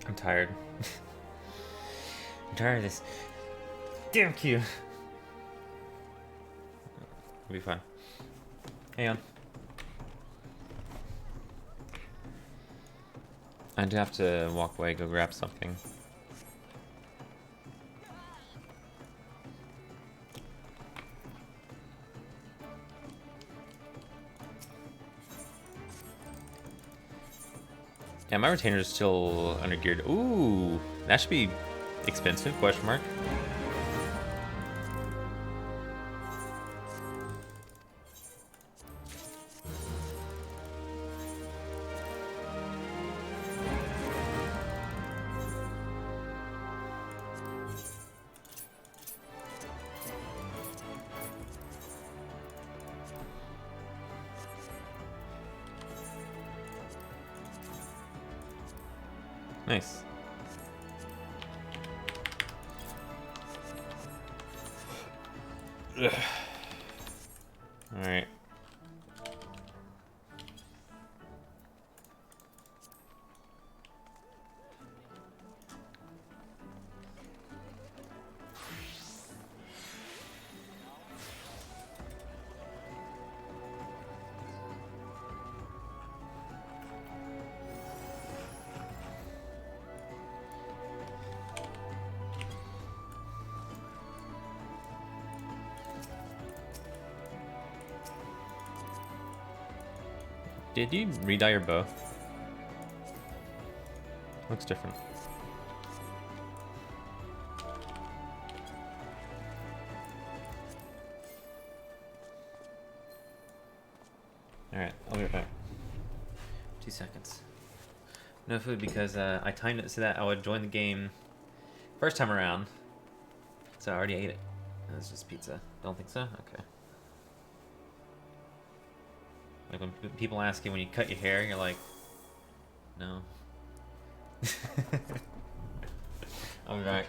I'm tired. I'm tired of this. Damn Q. It'll be fine. Hang on. I do have to walk away, go grab something. Yeah, my retainer is still under geared. Ooh, that should be expensive, question mark. Nice. All right. Did you re-dye your bow? Looks different. Alright, I'll be right back. 2 seconds. No food because I timed it so that I would join the game first time around. So I already ate it. It's just pizza. Don't think so? Okay. Like when people ask you when you cut your hair, you're like, no. I'll be back.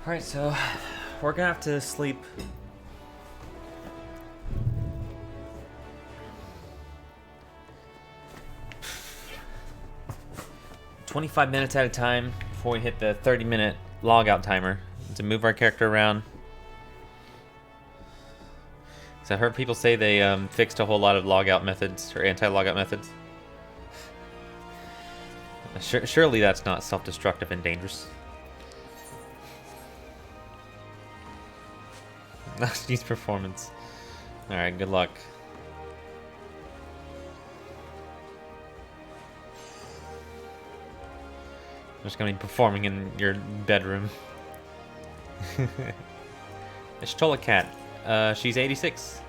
Alright, so we're gonna have to sleep. "25 minutes at a time before we hit the 30-minute logout timer to move our character around." So I heard people say they fixed a whole lot of logout methods or anti-logout methods. Surely that's not self-destructive and dangerous. Last use performance. Alright, good luck. I'm just gonna be performing in your bedroom. Shtola Cat. She's 86.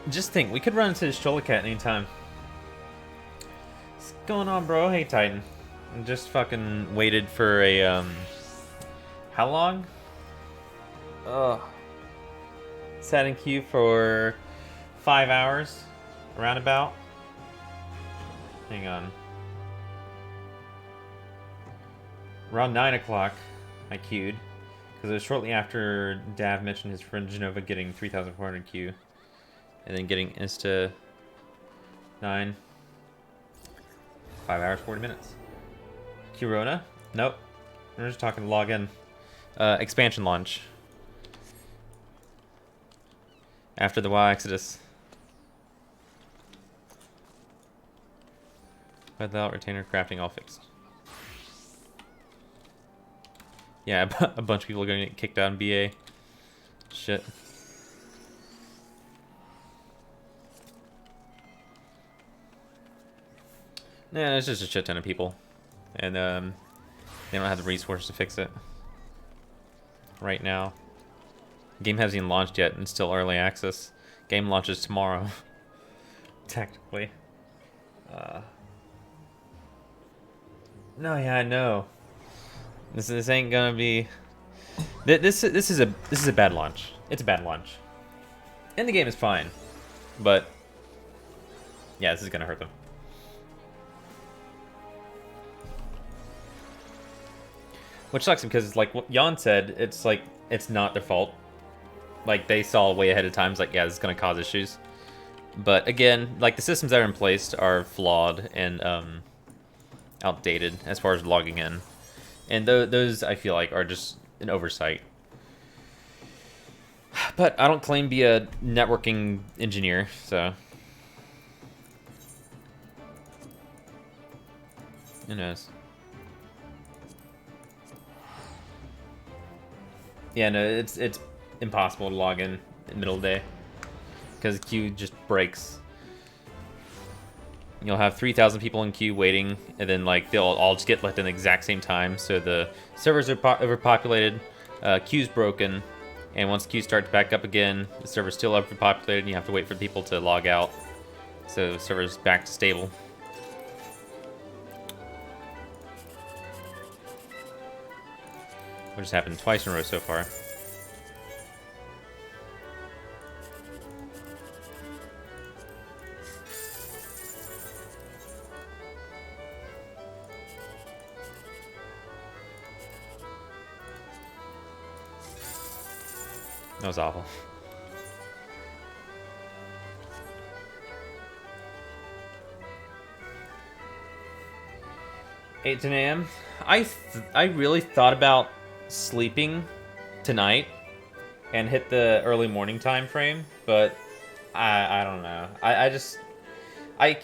Just think, we could run into the Shtola Cat anytime. What's going on, bro? Hey, Titan. I just fucking waited for a, how long? Ugh. Sat in queue for 5 hours, roundabout. Hang on. Around 9 o'clock, I queued. Because it was shortly after Dav mentioned his friend Genova getting 3,400 Q. And then getting Insta 9. 5 hours, 40 minutes. Corona? Nope. We're just talking login. Expansion launch. After the WoW Exodus. Without retainer crafting all fixed. Yeah, a bunch of people are going to get kicked out in BA. Shit. Nah, it's just a shit ton of people. And they don't have the resources to fix it. Right now. Game hasn't even launched yet, and it's still early access. Game launches tomorrow. Technically. No, yeah, I know. This ain't gonna be. This is a bad launch. It's a bad launch. And the game is fine, but yeah, this is gonna hurt them. Which sucks because, like what Jan said, it's like it's not their fault. Like they saw way ahead of time. It's like, yeah, this is gonna cause issues. But again, like the systems that are in place are flawed and outdated as far as logging in, and those I feel like are just an oversight. But I don't claim to be a networking engineer, so who knows? Yeah, no, it's impossible to log in the middle of the day because queue just breaks. You'll have 3,000 people in queue waiting, and then like they'll all just get let in the exact same time. So the servers are overpopulated, queue's broken, and once queues start to back up again, the server's still overpopulated, and you have to wait for people to log out. So the server's back to stable. Which has happened twice in a row so far. That was awful. 8 to 10 a.m. I really thought about sleeping tonight and hit the early morning time frame, but I don't know. I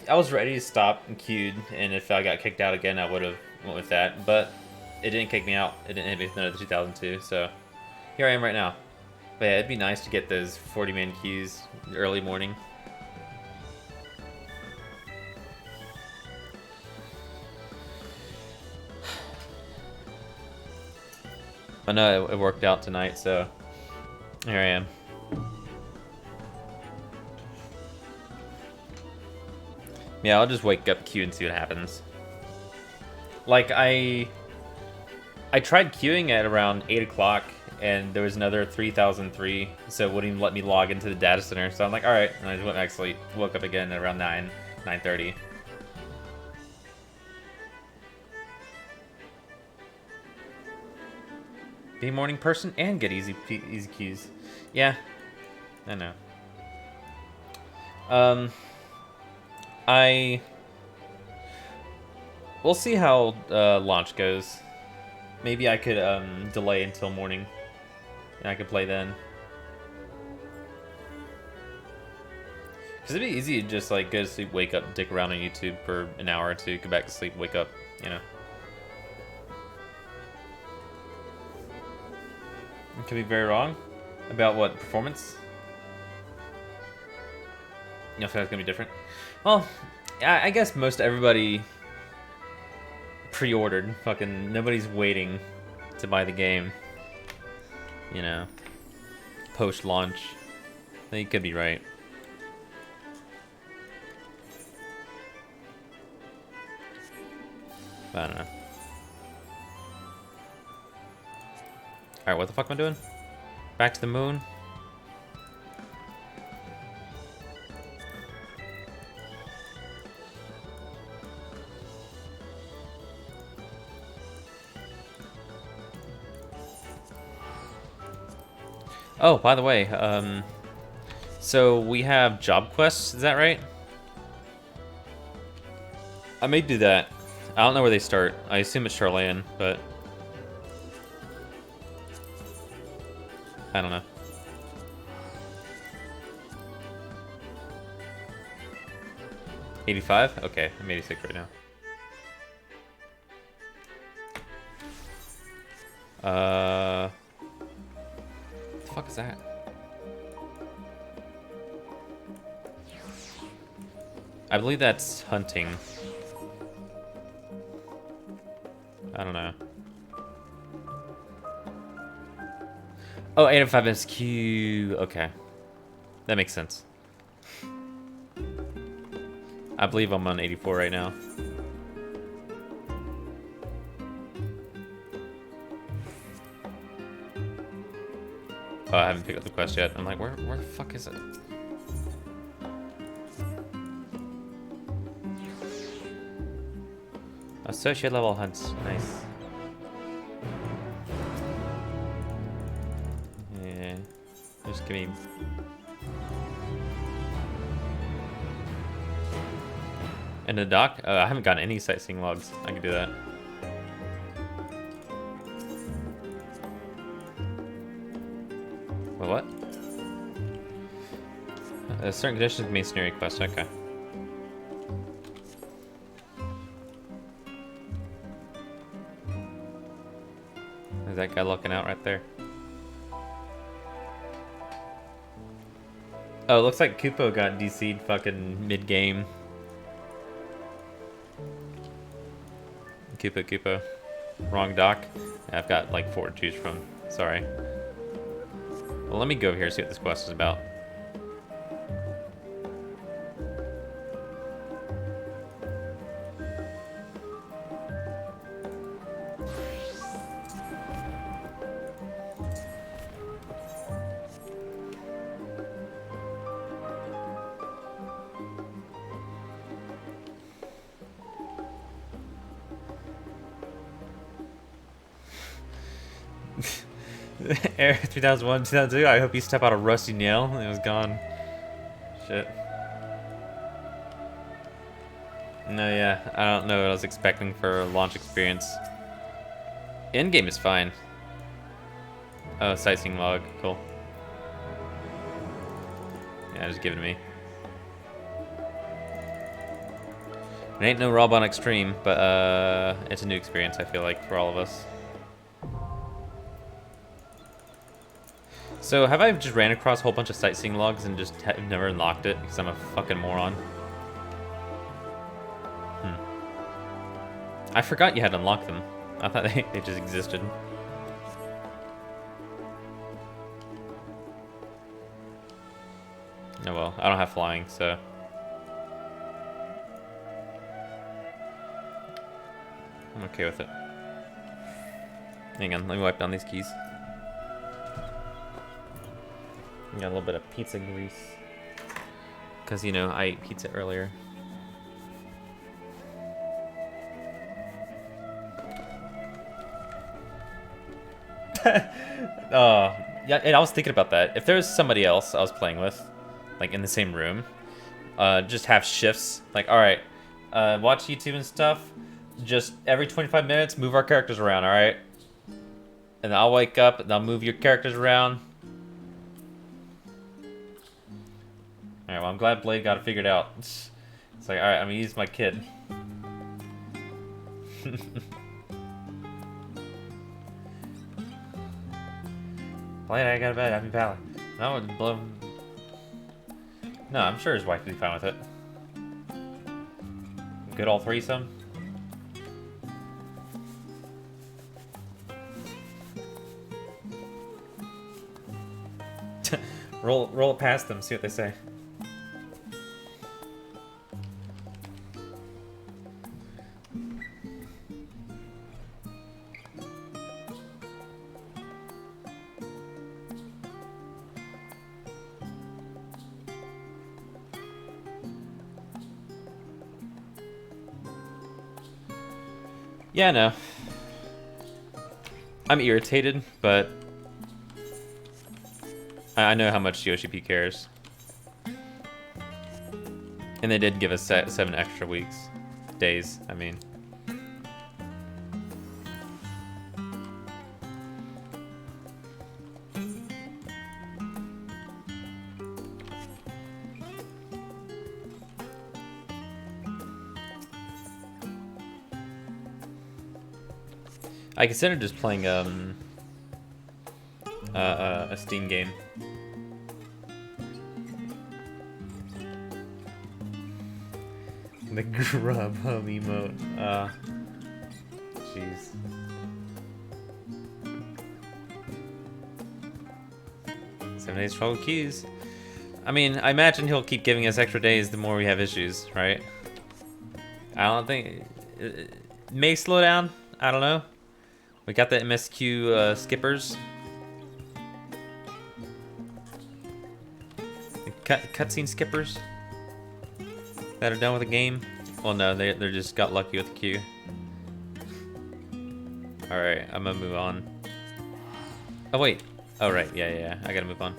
was ready to stop and queued, and if I got kicked out again, I would have went with that. But it didn't kick me out. It didn't hit me with another 2002. So here I am right now. But yeah, it'd be nice to get those 40-man queues early morning. But no, it worked out tonight, so here I am. Yeah, I'll just wake up, queue, and see what happens. Like, I tried queuing at around 8 o'clock, and there was another 3003, so it wouldn't even let me log into the data center. So I'm like, alright, and I just went back to sleep. Woke up again at around 9:30. Be a morning person and get easy queues. Yeah, I know. We'll see how launch goes. Maybe I could delay until morning, and I could play then. Because it'd be easy to just like go to sleep, wake up, dick around on YouTube for an hour or two, go back to sleep, wake up, you know. It could be very wrong about what performance. You know, if that's gonna be different. Well, I guess most everybody pre-ordered. Fucking nobody's waiting to buy the game. You know, post-launch. I think you could be right. But I don't know. Alright, what the fuck am I doing? Back to the moon? Oh, by the way, so we have job quests, is that right? I may do that. I don't know where they start. I assume it's Charlayan, but I don't know. $85? Okay, I'm 86 right now. What the fuck is that? I believe that's hunting. I don't know. Oh, 805 SQ. Okay. That makes sense. I believe I'm on 84 right now. Oh, I haven't picked up the quest yet. I'm like, where the fuck is it? Associate level hunts. Nice. Yeah. Just give me... And the dock? I haven't gotten any sightseeing logs. I can do that. Well, what? Certain conditions masonry quest. Okay. Is that guy looking out right there? Oh, it looks like Kupo got DC'd fucking mid-game. Kupo. Wrong dock. Yeah, I've got like 4 to choose from. Sorry. Well, let me go over here and see what this quest is about. Air 2001, 2002. I hope you step out a rusty nail. It was gone. Shit. No, yeah. I don't know what I was expecting for a launch experience. Endgame is fine. Oh, sightseeing log. Cool. Yeah, just give it to me. It ain't no Rob on Extreme, but it's a new experience, I feel like, for all of us. So, have I just ran across a whole bunch of sightseeing logs and just have never unlocked it because I'm a fucking moron? I forgot you had to unlock them. I thought they just existed. Oh well, I don't have flying, so... I'm okay with it. Hang on, let me wipe down these keys. Got a little bit of pizza grease. Because, you know, I ate pizza earlier. Yeah, and I was thinking about that. If there was somebody else I was playing with, like in the same room, just have shifts. Like, alright, watch YouTube and stuff. Just every 25 minutes, move our characters around, alright? And I'll wake up and I'll move your characters around. Alright, well, I'm glad Blade got it figured out. It's like, alright, I'm gonna use my kid. Blade, I got to bed. Happy Valley. No, no, I'm sure his wife would be fine with it. Good all threesome. roll it past them, see what they say. Yeah, no. I'm irritated, but I know how much Yoshi P cares. And they did give us 7 extra weeks. Days, I mean. I considered just playing a Steam game. The grub hub emote. Jeez. Seven days trouble queues. I mean, I imagine he'll keep giving us extra days the more we have issues, right? I don't think it may slow down. I don't know. We got the MSQ skippers. Cutscene skippers that are done with the game. Well, no, they just got lucky with the queue. All right, I'm gonna move on. Oh wait. Oh right, yeah. I gotta move on.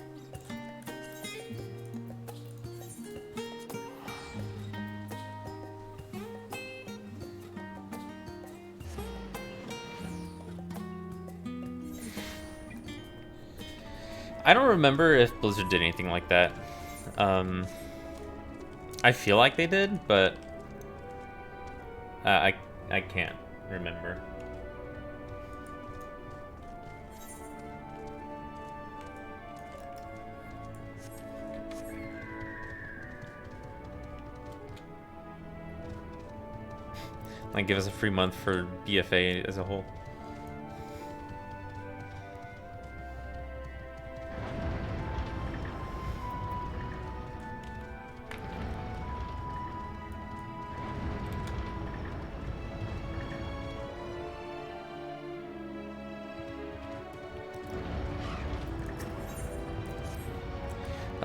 I don't remember if Blizzard did anything like that. I feel like they did, but I can't remember. Like give us a free month for BFA as a whole.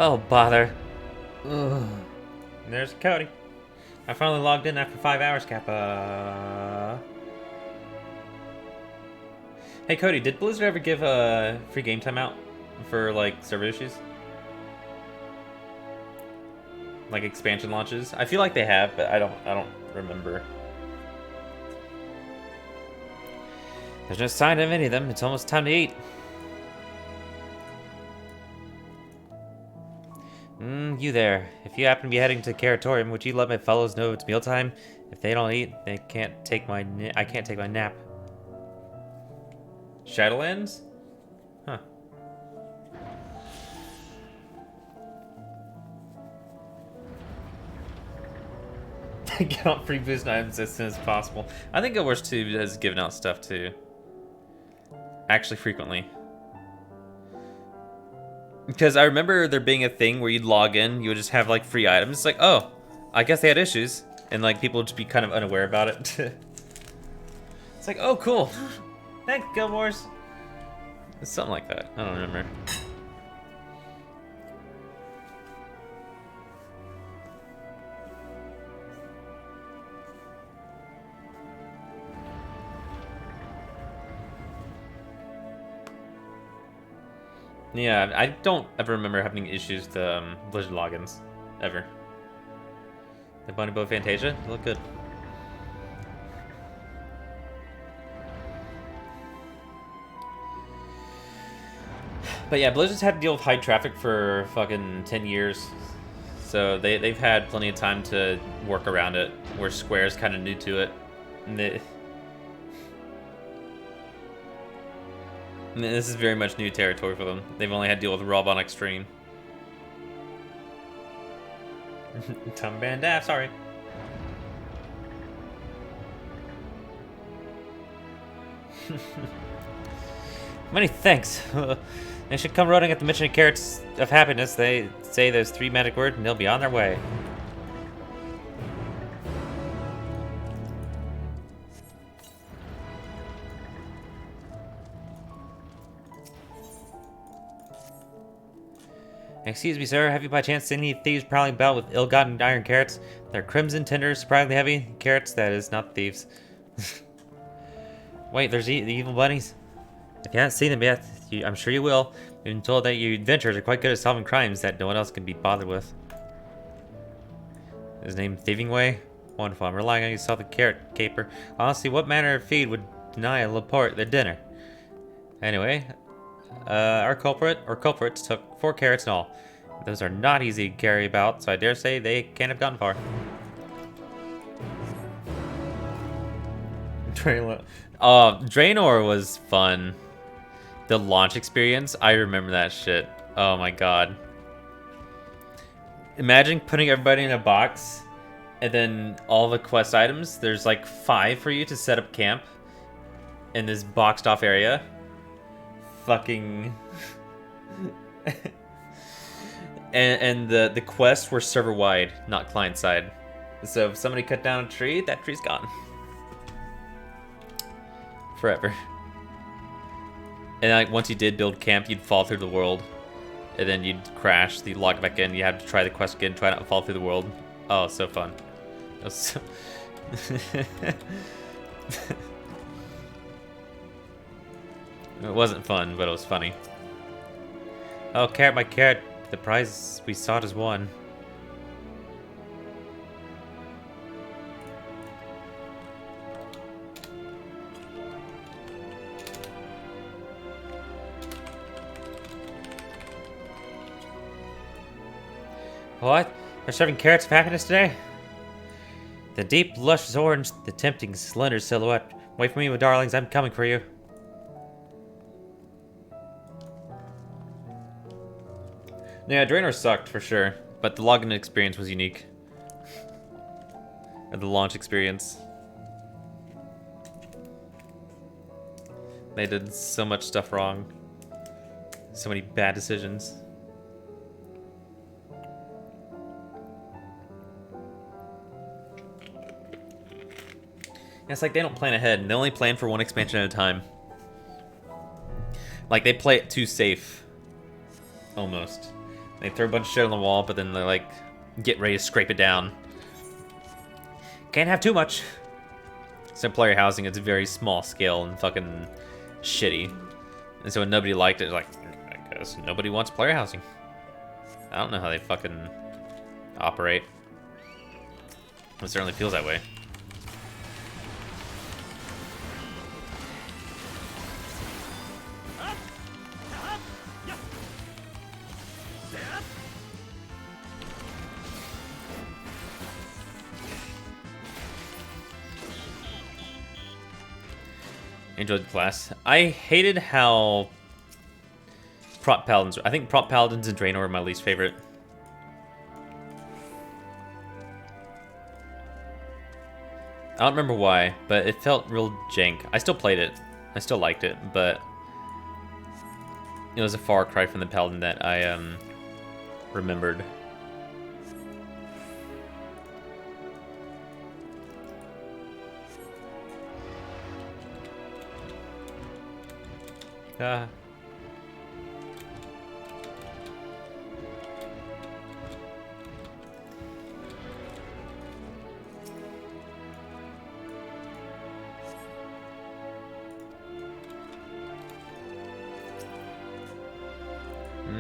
Oh, bother. Ugh. And there's Cody. I finally logged in after 5 hours, Kappa. Hey, Cody, did Blizzard ever give a free game time out for, like, server issues? Like, expansion launches? I feel like they have, but I don't remember. There's no sign of any of them. It's almost time to eat. You there. If you happen to be heading to Caratorium, would you let my fellows know it's mealtime? If they don't eat, I can't take my nap. Shadowlands? Huh. Get on free boost items as soon as possible. I think Guild Wars 2 has given out stuff too. Actually, frequently. Because I remember there being a thing where you'd log in, you would just have like free items. It's like, oh, I guess they had issues. And like people would just be kind of unaware about it. It's like, oh, cool. Thanks, Guild Wars. It's something like that. I don't remember. Yeah, I don't ever remember having issues to Blizzard logins, ever. The Bunny Bow Fantasia, they look good. But yeah, Blizzard's had to deal with high traffic for fucking 10 years. So they've had plenty of time to work around it, where Square's kind of new to it. And this is very much new territory for them. They've only had to deal with Rob on Extreme. Tom Bandaf, sorry. Many thanks. They should come running at the mention of Carrots of Happiness. They say those 3 magic words and they'll be on their way. Excuse me, sir. Have you by chance seen any thieves prowling about with ill-gotten iron carrots? They're crimson, tender, surprisingly heavy. Carrots, that is, not thieves. Wait, there's the evil bunnies? If you haven't seen them yet, I'm sure you will. We've been told that your adventurers are quite good at solving crimes that no one else can be bothered with. His name Thieving Way? Wonderful. I'm relying on you to solve the carrot caper. Honestly, what manner of feed would deny a Laporte their dinner? Anyway, our culprits took 4 carrots in all. Those are not easy to carry about, so I dare say they can't have gotten far. Draenor was fun. The launch experience, I remember that shit. Oh my god. Imagine putting everybody in a box, and then all the quest items, there's like 5 for you to set up camp in this boxed off area. Fucking... and the quests were server wide, not client side. So if somebody cut down a tree, that tree's gone. Forever. And like once you did build camp, you'd fall through the world. And then you'd crash, you'd log back in, you had to try the quest again, try not to fall through the world. Oh, so fun. It was so... It wasn't fun, but it was funny. Oh, carrot by carrot, the prize we sought is won. What? They're serving carrots of happiness today? The deep, luscious orange, the tempting, slender silhouette. Wait for me, my darlings, I'm coming for you. Yeah, Draenor sucked for sure, but the login experience was unique. Or the launch experience. They did so much stuff wrong. So many bad decisions. It's like they don't plan ahead. They only plan for one expansion at a time. Like, they play it too safe. Almost. They throw a bunch of shit on the wall, but then they like get ready to scrape it down. Can't have too much. So player housing, it's very small scale and fucking shitty. And so when nobody liked it, like, I guess nobody wants player housing. I don't know how they fucking operate. It certainly feels that way. Enjoyed the class. I hated how prop paladins. I think prop paladins and Draenor are my least favorite. I don't remember why, but it felt real jank. I still played it. I still liked it, but it was a far cry from the paladin that I remembered.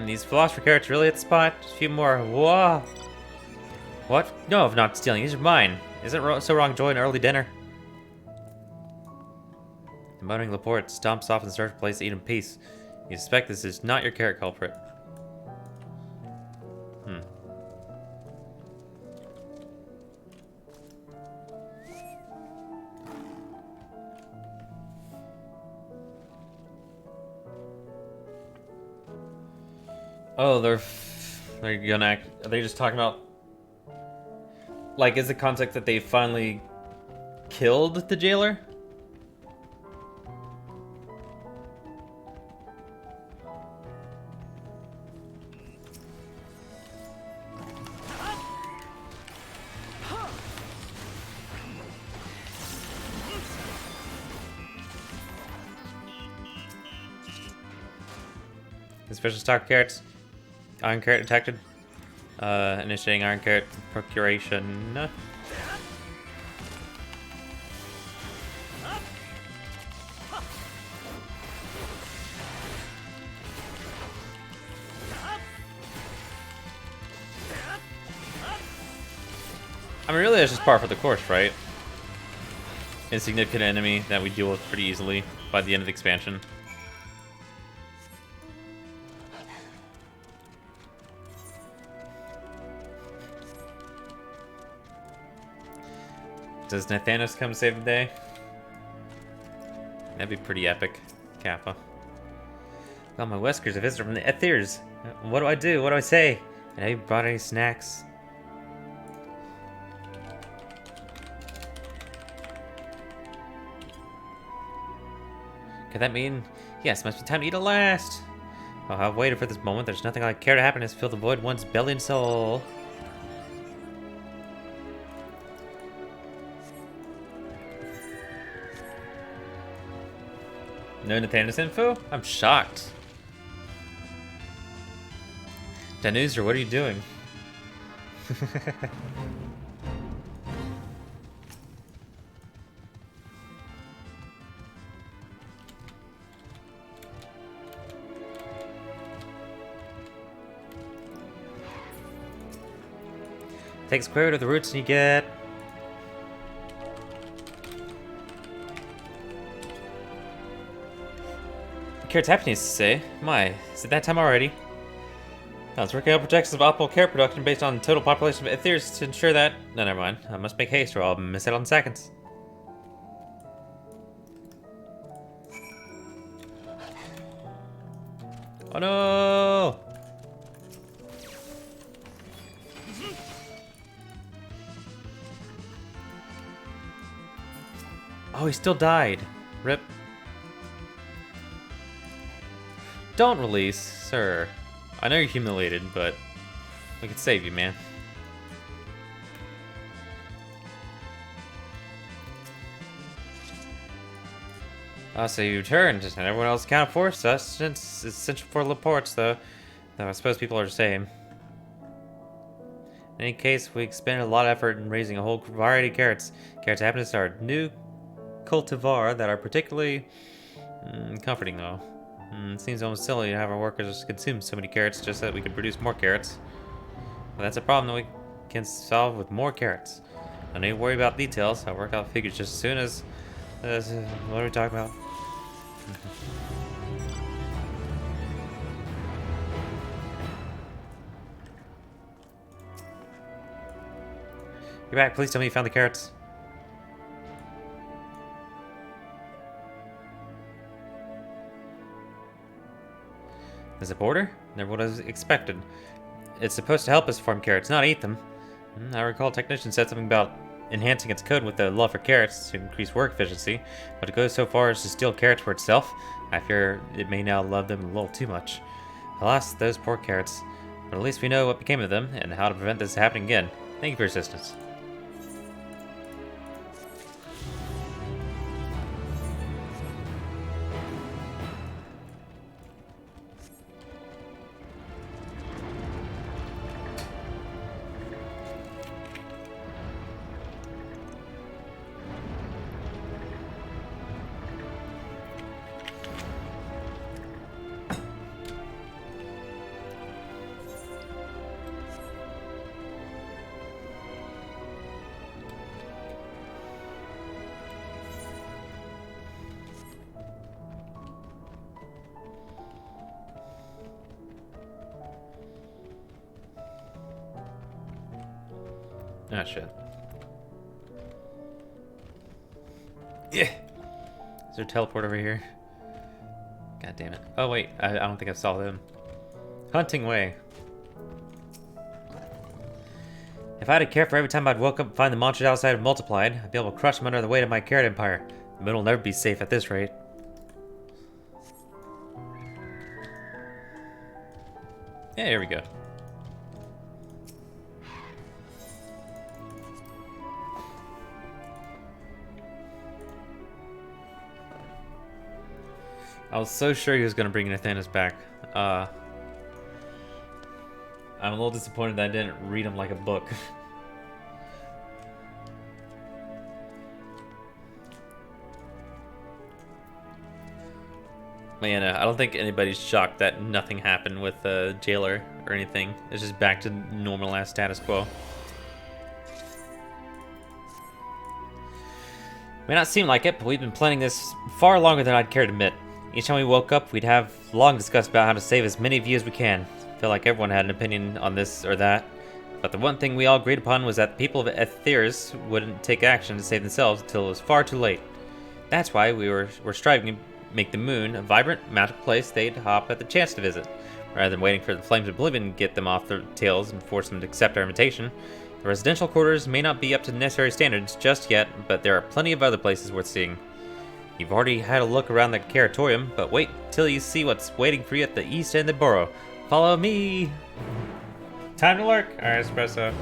These philosopher carrots really at the spot. Just a few more. Whoa. What? No, I'm not stealing. These are mine. Isn't it so wrong enjoying an early dinner? The muttering Laporte stomps off and starts a place to eat in peace. You suspect this is not your carrot culprit. Oh, they're gonna act. Are they just talking about? Like, is the context that they finally killed the jailer? Special stock carrots. Iron carrot detected. Initiating iron carrot procuration. I mean, really, that's just par for the course, right? Insignificant enemy that we deal with pretty easily by the end of the expansion. Does Nathanos come save the day? That'd be pretty epic, Kappa. Got my whiskers, a visitor from the Ethers. What do I do? What do I say? And have you brought any snacks? Could that mean? Yes, must be time to eat at last. Oh, I've waited for this moment. There's nothing like care to happiness. Fill the void one's belly and soul. No Nathanis info? I'm shocked. Danuser, what are you doing? Take square root of the roots and you get... Carrot's happiness to say. My, is it that time already? Now let's work out projections of optimal carrot production based on the total population of Ethers to ensure that... No, never mind. I must make haste or I'll miss out on seconds. Oh no! Oh, he still died. Rip. Don't release, sir. I know you're humiliated, but we could save you, man. So you returned, and everyone else accounted for. Sustenance is essential for Laportes, though I suppose people are the same. In any case, we expended a lot of effort in raising a whole variety of carrots. Carrots happen to start new cultivar that are particularly comforting, though. It seems almost silly to have our workers consume so many carrots just so that we could produce more carrots. But that's a problem that we can solve with more carrots. No need to worry about details. I'll work out figures just as soon as... what are we talking about? You're back. Please tell me you found the carrots. Is it border? Never what I expected. It's supposed to help us farm carrots, not eat them. I recall technician said something about enhancing its code with the love for carrots to increase work efficiency, but to go so far as to steal carrots for itself, I fear it may now love them a little too much. Alas, those poor carrots. But at least we know what became of them and how to prevent this happening again. Thank you for your assistance. Ah, shit. Yeah. Is there a teleport over here? God damn it. Oh, wait. I don't think I saw them. Hunting way. If I had a care for every time I'd woke up and find the monsters outside have multiplied, I'd be able to crush them under the weight of my carrot empire. The moon will never be safe at this rate. Yeah, here we go. I was so sure he was going to bring Nathanis back. I'm a little disappointed that I didn't read him like a book. But yeah, no, I don't think anybody's shocked that nothing happened with the jailer or anything. It's just back to normal ass status quo. May not seem like it, but we've been planning this far longer than I'd care to admit. Each time we woke up, we'd have long discussed about how to save as many of you as we can. Feel like everyone had an opinion on this or that. But the one thing we all agreed upon was that the people of Ethers wouldn't take action to save themselves until it was far too late. That's why we're striving to make the moon a vibrant, magical place they'd hop at the chance to visit. Rather than waiting for the flames of oblivion to get them off their tails and force them to accept our invitation, the residential quarters may not be up to the necessary standards just yet, but there are plenty of other places worth seeing. You've already had a look around the Caratorium, but wait till you see what's waiting for you at the east end of the borough. Follow me! Time to lurk! Alright, espresso.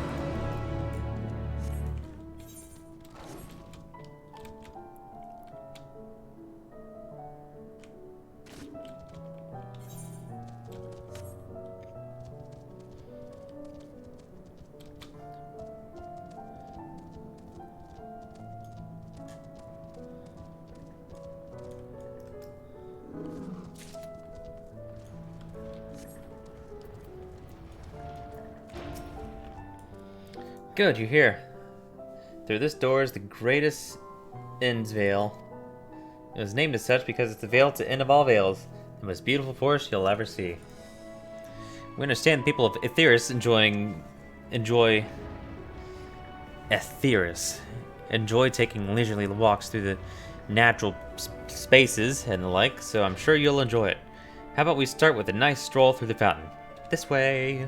Good, you're here. Through this door is the greatest End's Vale. It was named as such because it's the veil to end of all veils, the most beautiful forest you'll ever see. We understand the people of Aetheris enjoy taking leisurely walks through the natural spaces and the like, so I'm sure you'll enjoy it. How about we start with a nice stroll through the fountain? This way.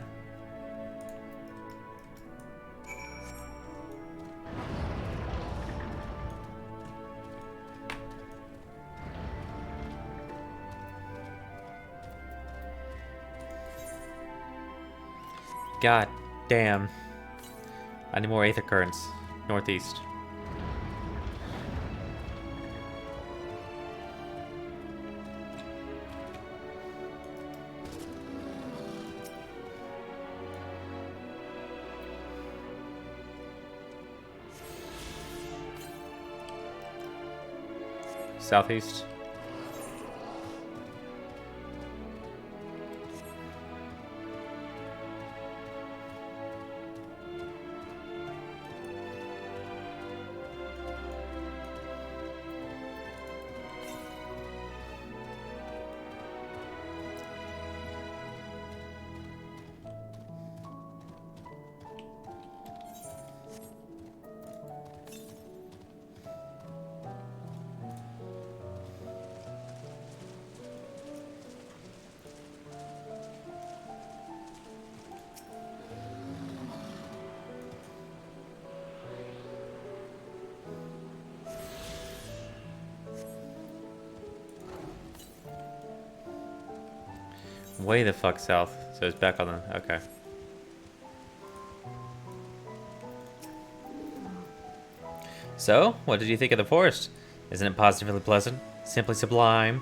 God damn. I need more aether currents. Northeast. Southeast. Way the fuck south. So it's back on the... Okay. So, what did you think of the forest? Isn't it positively pleasant? Simply sublime?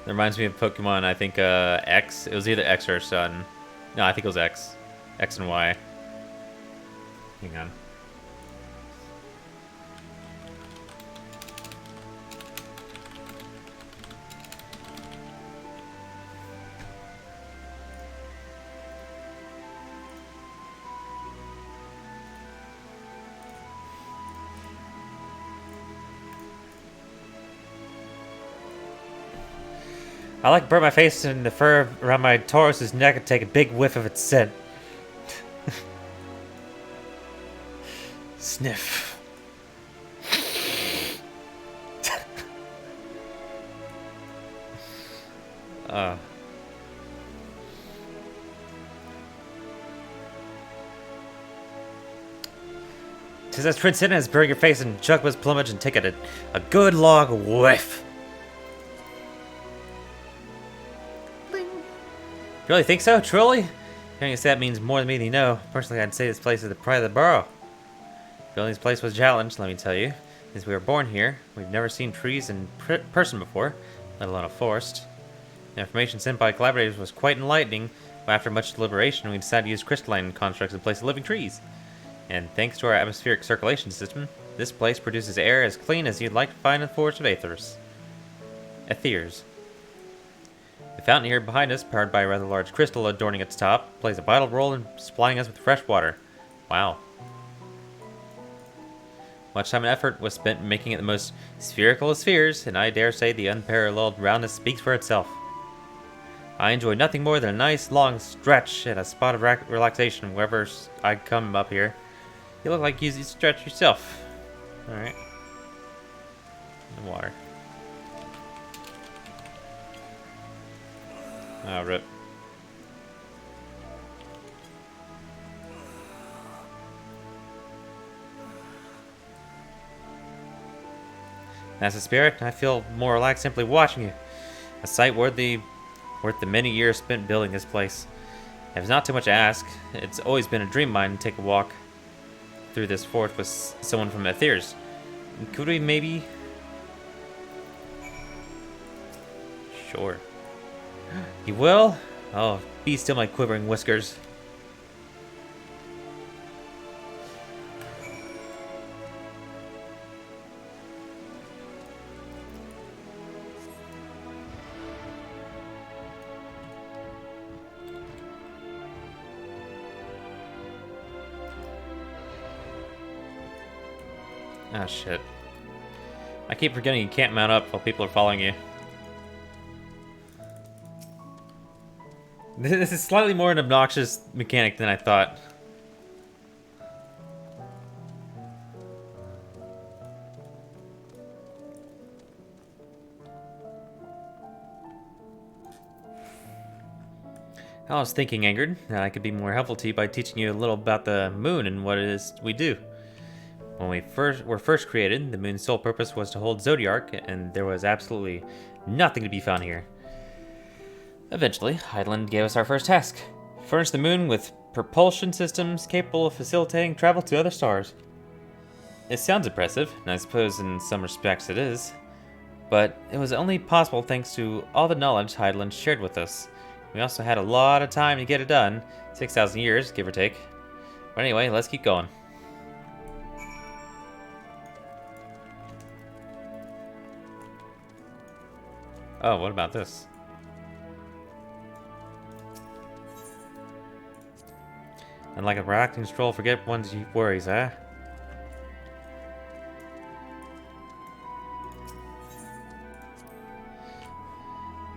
That reminds me of Pokemon, I think, X. It was either X or Sun. No, I think it was X. X and Y. Hang on. I like to burn my face in the fur around my Taurus's neck and take a big whiff of its scent. Sniff. Tis as transcendent as bury your face in Chugba's plumage and take it a good long whiff. You really think so? Truly? Hearing you say that means more to me than you know. Personally, I'd say this place is the pride of the borough. Building this place was a challenge, let me tell you. Since we were born here, we've never seen trees in person before, let alone a forest. The information sent by collaborators was quite enlightening, but after much deliberation, we decided to use crystalline constructs in place of living trees. And thanks to our atmospheric circulation system, this place produces air as clean as you'd like to find in the forest of Aetheris. The fountain here behind us, powered by a rather large crystal adorning its top, plays a vital role in supplying us with fresh water. Wow. Much time and effort was spent making it the most spherical of spheres, and I dare say the unparalleled roundness speaks for itself. I enjoy nothing more than a nice long stretch and a spot of relaxation wherever I come up here. You look like you stretch yourself. Alright. The water. Oh, rip. As a spirit, I feel more relaxed simply watching you. A sight worth the many years spent building this place. If it's not too much to ask, it's always been a dream of mine to take a walk through this forest with someone from Aether's. Could we maybe... Sure. You will? Oh, be still my quivering whiskers. Ah, shit. I keep forgetting you can't mount up while people are following you. This is slightly more an obnoxious mechanic than I thought. I was thinking, Angered, that I could be more helpful to you by teaching you a little about the moon and what it is we do. When we were first created, the moon's sole purpose was to hold Zodiark, and there was absolutely nothing to be found here. Eventually, Hydaelyn gave us our first task. Furnish the moon with propulsion systems capable of facilitating travel to other stars. It sounds impressive, and I suppose in some respects it is. But it was only possible thanks to all the knowledge Hydaelyn shared with us. We also had a lot of time to get it done. 6,000 years, give or take. But anyway, let's keep going. Oh, what about this? And like a relaxing stroll, forget one's worries, huh?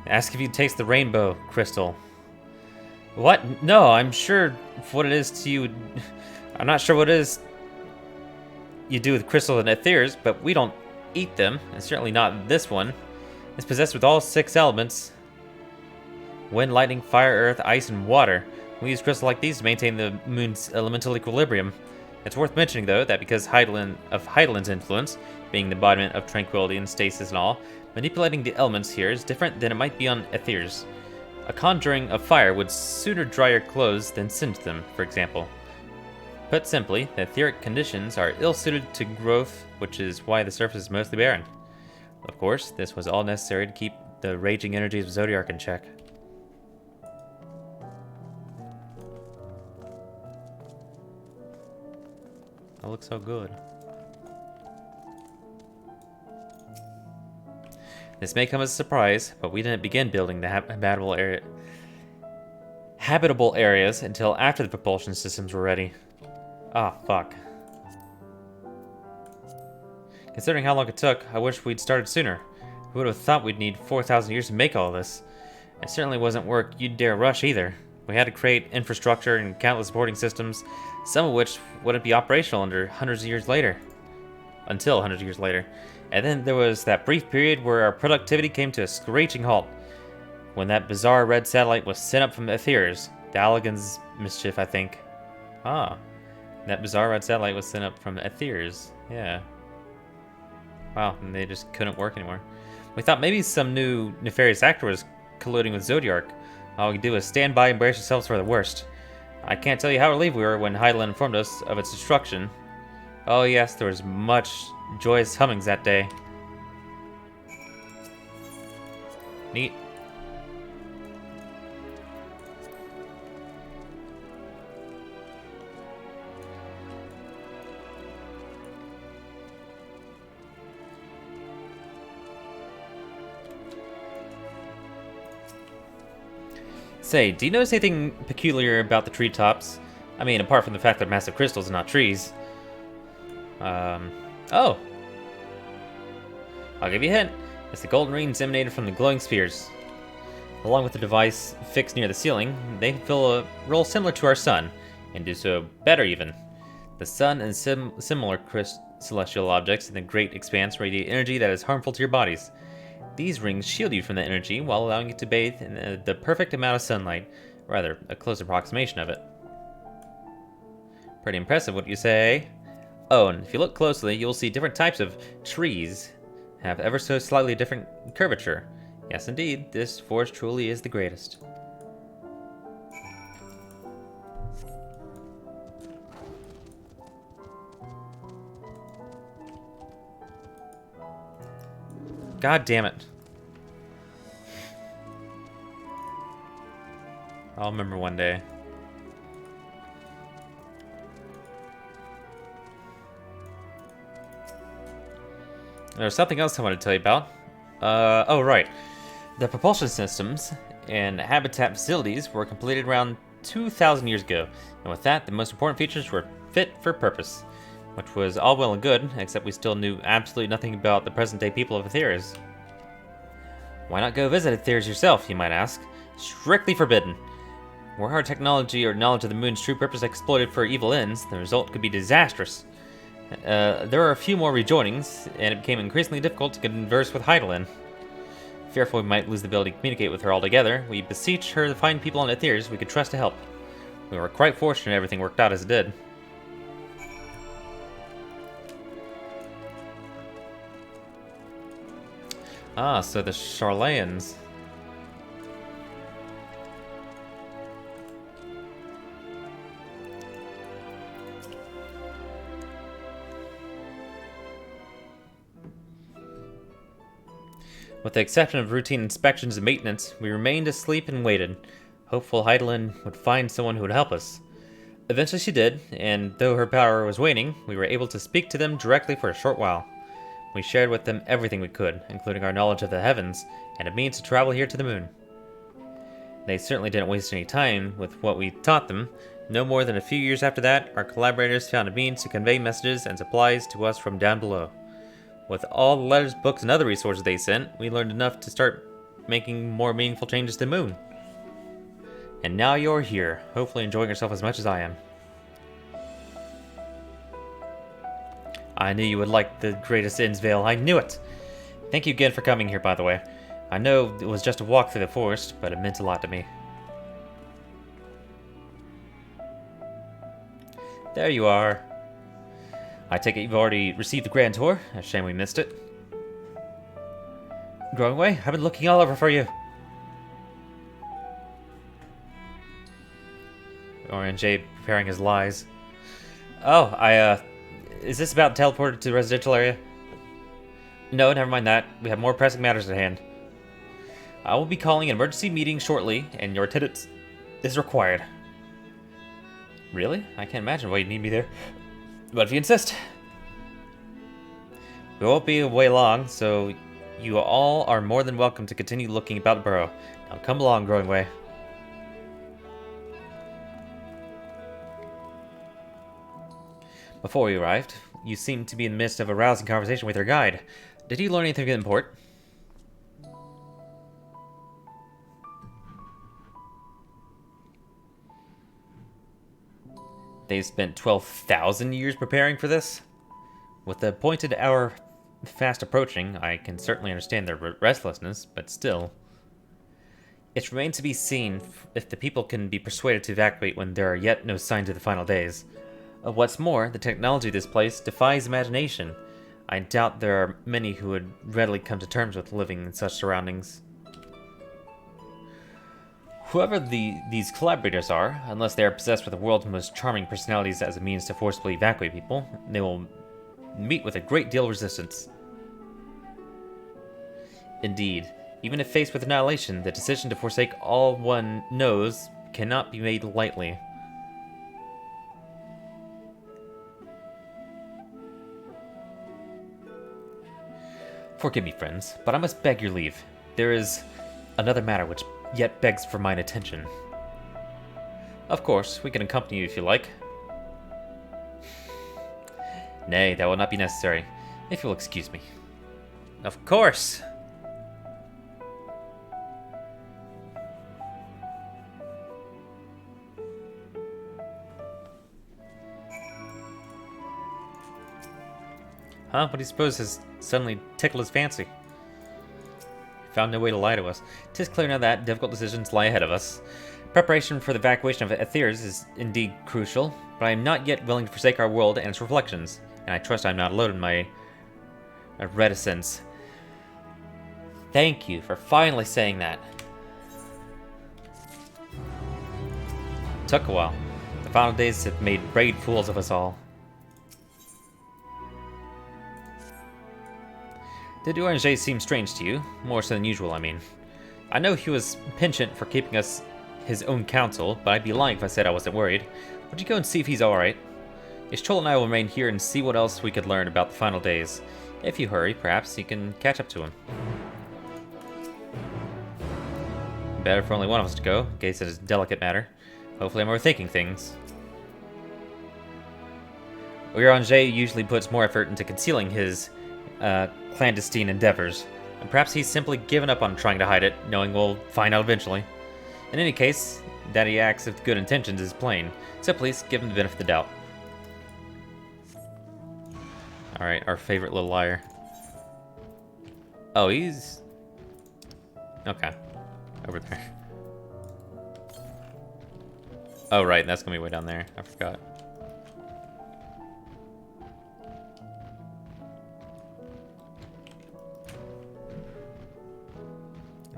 Ask if you taste the rainbow crystal. What? No, I'm sure what it is to you. I'm not sure what it is you do with crystals and ethers, but we don't eat them, and certainly not this one. It's possessed with all 6 elements: wind, lightning, fire, earth, ice, and water. We use crystals like these to maintain the moon's elemental equilibrium. It's worth mentioning, though, that because Hydaelyn's influence, being the embodiment of tranquility and stasis and all, manipulating the elements here is different than it might be on Aether's. A conjuring of fire would sooner dry your clothes than singe them, for example. Put simply, the etheric conditions are ill-suited to growth, which is why the surface is mostly barren. Of course, this was all necessary to keep the raging energies of Zodiark in check. That looks so good. This may come as a surprise, but we didn't begin building the habitable areas until after the propulsion systems were ready. Ah, fuck. Considering how long it took, I wish we'd started sooner. Who would have thought we'd need 4,000 years to make all this? It certainly wasn't work you'd dare rush either. We had to create infrastructure and countless supporting systems, some of which wouldn't be operational until hundreds of years later. And then there was that brief period where our productivity came to a screeching halt, when that bizarre red satellite was sent up from Aether's. Dalagan's mischief, I think. Ah, that bizarre red satellite was sent up from Aether's. Yeah. Wow, and they just couldn't work anymore. We thought maybe some new nefarious actor was colluding with Zodiark. All we could do was stand by and brace ourselves for the worst. I can't tell you how relieved we were when Hydaelyn informed us of its destruction. Oh yes, there was much joyous hummings that day. Neat. Say, do you notice anything peculiar about the treetops? I mean, apart from the fact they're massive crystals and not trees. Oh! I'll give you a hint. It's the golden rings emanated from the glowing spheres. Along with the device fixed near the ceiling, they fulfill a role similar to our sun, and do so better even. The sun and similar celestial objects in the great expanse radiate energy that is harmful to your bodies. These rings shield you from the energy while allowing you to bathe in the perfect amount of sunlight, rather, a close approximation of it. Pretty impressive, wouldn't you say? Oh, and if you look closely, you'll see different types of trees have ever so slightly different curvature. Yes, indeed, this forest truly is the greatest. God damn it. I'll remember one day. There's something else I want to tell you about. Oh, right. The propulsion systems and habitat facilities were completed around 2,000 years ago, and with that, the most important features were fit for purpose, which was all well and good, except we still knew absolutely nothing about the present-day people of Aetheris. Why not go visit Aetheris yourself, you might ask? Strictly forbidden. Were our technology or knowledge of the moon's true purpose exploited for evil ends, the result could be disastrous. There were a few more rejoinings, and it became increasingly difficult to converse with Heidelin. Fearful we might lose the ability to communicate with her altogether, we beseeched her to find people on Aetheris we could trust to help. We were quite fortunate everything worked out as it did. Ah, so the Charlayans. With the exception of routine inspections and maintenance, we remained asleep and waited, hopeful Heidelin would find someone who would help us. Eventually she did, and though her power was waning, we were able to speak to them directly for a short while. We shared with them everything we could, including our knowledge of the heavens, and a means to travel here to the moon. They certainly didn't waste any time with what we taught them. No more than a few years after that, our collaborators found a means to convey messages and supplies to us from down below. With all the letters, books, and other resources they sent, we learned enough to start making more meaningful changes to the moon. And now you're here, hopefully enjoying yourself as much as I am. I knew you would like the greatest Innsvale, I knew it! Thank you again for coming here, by the way. I know it was just a walk through the forest, but it meant a lot to me. There you are. I take it you've already received the grand tour. A shame we missed it. Growing Way, I've been looking all over for you. Orange preparing his lies. Oh, is this about teleported to the residential area? No, never mind that. We have more pressing matters at hand. I will be calling an emergency meeting shortly, and your attendance is required. Really? I can't imagine why you'd need me there. But if you insist. We won't be away long, so you all are more than welcome to continue looking about the burrow. Now come along, Growing Way. Before we arrived, you seemed to be in the midst of a rousing conversation with your guide. Did you learn anything of import? They spent 12,000 years preparing for this? With the appointed hour fast approaching, I can certainly understand their restlessness, but still. It remains to be seen if the people can be persuaded to evacuate when there are yet no signs of the final days. What's more, the technology of this place defies imagination. I doubt there are many who would readily come to terms with living in such surroundings. Whoever these collaborators are, unless they are possessed with the world's most charming personalities as a means to forcibly evacuate people, they will meet with a great deal of resistance. Indeed, even if faced with annihilation, the decision to forsake all one knows cannot be made lightly. Forgive me, friends, but I must beg your leave. There is another matter which yet begs for mine attention. Of course, we can accompany you if you like. Nay, that will not be necessary, if you'll excuse me. Of course! Huh? What do you suppose has suddenly tickled his fancy? He found no way to lie to us. 'Tis clear now that difficult decisions lie ahead of us. Preparation for the evacuation of Aethers is indeed crucial, but I am not yet willing to forsake our world and its reflections, and I trust I am not alone in my reticence. Thank you for finally saying that. Took a while. The final days have made brave fools of us all. Did Orange seem strange to you? More so than usual, I mean. I know he was penchant for keeping us his own counsel, but I'd be lying if I said I wasn't worried. Would you go and see if he's alright? Ishchol and I will remain here and see what else we could learn about the final days. If you hurry, perhaps you can catch up to him. Better for only one of us to go, in case it is a delicate matter. Hopefully I'm overthinking things. Orange usually puts more effort into concealing his clandestine endeavors, and perhaps he's simply given up on trying to hide it, knowing we'll find out eventually. In any case, that he acts with good intentions is plain, so please give him the benefit of the doubt. Alright, our favorite little liar. Oh, he's... okay. Over there. Oh, right, that's gonna be way down there. I forgot.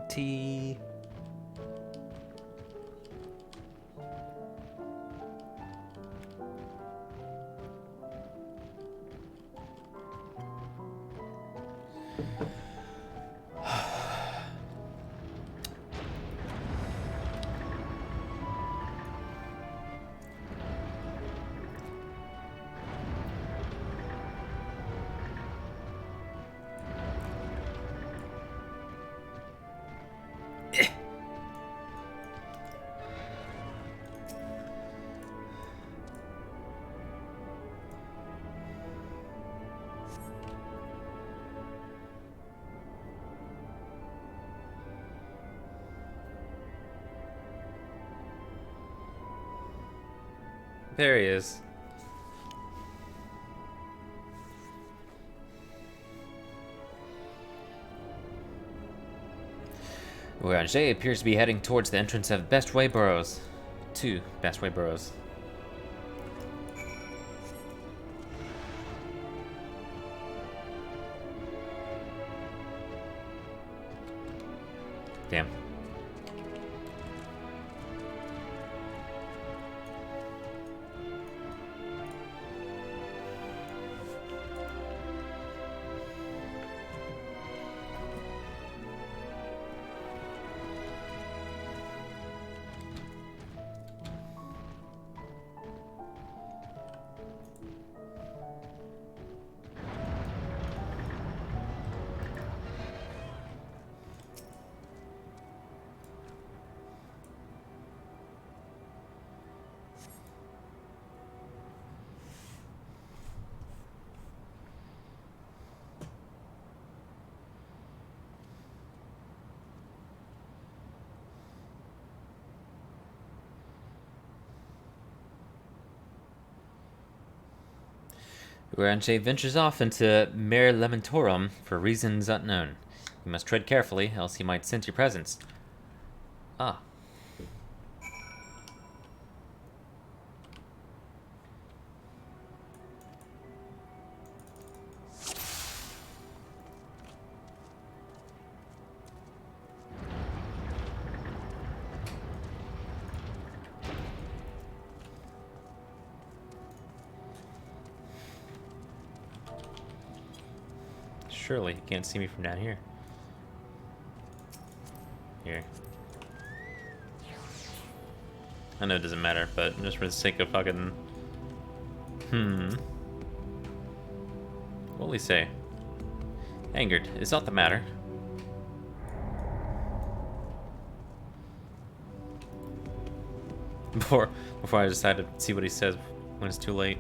T. There he is. Orange appears to be heading towards the entrance of Bestway Burrows. 2 Bestway Burrows. Damn. Orange ventures off into Mare Lamentorum for reasons unknown. You must tread carefully, else he might sense your presence. Ah. Surely he can't see me from down here. Here. I know it doesn't matter, but just for the sake of fucking... What will he say? Angered. Is that the matter? Before I decide to see what he says when it's too late.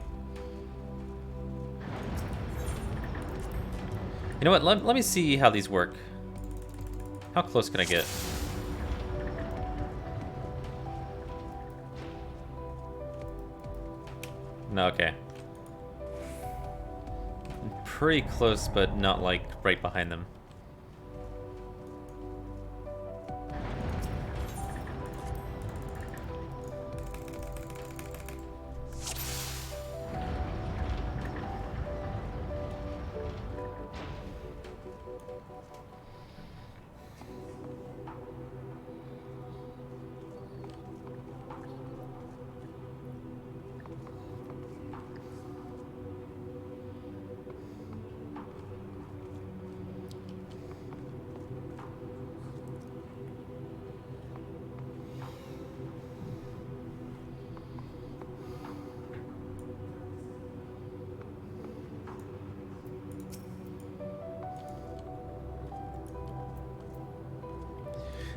You know what? Let me see how these work. How close can I get? No, okay. pretty close, but not like right behind them.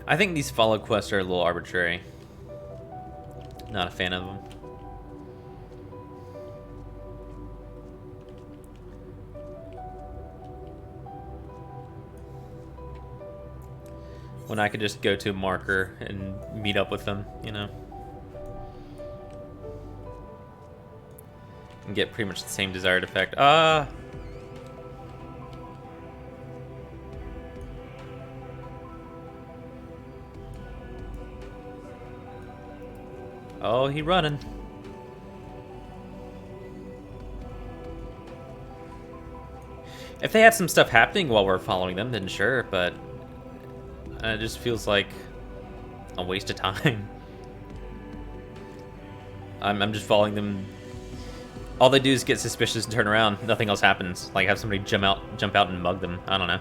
I think these follow quests are a little arbitrary. Not a fan of them. When I could just go to a marker and meet up with them, you know? And get pretty much the same desired effect. Oh, he running. If they had some stuff happening while we're following them, then sure, but it just feels like a waste of time. I'm just following them. All they do is get suspicious and turn around. Nothing else happens. Like have somebody jump out and mug them. I don't know.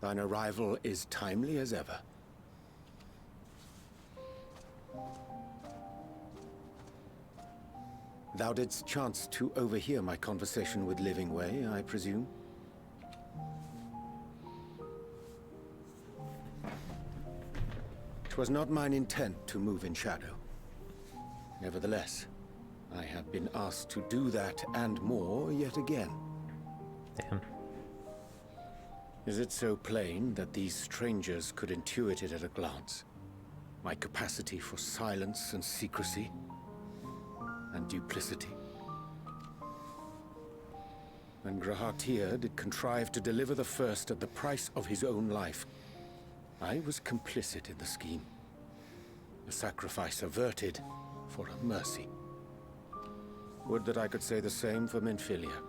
Thine arrival is timely as ever. Thou didst chance to overhear my conversation with Living Way, I presume? 'Twas not mine intent to move in shadow. Nevertheless, I have been asked to do that and more yet again. Damn. Is it so plain that these strangers could intuit it at a glance? My capacity for silence and secrecy and duplicity? When Grahatir did contrive to deliver the first at the price of his own life, I was complicit in the scheme. A sacrifice averted for a mercy. Would that I could say the same for Minfilia.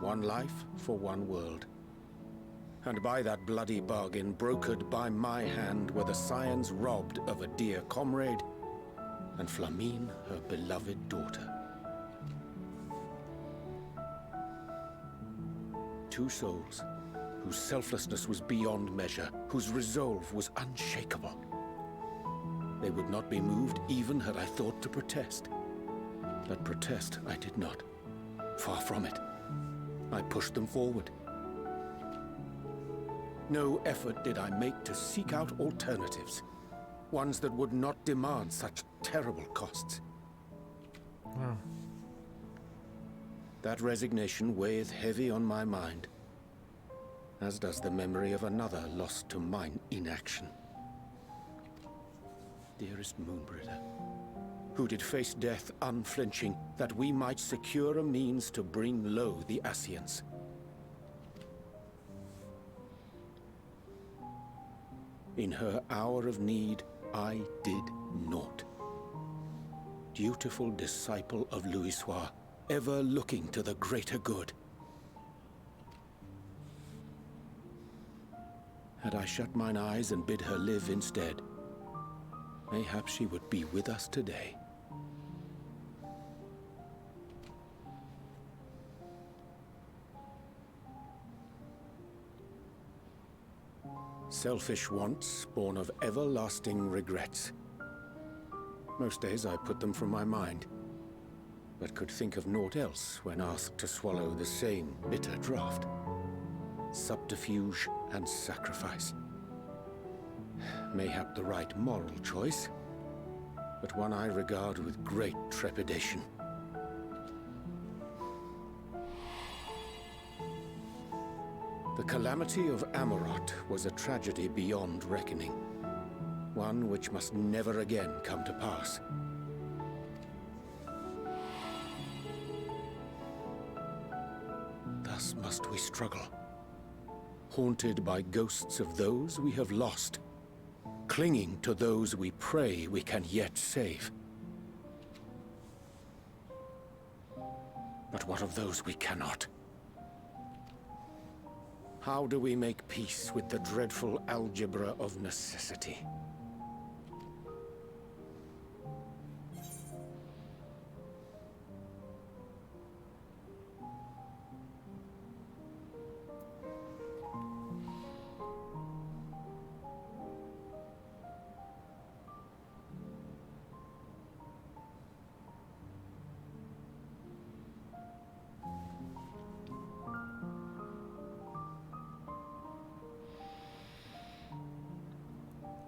One life for one world. And by that bloody bargain brokered by my hand were the scions robbed of a dear comrade, and Flamine her beloved daughter. Two souls, whose selflessness was beyond measure, whose resolve was unshakable. They would not be moved even had I thought to protest. But protest I did not. Far from it. I pushed them forward. No effort did I make to seek out alternatives, ones that would not demand such terrible costs. Wow. That resignation weigheth heavy on my mind, as does the memory of another lost to mine inaction. Dearest Moonbringer, who did face death unflinching, that we might secure a means to bring low the Ascians. In her hour of need, I did naught. Dutiful disciple of Louisoix, ever looking to the greater good. Had I shut mine eyes and bid her live instead, mayhap she would be with us today. Selfish wants born of everlasting regrets. Most days I put them from my mind, but could think of naught else when asked to swallow the same bitter draught. Subterfuge and sacrifice. Mayhap the right moral choice, but one I regard with great trepidation. The calamity of Amarot was a tragedy beyond reckoning, one which must never again come to pass. Thus must we struggle, haunted by ghosts of those we have lost, clinging to those we pray we can yet save. But what of those we cannot? How do we make peace with the dreadful algebra of necessity?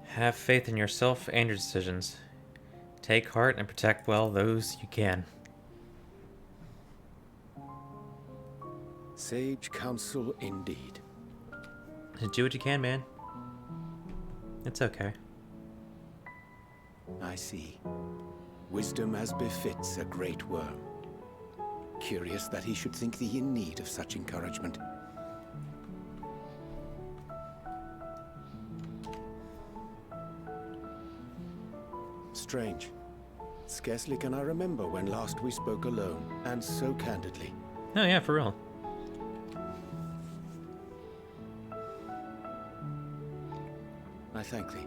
Have faith in yourself and your decisions. Take heart and protect well those you can. Sage counsel indeed. Do what you can, man. It's okay. I see. Wisdom as befits a great worm. Curious that he should think thee in need of such encouragement. Strange. Scarcely can I remember when last we spoke alone, and so candidly. Oh yeah, for real. I thank thee.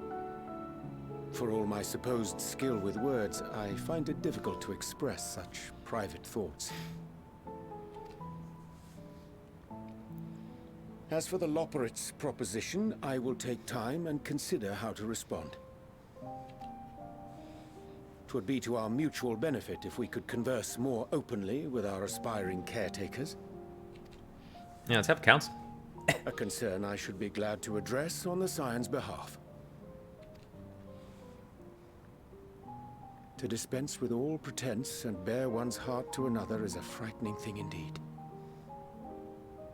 For all my supposed skill with words, I find it difficult to express such private thoughts. As for the Loporrit's proposition, I will take time and consider how to respond. 'Twould be to our mutual benefit if we could converse more openly with our aspiring caretakers. Yeah, let's have counsel. A concern I should be glad to address on the Scion's behalf. To dispense with all pretense and bare one's heart to another is a frightening thing indeed.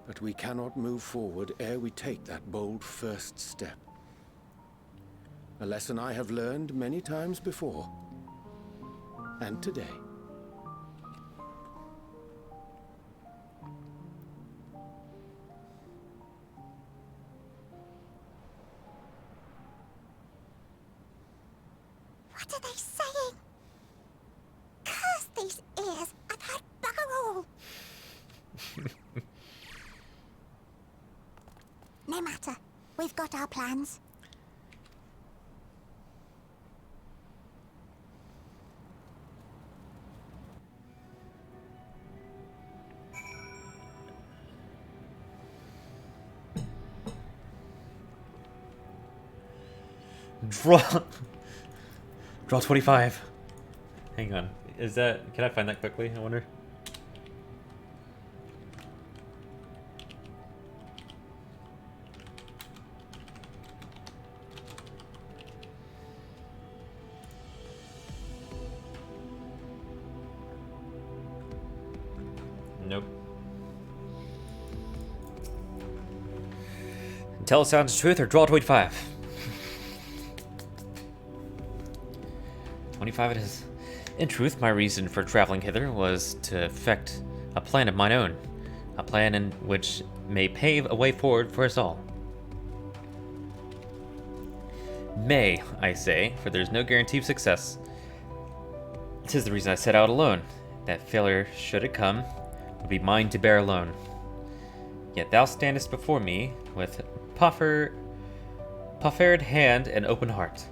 But we cannot move forward ere we take that bold first step. A lesson I have learned many times before. And today. What are they saying? Curse these ears! I've heard bugger all! No matter. We've got our plans. Draw 25. Hang on. Is that... Can I find that quickly, I wonder? Nope. Tell us sounds truth or draw 25. 25 it is. In truth, my reason for traveling hither was to effect a plan of mine own. A plan in which may pave a way forward for us all. May, I say, for there is no guarantee of success. 'Tis the reason I set out alone. That failure, should it come, would be mine to bear alone. Yet thou standest before me with proffered hand and open heart.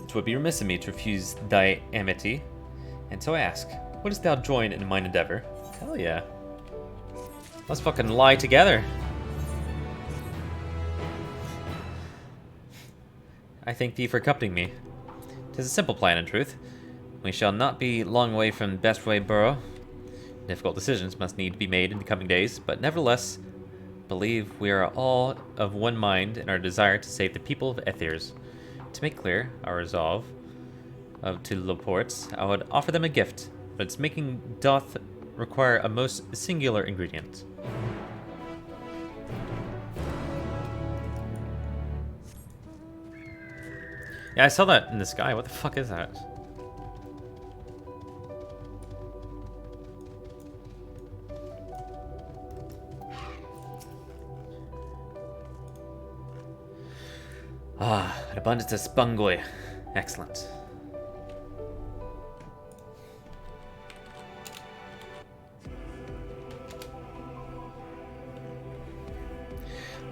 'Twould be remiss of me to refuse thy amity, and so I ask, wouldst thou join in mine endeavor? Hell yeah. Let's fucking lie together. I thank thee for accompanying me. 'Tis a simple plan, in truth. We shall not be long away from Bestway Borough. Difficult decisions must need to be made in the coming days, but nevertheless, believe we are all of one mind in our desire to save the people of Ethirs. To make clear our resolve to the Laportes, I would offer them a gift, but its making doth require a most singular ingredient. Yeah, I saw that in the sky. What the fuck is that? Ah, an abundance of spungoi. Excellent.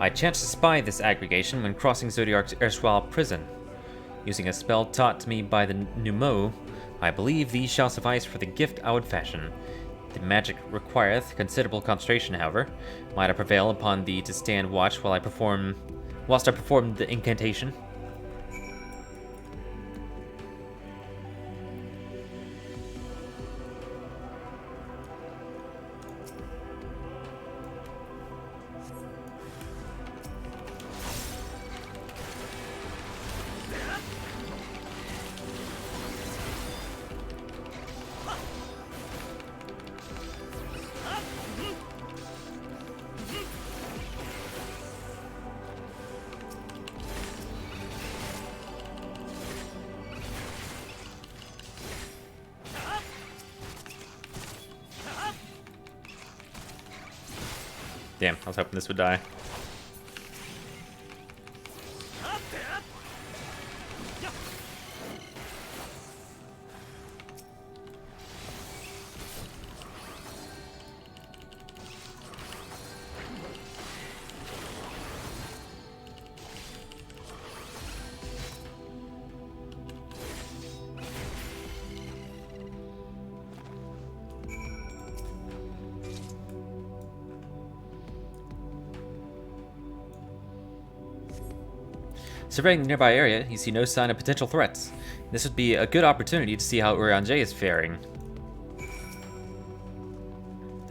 I chanced to spy this aggregation when crossing Zodiark's erstwhile prison. Using a spell taught to me by the Numo, I believe these shall suffice for the gift I would fashion. The magic requireth considerable concentration, however. Might I prevail upon thee to stand watch whilst I perform the incantation? Damn, I was hoping this would die. Surveying the nearby area, you see no sign of potential threats. This would be a good opportunity to see how Urianger is faring.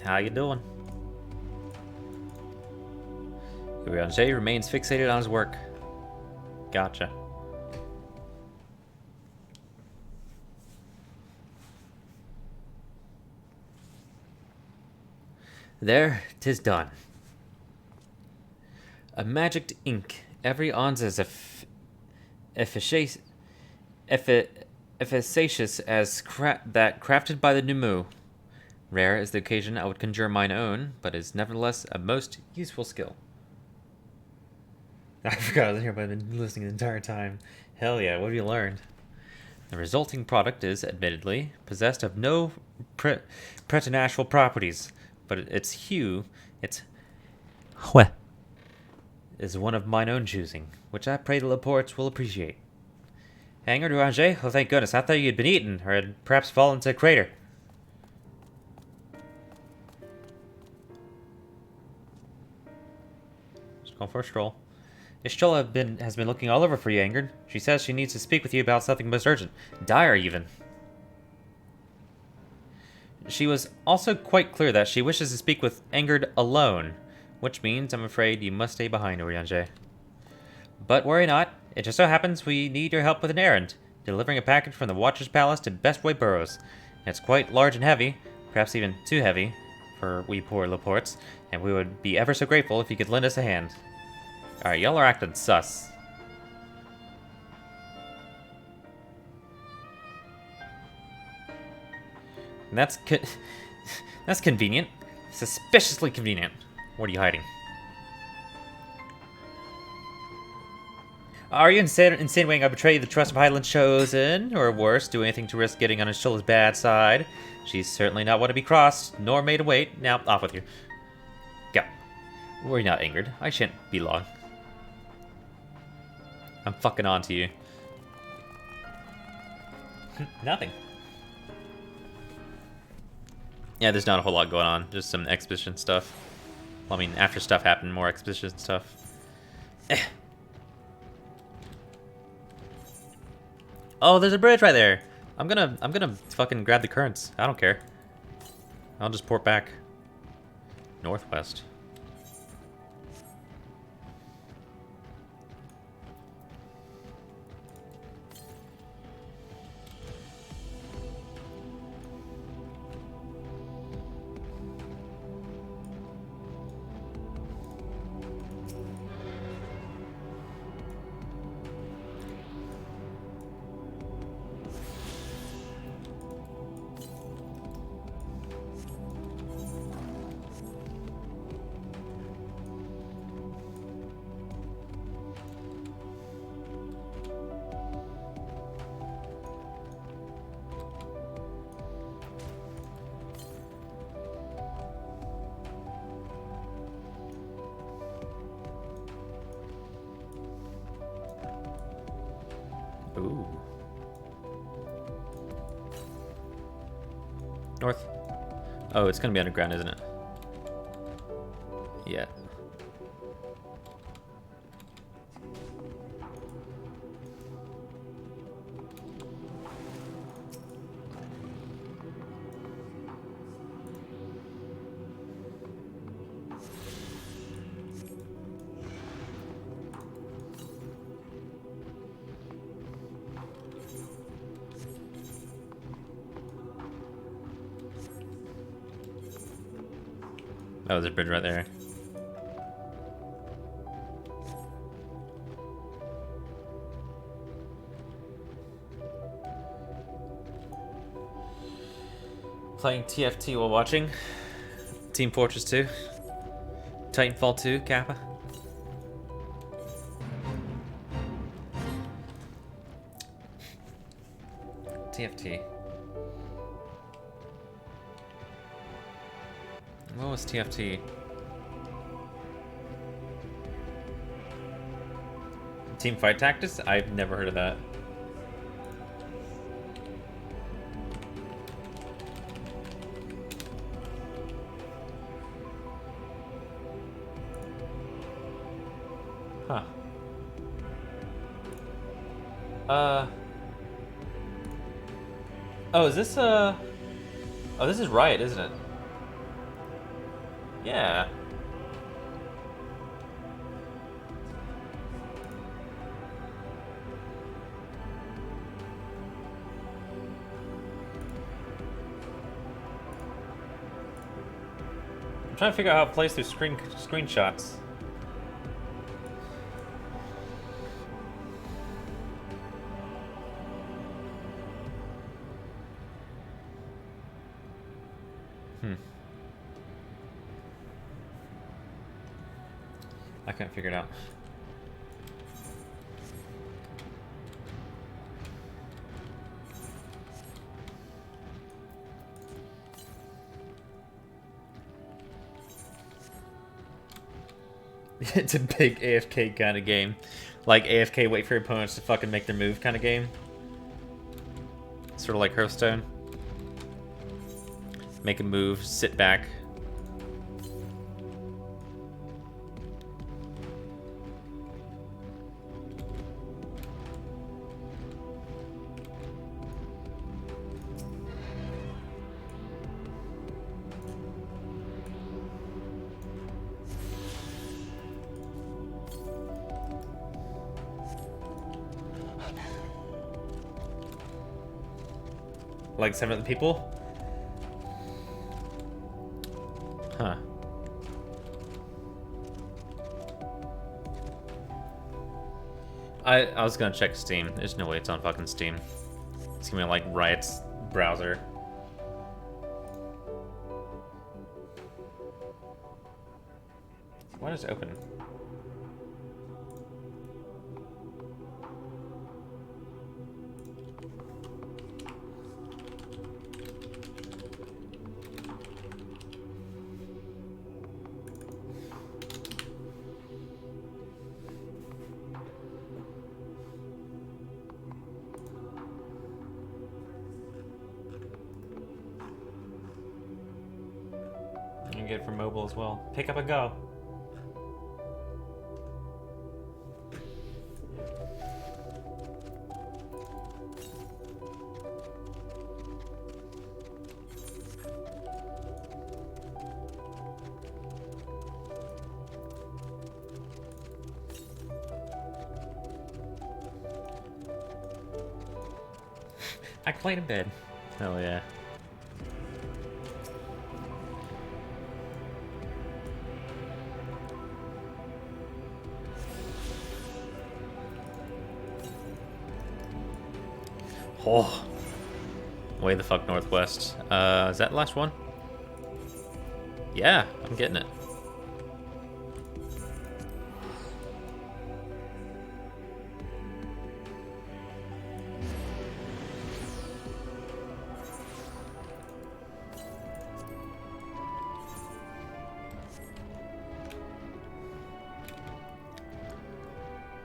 How you doing? Urianger remains fixated on his work. Gotcha. There, 'tis done. A magicked ink. Every ounce as efficacious as that crafted by the Numu. Rare is the occasion I would conjure mine own, but is nevertheless a most useful skill. I forgot I was here, but I've been listening the entire time. Hell yeah, what have you learned? The resulting product is, admittedly, possessed of no preternatural properties, but its hue, is one of mine own choosing, which I pray the Laportes will appreciate. Hanger Urianger? Oh, thank goodness. I thought you'd been eaten, or had perhaps fallen into a crater. Just going for a stroll. Ishchola has been looking all over for you, Angerd. She says she needs to speak with you about something most urgent. Dire, even. She was also quite clear that she wishes to speak with Angerd alone, which means, I'm afraid, you must stay behind, Urianger. But worry not. It just so happens we need your help with an errand, delivering a package from the Watcher's Palace to Bestway Burrows. It's quite large and heavy, perhaps even too heavy for we poor Laportes, and we would be ever so grateful if you could lend us a hand. Alright, y'all are acting sus. And that's convenient. Suspiciously convenient. What are you hiding? Are you insinuating I betray the trust of Highland Chosen? Or worse, do anything to risk getting on Ishchola's bad side? She's certainly not one to be crossed, nor made to wait. Now, off with you. Go. Worry not, Ingrid. I shan't be long. I'm fucking on to you. Nothing. Yeah, there's not a whole lot going on. Just some exposition stuff. Well, I mean, after stuff happened, more exposition stuff. Oh, there's a bridge right there. I'm gonna fucking grab the currents. I don't care. I'll just port back. Northwest. Ooh. North. Oh, it's gonna be underground, isn't it? Yeah. That was a bridge right there. Playing TFT while watching. Team Fortress 2. Titanfall 2, Kappa. TFT. What was TFT? Team Fight Tactics? I've never heard of that. Huh. Oh, is this, oh, this is Riot, isn't it? Yeah. I'm trying to figure out how it plays through screenshots. I can't figure it out. It's a big AFK kind of game. Like AFK, wait for your opponents to fucking make their move kind of game. Sort of like Hearthstone. Make a move, sit back. Like 7 people? Huh. I was gonna check Steam. There's no way it's on fucking Steam. It's gonna be like Riot's browser. Why does it open? You can get it from mobile as well. Pick up and go. I played in bed. Hell yeah. Oh. Way the fuck northwest. Is that the last one? Yeah, I'm getting it.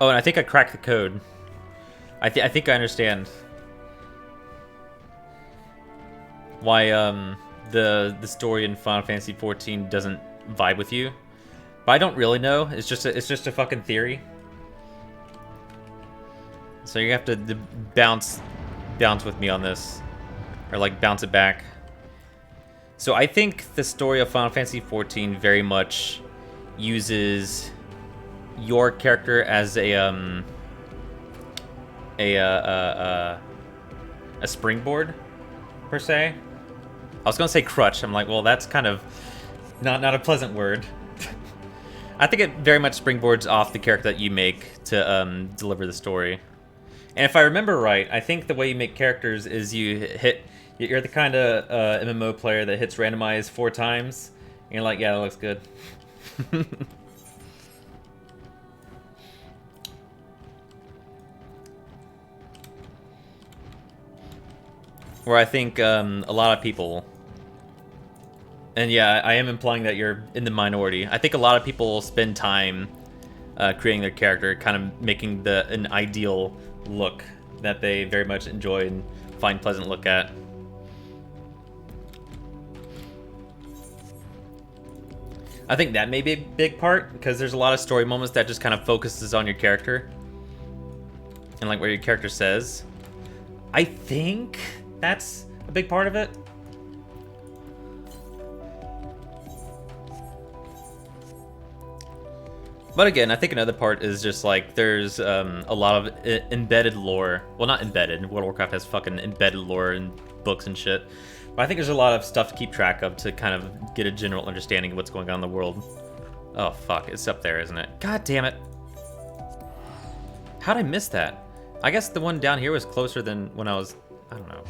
Oh, and I think I cracked the code. I think I understand why the story in Final Fantasy XIV doesn't vibe with you. But I don't really know. It's just a fucking theory. So you have to bounce with me on this, or like bounce it back. So I think the story of Final Fantasy XIV very much uses your character as a springboard per se. I was gonna say crutch. I'm like, well, that's kind of not a pleasant word. I think it very much springboards off the character that you make to deliver the story. And if I remember right, I think the way you make characters is you're the kind of MMO player that hits randomize 4 times, and you're like, yeah, that looks good. Where I think a lot of people, and yeah, I am implying that you're in the minority. I think a lot of people spend time creating their character, kind of making an ideal look that they very much enjoy and find pleasant look at. I think that may be a big part, because there's a lot of story moments that just kind of focuses on your character and like what your character says. I think that's a big part of it. But again, I think another part is just like there's a lot of embedded lore. Well, not embedded. World of Warcraft has fucking embedded lore and books and shit. But I think there's a lot of stuff to keep track of to kind of get a general understanding of what's going on in the world. Oh, fuck. It's up there, isn't it? God damn it. How'd I miss that? I guess the one down here was closer than when I was... I don't know.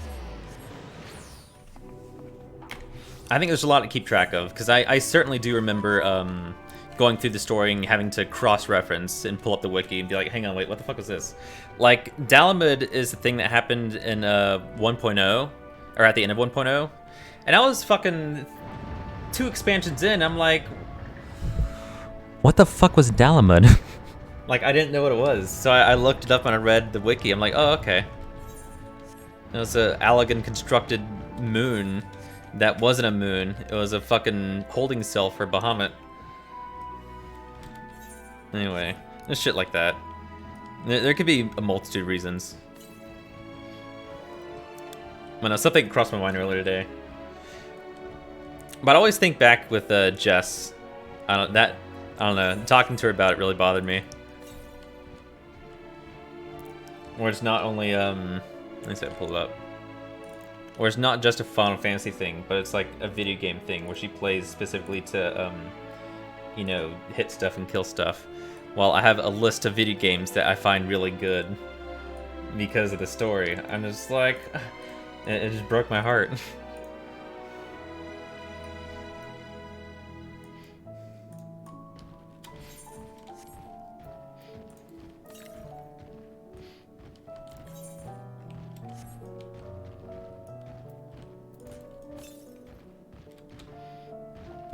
I think there's a lot to keep track of, because I certainly do remember going through the story and having to cross-reference and pull up the wiki and be like, hang on, wait, what the fuck was this? Like, Dalamud is the thing that happened in 1.0, or at the end of 1.0, and I was fucking 2 expansions in, I'm like, what the fuck was Dalamud? Like, I didn't know what it was, so I looked it up and I read the wiki. I'm like, oh, okay. It was a Allegan constructed moon that wasn't a moon. It was a fucking holding cell for Bahamut. Anyway, there's shit like that. There could be a multitude of reasons. I know, something crossed my mind earlier today. But I always think back with Jess. I don't know. Talking to her about it really bothered me. Where it's not only let me see if I pull it up. Where it's not just a Final Fantasy thing, but it's like a video game thing where she plays specifically to you know, hit stuff and kill stuff. While I have a list of video games that I find really good because of the story. I'm just like, it just broke my heart.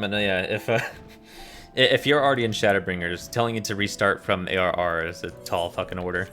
But no, yeah, if you're already in Shadowbringers, telling you to restart from ARR is a tall fucking order.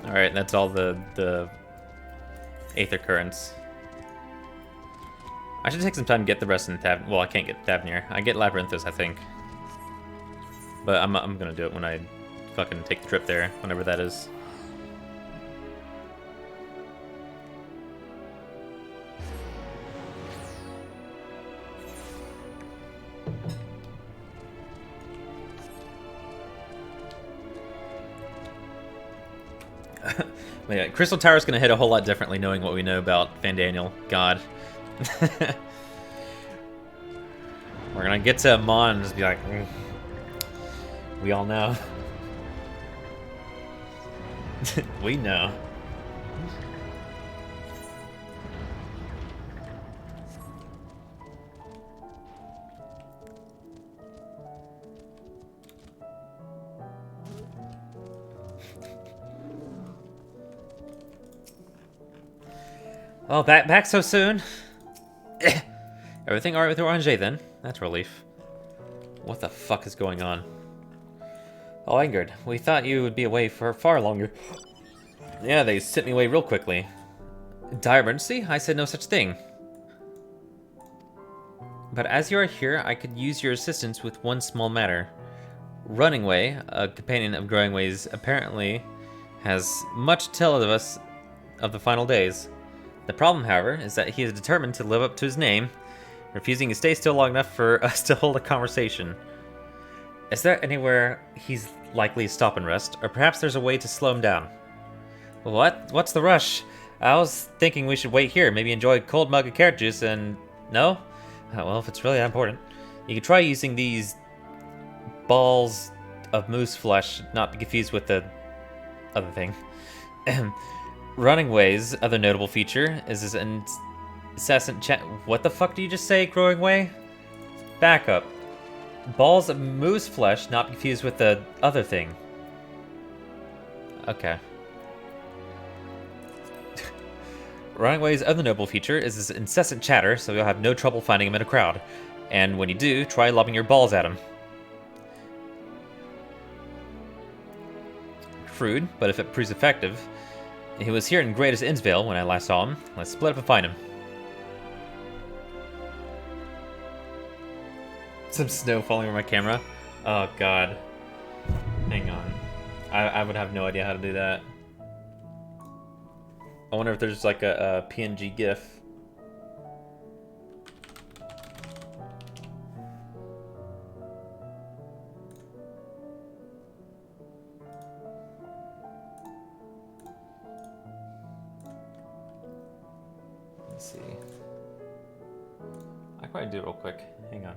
Alright, that's all the Aether Currents. I should take some time to get the rest in the Tav... Well, I can't get Tavnir. I get Labyrinthus, I think. But I'm gonna do it when I fucking take the trip there, whenever that is. But yeah, Crystal Tower's gonna hit a whole lot differently knowing what we know about Fandaniel. God. We're gonna get to Mon and just be like, we all know. We know. Oh, back so soon? Everything alright with Orangé then? That's relief. What the fuck is going on? Oh, Ingrid, we thought you would be away for far longer. Yeah, they sent me away real quickly. Dire emergency? I said no such thing. But as you are here, I could use your assistance with one small matter. Runningway, a companion of Growingway's, apparently has much to tell of us of the final days. The problem, however, is that he is determined to live up to his name, refusing to stay still long enough for us to hold a conversation. Is there anywhere he's likely to stop and rest, or perhaps there's a way to slow him down? What? What's the rush? I was thinking we should wait here, maybe enjoy a cold mug of carrot juice and... No? Well, if it's really that important. You could try using these balls of moose flesh, not be confused with the other thing. Runningway's other notable feature is his incessant chat. What the fuck do you just say, Growingway? Back up. Balls of moose flesh, not confused with the other thing. Okay. Runningway's other notable feature is his incessant chatter, so you'll have no trouble finding him in a crowd. And when you do, try lobbing your balls at him. Crude, but if it proves effective. He was here in Greatest Innsvale when I last saw him. Let's split up and find him. Some snow falling over my camera. Oh god. Hang on. I would have no idea how to do that. I wonder if there's like a PNG GIF. Let's see. I can probably do it real quick. Hang on.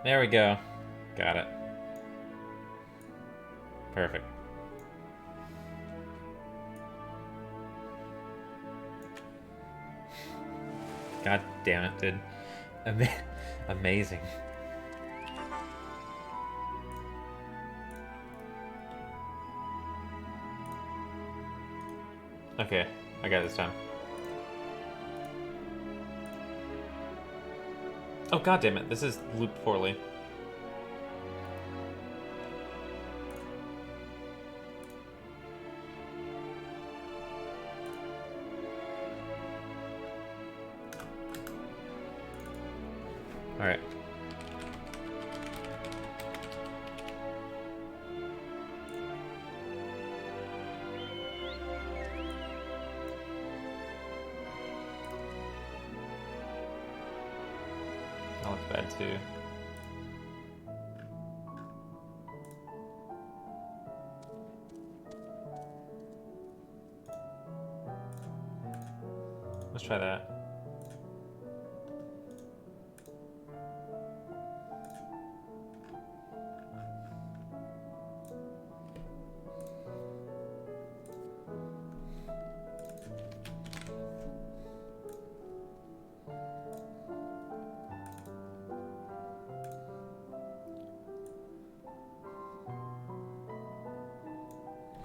There we go. Got it. Perfect. God damn it, dude. Amazing. Okay, I got it this time. Oh god damn it, this is looped poorly. Alright. That looks bad too. Let's try that.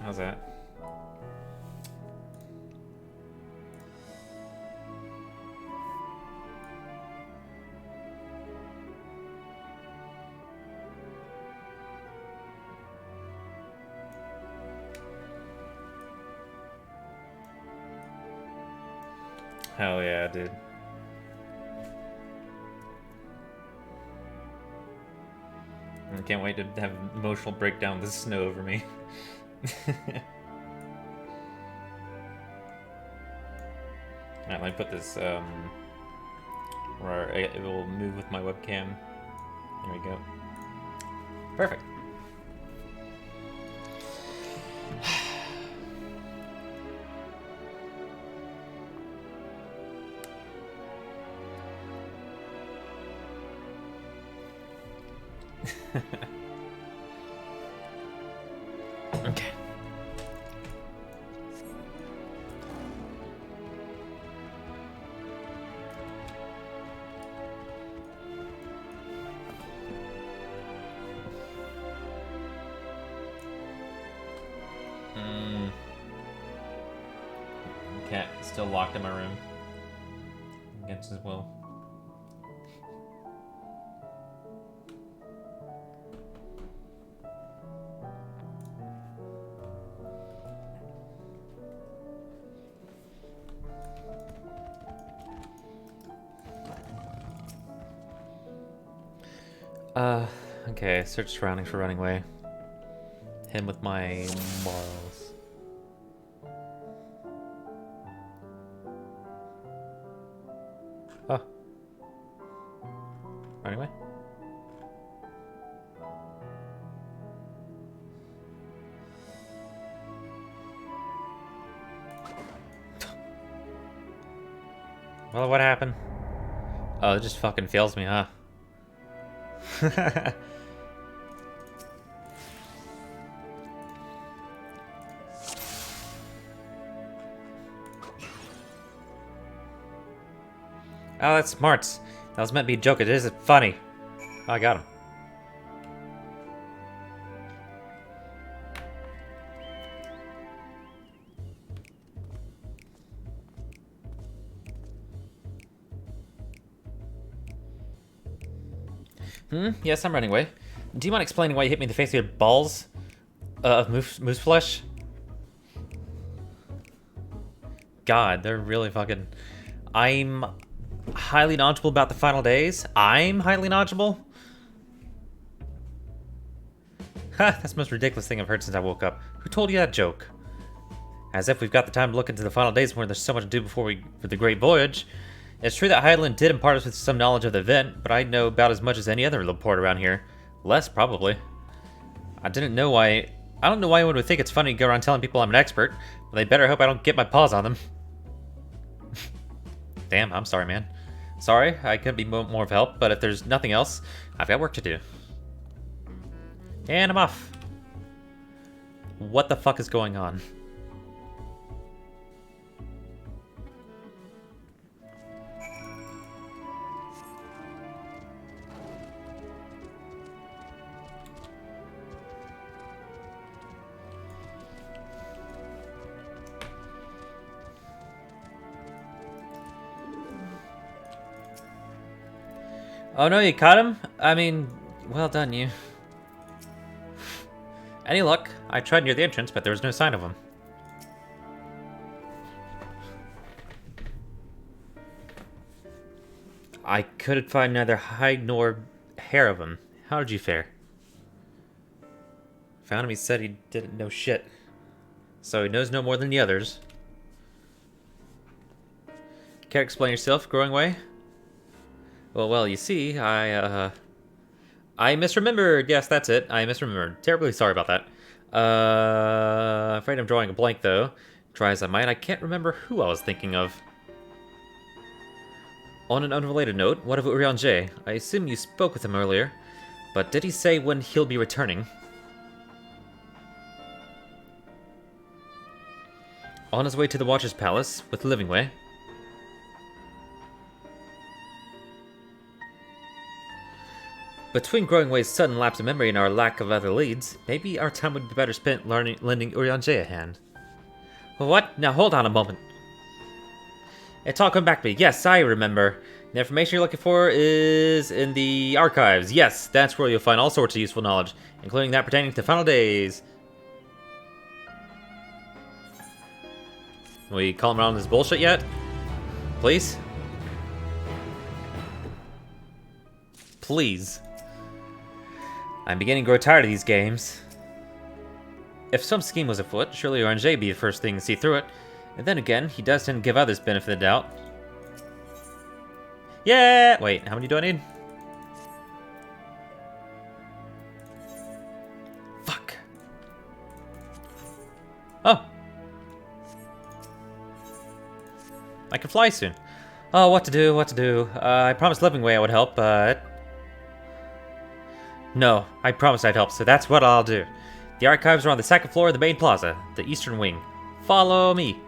How's that? Hell yeah, dude. I can't wait to have an emotional breakdown with the snow over me. Alright, let me put this, where it will move with my webcam. There we go. Perfect. Okay. Cat still locked in my room. Against his will. Okay, search surroundings for running away. Him with my morals. Oh. Running away? Well, what happened? Oh, it just fucking fails me, huh? Oh, that's smarts. That was meant to be a joke. It isn't funny. Oh, I got him. Yes, I'm running away. Do you mind explaining why you hit me in the face with your balls of moose flesh? God, they're really fucking... I'm highly knowledgeable about the final days. I'm highly knowledgeable? Ha, that's the most ridiculous thing I've heard since I woke up. Who told you that joke? As if we've got the time to look into the final days when there's so much to do for the Great Voyage. It's true that Hydaelyn did impart us with some knowledge of the event, but I know about as much as any other little port around here. Less, probably. I don't know why anyone would think it's funny to go around telling people I'm an expert, but they better hope I don't get my paws on them. Damn, I'm sorry, man. Sorry, I couldn't be more of help, but if there's nothing else, I've got work to do. And I'm off. What the fuck is going on? Oh no, you caught him? I mean, well done, you. Any luck? I tried near the entrance, but there was no sign of him. I couldn't find neither hide nor hair of him. How did you fare? Found him, he said he didn't know shit. So he knows no more than the others. Care to explain yourself, growing way? Well, you see, I misremembered. Yes, that's it. I misremembered. Terribly sorry about that. Afraid I'm drawing a blank, though. Try as I might, I can't remember who I was thinking of. On an unrelated note, what of Urianger? I assume you spoke with him earlier, but did he say when he'll be returning? On his way to the Watcher's Palace with Livingway. Between growing ways, sudden lapse of memory, and our lack of other leads, maybe our time would be better spent lending Urianger a hand. What? Now hold on a moment. It's all come back to me. Yes, I remember. The information you're looking for is in the archives. Yes, that's where you'll find all sorts of useful knowledge, including that pertaining to Final Days. We call him around this bullshit yet? Please? Please. I'm beginning to grow tired of these games. If some scheme was afoot, surely Oranger would be the first thing to see through it. And then again, he does tend to give others benefit of the doubt. Yeah! Wait, how many do I need? Fuck. Oh. I can fly soon. Oh, what to do, what to do. I promised Living Way I would help, but... No, I promised I'd help, so that's what I'll do. The archives are on the second floor of the main plaza, the eastern wing. Follow me.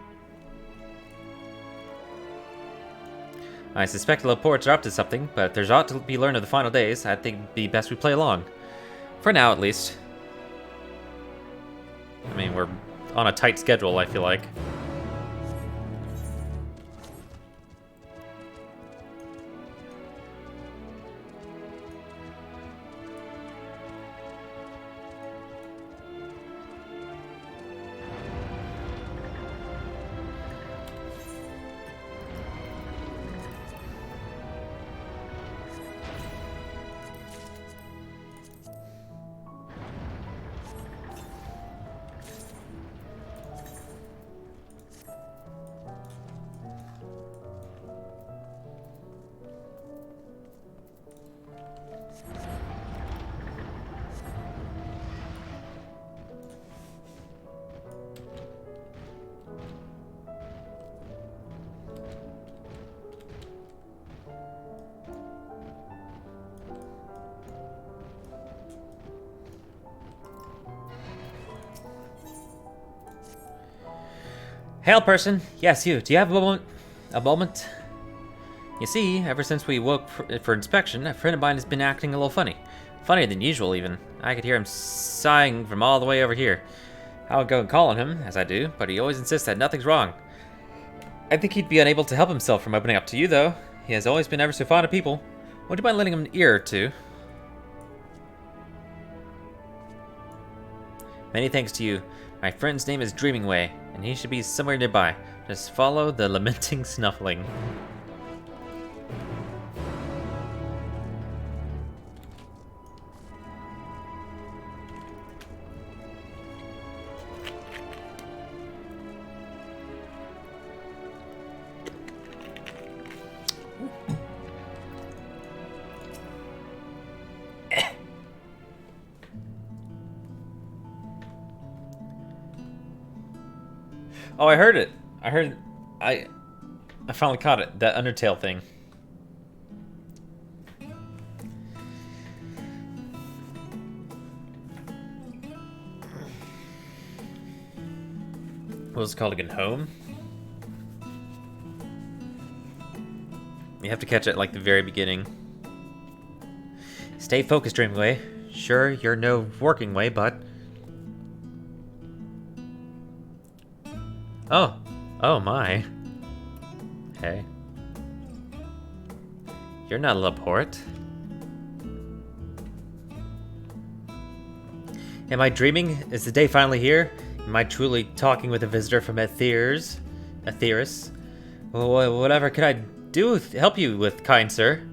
I suspect the Laportes are up to something, but if there's ought to be learned of the final days, I think it'd be best we play along. For now, at least. I mean, we're on a tight schedule, I feel like. Hail, person. Yes, you. Do you have a moment? A moment? You see, ever since we woke for inspection, a friend of mine has been acting a little funny. Funnier than usual, even. I could hear him sighing from all the way over here. I would go and call on him, as I do, but he always insists that nothing's wrong. I think he'd be unable to help himself from opening up to you, though. He has always been ever so fond of people. Would you mind lending him an ear or two? Many thanks to you. My friend's name is Dreamingway, and he should be somewhere nearby. Just follow the lamenting snuffling. Oh, I heard it. I finally caught it. That Undertale thing. What was it called again? Home? You have to catch it at, like, the very beginning. Stay focused, Dreamway. Sure, you're no working way, but... Oh. Oh my. Hey. You're not a Laporte. Am I dreaming? Is the day finally here? Am I truly talking with a visitor from Aetheris? Well, whatever could I do to help you with, kind sir?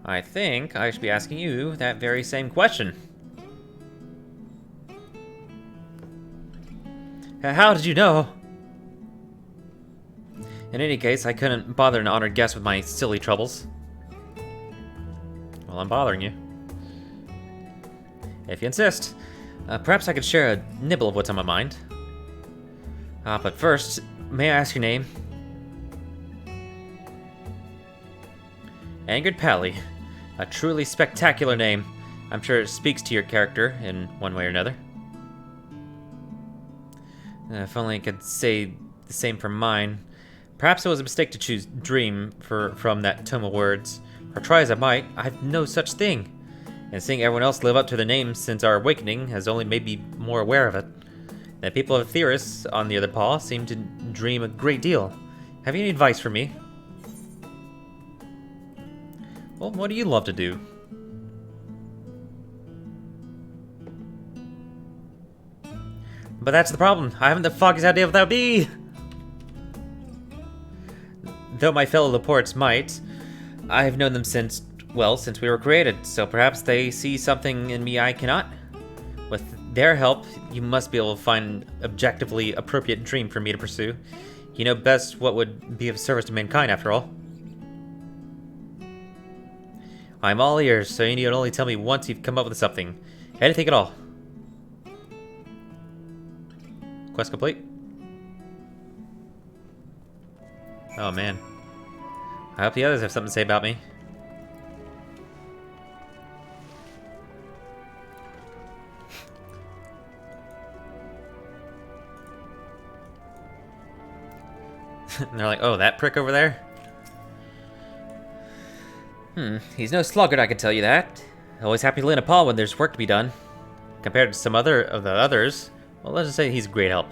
I think I should be asking you that very same question. How did you know? In any case, I couldn't bother an honored guest with my silly troubles. Well, I'm bothering you. If you insist, perhaps I could share a nibble of what's on my mind. But first, may I ask your name? Angered Pally. A truly spectacular name. I'm sure it speaks to your character in one way or another. If only I could say the same for mine. Perhaps it was a mistake to choose Dream from that tome of words. For try as I might, I have no such thing. And seeing everyone else live up to their names since our awakening has only made me more aware of it. The people of Theris, on the other paw, seem to dream a great deal. Have you any advice for me? Well, what do you love to do? But that's the problem. I haven't the foggiest idea what that would be. Though my fellow Laportes might, I have known them since, well, since we were created, so perhaps they see something in me I cannot? With their help, you must be able to find an objectively appropriate dream for me to pursue. You know best what would be of service to mankind, after all. I'm all ears, so you need only tell me once you've come up with something. Anything at all. Quest complete? Oh man. I hope the others have something to say about me. And they're like, oh, that prick over there? He's no sluggard, I can tell you that. Always happy to lend a paw when there's work to be done. Compared to some other of the others, well, let's just say he's a great help.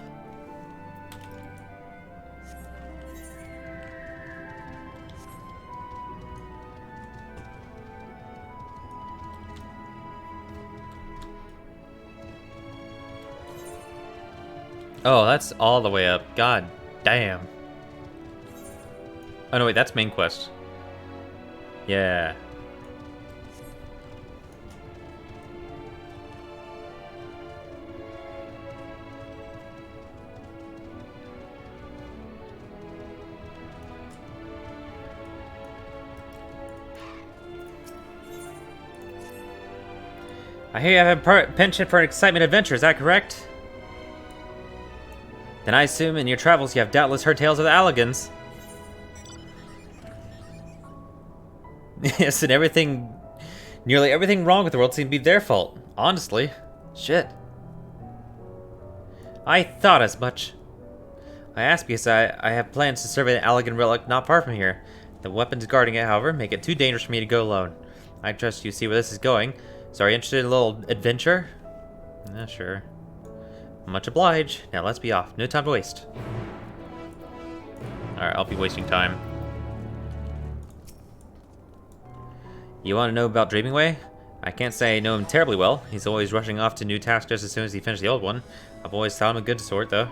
Oh, that's all the way up. God damn. Oh no, wait, that's main quest. Yeah. I hear you have a penchant for an excitement adventure, is that correct? Then I assume in your travels you have doubtless heard tales of the Alligans. Yes, and nearly everything wrong with the world seems to be their fault. Honestly. Shit. I thought as much. I asked because I have plans to survey an Allagan relic not far from here. The weapons guarding it, however, make it too dangerous for me to go alone. I trust you see where this is going. So are you interested in a little adventure? Yeah, sure. Much obliged. Now let's be off. No time to waste. Alright, I'll be wasting time. You want to know about Dreamingway? I can't say I know him terribly well. He's always rushing off to new tasks just as soon as he finishes the old one. I've always thought him a good sort, though.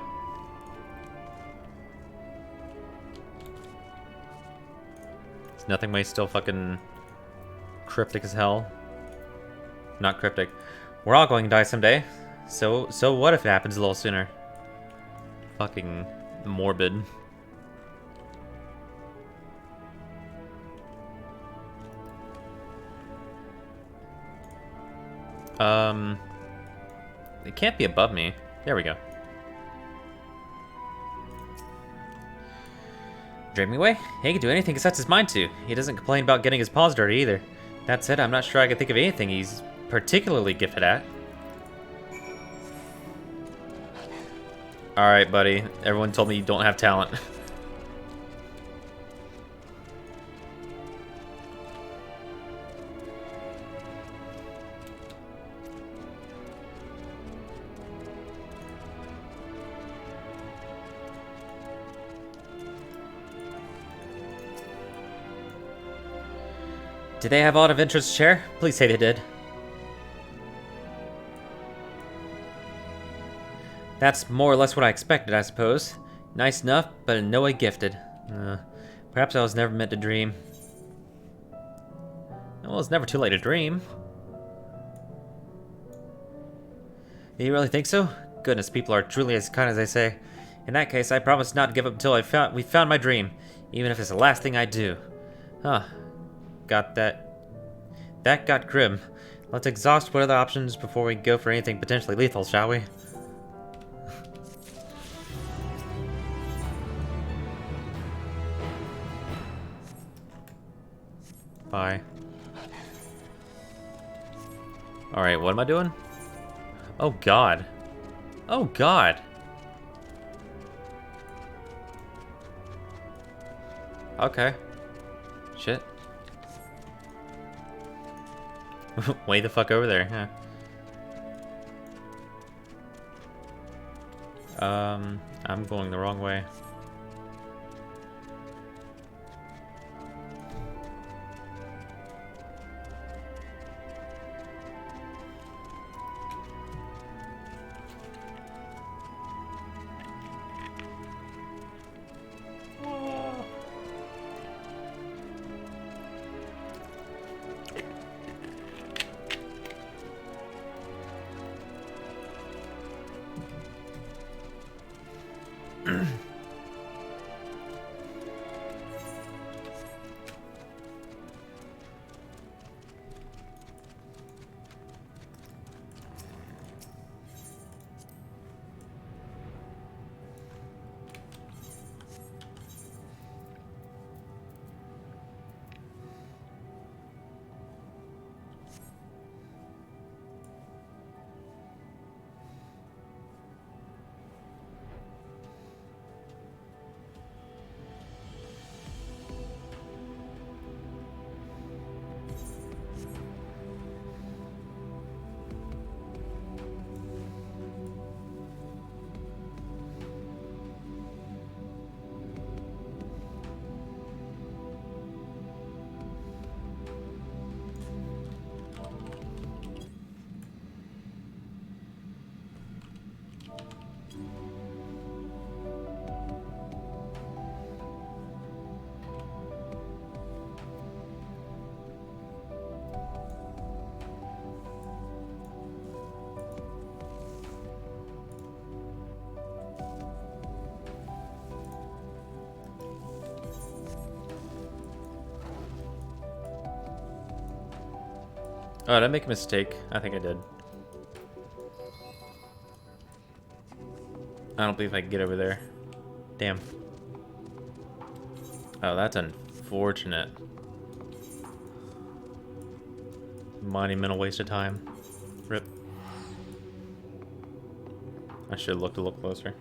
Is Nothingway still fucking cryptic as hell? Not cryptic. We're all going to die someday. So what if it happens a little sooner? Fucking morbid. It can't be above me. There we go. Dreamingway? He can do anything he sets his mind to. He doesn't complain about getting his paws dirty either. That said, I'm not sure I can think of anything he's particularly gifted at. Alright, buddy. Everyone told me you don't have talent. Did they have a lot of interest to share? Please say they did. That's more or less what I expected, I suppose. Nice enough, but in no way gifted. Perhaps I was never meant to dream. Well, it's never too late to dream. You really think so? Goodness, people are truly as kind as they say. In that case, I promise not to give up until we found my dream, even if it's the last thing I do. Huh. Got that. That got grim. Let's exhaust what other options before we go for anything potentially lethal, shall we? Bye. Alright, what am I doing? Oh god. Oh god. Okay. Shit. Way the fuck over there, huh? I'm going the wrong way. Oh, did I make a mistake? I think I did. I don't believe I can get over there. Damn. Oh, that's unfortunate. Monumental waste of time. Rip. I should have looked a little closer.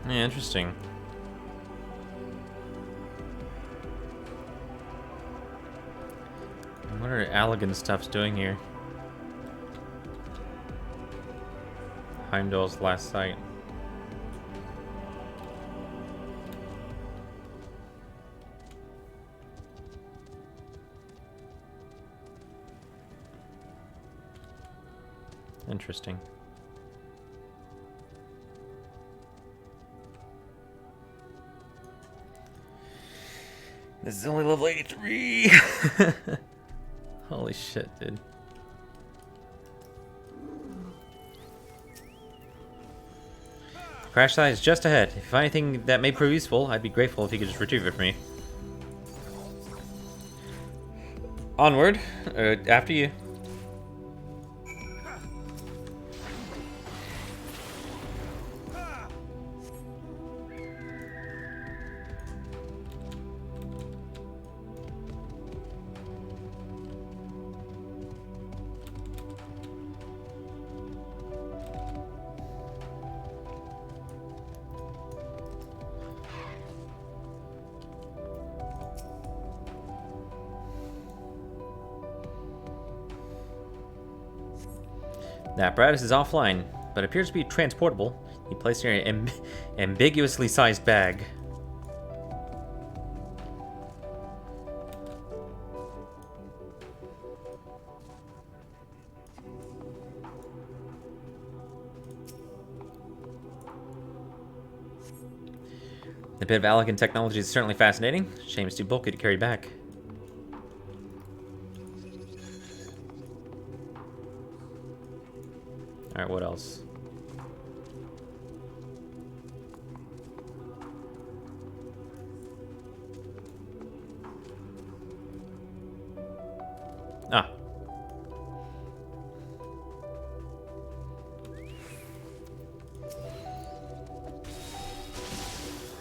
Yeah, interesting. What are Allegan stuff's doing here? Heimdall's last sight. Interesting. This is only level 83! Holy shit, dude. Crash site is just ahead. If you find anything that may prove useful, I'd be grateful if you could just retrieve it for me. Onward. After you. The apparatus is offline, but appears to be transportable. You place it in an ambiguously sized bag. The bit of Allegan technology is certainly fascinating. Shame it's too bulky to carry back. Alright, what else? Ah.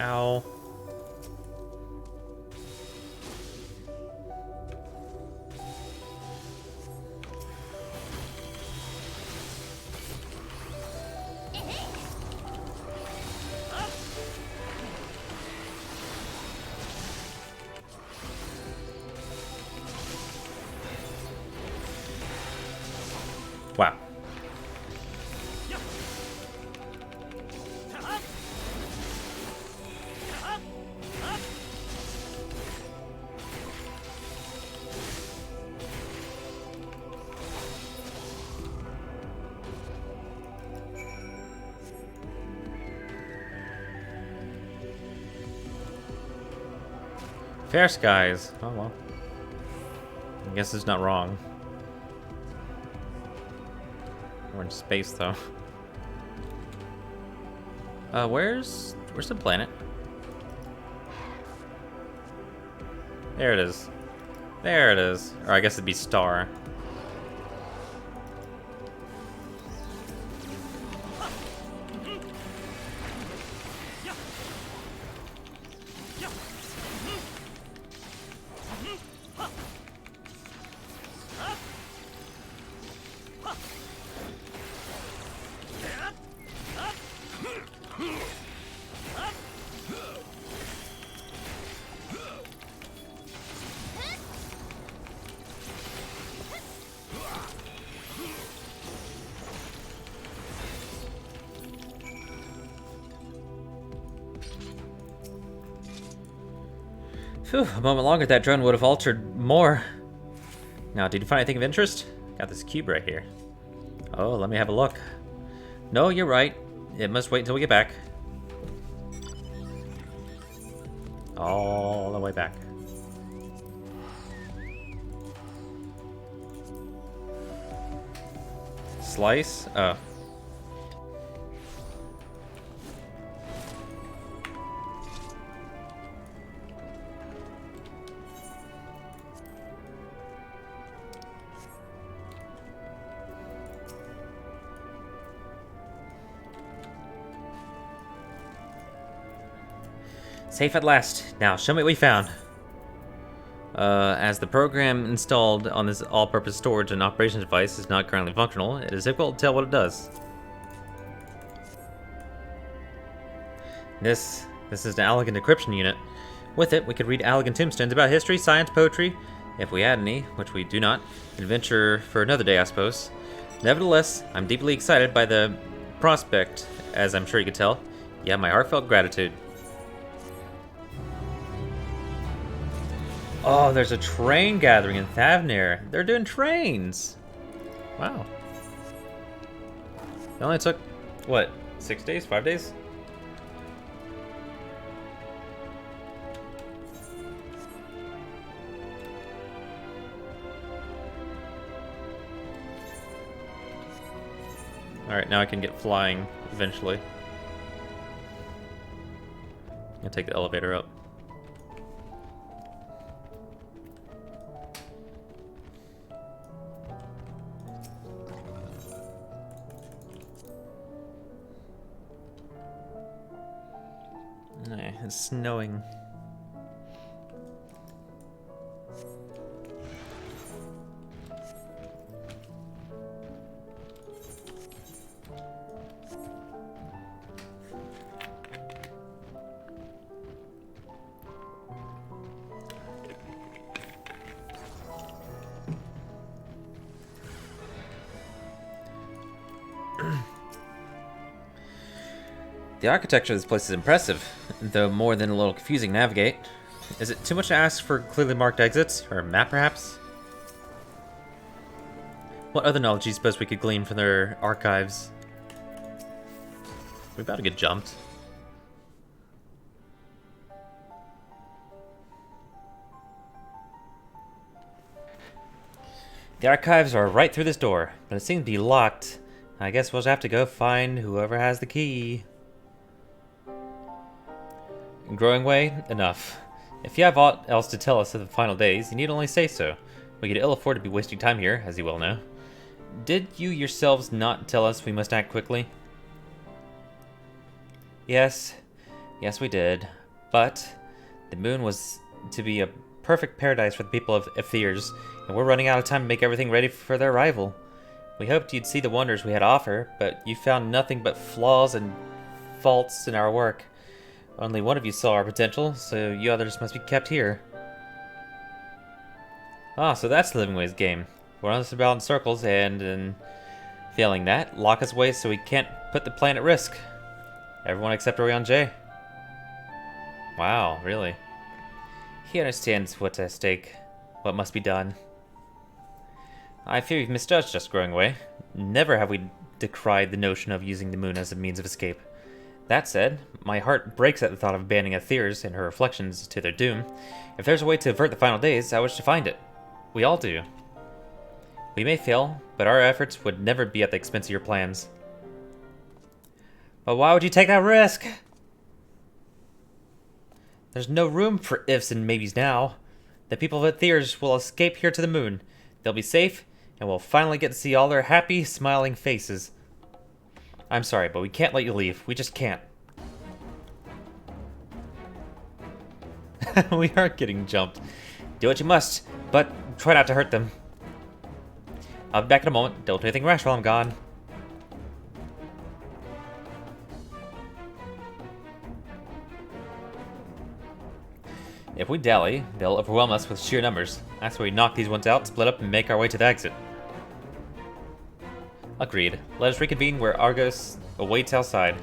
Ow. Wow. Fair skies. Oh well. I guess it's not wrong. We're in space though. Where's the planet? There it is. There it is. Or I guess it'd be star. Phew, a moment longer that drone would have altered more. Now, did you find anything of interest? Got this cube right here. Oh, let me have a look. No, you're right. It must wait until we get back. All the way back. Slice? Oh. Safe at last. Now, show me what we found. As the program installed on this all-purpose storage and operations device is not currently functional, it is difficult to tell what it does. This is the Allegan decryption unit. With it, we could read Allegan tombstones about history, science, poetry, if we had any, which we do not. Adventure for another day, I suppose. Nevertheless, I'm deeply excited by the prospect, as I'm sure you could tell. You have my heartfelt gratitude. Oh, there's a train gathering in Thavnir. They're doing trains. Wow. It only took, what, 6 days? 5 days? Alright, now I can get flying eventually. I'll take the elevator up. It's snowing. The architecture of this place is impressive, though more than a little confusing to navigate. Is it too much to ask for clearly marked exits, or a map perhaps? What other knowledge do you suppose we could glean from their archives? We're about to get jumped. The archives are right through this door, but it seems to be locked. I guess we'll just have to go find whoever has the key. Growing way? Enough. If you have aught else to tell us of the final days, you need only say so. We could ill afford to be wasting time here, as you well know. Did you yourselves not tell us we must act quickly? Yes. Yes, we did. But the moon was to be a perfect paradise for the people of Epheres, and we're running out of time to make everything ready for their arrival. We hoped you'd see the wonders we had to offer, but you found nothing but flaws and faults in our work. Only one of you saw our potential, so you others must be kept here. Ah, so that's the Living Ways game. Run us about in circles and failing that, lock us away so we can't put the plan at risk. Everyone except Orion J. Wow, really? He understands what's at stake, what must be done. I fear you've misjudged us, Growing Way. Never have we decried the notion of using the moon as a means of escape. That said, my heart breaks at the thought of abandoning Aether's and her reflections to their doom. If there's a way to avert the final days, I wish to find it. We all do. We may fail, but our efforts would never be at the expense of your plans. But why would you take that risk? There's no room for ifs and maybes now. The people of Aether's will escape here to the moon. They'll be safe, and we'll finally get to see all their happy, smiling faces. I'm sorry, but we can't let you leave. We just can't. We are getting jumped. Do what you must, but try not to hurt them. I'll be back in a moment. Don't do anything rash while I'm gone. If we dally, they'll overwhelm us with sheer numbers. That's where we knock these ones out, split up, and make our way to the exit. Agreed. Let us reconvene where Argos awaits outside.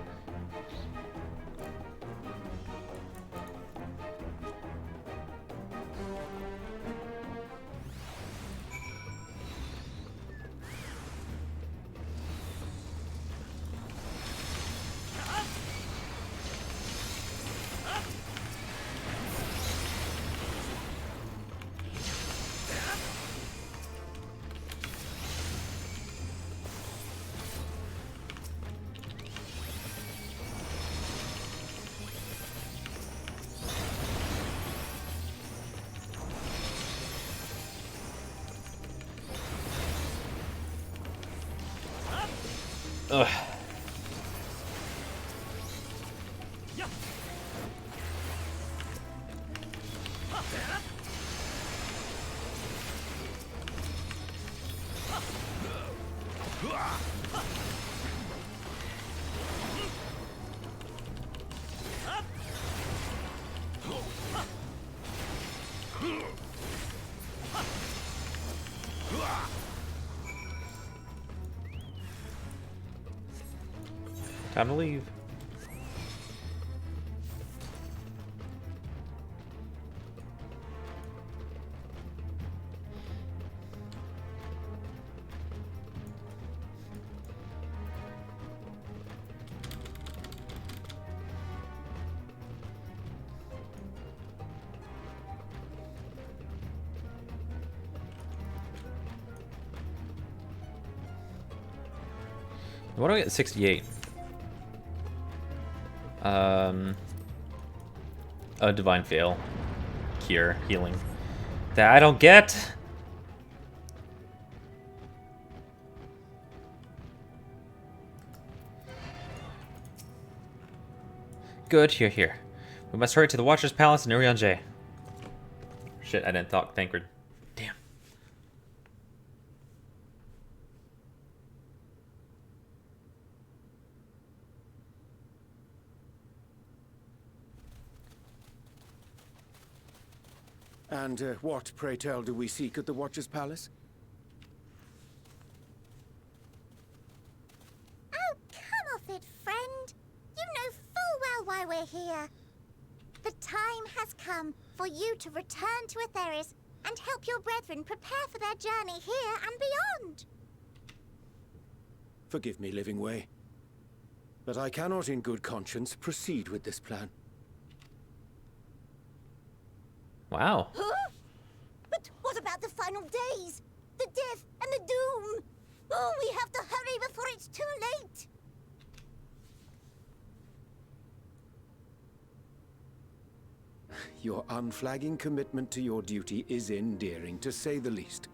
Ugh. Time to leave. What do I get? 68. A divine fail. Cure. Healing. That I don't get. Good. Here. We must hurry to the Watcher's Palace in Urian J. Shit, I didn't talk Thancred. Damn. And what, pray tell, do we seek at the Watcher's Palace? Oh, come off it, friend. You know why we're here. The time has come for you to return to Etheris and help your brethren prepare for their journey here and beyond. Forgive me, Living Way, but I cannot in good conscience proceed with this plan. Wow. Huh? But what about the final days? The death and the doom? Oh, we have to hurry before it's too late. Your unflagging commitment to your duty is endearing, to say the least.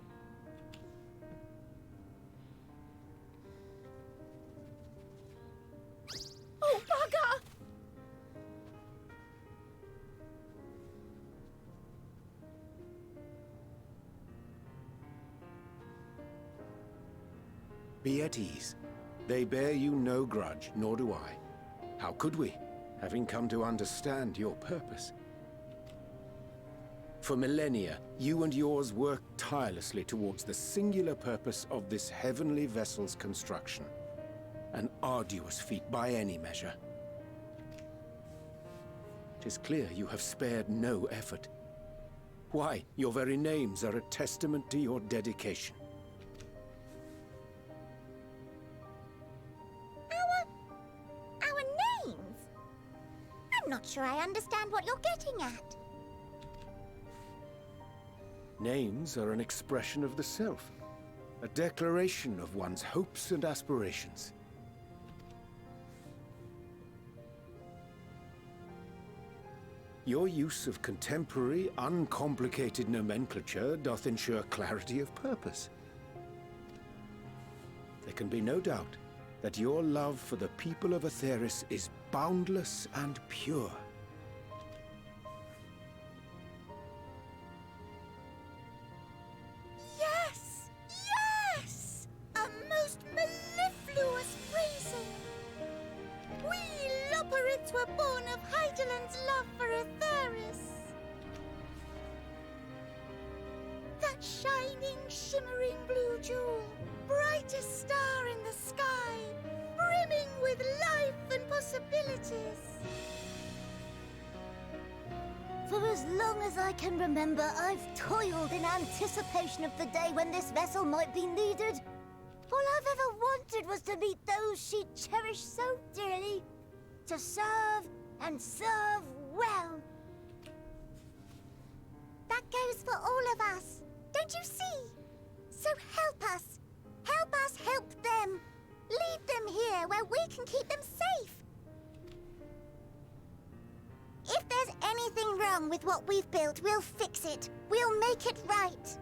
Oh, bugger! Be at ease. They bear you no grudge, nor do I. How could we, having come to understand your purpose? For millennia, you and yours worked tirelessly towards the singular purpose of this heavenly vessel's construction. An arduous feat by any measure. It is clear you have spared no effort. Why, your very names are a testament to your dedication. Our names? I'm not sure I understand what you're getting at. Names are an expression of the self, a declaration of one's hopes and aspirations. Your use of contemporary, uncomplicated nomenclature doth ensure clarity of purpose. There can be no doubt that your love for the people of Etheris is boundless and pure. Yes! Yes! A most mellifluous phrasing! We Loperids were born of Hydaelyn's love for Etheris. That shining, shimmering blue jewel, brightest star in the sky, brimming with life and possibilities. For as long as I can remember, I've toiled in anticipation of the day when this vessel might be needed. All I've ever wanted was to meet those she cherished so dearly, to serve and serve well. That goes for all of us, don't you see? So help us help them. Lead them here where we can keep them safe. If there's anything wrong with what we've built, we'll fix it. We'll make it right.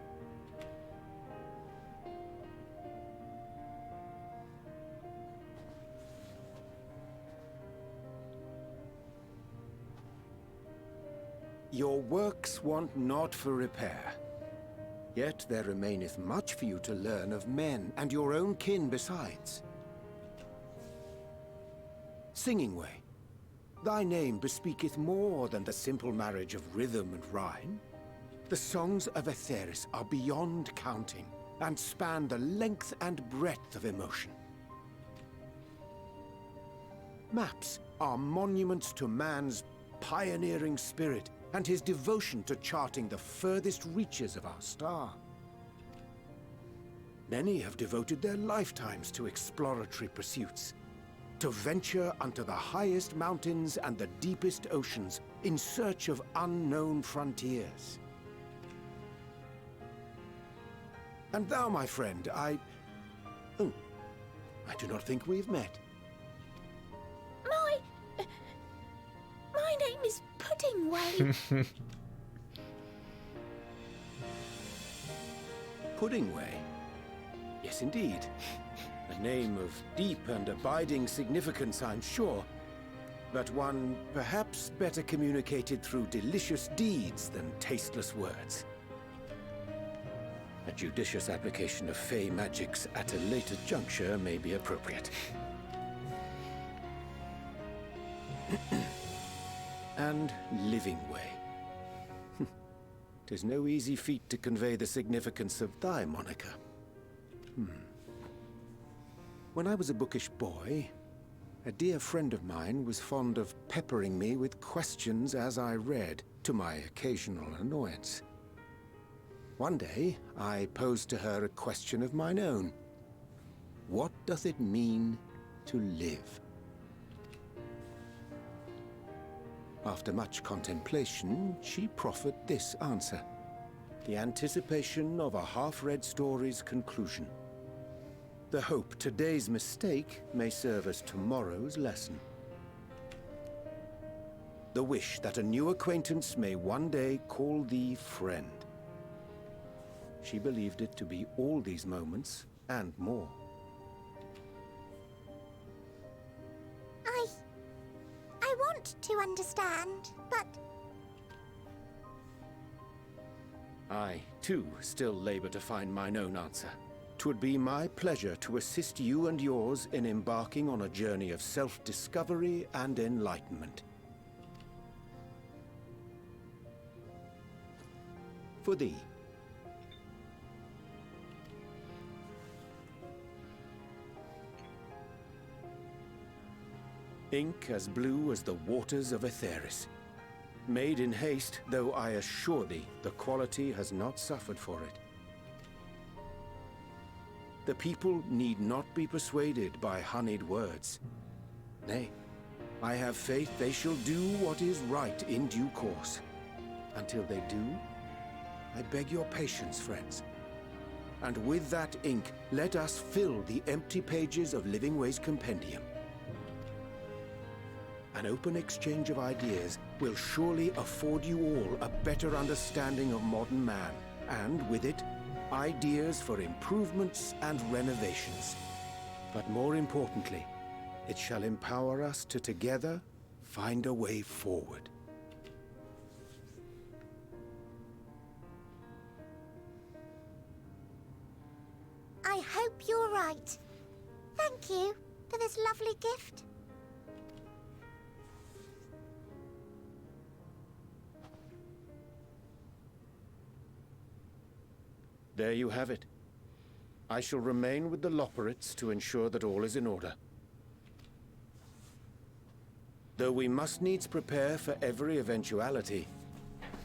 Your works want not for repair. Yet there remaineth much for you to learn of men, and your own kin besides. Singing Way, thy name bespeaketh more than the simple marriage of rhythm and rhyme. The songs of Etheris are beyond counting, and span the length and breadth of emotion. Maps are monuments to man's pioneering spirit, and his devotion to charting the furthest reaches of our star. Many have devoted their lifetimes to exploratory pursuits, to venture unto the highest mountains and the deepest oceans in search of unknown frontiers. And thou, my friend, I do not think we've met. My name is Puddingway. Puddingway? Yes, indeed. A name of deep and abiding significance, I'm sure, but one perhaps better communicated through delicious deeds than tasteless words. A judicious application of fey magics at a later juncture may be appropriate. And Living Way. 'Tis no easy feat to convey the significance of thy moniker. When I was a bookish boy, A dear friend of mine was fond of peppering me with questions as I read, to my occasional annoyance. One day, I posed to her a question of mine own. What does it mean to live? After much contemplation, she proffered this answer. The anticipation of a half-read story's conclusion. The hope today's mistake may serve as tomorrow's lesson. The wish that a new acquaintance may one day call thee friend. She believed it to be all these moments and more. I want to understand, but... I, too, still labor to find mine own answer. 'Twould be my pleasure to assist you and yours in embarking on a journey of self-discovery and enlightenment. For thee. Ink as blue as the waters of Aetheris. Made in haste, though I assure thee, the quality has not suffered for it. The people need not be persuaded by honeyed words. Nay, I have faith they shall do what is right in due course. Until they do, I beg your patience, friends. And with that ink, let us fill the empty pages of Living Way's compendium. An open exchange of ideas will surely afford you all a better understanding of modern man, and with it, ideas for improvements and renovations. But more importantly, it shall empower us to together find a way forward. I hope you're right. Thank you for this lovely gift. There you have it. I shall remain with the Loporrits to ensure that all is in order. Though we must needs prepare for every eventuality,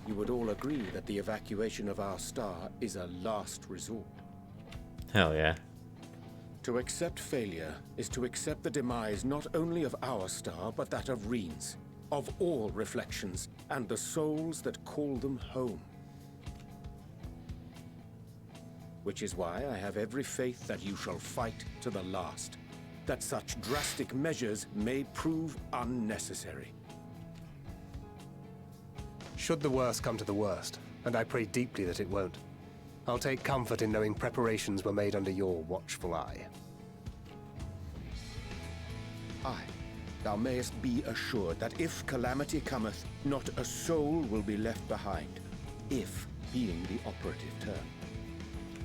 you would all agree that the evacuation of our star is a last resort. Hell yeah. To accept failure is to accept the demise not only of our star, but that of Reen's, of all reflections, and the souls that call them home. Which is why I have every faith that you shall fight to the last, that such drastic measures may prove unnecessary. Should the worst come to the worst, and I pray deeply that it won't, I'll take comfort in knowing preparations were made under your watchful eye. Aye, thou mayest be assured that if calamity cometh, not a soul will be left behind, if being the operative term.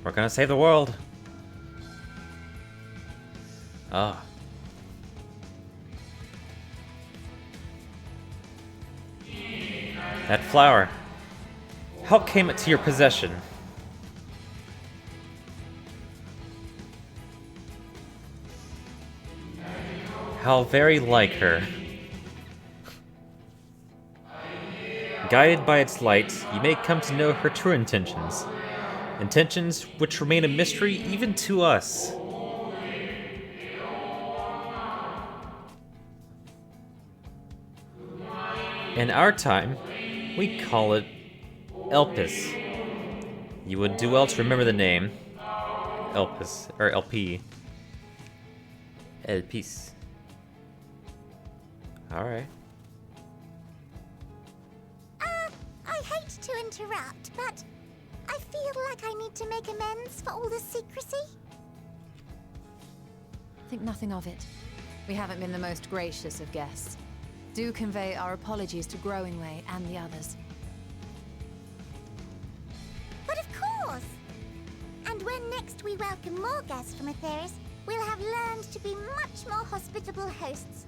We're gonna save the world. Ah. That flower. How came it to your possession? How very like her. Guided by its light, you may come to know her true intentions. Intentions which remain a mystery even to us. In our time, we call it Elpis. You would do well to remember the name. Elpis, or LP. Elpis. Alright. I hate to interrupt, but I feel like I need to make amends for all the secrecy. Think nothing of it. We haven't been the most gracious of guests. Do convey our apologies to Growingway and the others. But of course! And when next we welcome more guests from Aetheris, we'll have learned to be much more hospitable hosts.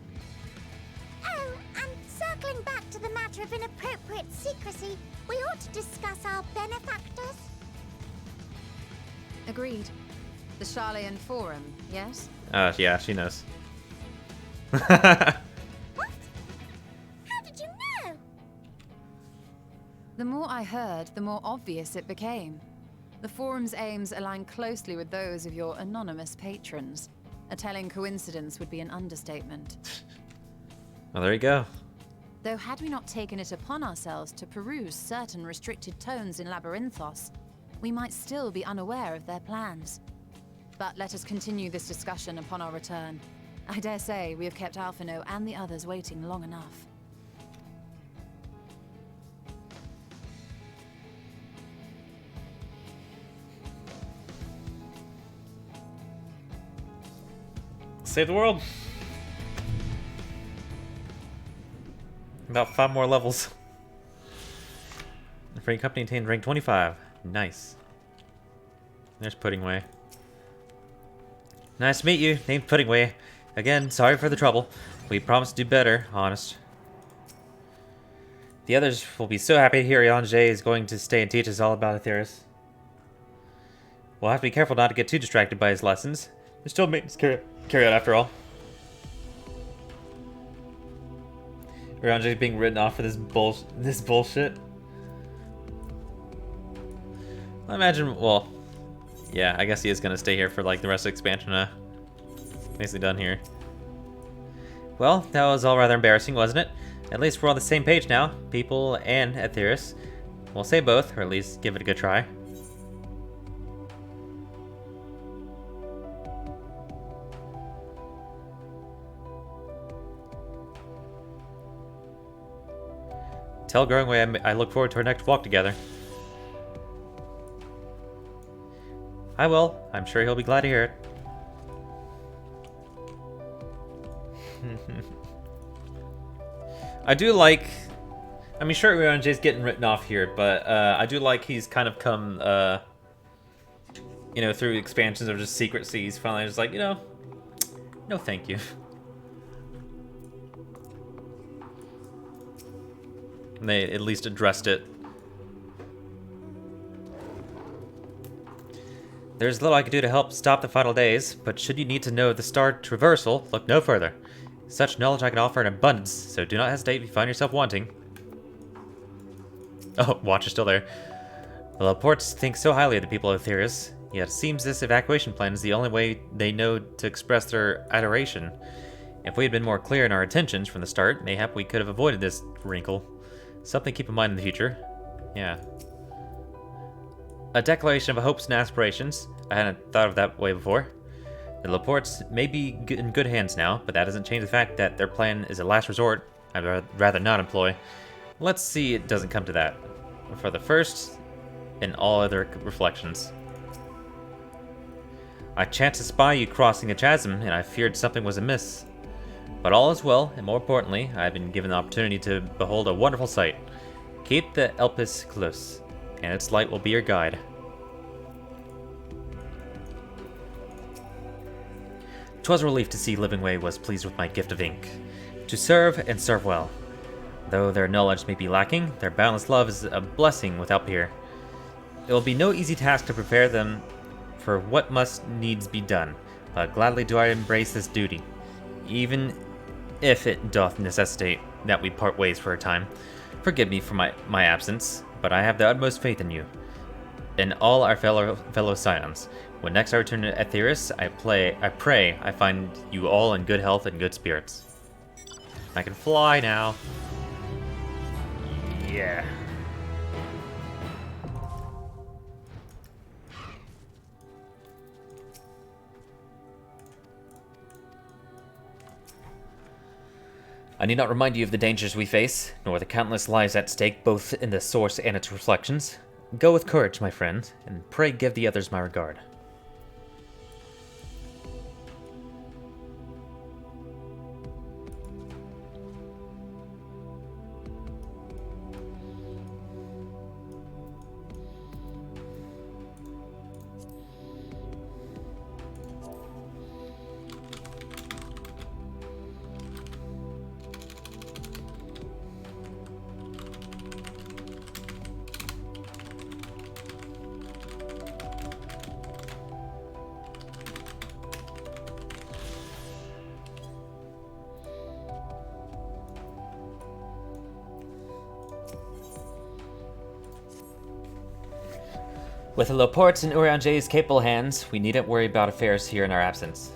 Oh, and circling back to the matter of inappropriate secrecy, we ought to discuss our benefactors. Agreed. The Charlayan Forum, yes? Yeah, she knows. What? How did you know? The more I heard, the more obvious it became. The forum's aims align closely with those of your anonymous patrons. A telling coincidence would be an understatement. Well, there you go. Though had we not taken it upon ourselves to peruse certain restricted tones in Labyrinthos, we might still be unaware of their plans. But let us continue this discussion upon our return. I dare say we have kept Alphino and the others waiting long enough. Save the world. About 5 more levels. The free company attained rank 25. Nice. There's Puddingway. Nice to meet you. Named Puddingway. Again, sorry for the trouble. We promise to do better, honest. The others will be so happy to hear Yonjay is going to stay and teach us all about Aetheris. We'll have to be careful not to get too distracted by his lessons. There's still maintenance carry out after all. Yonjay's being written off for this bullshit. I imagine, well, yeah, I guess he is gonna stay here for like the rest of the expansion, Basically done here. Well, that was all rather embarrassing, wasn't it? At least we're on the same page now, people and Aetheris. We'll say both, or at least give it a good try. Tell Growingway I look forward to our next walk together. I will. I'm sure he'll be glad to hear it. I do like... I mean, sure, Jay's getting written off here, but I do like he's kind of come, you know, through expansions of just secrecy. He's finally just like, you know, no thank you. And they at least addressed it. There's little I can do to help stop the final days, but should you need to know the star traversal, look no further. Such knowledge I can offer in abundance, so do not hesitate if you find yourself wanting. Oh, Watch is still there. The Laportes think so highly of the people of Aetheris, yet it seems this evacuation plan is the only way they know to express their adoration. If we had been more clear in our intentions from the start, mayhap we could have avoided this wrinkle. Something to keep in mind in the future. Yeah. A declaration of hopes and aspirations. I hadn't thought of that way before. The Laportes may be in good hands now, but that doesn't change the fact that their plan is a last resort I'd rather not employ. Let's see it doesn't come to that. For the first, and all other reflections. I chanced to spy you crossing a chasm, and I feared something was amiss. But all is well, and more importantly, I have been given the opportunity to behold a wonderful sight. Keep the Elpis close, and its light will be your guide. 'Twas a relief to see Livingway was pleased with my gift of ink. To serve, and serve well. Though their knowledge may be lacking, their boundless love is a blessing without peer. It will be no easy task to prepare them for what must needs be done, but gladly do I embrace this duty, even if it doth necessitate that we part ways for a time. Forgive me for my absence, but I have the utmost faith in you, and all our fellow scions. When next I return to Aetheris, I pray I find you all in good health and good spirits. I can fly now. Yeah. I need not remind you of the dangers we face, nor the countless lives at stake both in the source and its reflections. Go with courage, my friend, and pray give the others my regard. With Laporte and Urianger's capable hands, we needn't worry about affairs here in our absence.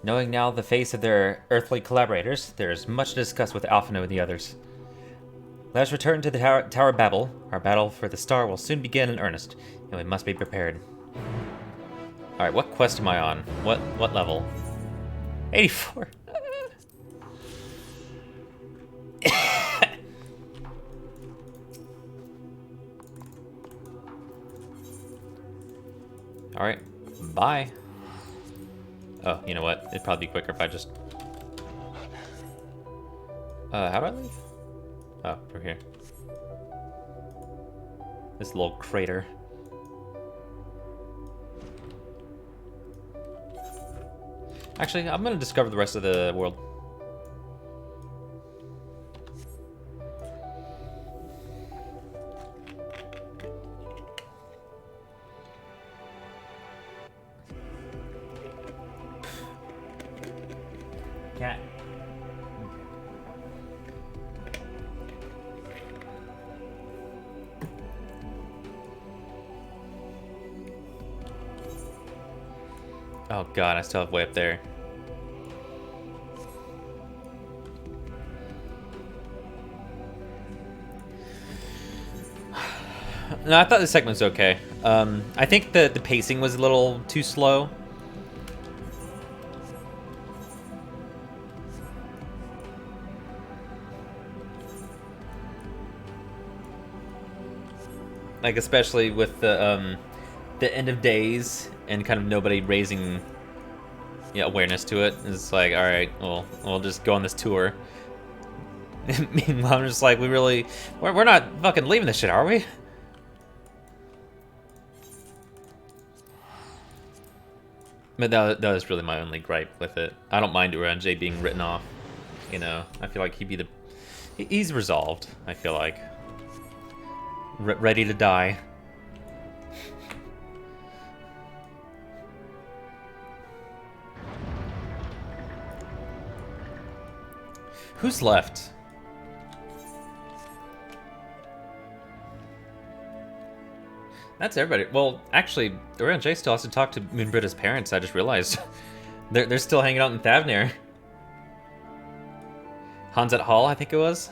Knowing now the face of their earthly collaborators, there is much to discuss with Alphino and the others. Let us return to the Tower of Babel. Our battle for the star will soon begin in earnest, and we must be prepared. Alright, what quest am I on? What level? 84. Alright, bye. Oh, you know what? It'd probably be quicker if I just... how do I leave? Oh, from here. This little crater. Actually, I'm gonna discover the rest of the world. Cat. Oh god, I still have way up there. No, I thought this segment was okay. I think the pacing was a little too slow. Like, especially with the end of days and kind of nobody raising awareness to it. It's like, all right, well, we'll just go on this tour. Meanwhile, I'm just like, we're not fucking leaving this shit, are we? But that was really my only gripe with it. I don't mind Uranger being written off. You know, I feel like he's resolved, I feel like. Ready to die. Who's left? That's everybody. Well, actually, Uranger still has to talk to Moonbritta's parents, I just realized. They're still hanging out in Thavnir. Hanset Hall, I think it was.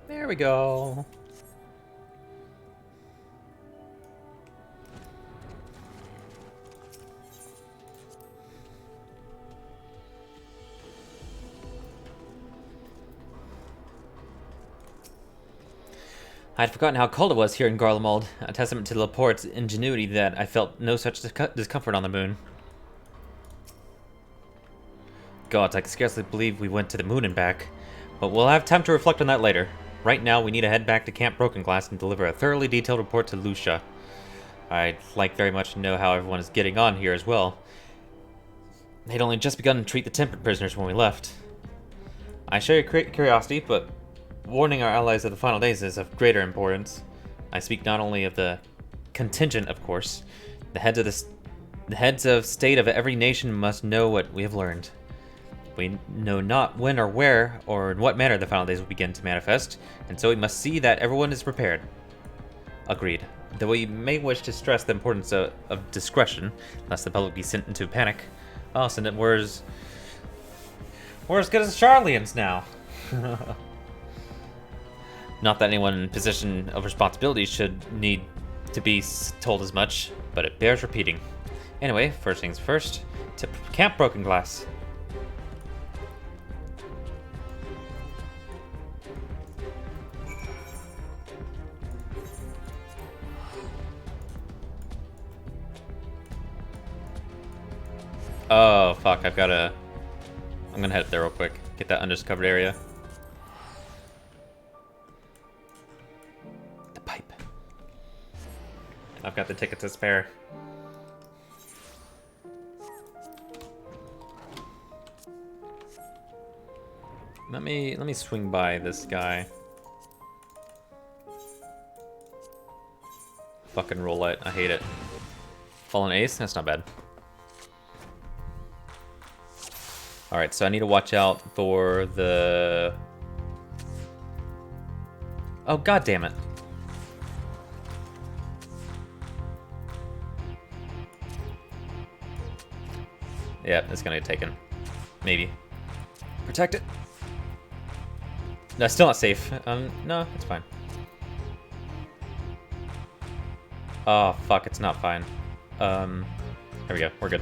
There we go. I had forgotten how cold it was here in Garlemald, a testament to Laporte's ingenuity that I felt no such discomfort on the moon. Gods, I can scarcely believe we went to the moon and back, but we'll have time to reflect on that later. Right now, we need to head back to Camp Broken Glass and deliver a thoroughly detailed report to Lucia. I'd like very much to know how everyone is getting on here as well. They'd only just begun to treat the tempered prisoners when we left. I share your curiosity, but warning our allies of the final days is of greater importance. I speak not only of the contingent, of course. The heads of state of every nation must know what we have learned. We know not when or where or in what manner the final days will begin to manifest, and so we must see that everyone is prepared. Agreed. Though we may wish to stress the importance of discretion, lest the public be sent into a panic. Oh, so we're as good as Charlians now. Not that anyone in position of responsibility should need to be told as much, but it bears repeating. Anyway, first things first, to Camp Broken Glass. Oh, fuck, I'm gonna head up there real quick. Get that undiscovered area. The pipe. I've got the ticket to spare. Let me swing by this guy. Fucking roulette. I hate it. Fallen ace? That's not bad. Alright, so I need to watch out for the... Oh, god damn it. Yeah, it's gonna get taken. Maybe. Protect it. No, still not safe. No, it's fine. Oh, fuck, it's not fine. There we go, we're good.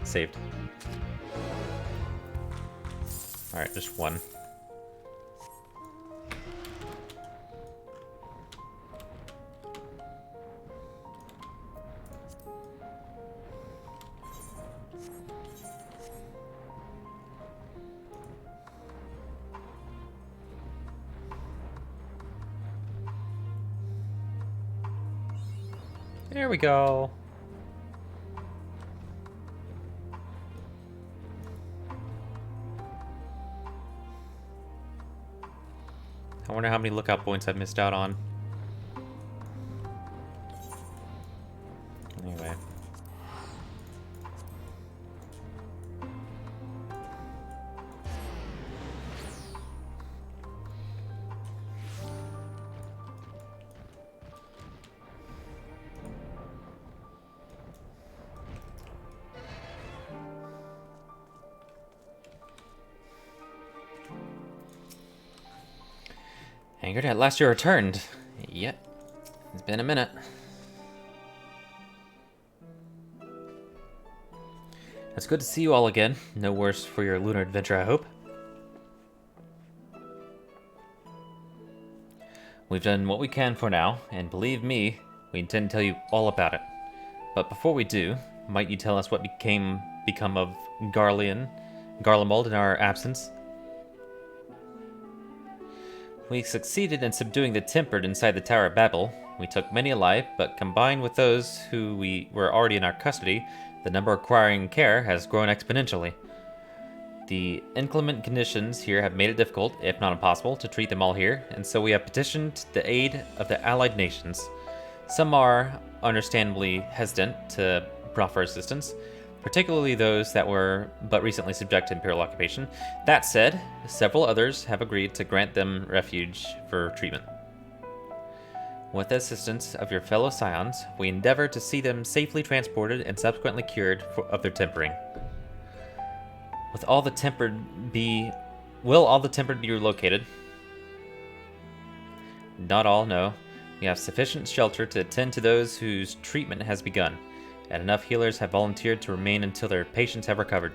Saved. Alright, just one. There we go. I wonder how many lookout points I've missed out on. Anyway. Angered, at last you returned. Yep. It's been a minute. It's good to see you all again. No worse for your lunar adventure, I hope. We've done what we can for now, and believe me, we intend to tell you all about it. But before we do, might you tell us what become of Garlemald in our absence? We succeeded in subduing the Tempered inside the Tower of Babel. We took many alive, but combined with those who were already in our custody, the number requiring care has grown exponentially. The inclement conditions here have made it difficult, if not impossible, to treat them all here, and so we have petitioned the aid of the allied nations. Some are understandably hesitant to proffer assistance, particularly those that were but recently subject to Imperial occupation. That said, several others have agreed to grant them refuge for treatment. With the assistance of your fellow scions, we endeavor to see them safely transported and subsequently cured of their tempering. Will all the tempered be relocated? Not all, no. We have sufficient shelter to attend to those whose treatment has begun, and enough healers have volunteered to remain until their patients have recovered.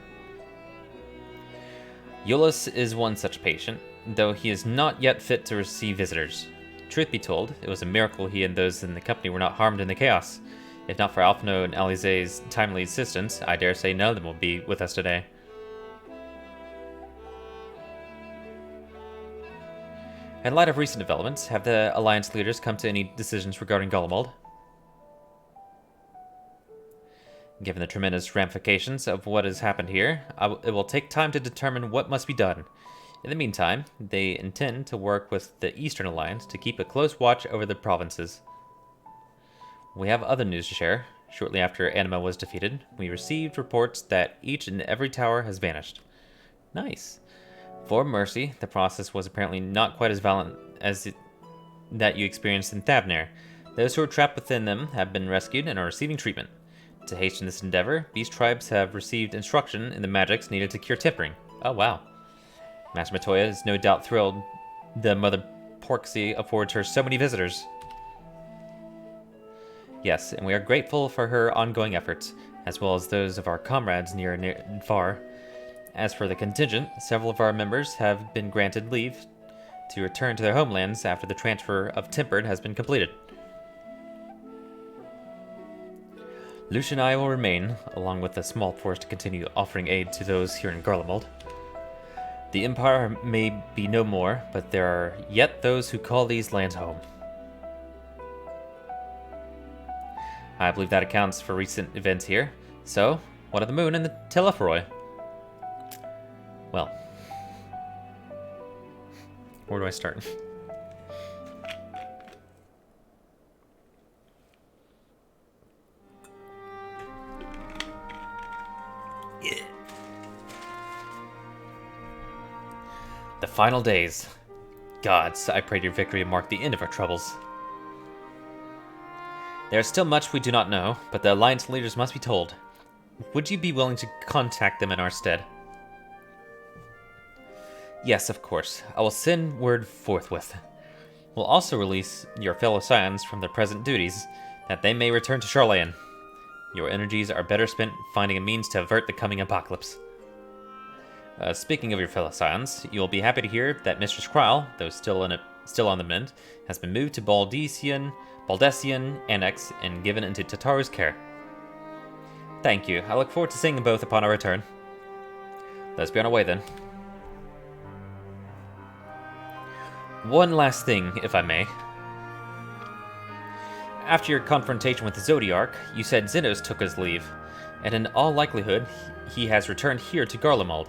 Iulus is one such patient, though he is not yet fit to receive visitors. Truth be told, it was a miracle he and those in the company were not harmed in the chaos. If not for Alphino and Alize's timely assistance, I dare say none of them will be with us today. In light of recent developments, have the Alliance leaders come to any decisions regarding Garlemald? Given the tremendous ramifications of what has happened here, it will take time to determine what must be done. In the meantime, they intend to work with the Eastern Alliance to keep a close watch over the provinces. We have other news to share. Shortly after Anima was defeated, we received reports that each and every tower has vanished. Nice. For Mercy, the process was apparently not quite as violent as that you experienced in Thavnair. Those who were trapped within them have been rescued and are receiving treatment. To hasten this endeavor, these tribes have received instruction in the magics needed to cure tempering. Oh wow. Master Matoya is no doubt thrilled the Mother Porksy affords her so many visitors. Yes, and we are grateful for her ongoing efforts, as well as those of our comrades near and far. As for the contingent, several of our members have been granted leave to return to their homelands after the transfer of Tempered has been completed. Lucia and I will remain, along with a small force to continue offering aid to those here in Garlemald. The Empire may be no more, but there are yet those who call these lands home. I believe that accounts for recent events here. So, what of the moon and the Telephoroi? Well, Where do I start? Yeah. The final days. Gods, I pray your victory mark the end of our troubles. There is still much we do not know, but the Alliance leaders must be told. Would you be willing to contact them in our stead? Yes, of course. I will send word forthwith. We'll also release your fellow Scions from their present duties, that they may return to Charlayan. Your energies are better spent finding a means to avert the coming apocalypse. Speaking of your fellow Scions, you will be happy to hear that Mistress Krile, though still on the mend, has been moved to Baldessian Annex and given into Tataru's care. Thank you. I look forward to seeing them both upon our return. Let's be on our way then. One last thing, if I may. After your confrontation with the Zodiarch, you said Xenos took his leave, and in all likelihood, he has returned here to Garlemald.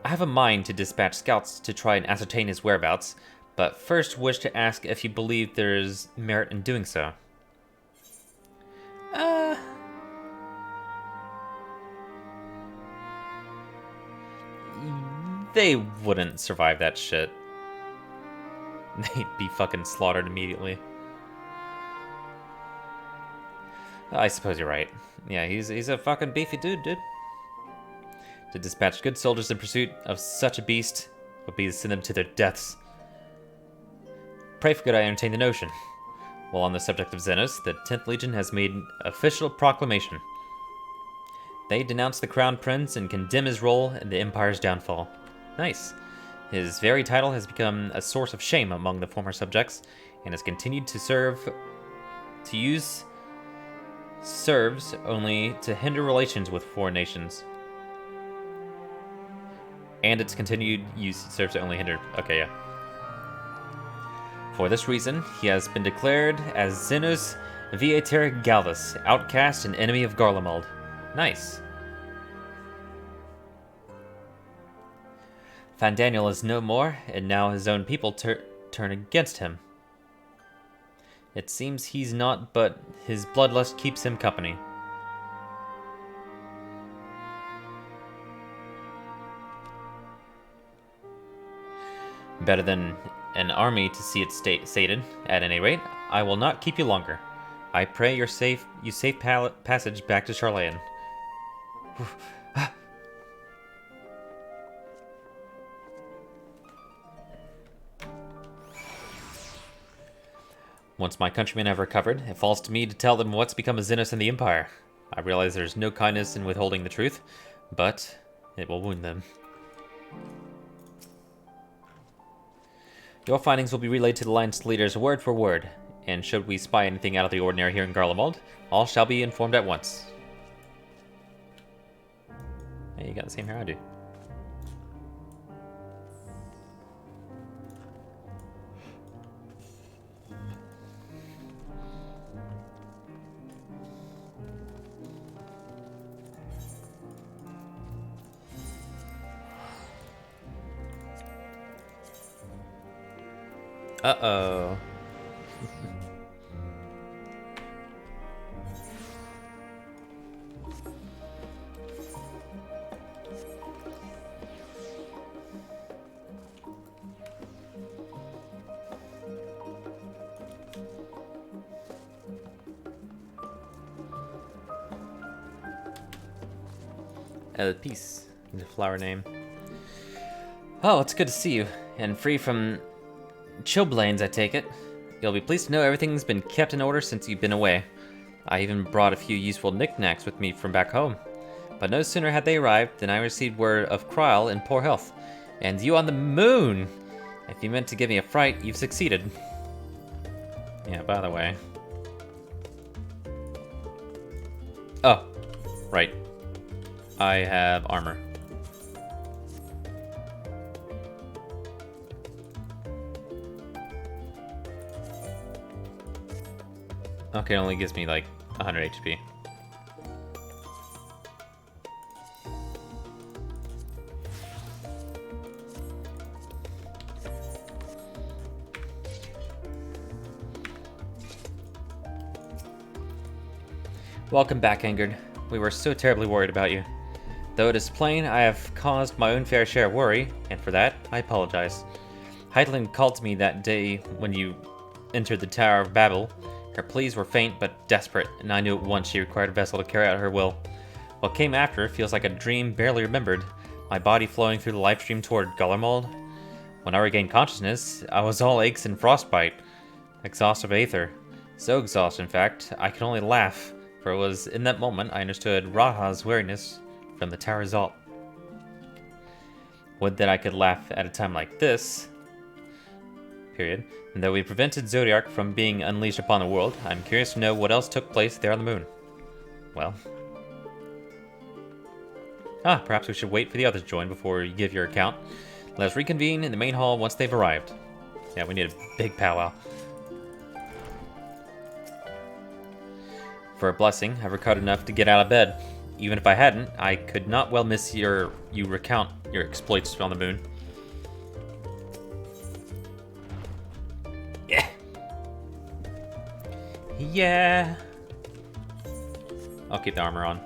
I have a mind to dispatch scouts to try and ascertain his whereabouts, but first wish to ask if you believe there is merit in doing so. They wouldn't survive that shit. They'd be fucking slaughtered immediately. I suppose you're right. Yeah, he's a fucking beefy dude. To dispatch good soldiers in pursuit of such a beast would be to send them to their deaths. Pray for good I entertain the notion. While on the subject of Xenos, the 10th Legion has made an official proclamation. They denounce the Crown Prince and condemn his role in the Empire's downfall. Nice. His very title has become a source of shame among the former subjects, and has continued to serves only to hinder relations with foreign nations. And its continued use serves to only hinder... Okay, yeah. For this reason, he has been declared as Xenos Viator Galvus, outcast and enemy of Garlemald. Nice. Fandaniel is no more, and now his own people turn against him. It seems he's not, but his bloodlust keeps him company. Better than an army to see it sated. At any rate, I will not keep you longer. I pray you safe passage back to Charlayan. Once my countrymen have recovered, it falls to me to tell them what's become of Xenos and the Empire. I realize there's no kindness in withholding the truth, but it will wound them. Your findings will be relayed to the Alliance leaders word for word, and should we spy anything out of the ordinary here in Garlemald, all shall be informed at once. Hey, you got the same hair I do. Uh-oh. Peace. The flower name. Oh, it's good to see you. And free from chilblains, I take it. You'll be pleased to know everything's been kept in order since you've been away. I even brought a few useful knickknacks with me from back home. But no sooner had they arrived than I received word of Krile in poor health. And you on the moon! If you meant to give me a fright, you've succeeded. Yeah, by the way. Oh, right. I have armor. Okay, it only gives me like 100 HP. Welcome back, Ingrid. We were so terribly worried about you. Though it is plain I have caused my own fair share of worry, and for that, I apologize. Heidlin called to me that day when you entered the Tower of Babel. Her pleas were faint but desperate, and I knew at once she required a vessel to carry out her will. What came after feels like a dream barely remembered, my body flowing through the life stream toward Gullermold. When I regained consciousness, I was all aches and frostbite, exhausted of aether. So exhausted, in fact, I could only laugh, for it was in that moment I understood Raha's weariness from the Tower's Alt. Would that I could laugh at a time like this. Period. And though we prevented Zodiark from being unleashed upon the world, I'm curious to know what else took place there on the moon. Well. Perhaps we should wait for the others to join before you give your account. Let us reconvene in the main hall once they've arrived. Yeah, we need a big powwow. For a blessing, I've recovered enough to get out of bed. Even if I hadn't, I could not well miss you recount your exploits on the moon. Yeah. Yeah. I'll keep the armor on.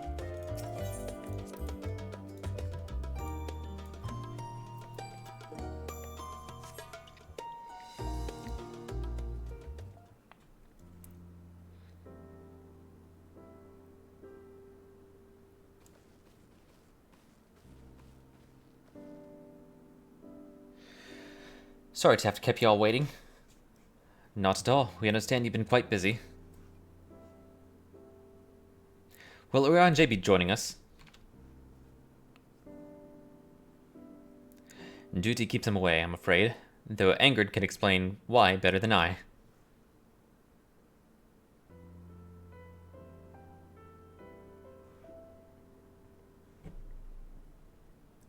Sorry to have kept you all waiting. Not at all. We understand you've been quite busy. Will Uriah and Jay be joining us? Duty keeps him away, I'm afraid, though Angrid can explain why better than I.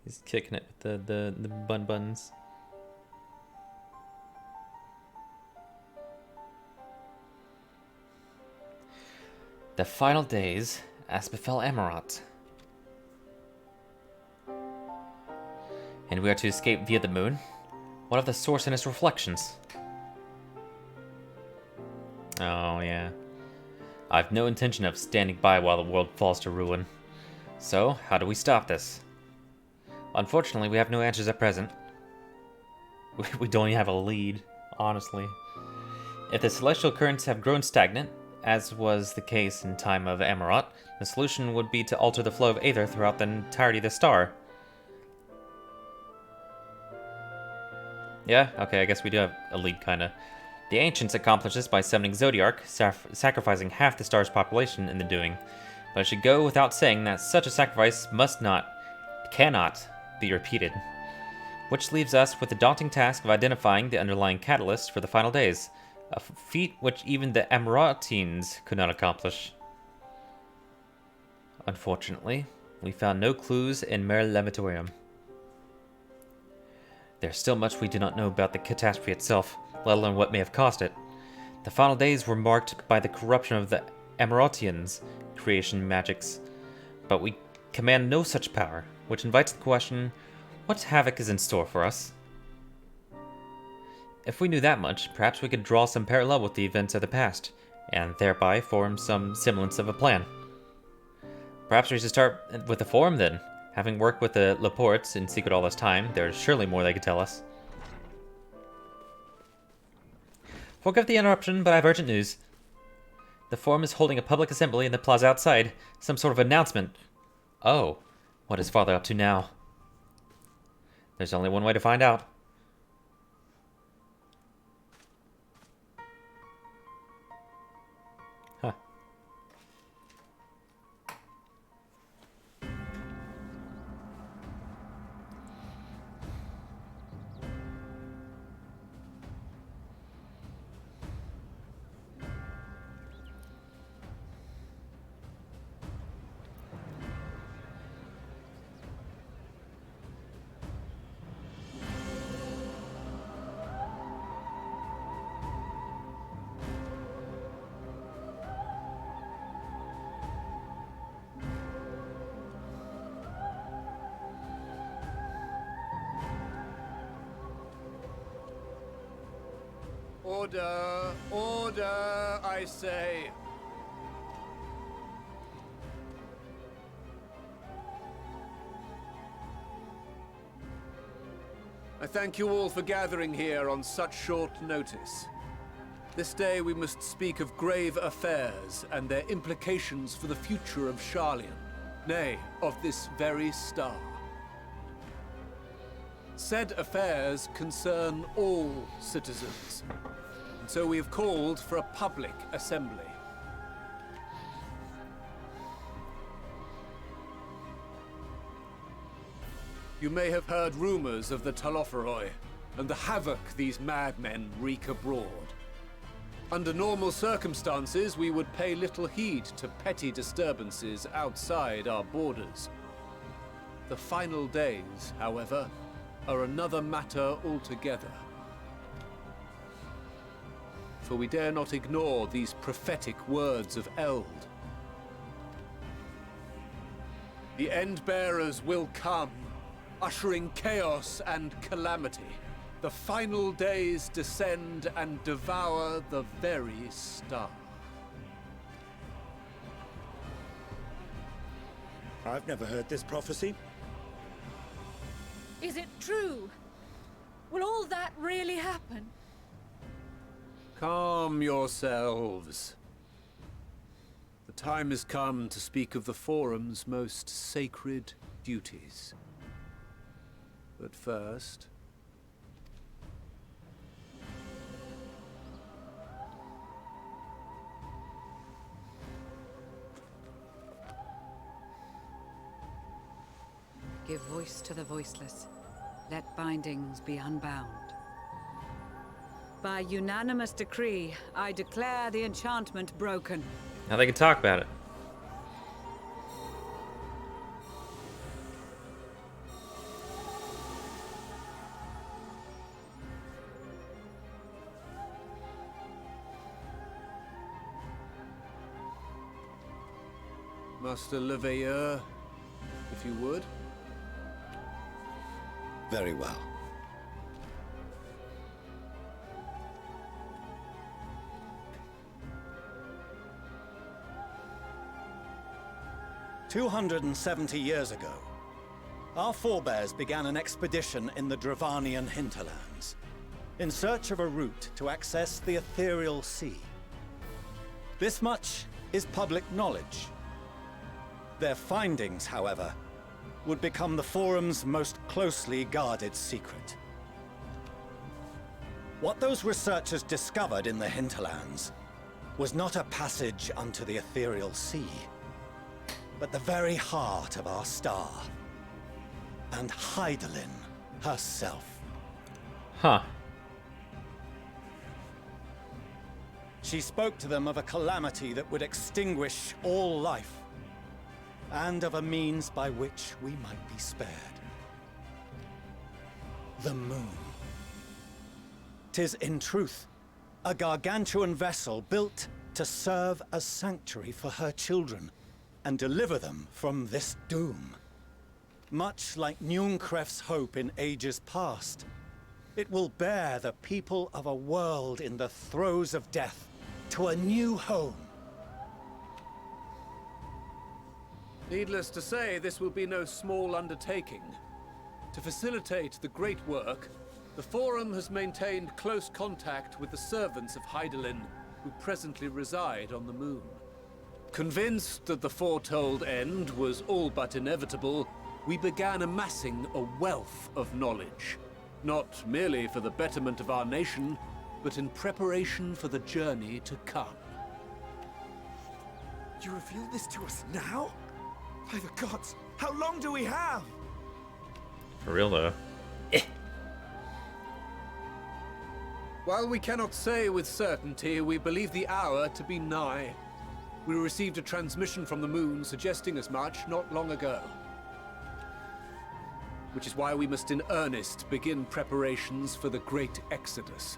He's kicking it with the buns. The final days, as befell Amarot. And we are to escape via the moon? What of the source and its reflections? Oh, yeah. I've no intention of standing by while the world falls to ruin. So, how do we stop this? Unfortunately, we have no answers at present. We don't even have a lead, honestly. If the celestial currents have grown stagnant, as was the case in time of Amarot, the solution would be to alter the flow of aether throughout the entirety of the star. Yeah, okay, I guess we do have a lead, kinda. The ancients accomplished this by summoning Zodiark, sacrificing half the star's population in the doing. But it should go without saying that such a sacrifice cannot be repeated. Which leaves us with the daunting task of identifying the underlying catalyst for the final days. A feat which even the Amarotians could not accomplish. Unfortunately, we found no clues in Mer Lavatorium. There's still much we do not know about the catastrophe itself, let alone what may have caused it. The final days were marked by the corruption of the Amarotians' creation magics, but we command no such power, which invites the question, what havoc is in store for us? If we knew that much, perhaps we could draw some parallel with the events of the past, and thereby form some semblance of a plan. Perhaps we should start with the Forum then. Having worked with the Laportes in secret all this time, there's surely more they could tell us. Forgive the interruption, but I have urgent news. The Forum is holding a public assembly in the plaza outside. Some sort of announcement. Oh, what is Father up to now? There's only one way to find out. Huh. Order! Order, I say! I thank you all for gathering here on such short notice. This day we must speak of grave affairs and their implications for the future of Sharlayan, nay, of this very star. Said affairs concern all citizens, and so we have called for a public assembly. You may have heard rumors of the Talopheroi and the havoc these madmen wreak abroad. Under normal circumstances, we would pay little heed to petty disturbances outside our borders. The final days, however, are another matter altogether. For we dare not ignore these prophetic words of Eld. The Endbearers will come, ushering chaos and calamity. The final days descend and devour the very star. I've never heard this prophecy. Is it true? Will all that really happen? Calm yourselves. The time has come to speak of the Forum's most sacred duties. But first... Give voice to the voiceless. Let bindings be unbound. By unanimous decree, I declare the enchantment broken. Now they can talk about it. Master Leveilleur, if you would. Very well. "270 years ago, our forebears began an expedition in the Dravanian hinterlands, in search of a route to access the ethereal sea. This much is public knowledge. Their findings, however, would become the Forum's most closely guarded secret. What those researchers discovered in the hinterlands was not a passage unto the ethereal sea, but the very heart of our star, and Hydaelyn herself. Huh. She spoke to them of a calamity that would extinguish all life, and of a means by which we might be spared. The moon. 'Tis in truth a gargantuan vessel built to serve as sanctuary for her children and deliver them from this doom. Much like Njunkref's hope in ages past, it will bear the people of a world in the throes of death to a new home. Needless to say, this will be no small undertaking. To facilitate the great work, the Forum has maintained close contact with the servants of Hydaelyn, who presently reside on the moon. Convinced that the foretold end was all but inevitable, we began amassing a wealth of knowledge, not merely for the betterment of our nation, but in preparation for the journey to come. You reveal this to us now? By the gods, how long do we have? For real though. While we cannot say with certainty, we believe the hour to be nigh. We received a transmission from the moon suggesting as much not long ago. Which is why we must in earnest begin preparations for the great exodus.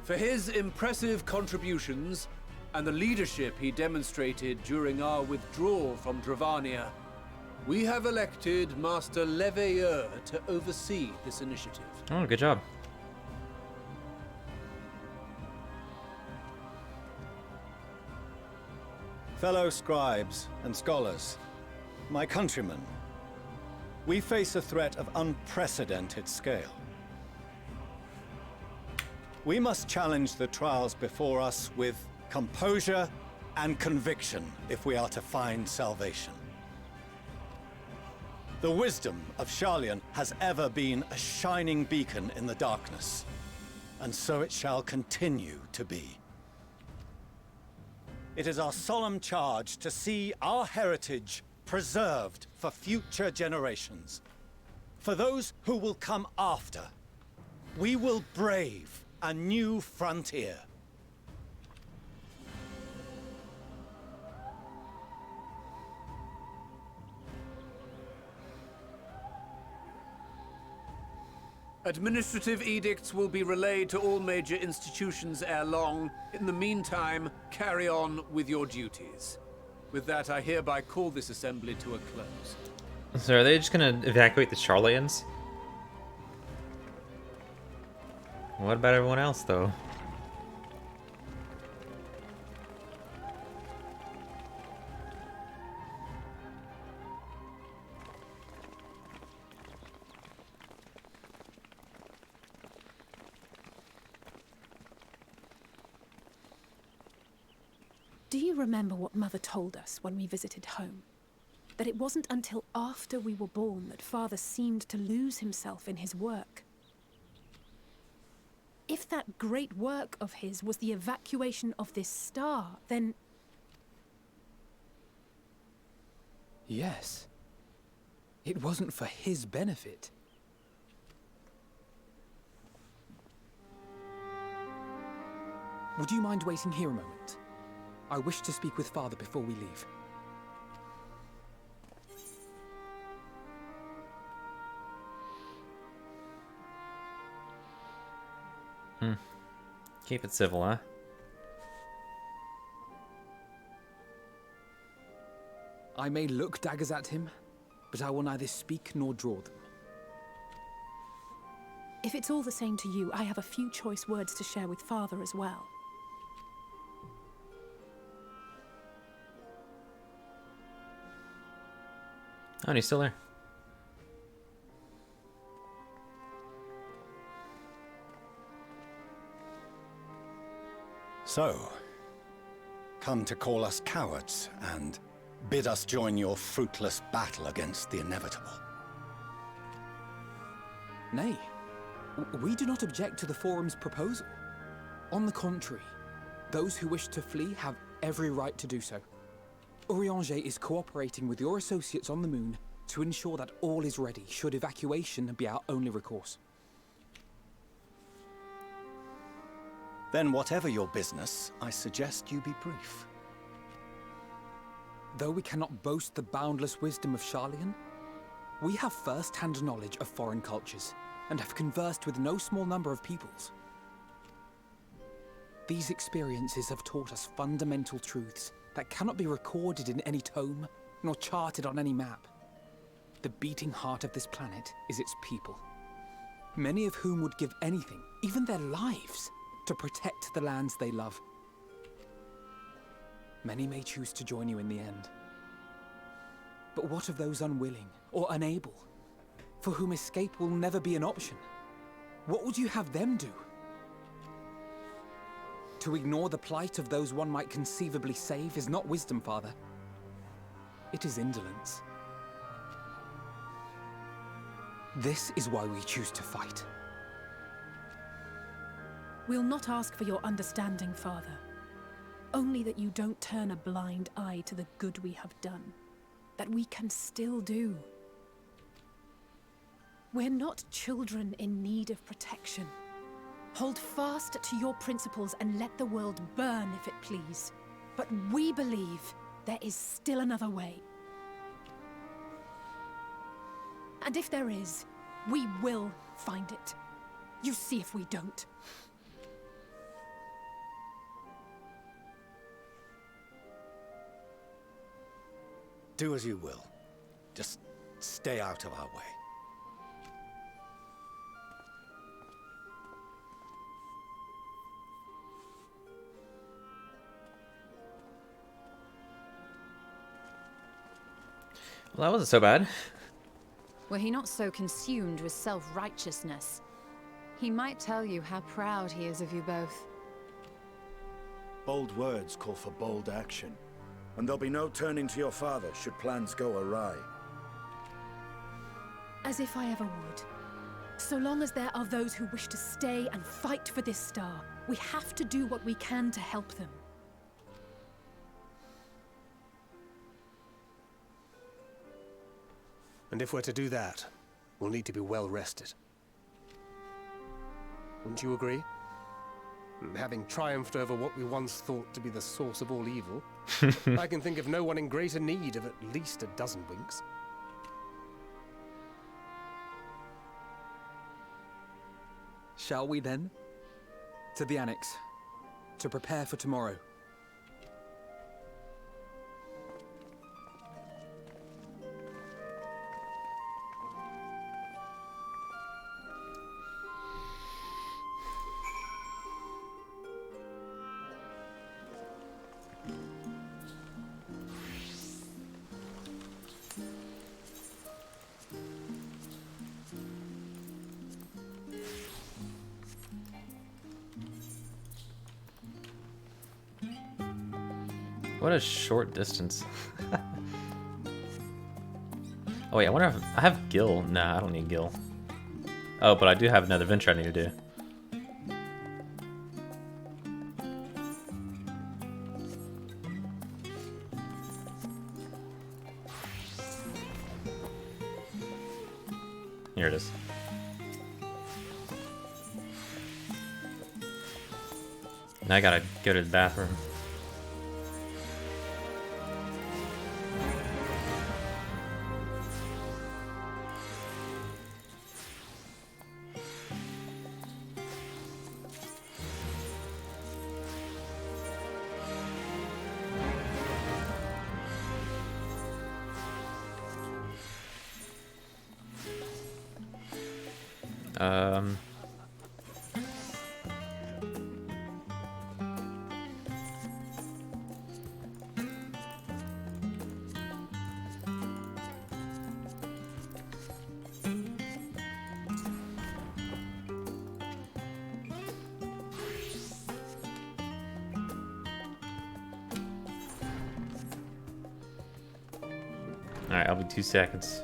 For his impressive contributions, and the leadership he demonstrated during our withdrawal from Dravania, we have elected Master Leveilleur to oversee this initiative. Oh, good job. Fellow scribes and scholars, my countrymen, We face a threat of unprecedented scale. We must challenge the trials before us with composure and conviction if we are to find salvation. The wisdom of Sharlayan has ever been a shining beacon in the darkness, and so it shall continue to be. It is our solemn charge to see our heritage preserved for future generations. For those who will come after, we will brave a new frontier. Administrative edicts will be relayed to all major institutions ere long. In the meantime, carry on with your duties. With that, I hereby call this assembly to a close. So are they just gonna evacuate the Sharlayans? What about everyone else, though? Do you remember what Mother told us when we visited home? That it wasn't until after we were born that Father seemed to lose himself in his work. If that great work of his was the evacuation of this star, then... Yes. It wasn't for his benefit. Would you mind waiting here a moment? I wish to speak with Father before we leave. Keep it civil, huh? I may look daggers at him, but I will neither speak nor draw them. If it's all the same to you, I have a few choice words to share with Father as well. Oh, and he's still there. So, come to call us cowards and bid us join your fruitless battle against the inevitable. Nay, we do not object to the Forum's proposal. On the contrary, those who wish to flee have every right to do so. Urianger is cooperating with your associates on the moon to ensure that all is ready should evacuation be our only recourse. Then whatever your business, I suggest you be brief. Though we cannot boast the boundless wisdom of Sharlayan, we have first-hand knowledge of foreign cultures and have conversed with no small number of peoples. These experiences have taught us fundamental truths that cannot be recorded in any tome, nor charted on any map. The beating heart of this planet is its people, many of whom would give anything, even their lives, to protect the lands they love. Many may choose to join you in the end. But what of those unwilling or unable, for whom escape will never be an option? What would you have them do? To ignore the plight of those one might conceivably save is not wisdom, Father. It is indolence. This is why we choose to fight. We'll not ask for your understanding, Father. Only that you don't turn a blind eye to the good we have done. That we can still do. We're not children in need of protection. Hold fast to your principles and let the world burn if it please. But we believe there is still another way. And if there is, we will find it. You see if we don't. Do as you will. Just stay out of our way. Well, that wasn't so bad. Were he not so consumed with self-righteousness, he might tell you how proud he is of you both. Bold words call for bold action. And there'll be no turning to your father should plans go awry. As if I ever would. So long as there are those who wish to stay and fight for this star, we have to do what we can to help them. And if we're to do that, we'll need to be well rested. Wouldn't you agree? Having triumphed over what we once thought to be the source of all evil, I can think of no one in greater need of at least a dozen winks. Shall we then? To the Annex, to prepare for tomorrow. What a short distance. Oh wait, I wonder if I have Gil. Nah, I don't need Gil. Oh, but I do have another venture I need to do. Here it is. Now I gotta go to the bathroom. Alright, I'll be 2 seconds.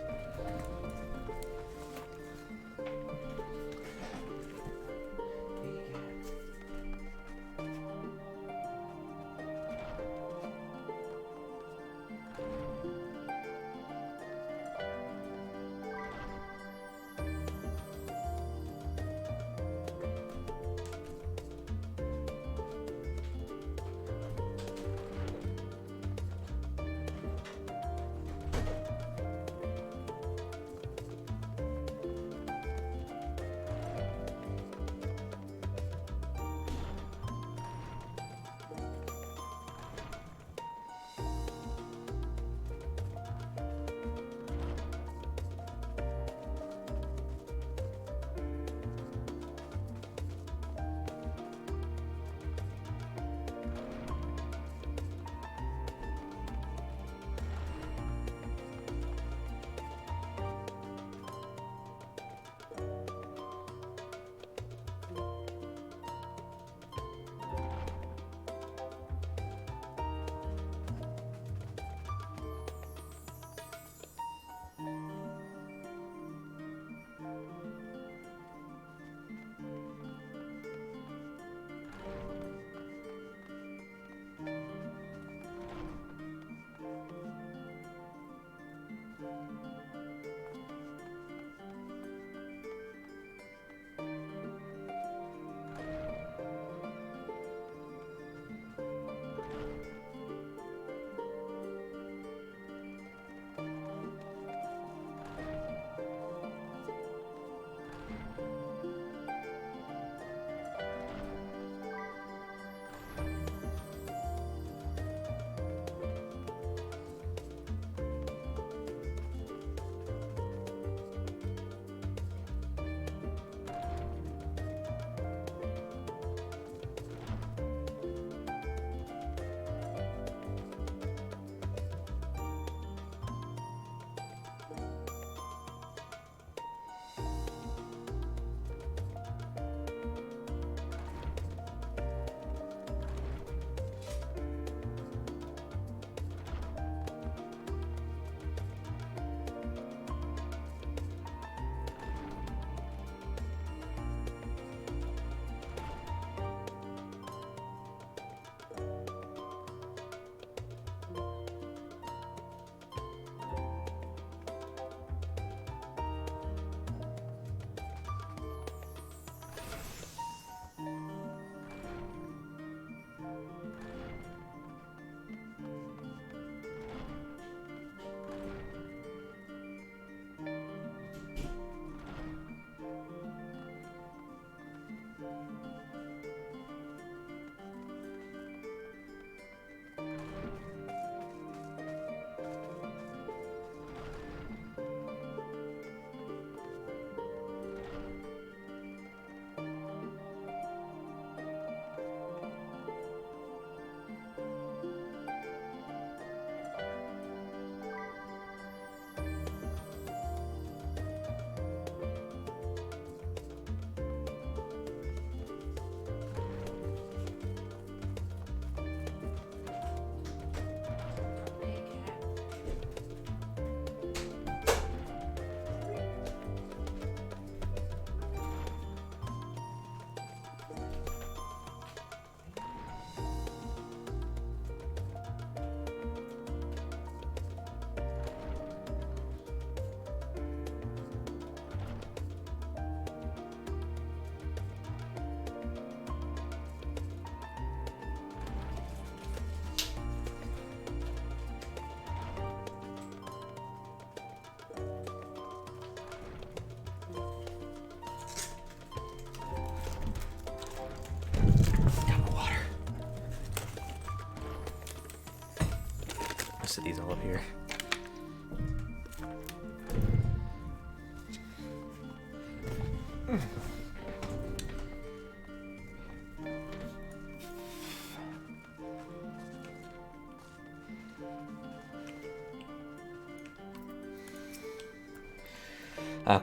put these all up here.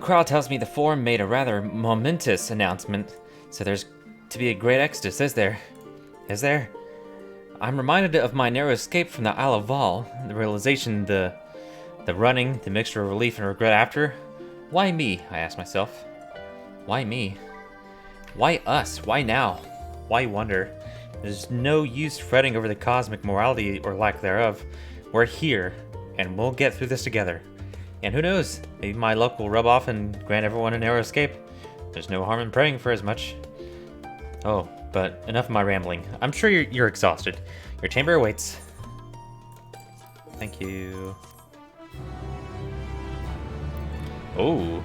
Krall tells me the Forum made a rather momentous announcement, so there's to be a great exodus, is there? Is there? I'm reminded of my narrow escape from the Isle of Val, the realization, the running, the mixture of relief and regret after. Why me, I ask myself. Why me? Why us? Why now? Why wonder? There's no use fretting over the cosmic morality or lack thereof. We're here, and we'll get through this together. And who knows, maybe my luck will rub off and grant everyone a narrow escape. There's no harm in praying for as much. Oh, but enough of my rambling. I'm sure you're exhausted. Your chamber awaits. Thank you. Oh.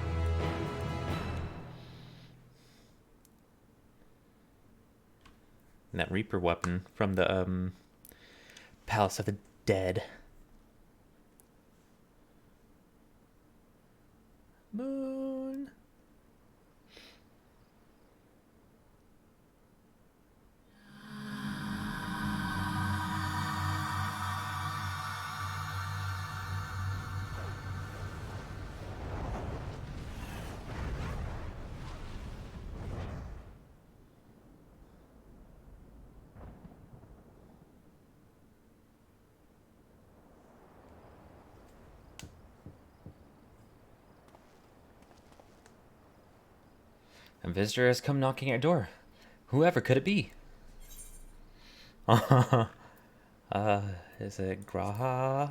And that Reaper weapon from the Palace of the Dead. Moon. A visitor has come knocking at your door. Whoever could it be? Is it Graha?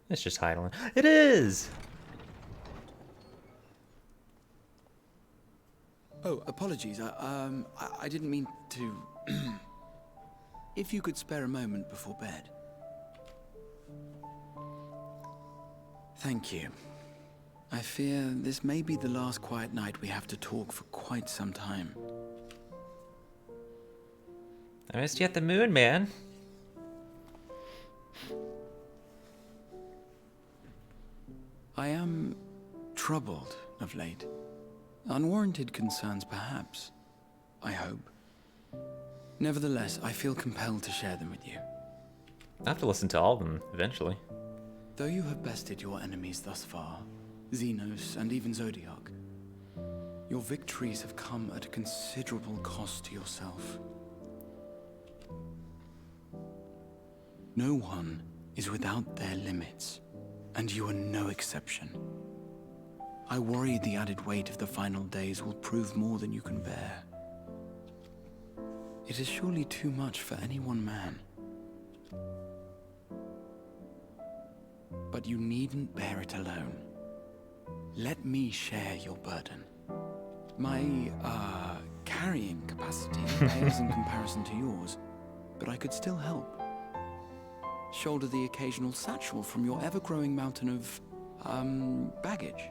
It's just Heidelin. It is! Oh, apologies. I didn't mean to... If you could spare a moment before bed. Thank you. I fear this may be the last quiet night we have to talk for quite some time. I missed you at the moon, man. I am troubled of late. Unwarranted concerns, perhaps. I hope. Nevertheless, I feel compelled to share them with you. I have to listen to all of them eventually. Though you have bested your enemies thus far, Xenos and even Zodiac, your victories have come at a considerable cost to yourself. No one is without their limits, and you are no exception. I worry the added weight of the final days will prove more than you can bear. It is surely too much for any one man. But you needn't bear it alone. Let me share your burden. My, carrying capacity pales in comparison to yours, but I could still help. Shoulder the occasional satchel from your ever-growing mountain of, baggage.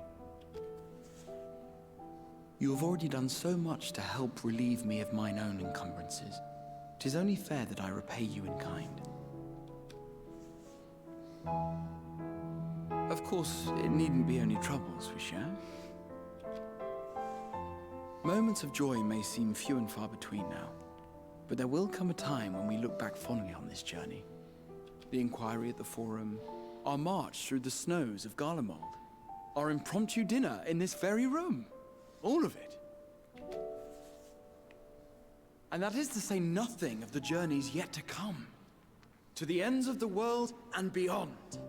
You have already done so much to help relieve me of mine own encumbrances. 'Tis only fair that I repay you in kind. Of course, it needn't be only troubles we share. Moments of joy may seem few and far between now, but there will come a time when we look back fondly on this journey. The inquiry at the Forum, our march through the snows of Garlemald, our impromptu dinner in this very room. All of it. And that is to say nothing of the journeys yet to come. To the ends of the world and beyond.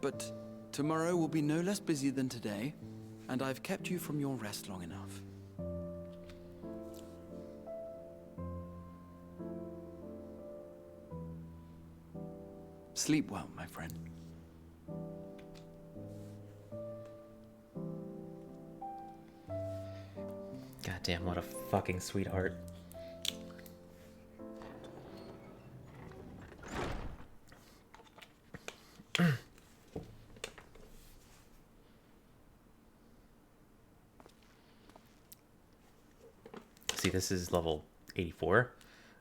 But tomorrow will be no less busy than today, and I've kept you from your rest long enough. Sleep well, my friend. Goddamn, what a fucking sweetheart. see, this is level 84.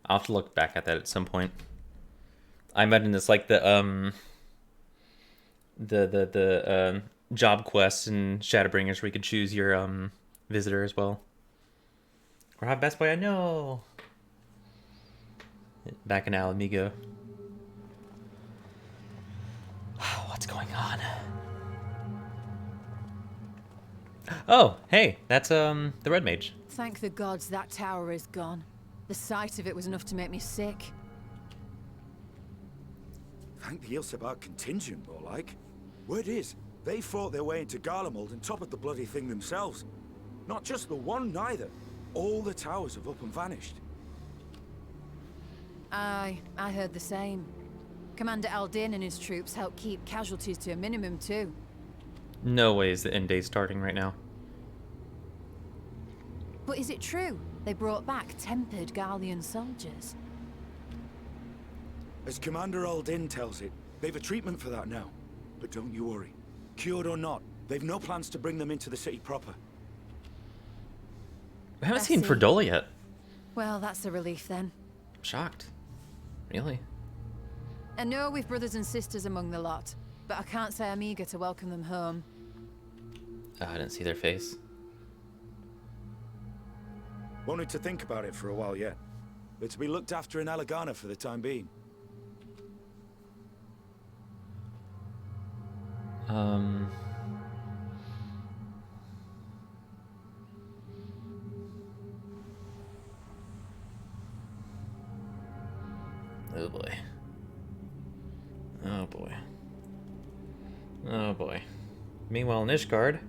I'll have to look back at that at some point. I imagine it's like the job quests and Shadowbringers where you can choose your visitor as well. Or have Best Boy I know. Back in Alamigo. What's going on? Oh, hey, that's the Red Mage. Thank the gods that tower is gone. The sight of it was enough to make me sick. Thank the Ilsebar contingent, more like. Word is, they fought their way into Garlemald and toppled the bloody thing themselves. Not just the one, neither. All the towers have up and vanished. Aye, I heard the same. Commander Aldin and his troops helped keep casualties to a minimum, too. No way is the end day starting right now. But is it true? They brought back tempered Garlean soldiers. As Commander Aldin tells it, they've a treatment for that now. But don't you worry. Cured or not, they've no plans to bring them into the city proper. I haven't seen Ferdola yet. Well, that's a relief then. I'm shocked. Really? I know we've brothers and sisters among the lot, but I can't say I'm eager to welcome them home. I didn't see their face. Wanted to think about it for a while yet. They're to be looked after in Alagana for the time being. Oh boy. Oh boy. Oh boy. Meanwhile, in Ishgard.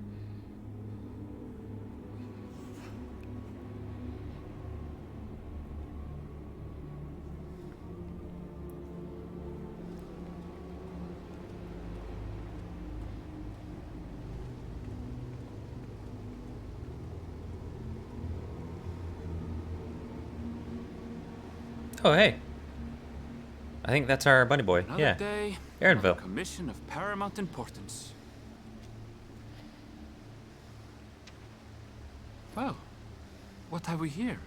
Oh, hey. I think that's our bunny boy. Another Yeah. day, Aaronville. a commission of paramount importance. Well, what have we here?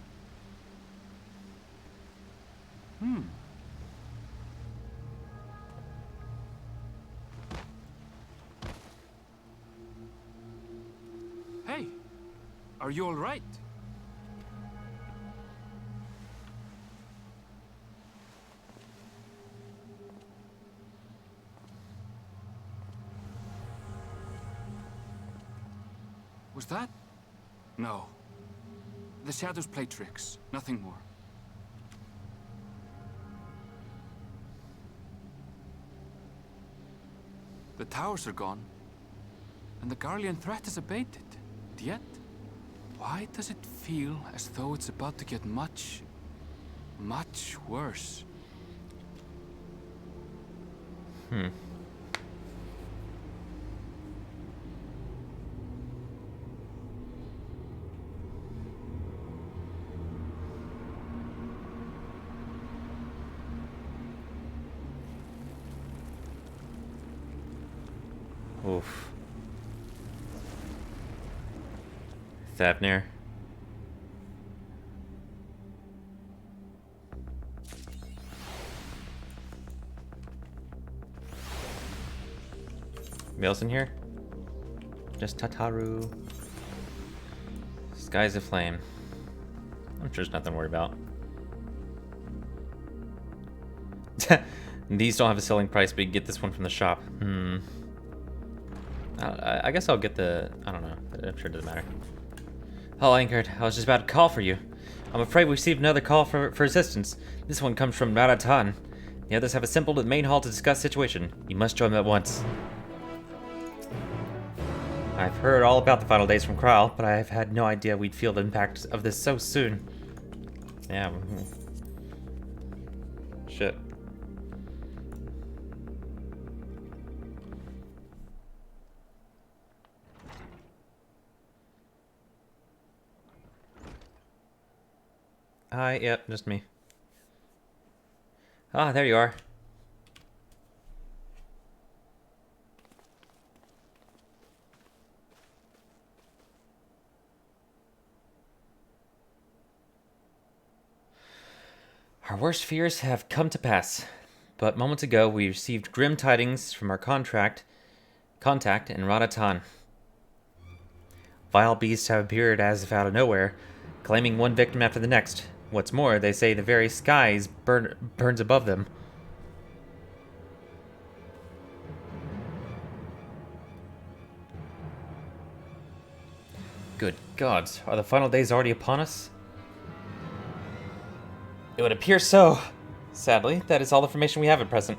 Hey, are you all right? Was that? No. The shadows play tricks, nothing more. The towers are gone, and the Garlean threat is abated. Yet, why does it feel as though it's about to get much, much worse? Oof. Thavnir. Anybody else in here? Just Tataru. Sky's aflame. I'm sure there's nothing to worry about. These don't have a selling price, but you can get this one from the shop. I guess I'll get the... I don't know. I'm sure it doesn't matter. Hello, Anchored. I was just about to call for you. I'm afraid we received another call for assistance. This one comes from Naratan. The others have assembled at the main hall to discuss the situation. You must join them at once. I've heard all about the final days from Kral, but I've had no idea we'd feel the impact of this so soon. Yeah. Shit. Hi, yep, just me. Ah, there you are. Our worst fears have come to pass, but moments ago we received grim tidings from our contact in Radatan. Vile beasts have appeared as if out of nowhere, claiming one victim after the next. What's more, they say the very skies burns above them. Good gods, are the final days already upon us? It would appear so. Sadly, that is all the information we have at present.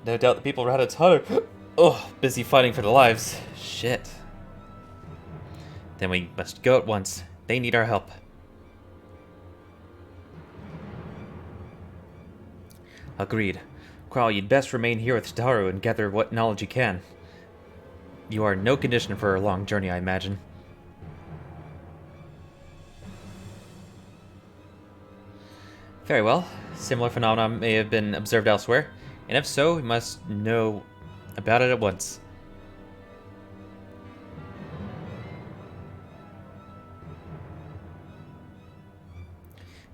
No doubt the people of Radatan are busy fighting for their lives. Shit. Then we must go at once. They need our help. Agreed. Kral, you'd best remain here with Tataru and gather what knowledge you can. You are in no condition for a long journey, I imagine. Very well. Similar phenomena may have been observed elsewhere, and if so, we must know about it at once.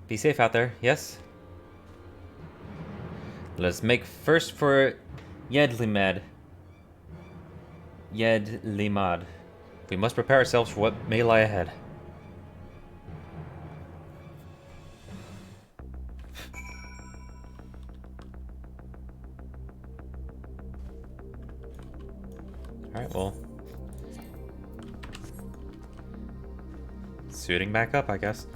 Be safe out there, yes? Let us make first for Yedlimad. We must prepare ourselves for what may lie ahead. Alright, well. Suiting back up, I guess.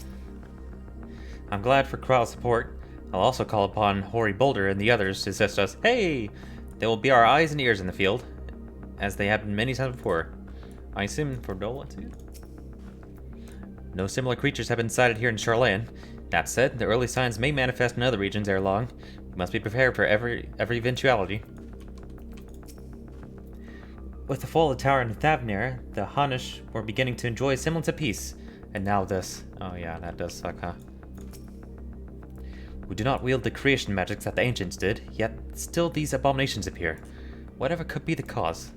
I'm glad for Kral's support. I'll also call upon Hoary Boulder and the others to assist us. Hey! They will be our eyes and ears in the field, as they have been many times before. I assume for Dola too? No similar creatures have been sighted here in Charlayan. That said, the early signs may manifest in other regions ere long. We must be prepared for every eventuality. With the fall of the tower in Thavnir, the Hanish were beginning to enjoy a semblance of peace. And now this. Oh yeah, that does suck, huh? We do not wield the creation magics that the ancients did, yet still these abominations appear. Whatever could be the cause?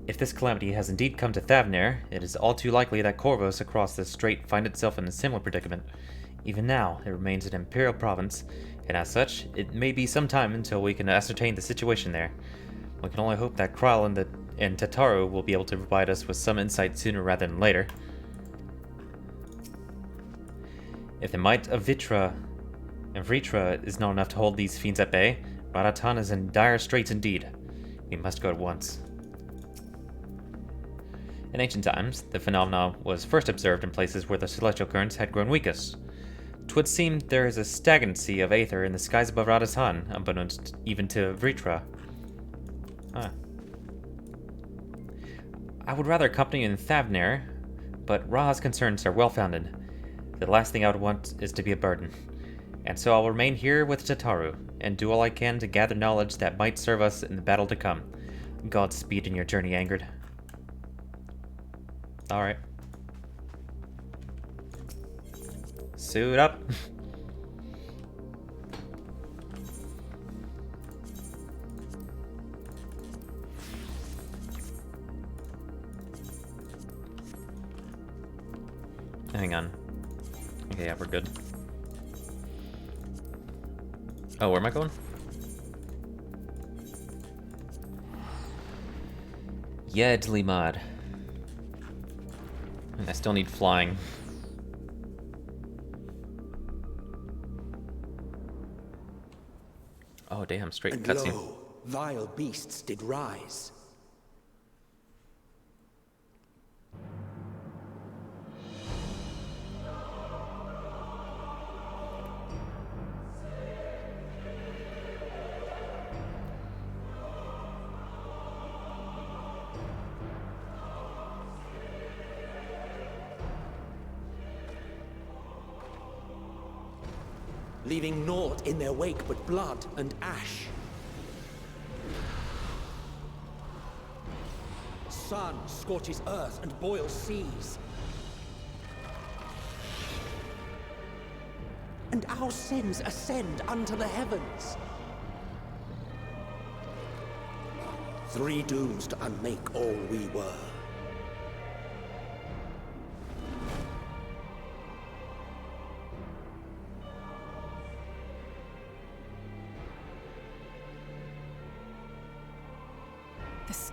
If this calamity has indeed come to Thavnir, it is all too likely that Corvos across the strait find itself in a similar predicament. Even now, it remains an imperial province, and as such, it may be some time until we can ascertain the situation there. We can only hope that Kral and Tataru will be able to provide us with some insight sooner rather than later. If the might of Vritra is not enough to hold these fiends at bay, Radatan is in dire straits indeed. We must go at once. In ancient times, the phenomenon was first observed in places where the celestial currents had grown weakest. 'Twould seem there is a stagnancy of aether in the skies above Radatan, unbeknownst even to Vritra. Huh. I would rather accompany you in Thavnir, but Ra's concerns are well-founded. The last thing I would want is to be a burden. And so I'll remain here with Tataru, and do all I can to gather knowledge that might serve us in the battle to come. Godspeed in your journey, Angered. Alright. Suit up. Hang on. Okay, yeah, we're good. Oh, where am I going? Yedlimad. I still need flying. Oh damn, straight cutscene. Lo, vile beasts did rise. Leaving naught in their wake but blood and ash. Sun scorches earth and boils seas. And our sins ascend unto the heavens. 3 dooms to unmake all we were.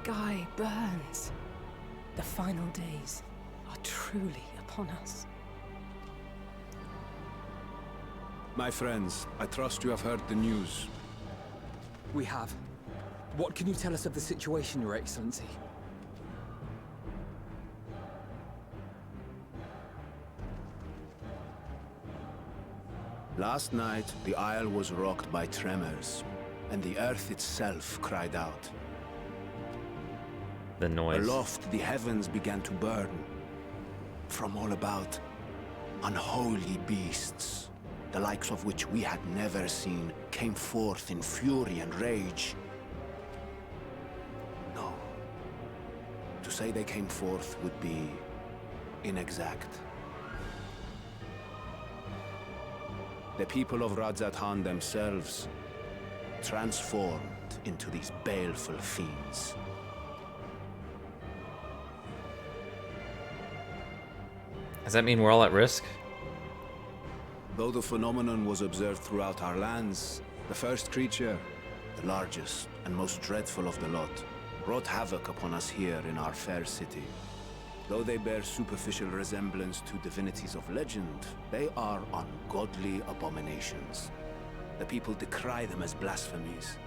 sky burns. The final days are truly upon us. My friends, I trust you have heard the news. We have. What can you tell us of the situation, Your Excellency? Last night, the Isle was rocked by tremors, and the earth itself cried out. The noise. Aloft, the heavens began to burn. From all about, unholy beasts, the likes of which we had never seen, came forth in fury and rage. No. To say they came forth would be inexact. The people of Radzat-Han themselves transformed into these baleful fiends. Does that mean we're all at risk? Though the phenomenon was observed throughout our lands, the first creature, the largest and most dreadful of the lot, wrought havoc upon us here in our fair city. Though they bear superficial resemblance to divinities of legend, they are ungodly abominations. The people decry them as blasphemies.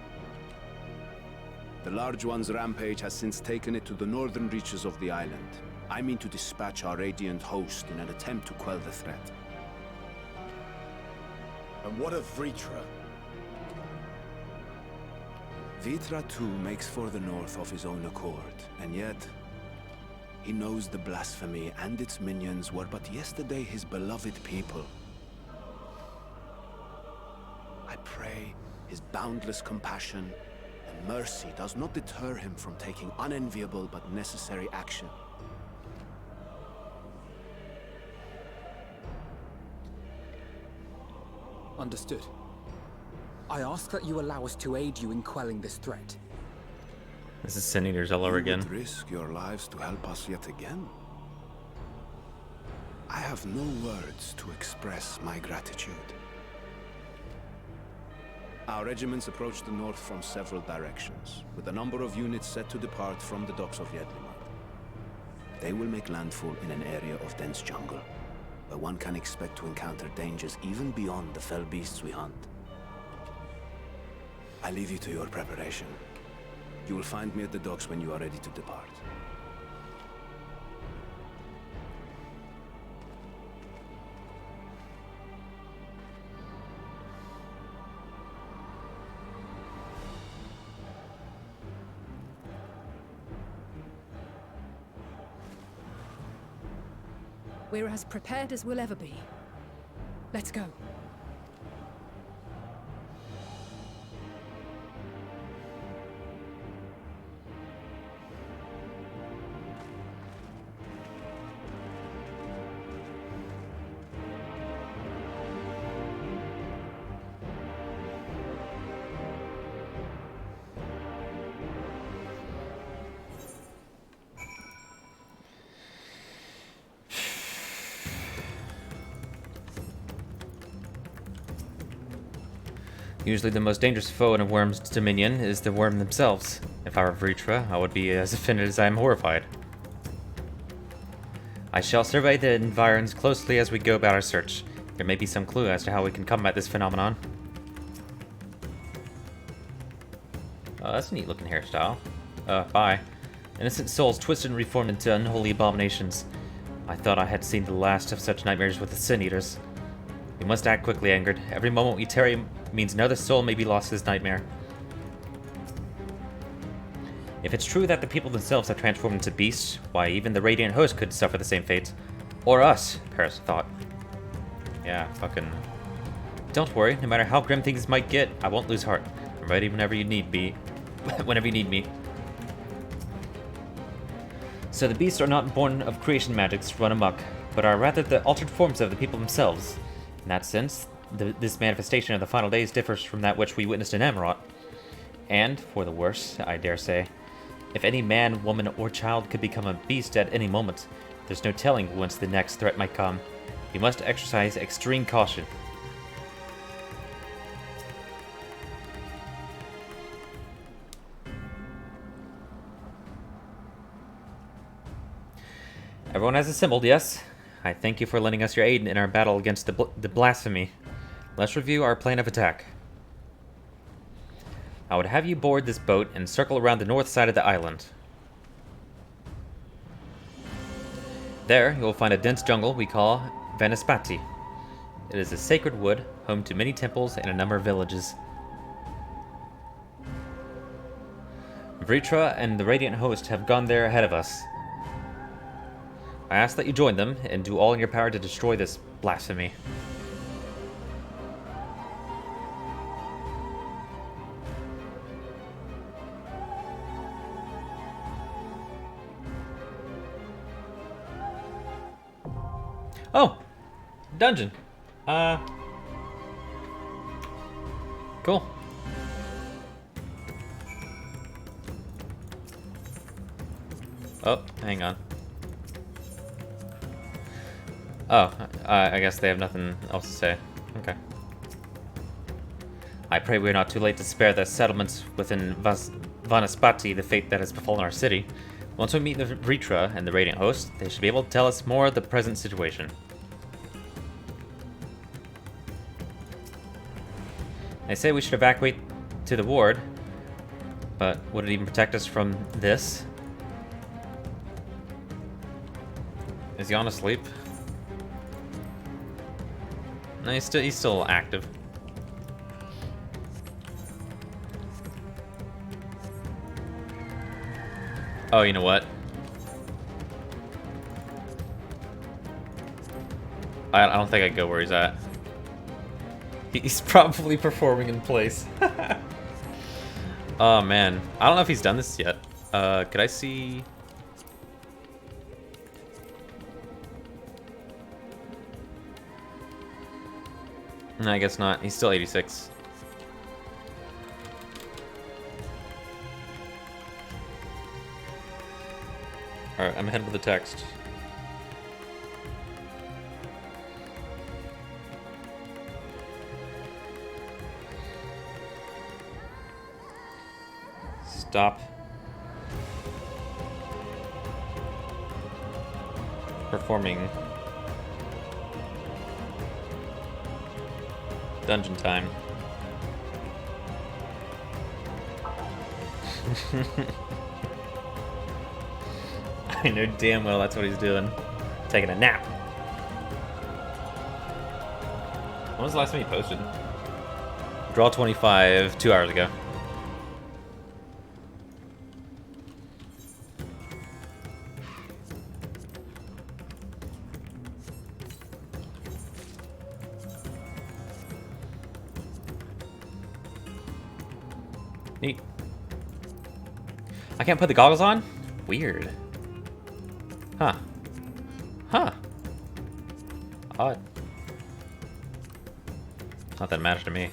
The Large One's rampage has since taken it to the northern reaches of the island. I mean to dispatch our radiant host in an attempt to quell the threat. And what of Vritra? Vritra too makes for the north of his own accord, and yet he knows the blasphemy and its minions were but yesterday his beloved people. I pray his boundless compassion and mercy does not deter him from taking unenviable but necessary action. Understood. I ask that you allow us to aid you in quelling this threat. This is Sin Eaters all over again. You would risk your lives to help us yet again? I have no words to express my gratitude. Our regiments approach the north from several directions, with a number of units set to depart from the docks of Yedlimar. They will make landfall in an area of dense jungle, where one can expect to encounter dangers even beyond the fell beasts we hunt. I leave you to your preparation. You will find me at the docks when you are ready to depart. We're as prepared as we'll ever be. Let's go. Usually the most dangerous foe in a worm's dominion is the worm themselves. If I were Vritra, I would be as offended as I am horrified. I shall survey the environs closely as we go about our search. There may be some clue as to how we can combat this phenomenon. Oh, that's a neat looking hairstyle. Bye. Innocent souls twisted and reformed into unholy abominations. I thought I had seen the last of such nightmares with the Sin Eaters. We must act quickly, Angered. Every moment we tarry means another soul may be lost to this nightmare. If it's true that the people themselves have transformed into beasts, why, even the Radiant Host could suffer the same fate. Or us, Paris thought. Yeah, fucking... Don't worry, no matter how grim things might get, I won't lose heart. I'm ready whenever you need me. Whenever you need me. So the beasts are not born of creation magics run amok, but are rather the altered forms of the people themselves. In that sense, this manifestation of the final days differs from that which we witnessed in Amarot. And, for the worse, I dare say, if any man, woman, or child could become a beast at any moment, there's no telling whence the next threat might come. You must exercise extreme caution. Everyone has assembled, yes? I thank you for lending us your aid in our battle against the blasphemy. Let's review our plan of attack. I would have you board this boat and circle around the north side of the island. There, you will find a dense jungle we call Vanispati. It is a sacred wood, home to many temples and a number of villages. Vritra and the Radiant Host have gone there ahead of us. I ask that you join them and do all in your power to destroy this blasphemy. Oh! Dungeon. Cool. Oh, hang on. Oh, I guess they have nothing else to say. Okay. I pray we are not too late to spare the settlements within Vanaspati the fate that has befallen our city. Once we meet the Vritra and the Radiant Host, they should be able to tell us more of the present situation. They say we should evacuate to the ward, but would it even protect us from this? Is he on asleep? No, he's still active. Oh, you know what? I don't think I'd go where he's at. He's probably performing in place. Oh man, I don't know if he's done this yet. Could I see? No, I guess not. He's still 86. Alright, I'm ahead with the text. Stop performing dungeon time. I know damn well that's what he's doing. Taking a nap. When was the last time he posted? Draw 25, 2 hours ago. Neat. I can't put the goggles on? Weird. Huh. Huh. Odd. Not that it matters to me.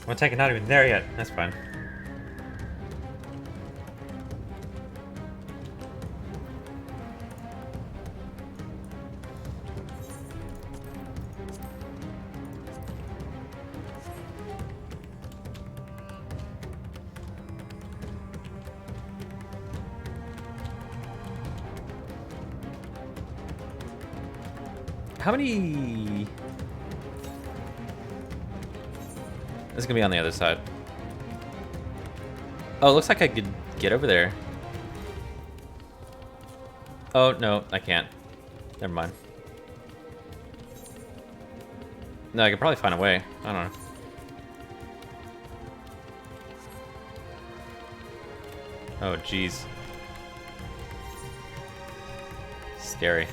I'm taking not even there yet. That's fine. How many? This is gonna be on the other side. Oh, it looks like I could get over there. Oh, no, I can't. Never mind. No, I could probably find a way. I don't know. Oh, jeez. Scary.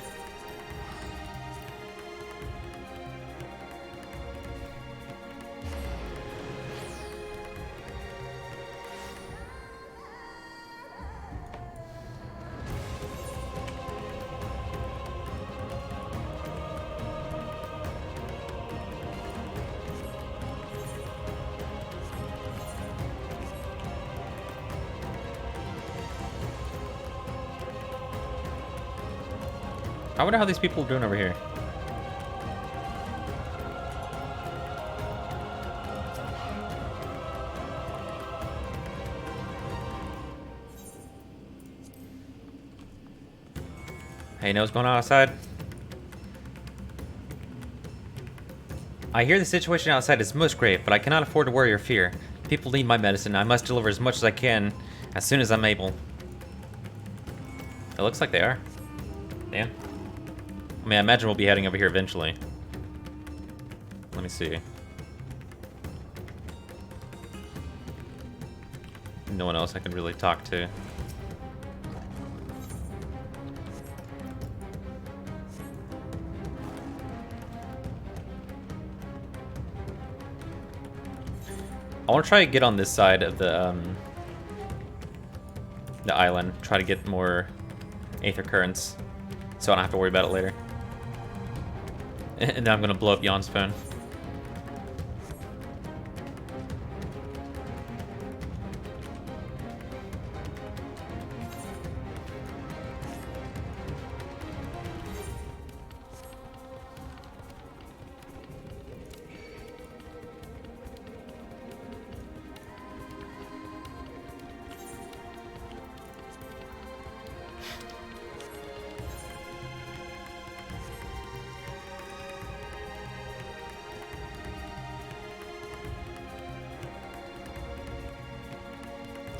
I wonder how these people are doing over here. Hey, know what's going on outside? I hear the situation outside is most grave, but I cannot afford to worry or fear. People need my medicine. I must deliver as much as I can as soon as I'm able. It looks like they are. Damn. I mean, I imagine we'll be heading over here eventually. Let me see. No one else I can really talk to. I want to try to get on this side of the island. Try to get more aether currents, so I don't have to worry about it later. And then I'm gonna blow up Jan's phone.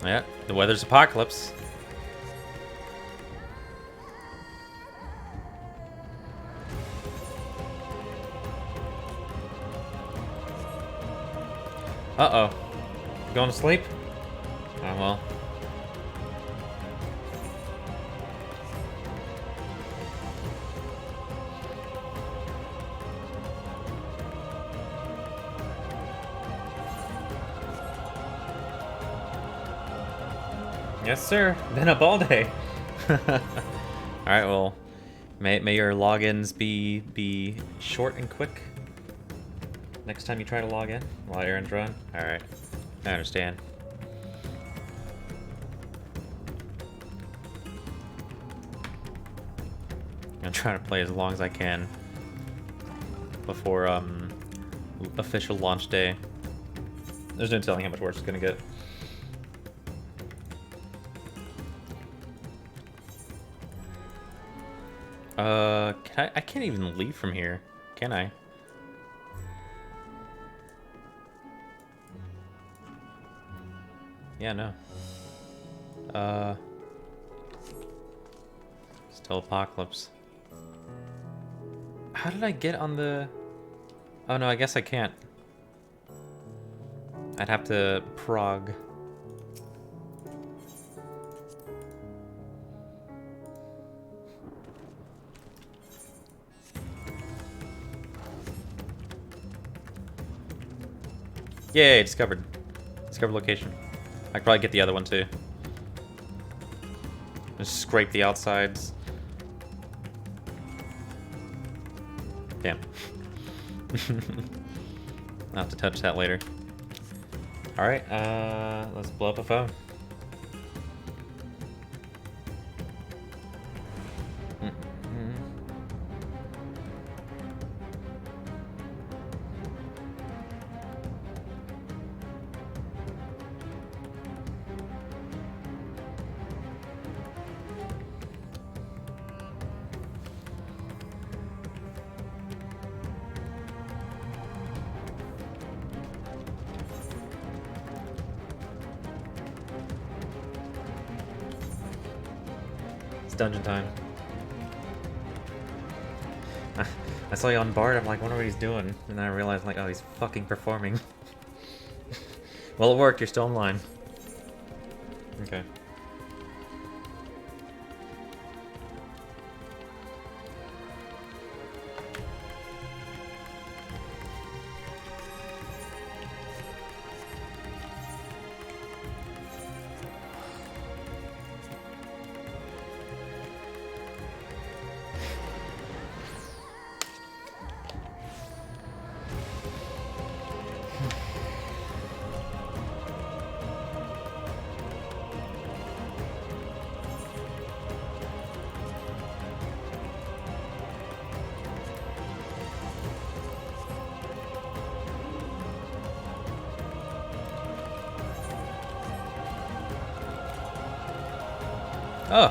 Yeah, the weather's apocalypse. Uh-oh. Going to sleep? Oh, well. Yes, sir. Been up all day. Alright, well, may your logins be short and quick next time you try to log in while errands run. Alright, I understand. I'm trying to play as long as I can before official launch day. There's no telling how much worse it's gonna get. I can't even leave from here, can I? Yeah, no. Still apocalypse. How did I get on the... Oh no, I guess I can't. I'd have to prog. Yay, discovered. Discovered location. I could probably get the other one too. Just scrape the outsides. Damn. I'll have to touch that later. Alright, let's blow up a phone. Dungeon time. I saw you on Bard, I'm like, wonder what he's doing. And then I realized, like, oh, he's fucking performing. Well, it worked, you're still online. Okay. Oh.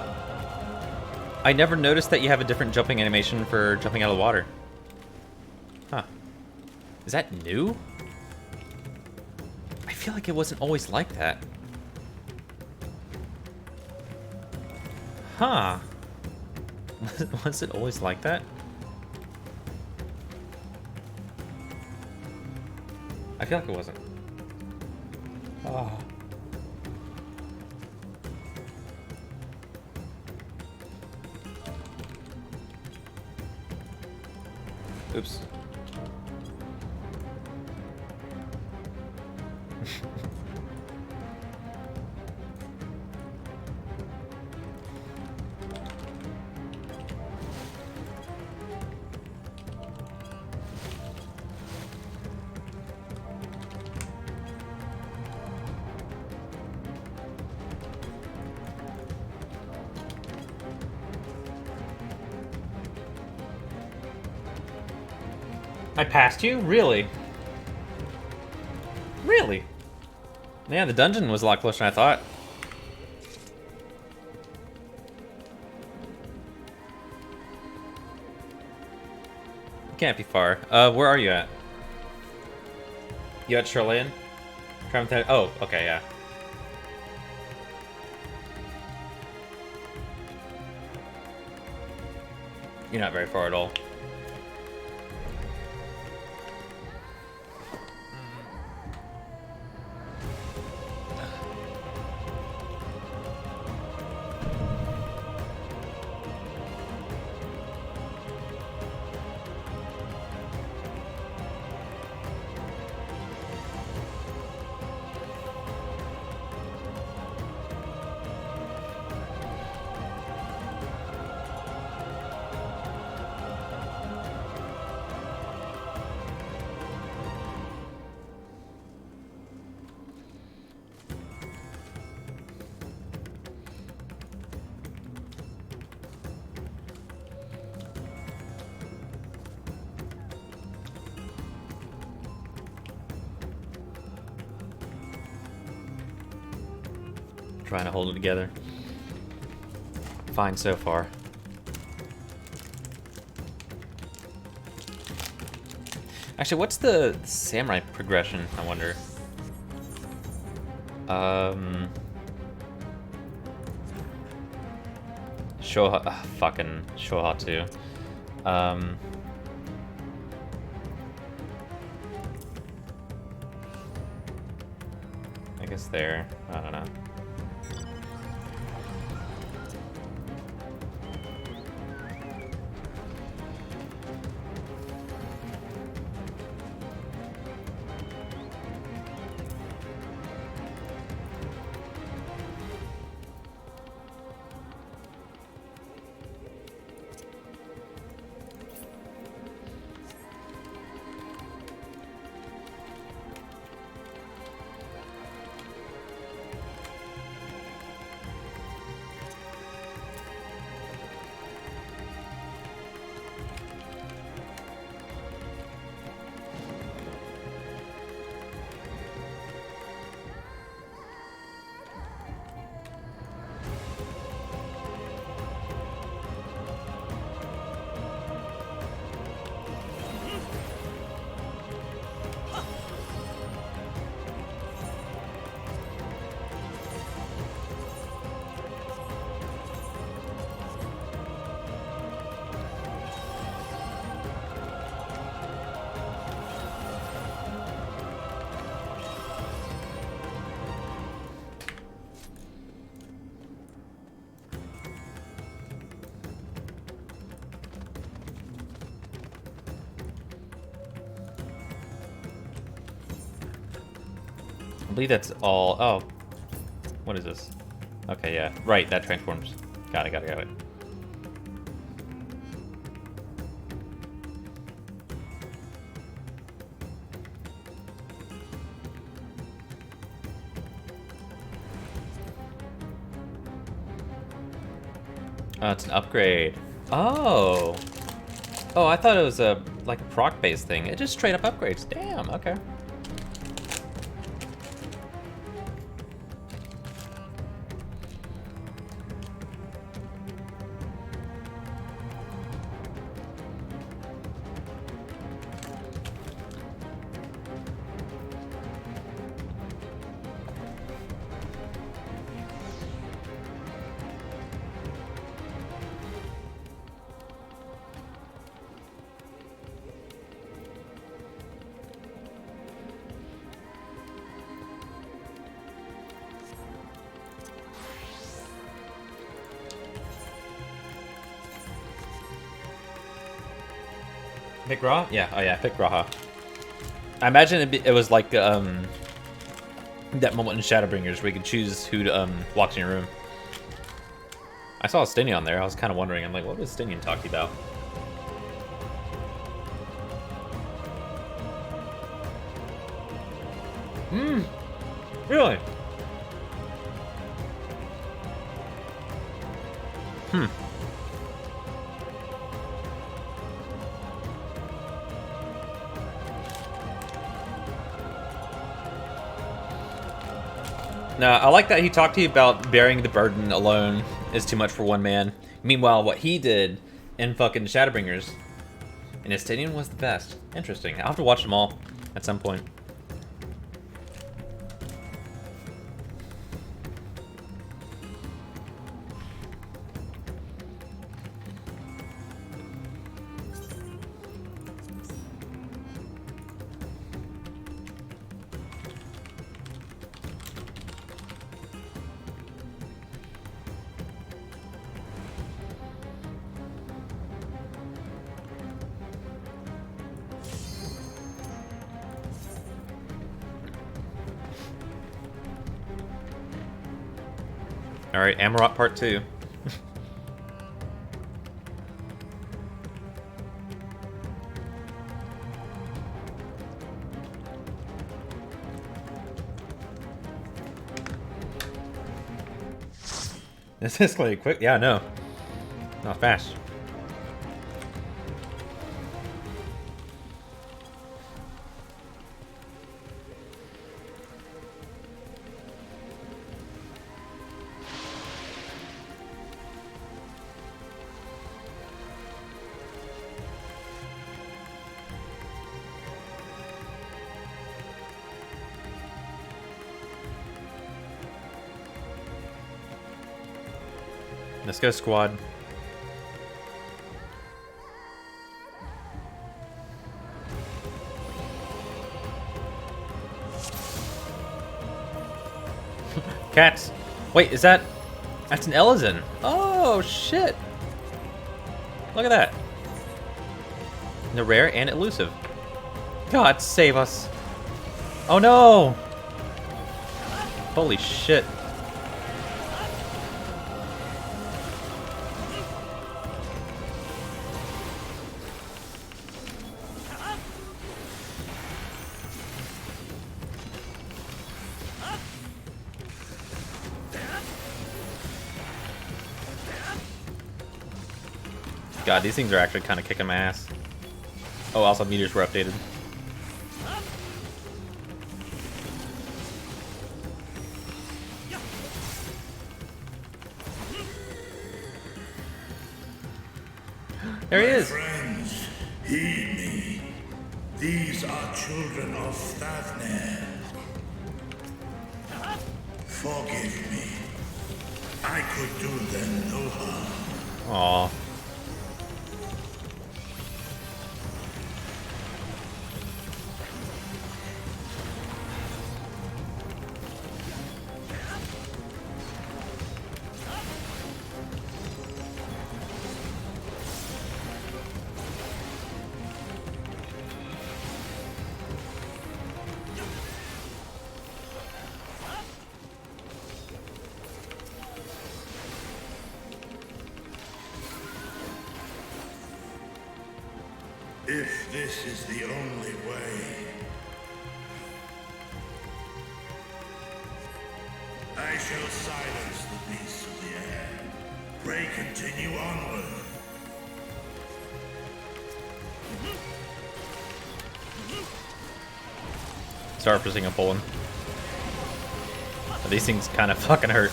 I never noticed that you have a different jumping animation for jumping out of the water. Huh. Is that new? I feel like it wasn't always like that. Huh. Was it always like that? I feel like it wasn't. Oh. Oops. I passed you? Really? Really? Yeah, the dungeon was a lot closer than I thought. Can't be far. Where are you at? You at Shoreland? Oh, okay, yeah. You're not very far at all. Trying to hold it together. Fine so far. Actually, what's the samurai progression, I wonder? Fucking Shohatsu. I guess there. I don't know. I believe that's all. Oh, what is this? Okay, yeah, right. That transforms. Got it. Got it. Got it. Oh, it's an upgrade. Oh. Oh, I thought it was a like a proc-based thing. It just straight up upgrades. Damn. Okay. Pick Raha? Yeah, oh yeah, pick Raha. I imagine it was like that moment in Shadowbringers where you could choose who to walk in your room. I saw Stinian on there. I was kind of wondering. I'm like, what was Stinian talking about? Really? Now, I like that he talked to you about bearing the burden alone is too much for one man. Meanwhile, what he did in fucking Shadowbringers in Estinian was the best. Interesting. I'll have to watch them all at some point. Alright, Amarot Part 2. This escalated quick. Yeah, no. Not fast. Let's go, squad. Cats. Wait, is that... That's an Elizin. Oh, shit. Look at that. The rare and elusive. God, save us. Oh, no. Holy shit. God, these things are actually kind of kicking my ass. Oh, also meters were updated. There he is. Friends, heed me. These are children of Thavner. Forgive me. I could do them no harm. Aww. If this is the only way, I shall silence the beasts of the air. Pray continue onward. Sorry for seeing a pulling. These things kind of fucking hurt.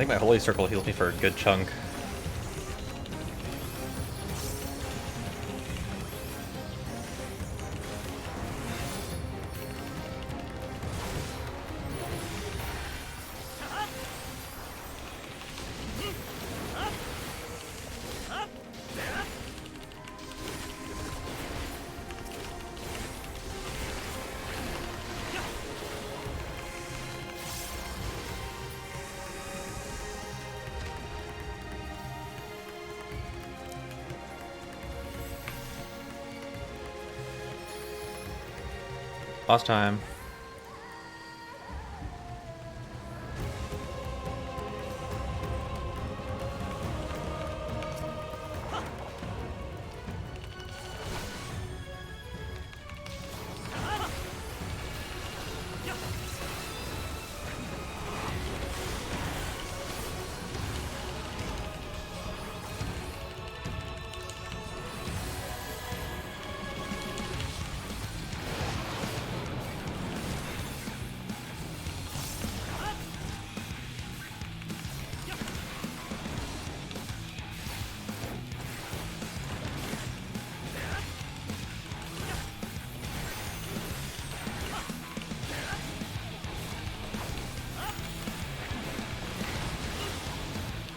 think my Holy Circle heals me for a good chunk. Boss time.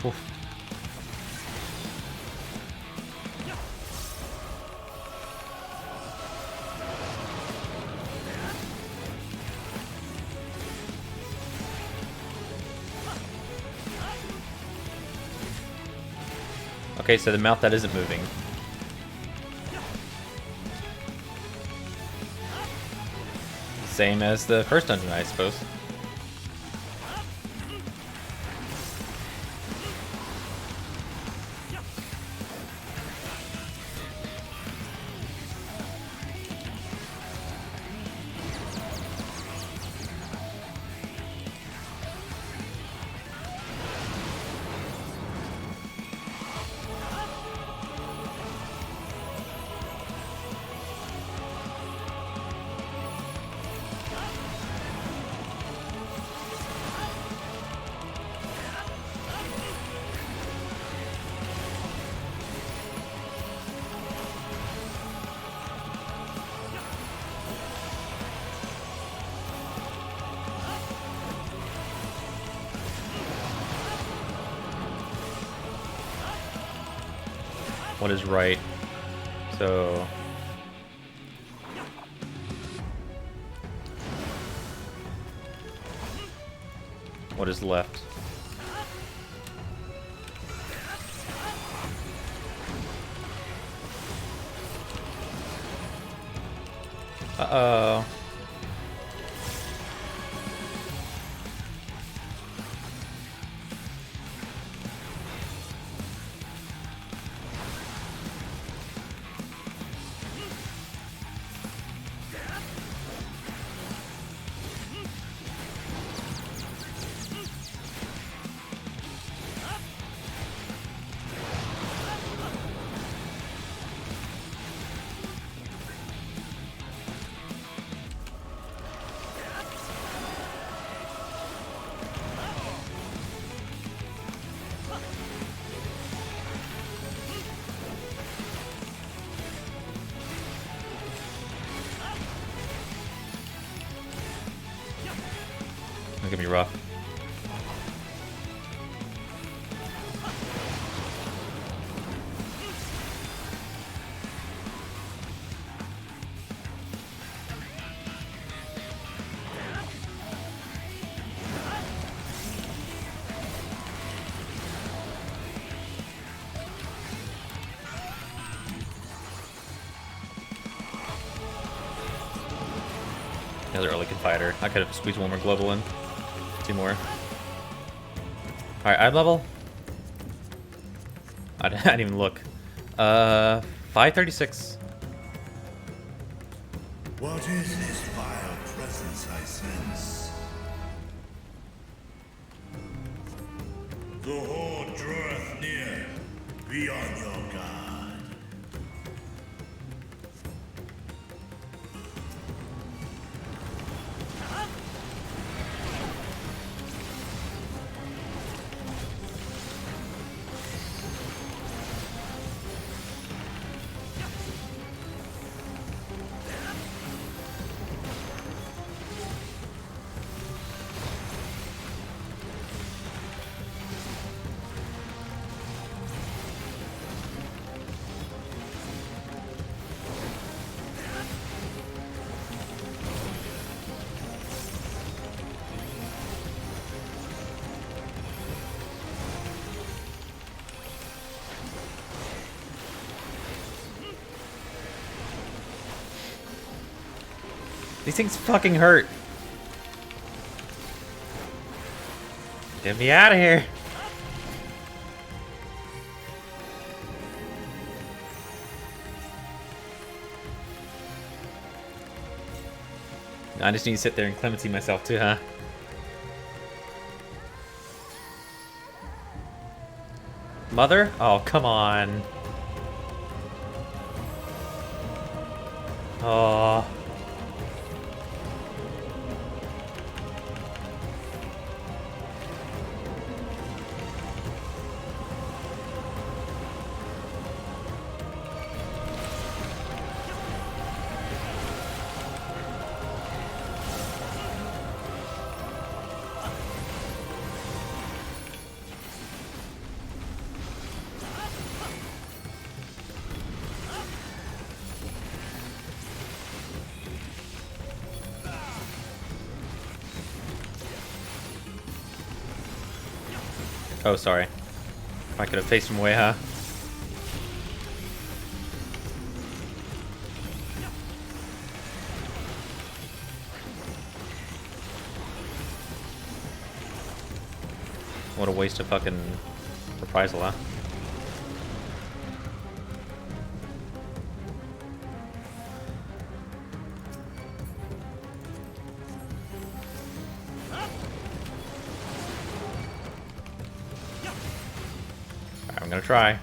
Oof. Okay, so the mouth that isn't moving. Same as the first dungeon, I suppose. What is right? So what is left? Uh-oh. It's gonna be rough. Another early fighter. I could have squeezed one more global in. Two more. Alright, eye level. I didn't even look. 536. What is this vile presence I sense? The horde draweth near. Be on your guard. These things fucking hurt. Get me out of here. I just need to sit there and clemency myself too, huh? Mother? Oh, come on. Oh. Oh, sorry. I could have faced him away, huh? What a waste of fucking reprisal, huh? I'm gonna try.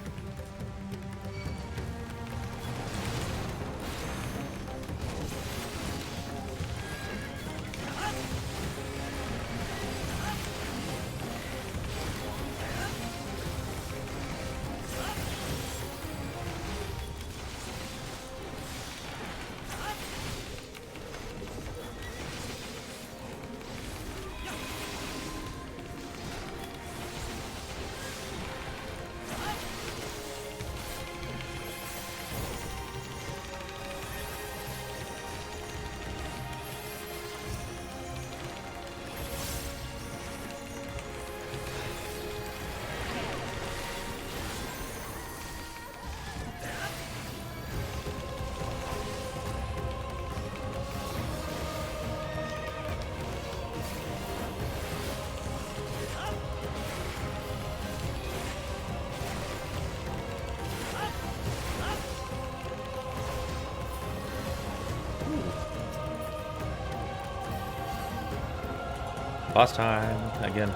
Boss time again.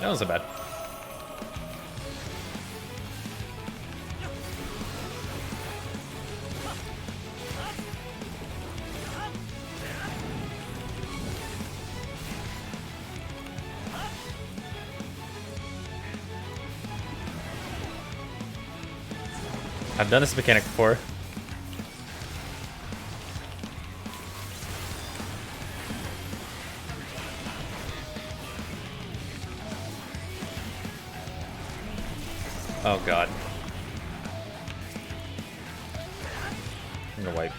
That wasn't bad. I've done this mechanic before. Oh god. I'm gonna wipe.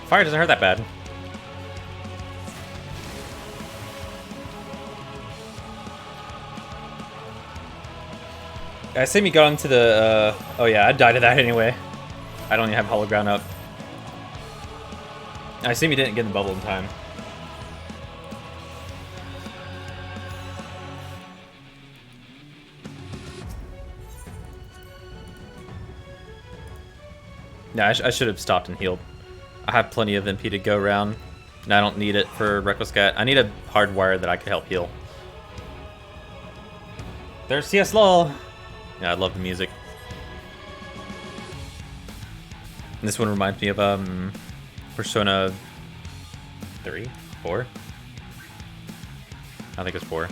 Fire doesn't hurt that bad. I assume you got into the, oh yeah, I died to that anyway. I don't even have Hollow Ground up. I assume you didn't get in the bubble in time. Yeah, I should have stopped and healed. I have plenty of MP to go around, and I don't need it for Reckless Cat. I need a hardwire that I could help heal. There's CS LOL. Yeah, I love the music. And this one reminds me of Persona 3, 4. I think it's 4.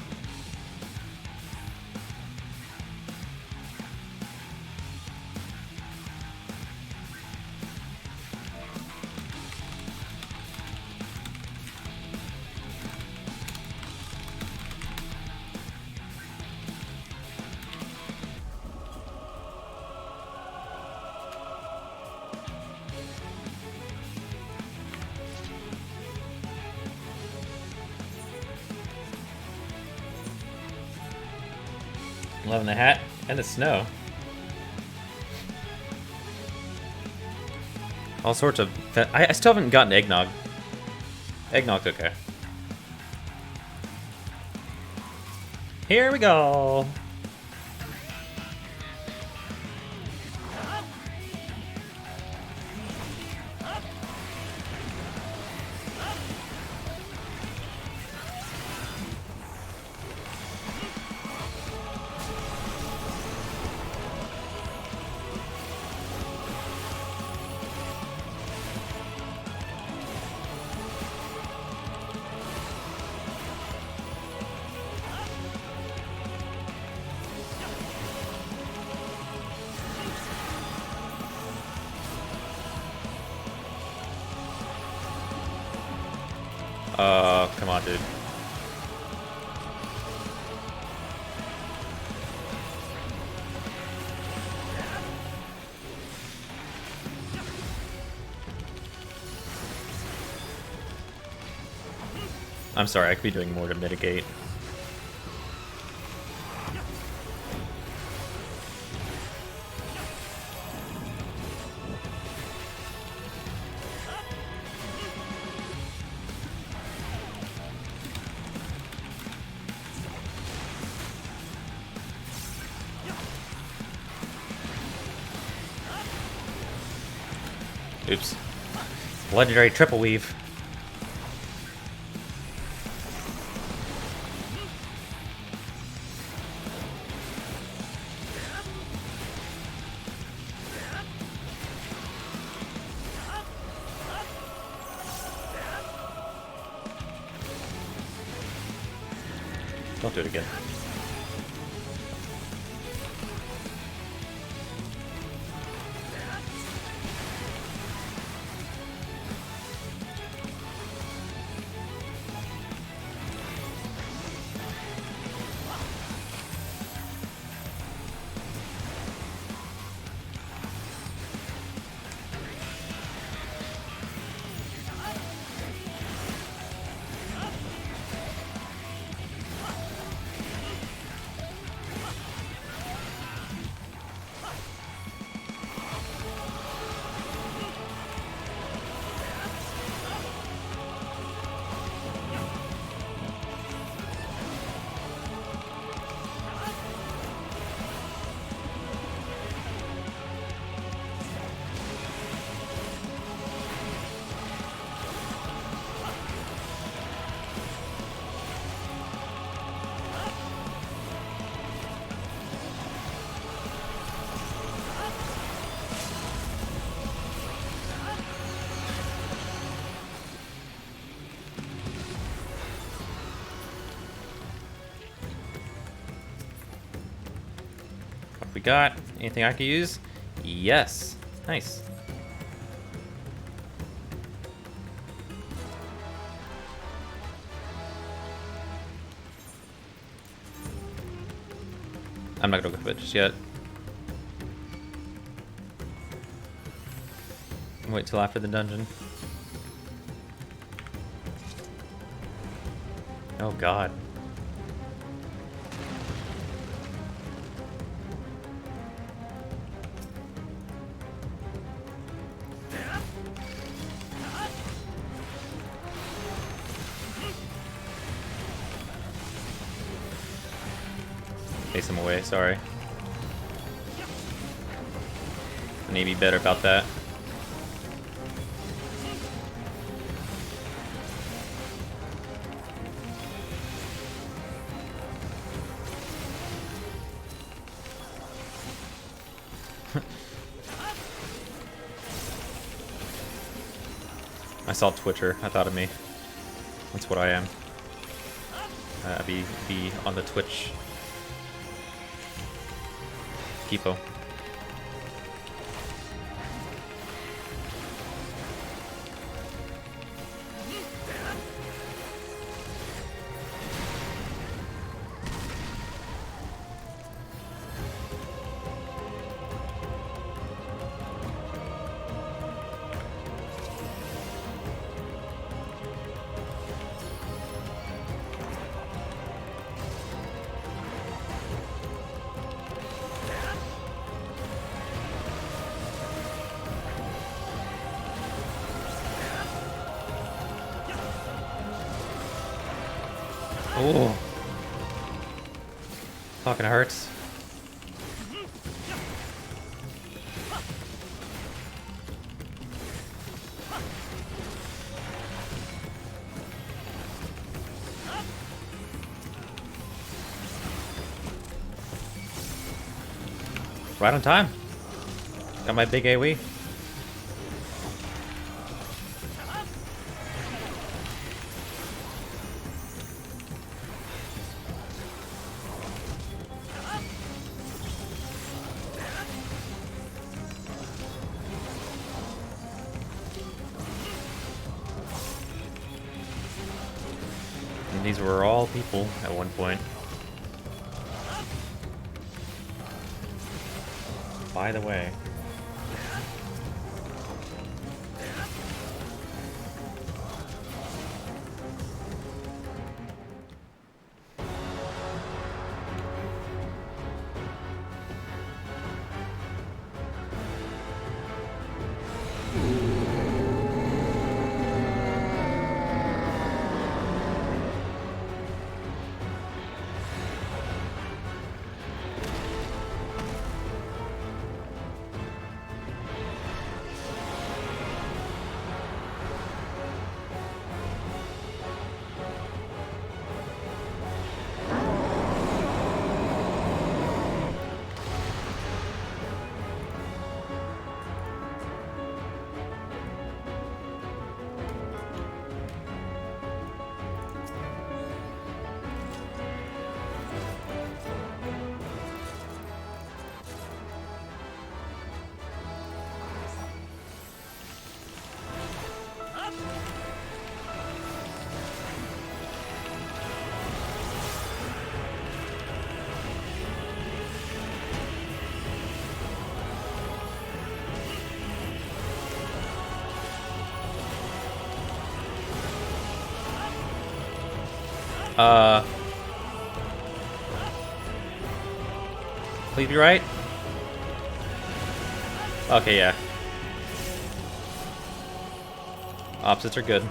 11 the hat and the snow. All sorts of... I still haven't gotten eggnog. Eggnog's okay. Here we go. Come on, dude. I'm sorry, I could be doing more to mitigate. Oops. Legendary triple weave. Don't do it again. We got anything I can use? Yes. Nice. I'm not gonna go with it just yet. Wait till after the dungeon. Oh God. Chase him away, sorry. I need to be better about that. I saw Twitter. I thought of me. That's what I am. Be on the Twitch. Kipo. Oh, fucking hurts. Right on time. Got my big AoE. And these were all people at one point. By the way. Please be right. Okay, yeah. Opposites are good.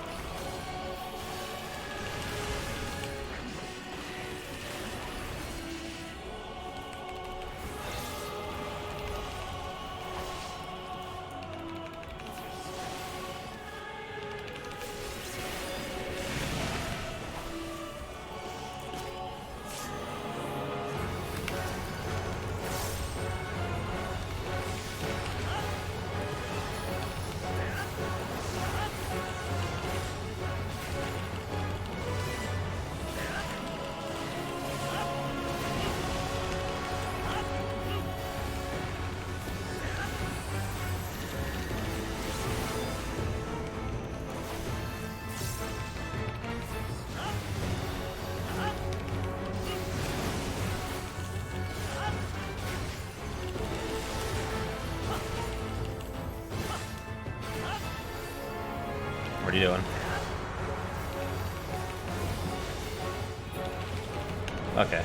What are you doing? Okay.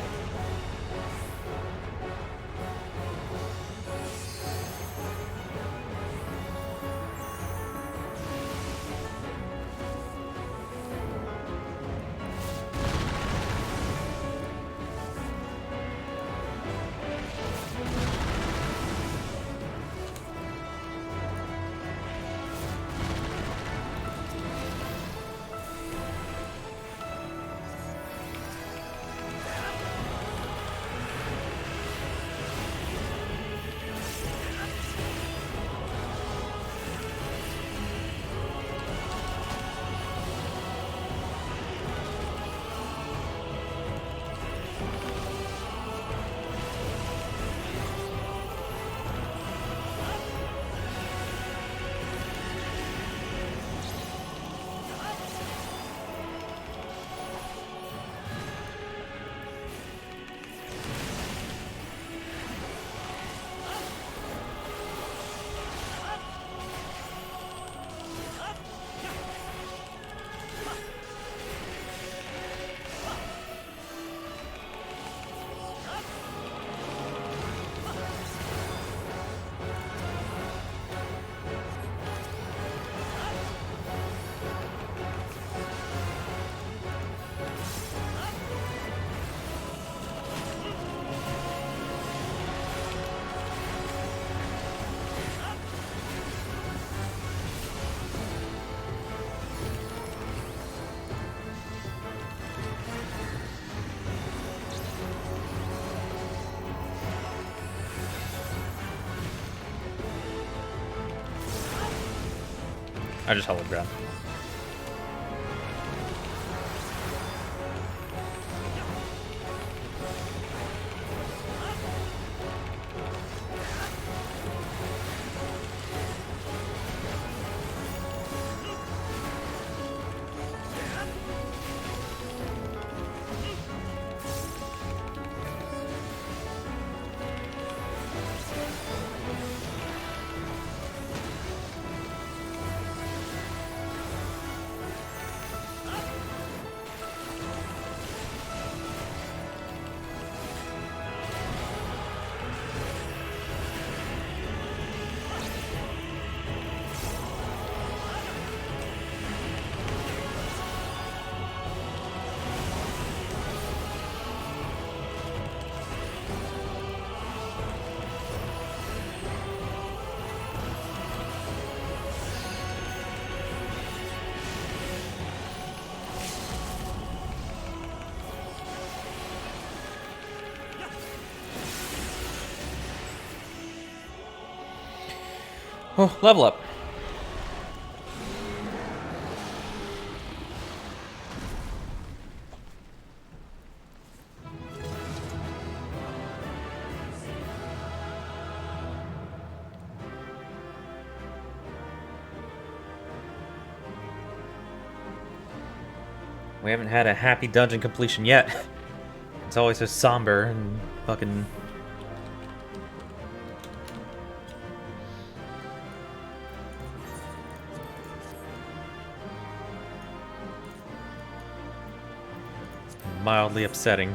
I just hologram. Oh, level up. We haven't had a happy dungeon completion yet. It's always so somber and fucking... mildly upsetting.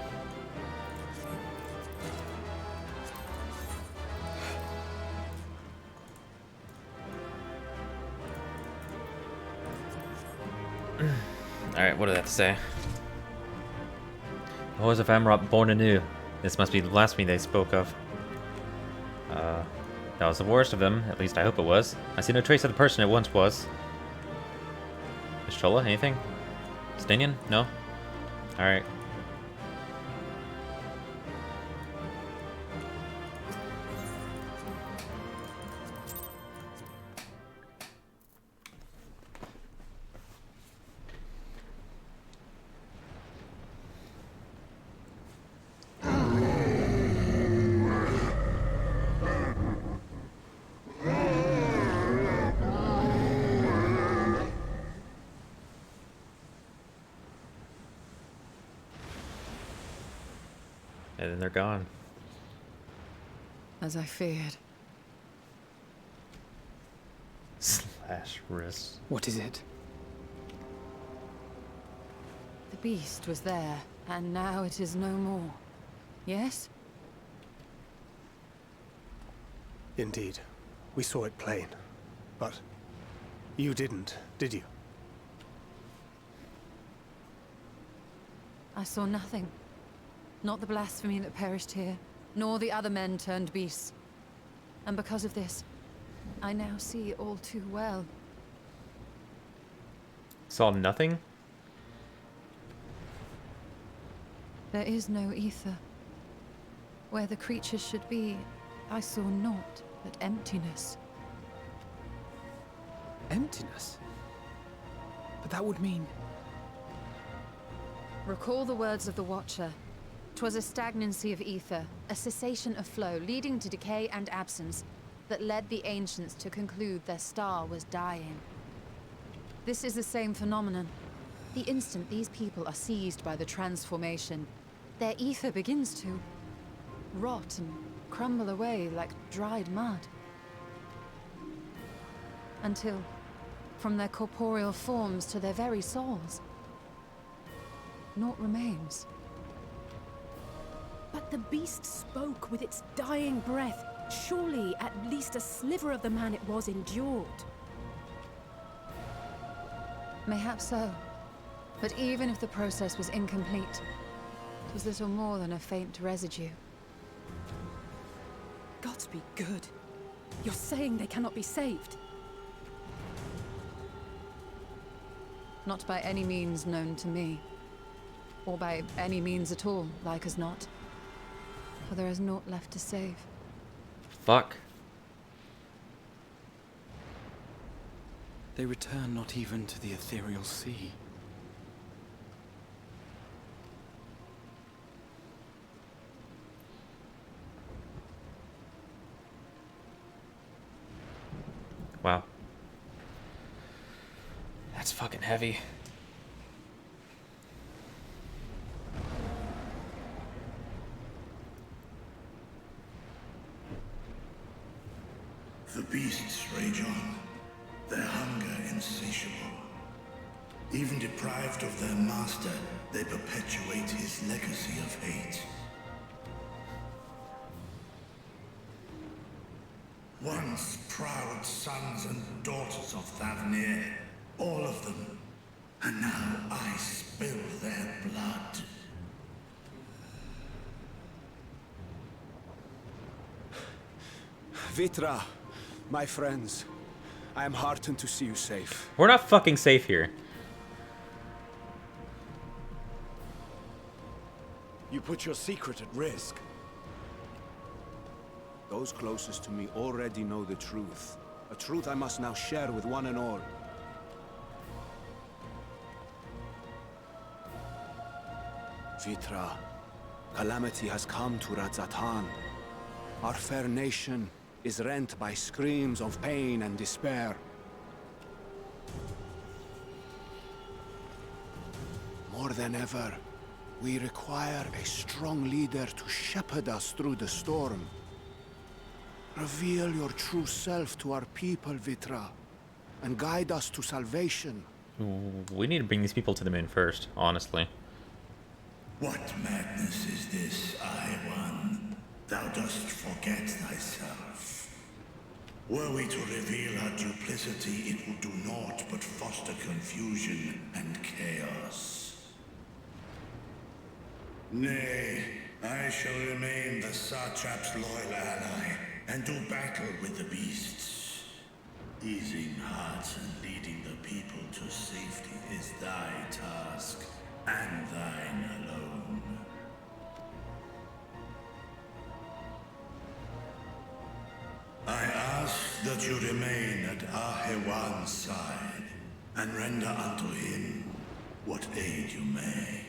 Alright, what do they have to say? The Horrors of Amrot born anew. This must be the blasphemy they spoke of. That was the worst of them, at least I hope it was. I see no trace of the person it once was. Istrola, anything? Stinian? No? Alright. And then they're gone. As I feared. Slash wrist. What is it? The beast was there, and now it is no more. Yes? Indeed. We saw it plain. But you didn't, did you? I saw nothing. Not the blasphemy that perished here, nor the other men turned beasts. And because of this, I now see all too well. Saw nothing? There is no ether. Where the creatures should be, I saw naught but emptiness. Emptiness? But that would mean... Recall the words of the Watcher. 'Twas a stagnancy of ether, a cessation of flow, leading to decay and absence, that led the ancients to conclude their star was dying. This is the same phenomenon. The instant these people are seized by the transformation, their ether begins to rot and crumble away like dried mud. Until, from their corporeal forms to their very souls, naught remains. But the beast spoke with its dying breath. Surely at least a sliver of the man it was endured. Mayhap so. But even if the process was incomplete, it was little more than a faint residue. Gods be good. You're saying they cannot be saved? Not by any means known to me. Or by any means at all, like as not. For there is naught left to save. Fuck. They return not even to the ethereal sea. Wow. That's fucking heavy. The beasts rage on, their hunger insatiable. Even deprived of their master, they perpetuate his legacy of hate. Once proud sons and daughters of Thavnir, all of them, and now I spill their blood. Vitra, my friends, I am heartened to see you safe. We're not fucking safe here. You put your secret at risk. Those closest to me already know the truth. A truth I must now share with one and all. Vitra, calamity has come to Radzatan. Our fair nation is rent by screams of pain and despair. More than ever, we require a strong leader to shepherd us through the storm. Reveal your true self to our people, Vitra, and guide us to salvation. We need to bring these people to the moon first, honestly. What madness is this, Aiwan? Thou dost forget thyself. Were we to reveal our duplicity, it would do naught but foster confusion and chaos. Nay, I shall remain the Satrap's loyal ally, and do battle with the beasts. Easing hearts and leading the people to safety is thy task, and thine alone. I ask that you remain at Ahewan's side, and render unto him what aid you may.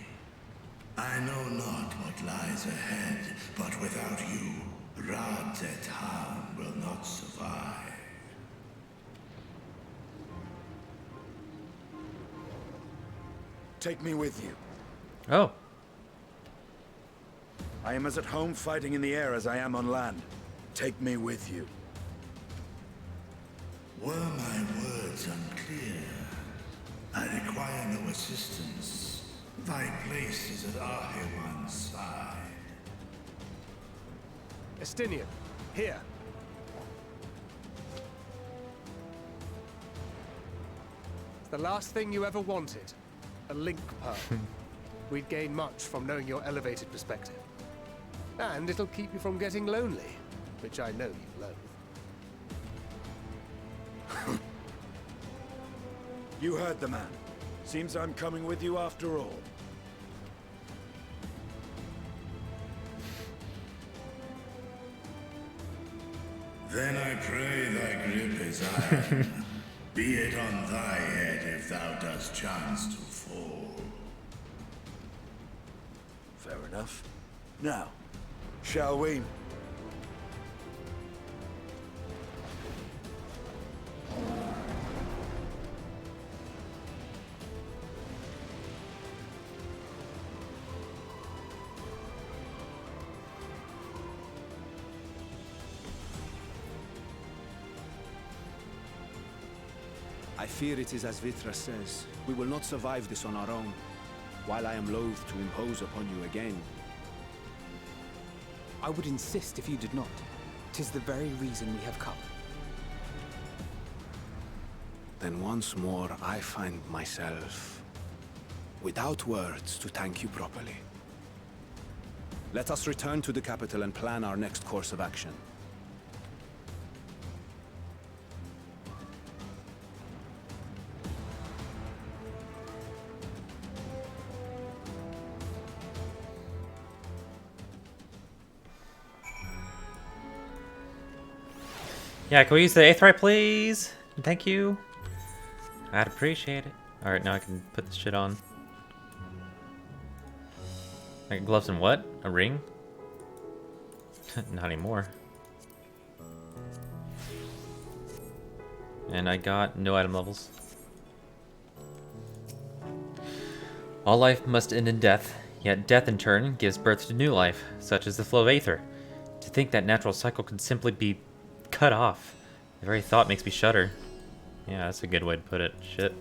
I know not what lies ahead, but without you, Radzatan will not survive. Take me with you. Oh. I am as at home fighting in the air as I am on land. Take me with you. Were my words unclear? I require no assistance. Thy place is at Ahewan's side. Estinian, here. It's the last thing you ever wanted. A link pearl. We'd gain much from knowing your elevated perspective. And it'll keep you from getting lonely, which I know you loathe. You heard the man. Seems I'm coming with you after all. Then I pray thy grip is iron. Be it on thy head if thou dost chance to fall. Fair enough. Now, shall we? I fear it is as Vitra says. We will not survive this on our own. While I am loath to impose upon you again. I would insist if you did not. 'Tis the very reason we have come. Then once more I find myself without words to thank you properly. Let us return to the capital and plan our next course of action. Yeah, can we use the Aetheryte, please? Thank you. I'd appreciate it. Alright, now I can put this shit on. Like gloves and what? A ring? Not anymore. And I got no item levels. All life must end in death, yet death in turn gives birth to new life, such as the flow of aether. To think that natural cycle can simply be cut off. The very thought makes me shudder. Yeah, that's a good way to put it. Shit.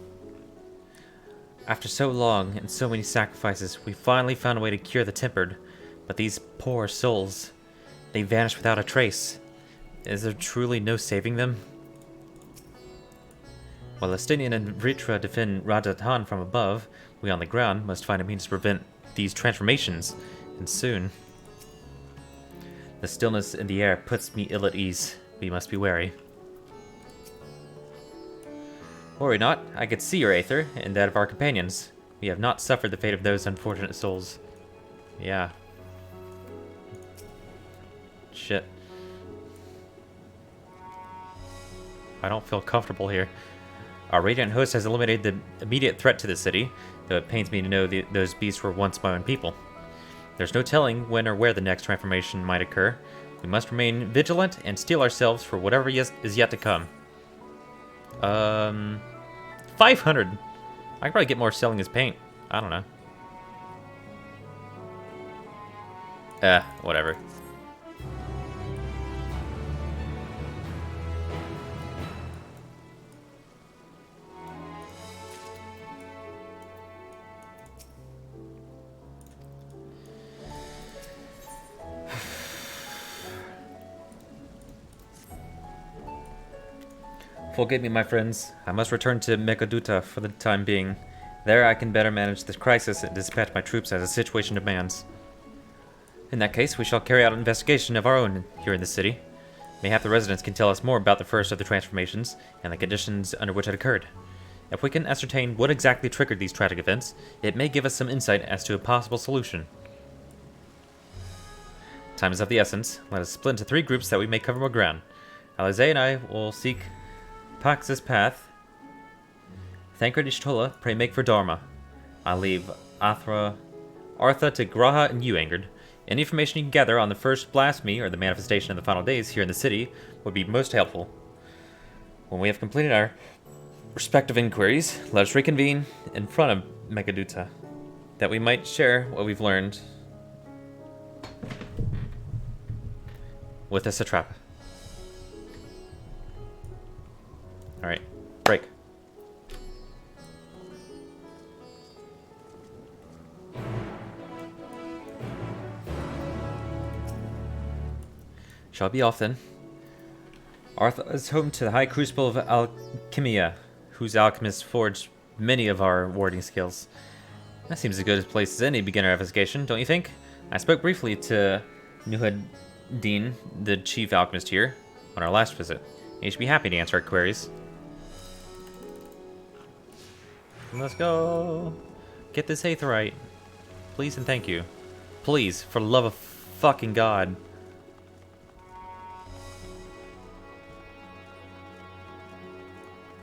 After so long and so many sacrifices, we finally found a way to cure the tempered. But these poor souls, they vanish without a trace. Is there truly no saving them? While Estinian and Vritra defend Rajasthan from above, we on the ground must find a means to prevent these transformations, and soon. The stillness in the air puts me ill at ease. We must be wary. Worry not, I could see your aether, and that of our companions. We have not suffered the fate of those unfortunate souls. Yeah. Shit. I don't feel comfortable here. Our Radiant host has eliminated the immediate threat to the city, though it pains me to know those beasts were once my own people. There's no telling when or where the next transformation might occur. We must remain vigilant and steel ourselves for whatever is yet to come. 500! I could probably get more selling his paint. I don't know. Whatever. Forgive me, my friends. I must return to Megaduta for the time being. There I can better manage this crisis and dispatch my troops as the situation demands. In that case, we shall carry out an investigation of our own here in the city. Mayhap the residents can tell us more about the first of the transformations and the conditions under which it occurred. If we can ascertain what exactly triggered these tragic events, it may give us some insight as to a possible solution. Time is of the essence. Let us split into 3 groups that we may cover more ground. Alize and I will seek Pax's path. Thancred Ishtola, pray make for Dharma. I'll leave Artha to Graha and you, Angard. Any information you can gather on the first blasphemy or the manifestation of the final days here in the city would be most helpful. When we have completed our respective inquiries, let us reconvene in front of Megaduta, that we might share what we've learned with the Satrapa. Alright, break. Shall be off then. Artha is home to the High Crucible of Alchemia, whose alchemists forged many of our warding skills. That seems as good a place as any beginner investigation, don't you think? I spoke briefly to Nuhaddin, the chief alchemist here, on our last visit. He should be happy to answer our queries. Let's go. Get this aetherite. Please and thank you. Please, for the love of fucking God.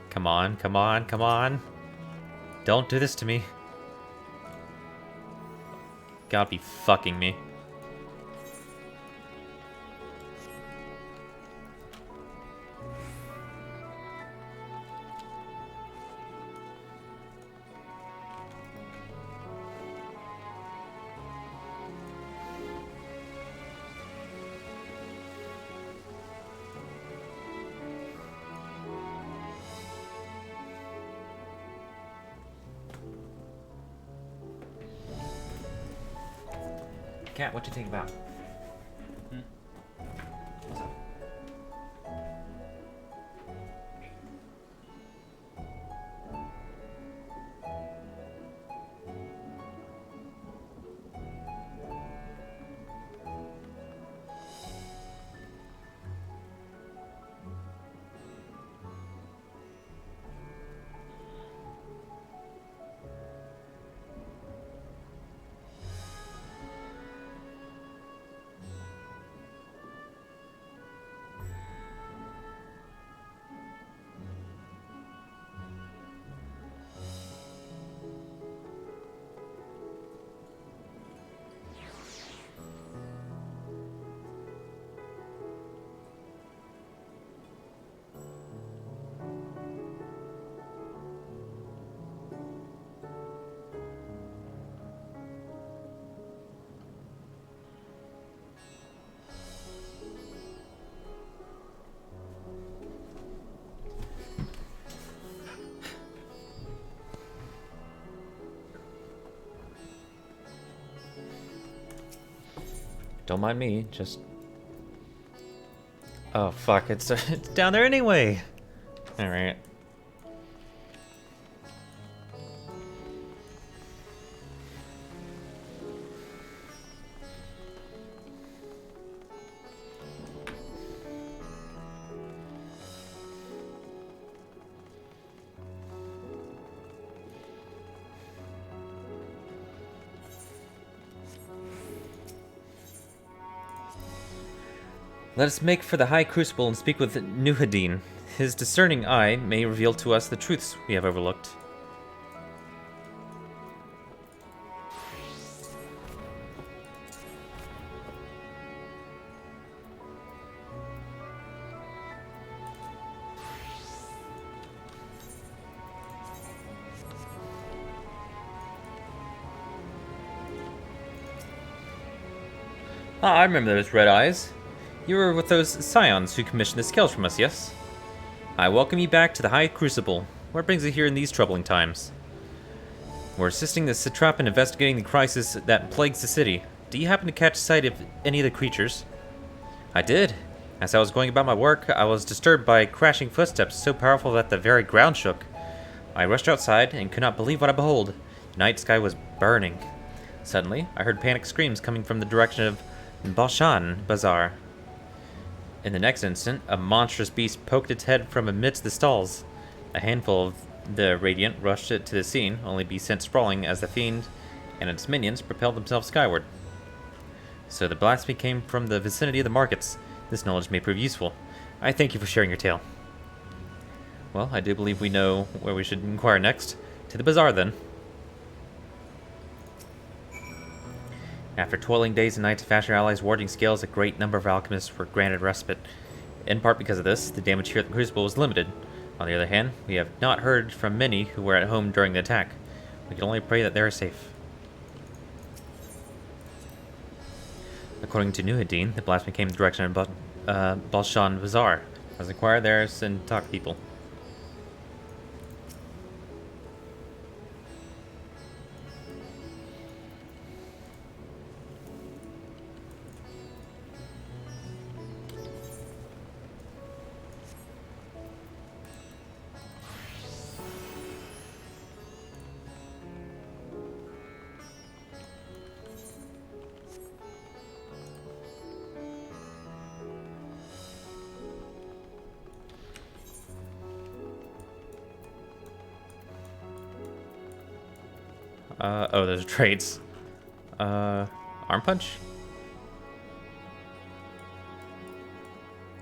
Come on, come on, come on. Don't do this to me. God be fucking me. Cat, what you think about? What's up? Don't mind me, just... Oh, fuck, it's down there anyway! Alright. Let us make for the High Crucible and speak with Nuhadin. His discerning eye may reveal to us the truths we have overlooked. Ah, I remember those red eyes. You were with those scions who commissioned the scales from us, yes? I welcome you back to the High Crucible. What brings you here in these troubling times? We're assisting the satrap in investigating the crisis that plagues the city. Do you happen to catch sight of any of the creatures? I did. As I was going about my work, I was disturbed by crashing footsteps so powerful that the very ground shook. I rushed outside and could not believe what I behold. The night sky was burning. Suddenly, I heard panicked screams coming from the direction of Balshan Bazaar. In the next instant, a monstrous beast poked its head from amidst the stalls. A handful of the Radiant rushed it to the scene, only to be sent sprawling as the fiend and its minions propelled themselves skyward. So the blasphemy came from the vicinity of the markets. This knowledge may prove useful. I thank you for sharing your tale. Well, I do believe we know where we should inquire next. To the bazaar, then. After toiling days and nights to fashion our allies' warding scales, a great number of alchemists were granted respite. In part because of this, the damage here at the Crucible was limited. On the other hand, we have not heard from many who were at home during the attack. We can only pray that they are safe. According to Nuhadin, the blasphemy came in the direction of Balshan Bazaar. Let's inquire there and talk to people. Oh, those are traits. Arm punch?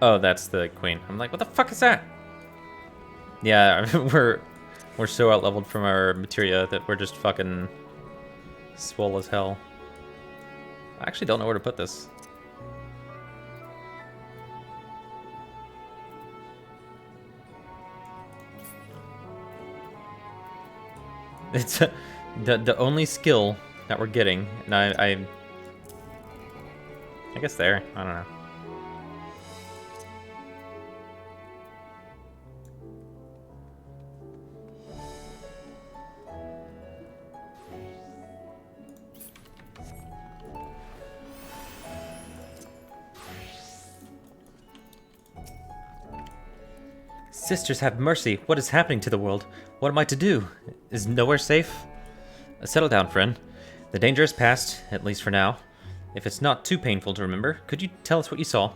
Oh, that's the queen. I'm like, what the fuck is that? Yeah, we're so out-leveled from our materia that we're just fucking swole as hell. I actually don't know where to put this. It's the only skill that we're getting, and I guess there. I don't know. Sisters, have mercy. What is happening to the world? What am I to do? Is nowhere safe? Settle down, friend. The danger is past, at least for now. If it's not too painful to remember, could you tell us what you saw?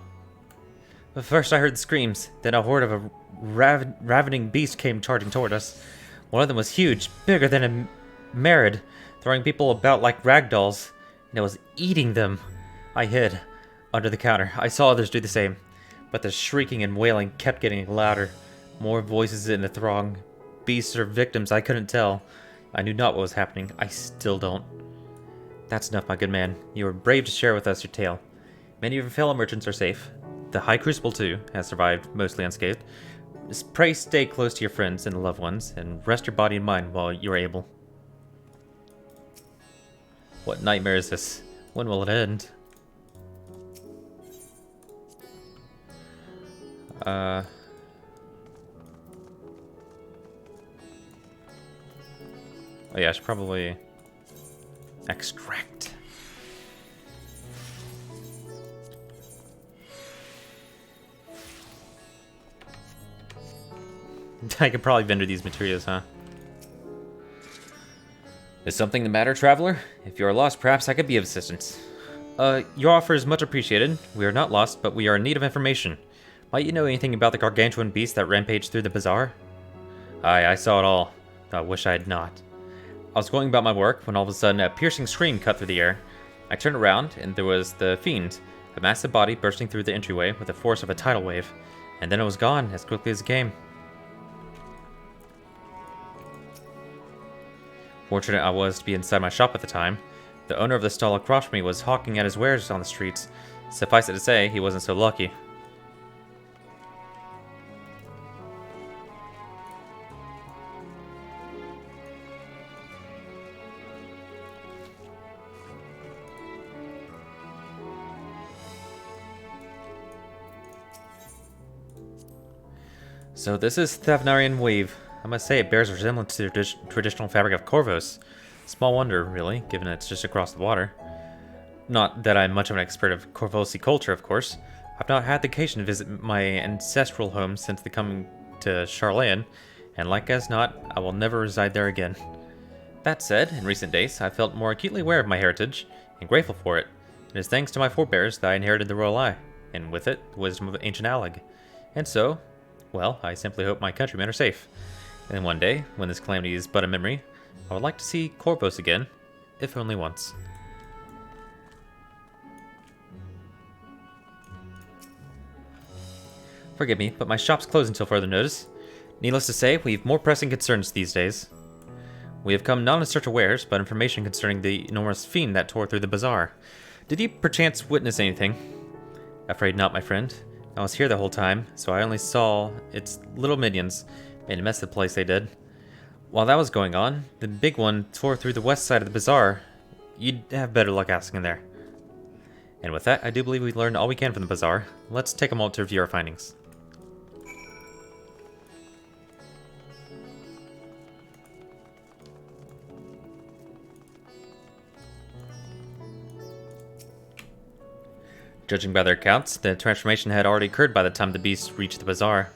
But first I heard the screams, then a horde of a ravening beast came charging toward us. One of them was huge, bigger than a Merid, throwing people about like ragdolls, and it was eating them. I hid under the counter. I saw others do the same, but the shrieking and wailing kept getting louder. More voices in the throng. Beasts or victims, I couldn't tell. I knew not what was happening. I still don't. That's enough, my good man. You were brave to share with us your tale. Many of your fellow merchants are safe. The High Crucible, too, has survived, mostly unscathed. Pray stay close to your friends and loved ones, and rest your body and mind while you are able. What nightmare is this? When will it end? Oh yeah, I should probably extract. I could probably vendor these materials, huh? Is something the matter, traveler? If you are lost, perhaps I could be of assistance. Your offer is much appreciated. We are not lost, but we are in need of information. Might you know anything about the gargantuan beast that rampaged through the bazaar? Aye, I saw it all. I wish I had not. I was going about my work when all of a sudden a piercing scream cut through the air. I turned around, and there was the fiend, a massive body bursting through the entryway with the force of a tidal wave. And then it was gone as quickly as it came. Fortunate I was to be inside my shop at the time. The owner of the stall across from me was hawking at his wares on the streets. Suffice it to say, he wasn't so lucky. So this is Thavnarian weave. I must say it bears resemblance to the traditional fabric of Corvos. Small wonder, really, given it's just across the water. Not that I'm much of an expert of Corvosi culture, of course. I've not had the occasion to visit my ancestral home since the coming to Charlayan, and like as not, I will never reside there again. That said, in recent days, I've felt more acutely aware of my heritage, and grateful for it. It is thanks to my forebears that I inherited the Royal Eye, and with it, the wisdom of ancient Alleg. And so, well, I simply hope my countrymen are safe. And one day, when this calamity is but a memory, I would like to see Corvos again, if only once. Forgive me, but my shop's closed until further notice. Needless to say, we've more pressing concerns these days. We have come not in search of wares, but information concerning the enormous fiend that tore through the bazaar. Did you perchance witness anything? Afraid not, my friend. I was here the whole time, so I only saw its little minions. Made a mess of the place, they did. While that was going on, the big one tore through the west side of the bazaar. You'd have better luck asking in there. And with that, I do believe we learned all we can from the bazaar. Let's take a moment to review our findings. Judging by their accounts, the transformation had already occurred by the time the beast reached the bazaar.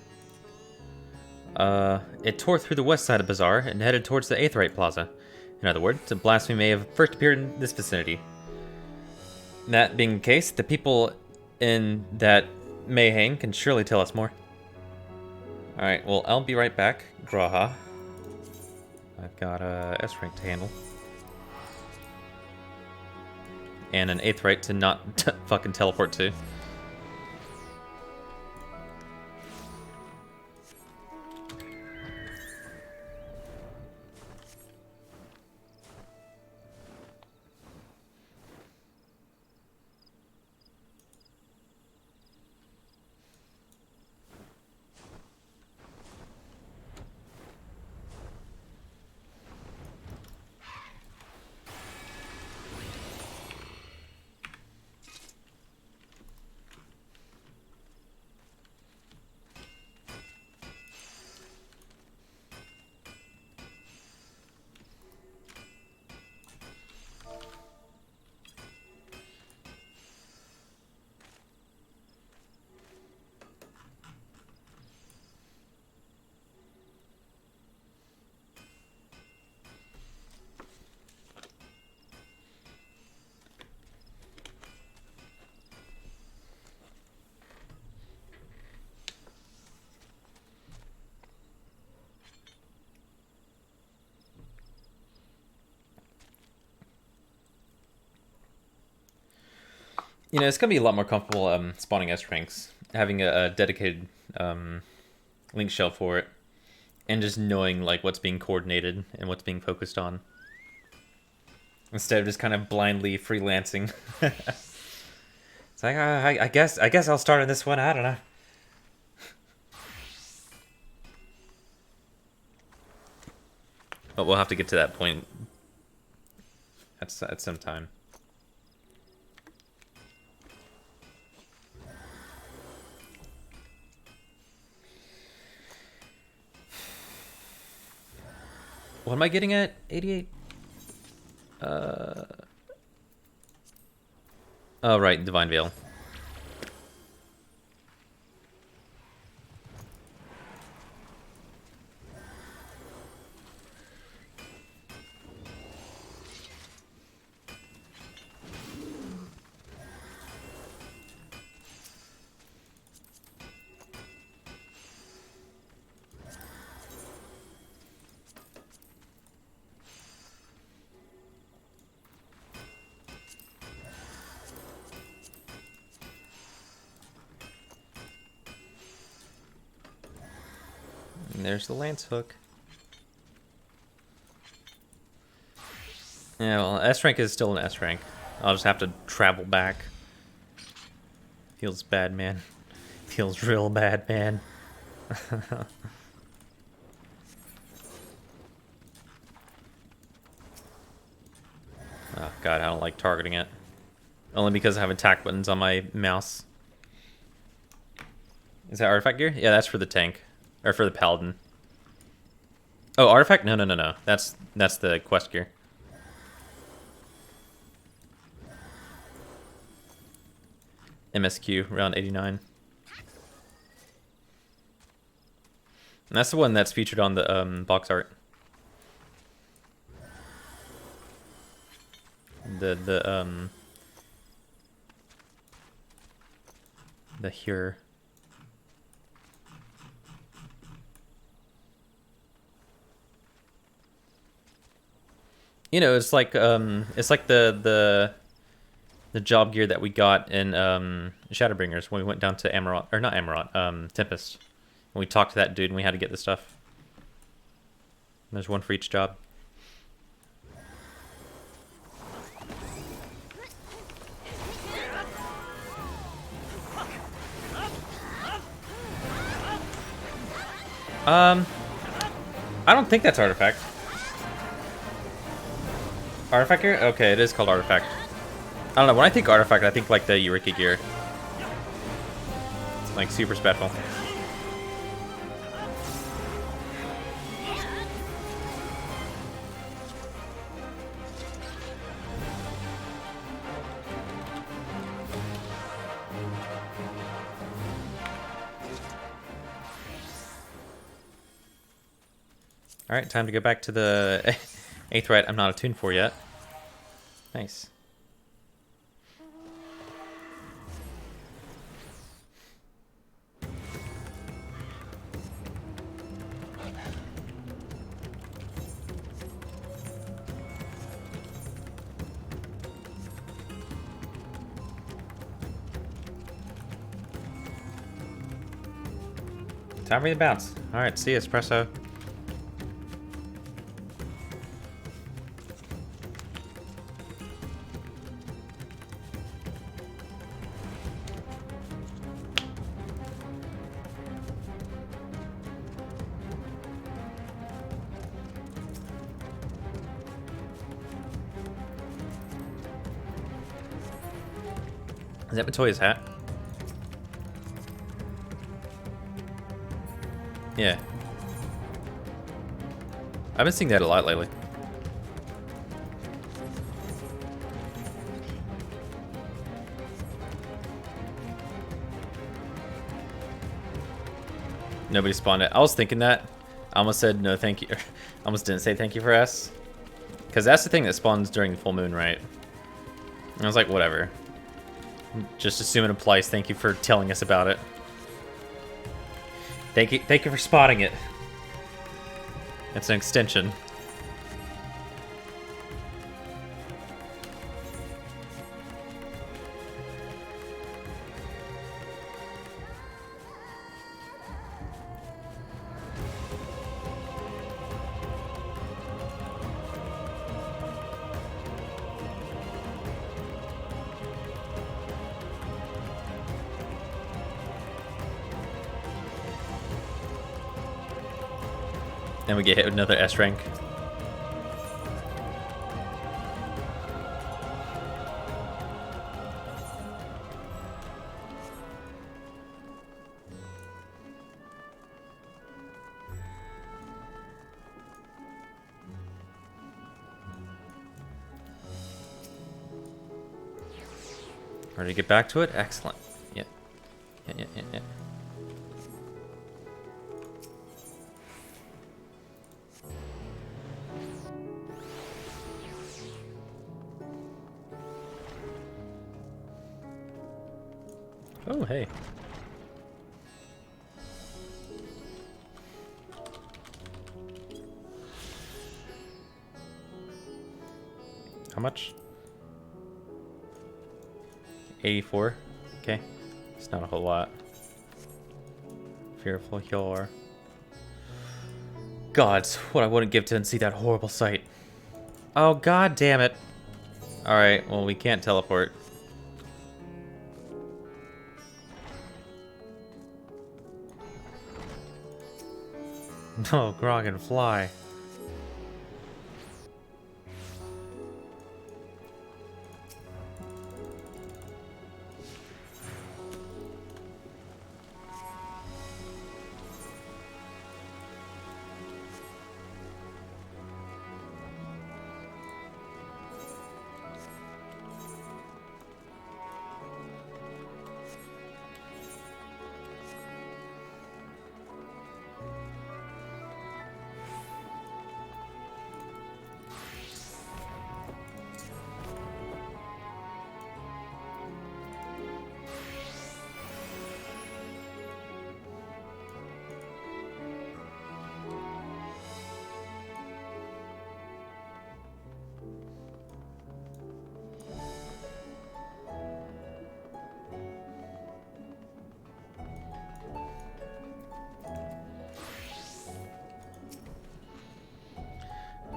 It tore through the west side of the bazaar and headed towards the Aetheryte Plaza. In other words, a blasphemy may have first appeared in this vicinity. That being the case, the people in that Mayhang can surely tell us more. Alright, well, I'll be right back. Graha. I've got a S-rank to handle. And an Aetheryte to not fucking teleport to. You know, it's going to be a lot more comfortable spawning S-ranks, having a dedicated link shell for it, and just knowing like what's being coordinated and what's being focused on, instead of just kind of blindly freelancing. It's like, I guess I'll start on this one, I don't know. But we'll have to get to that point at some time. What am I getting at? 88? Oh, right, Divine Veil. And there's the lance hook. Yeah, well, S rank is still an S rank. I'll just have to travel back. Feels bad, man. Feels real bad, man. Oh god, I don't like targeting it. Only because I have attack buttons on my mouse. Is that artifact gear? Yeah, that's for the tank. Or for the paladin. Oh, artifact? No, no, no, no. That's the quest gear. MSQ, round 89. And that's the one that's featured on the box art. The here. You know, it's like the job gear that we got in Shadowbringers when we went down to Amarant, or not Amarant, Tempest. And we talked to that dude and we had to get the stuff. There's one for each job. I don't think that's artifact. Artifact gear? Okay, it is called artifact. I don't know, when I think artifact, I think like the Eureka gear. It's like super special. Alright, time to go back to the 8th rite I'm not attuned for yet. Nice. Time for the bounce. Alright, see you, Espresso. Is that Matoya's hat? Yeah. I've been seeing that a lot lately. Nobody spawned it. I was thinking that. I almost said no thank you. I almost didn't say thank you for S. Because that's the thing that spawns during the full moon, right? And I was like, whatever. Just assume it applies. Thank you for telling us about it. Thank you for spotting it. It's an extension. Then we get hit with another S rank. Ready to get back to it? Excellent. Yeah. Yeah. Oh, hey. How much? 84. Okay. It's not a whole lot. Fearful Healer. gods, what I wouldn't give to see that horrible sight. Oh, god damn it. Alright, well, we can't teleport. No, Grog and fly.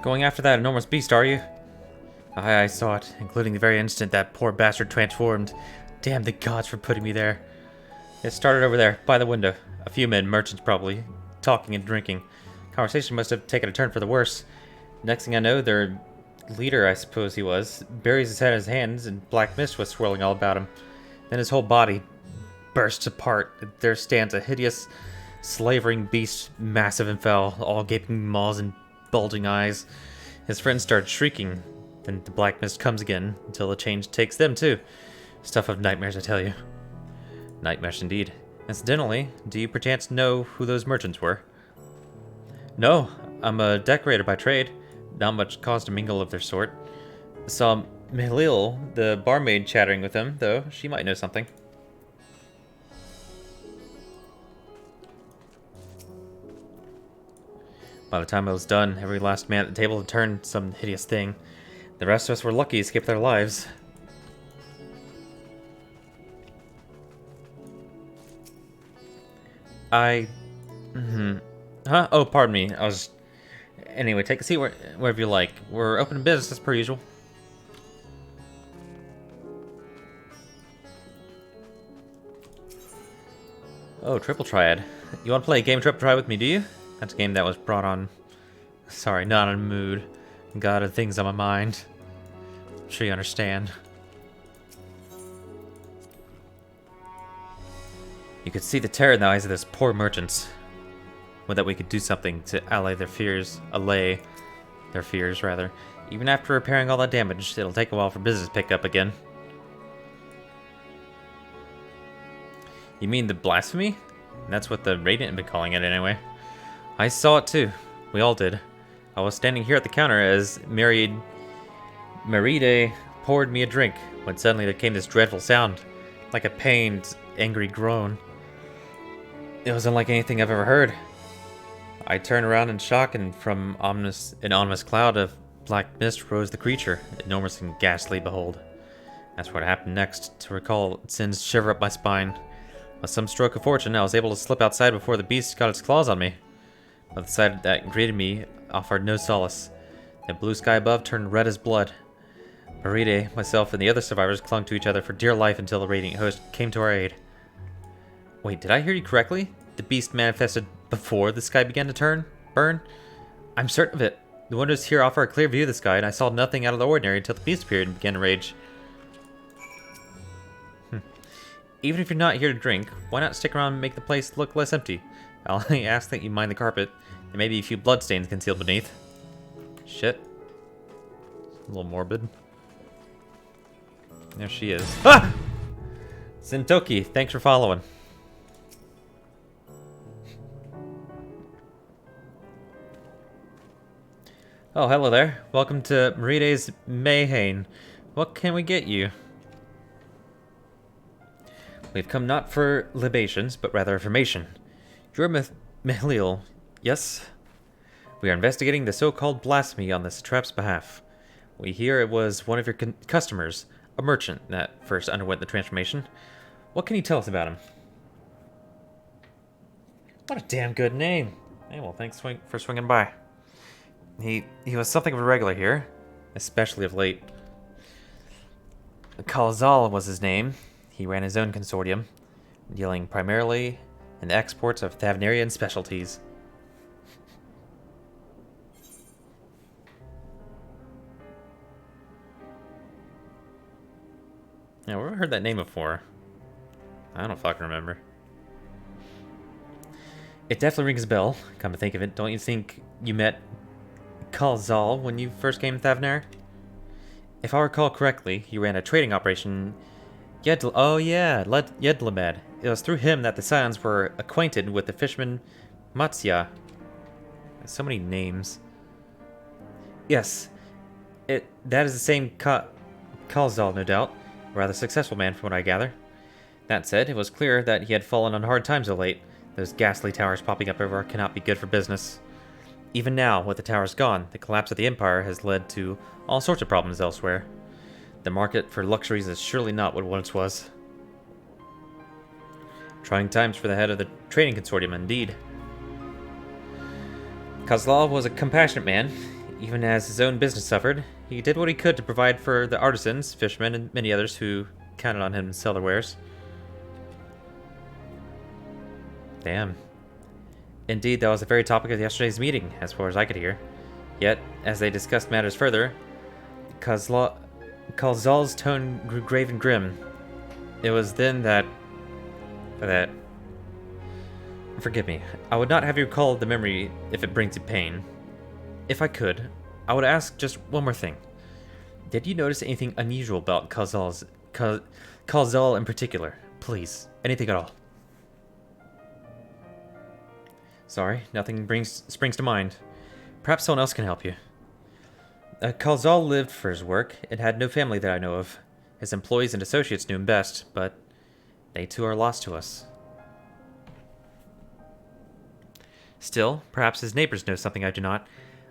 Going after that enormous beast, are you? Aye, I saw it, including the very instant that poor bastard transformed. Damn the gods for putting me there. It started over there, by the window. A few men, merchants probably, talking and drinking. Conversation must have taken a turn for the worse. Next thing I know, their leader, I suppose he was, buries his head in his hands and black mist was swirling all about him. Then his whole body bursts apart. There stands a hideous, slavering beast, massive and foul, all gaping maws and bulging eyes. His friends start shrieking. Then the black mist comes again, until the change takes them too. Stuff of nightmares, I tell you. Nightmares indeed. Incidentally, do you perchance know who those merchants were? No, I'm a decorator by trade. Not much cause to mingle of their sort. Saw Melil, the barmaid, chattering with them, though. She might know something. By the time I was done, every last man at the table had turned some hideous thing. The rest of us were lucky to escape their lives. Huh? Oh, pardon me. I was... Anyway, take a seat wherever you like. We're open to business as per usual. Oh, Triple Triad. You want to play a game Triple Triad with me, do you? That's a game that was brought on... Sorry, not in a mood. God, the things on my mind. I'm sure you understand. You could see the terror in the eyes of those poor merchants. Would that we could do something to allay their fears, rather. Even after repairing all that damage, it'll take a while for business to pick up again. You mean the blasphemy? That's what the Radiant have been calling it anyway. I saw it too. We all did. I was standing here at the counter as Meride poured me a drink, when suddenly there came this dreadful sound, like a pained, angry groan. It wasn't like anything I've ever heard. I turned around in shock, and from an ominous cloud of black mist rose the creature, enormous and ghastly, behold. That's what happened next. To recall, it sends shiver up my spine. With some stroke of fortune, I was able to slip outside before the beast got its claws on me. But the sight that greeted me offered no solace. The blue sky above turned red as blood. Meride, myself, and the other survivors clung to each other for dear life until the Radiant host came to our aid. Wait, did I hear you correctly? The beast manifested before the sky began to burn? I'm certain of it. The windows here offer a clear view of the sky, and I saw nothing out of the ordinary until the beast appeared and began to rage. Even if you're not here to drink, why not stick around and make the place look less empty? I'll only ask that you mind the carpet, and maybe a few bloodstains concealed beneath. Shit. A little morbid. There she is. Ah! Sintoki, thanks for following. Oh, hello there. Welcome to Meride's Mayhain. What can we get you? We've come not for libations, but rather information. You're Mihlil, yes? We are investigating the so-called blasphemy on the satrap's behalf. We hear it was one of your customers, a merchant, that first underwent the transformation. What can you tell us about him? What a damn good name. Hey, well, thanks for swinging by. He was something of a regular here, especially of late. Kalzal was his name. He ran his own consortium, dealing primarily in the exports of Thavnarian specialties. Yeah, where have I heard that name before? I don't fucking remember. It definitely rings a bell, come to think of it. Don't you think you met Kalzal when you first came to Thavnar? If I recall correctly, he ran a trading operation. Yedlamed. It was through him that the Scions were acquainted with the fisherman Matsya. So many names. Yes, that is the same Kalzal, no doubt. A rather successful man, from what I gather. That said, it was clear that he had fallen on hard times of late. Those ghastly towers popping up everywhere cannot be good for business. Even now, with the towers gone, the collapse of the Empire has led to all sorts of problems elsewhere. The market for luxuries is surely not what it once was. Trying times for the head of the trading consortium, indeed. Kozlov was a compassionate man. Even as his own business suffered, he did what he could to provide for the artisans, fishermen, and many others who counted on him to sell their wares. Damn. Indeed, that was the very topic of yesterday's meeting, as far as I could hear. Yet, as they discussed matters further, Kalzal's tone grew grave and grim. It was then that... Forgive me. I would not have you recall the memory if it brings you pain. If I could, I would ask just one more thing. Did you notice anything unusual about Kalzal in particular? Please, anything at all. Sorry, nothing springs to mind. Perhaps someone else can help you. Kalzal lived for his work and had no family that I know of. His employees and associates knew him best, but they too are lost to us. Still, perhaps his neighbors know something I do not.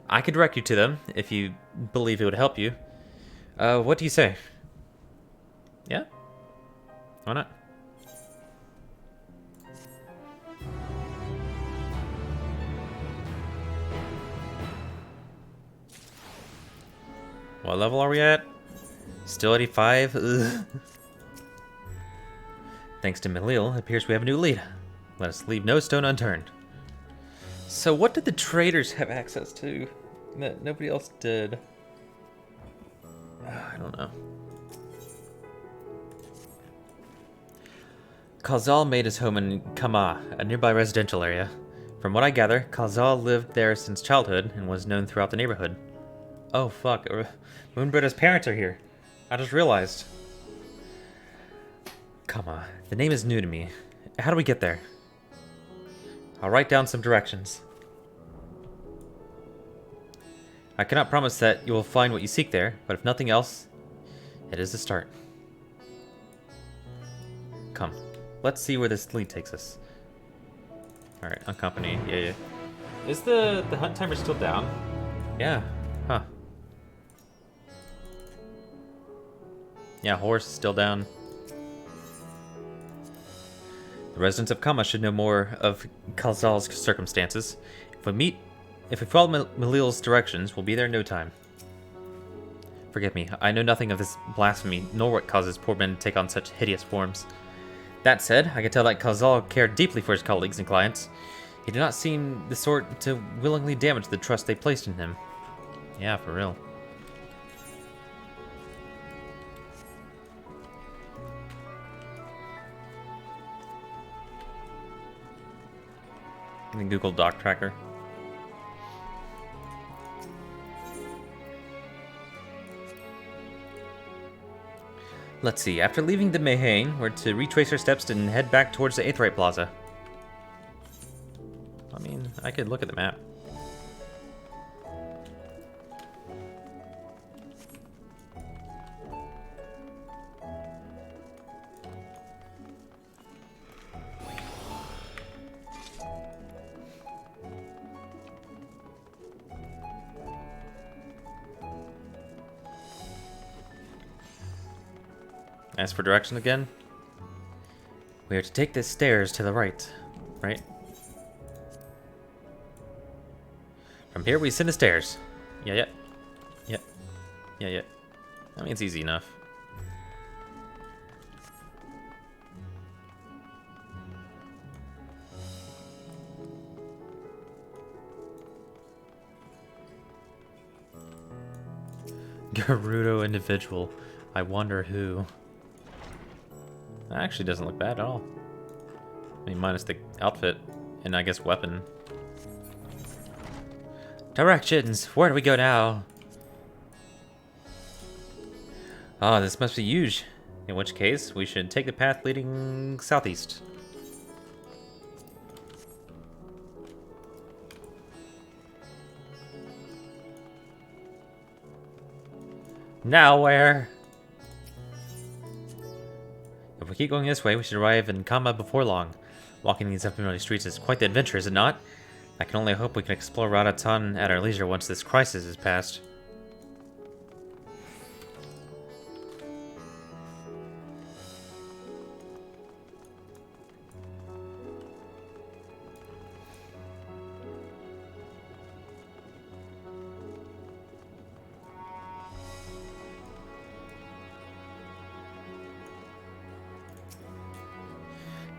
I could direct you to them, if you believe it would help you. What do you say? Yeah? Why not? What level are we at? Still 85? Ugh. Thanks to Melil, it appears we have a new lead. Let us leave no stone unturned. So what did the traders have access to that nobody else did? I don't know. Kalzal made his home in Kama, a nearby residential area. From what I gather, Kalzal lived there since childhood and was known throughout the neighborhood. Oh fuck, Moonbritta's parents are here. I just realized. Kama, the name is new to me. How do we get there? I'll write down some directions. I cannot promise that you will find what you seek there, but if nothing else, it is a start. Come, let's see where this lead takes us. Alright, uncompany, yeah. Is the hunt timer still down? Yeah, huh. Yeah, horse is still down. The residents of Kama should know more of Kalzal's circumstances. If we follow Melil's directions, we'll be there in no time. Forgive me, I know nothing of this blasphemy, nor what causes poor men to take on such hideous forms. That said, I can tell that Kalzal cared deeply for his colleagues and clients. He did not seem the sort to willingly damage the trust they placed in him. Yeah, for real. Google Doc Tracker. Let's see, after leaving the Mayhain, we're to retrace our steps and head back towards the Aetheryte Plaza. I mean, I could look at the map. As for direction again, we are to take the stairs to the right, right? From here we ascend the stairs. Yeah. I mean, it's easy enough. Gerudo individual. I wonder who. That actually doesn't look bad at all. I mean, minus the outfit and I guess weapon. Directions! Where do we go now? Oh, this must be huge. In which case, we should take the path leading southeast. Now where? If we keep going this way, we should arrive in Kama before long. Walking these unfamiliar streets is quite the adventure, is it not? I can only hope we can explore Radatan at our leisure once this crisis is past.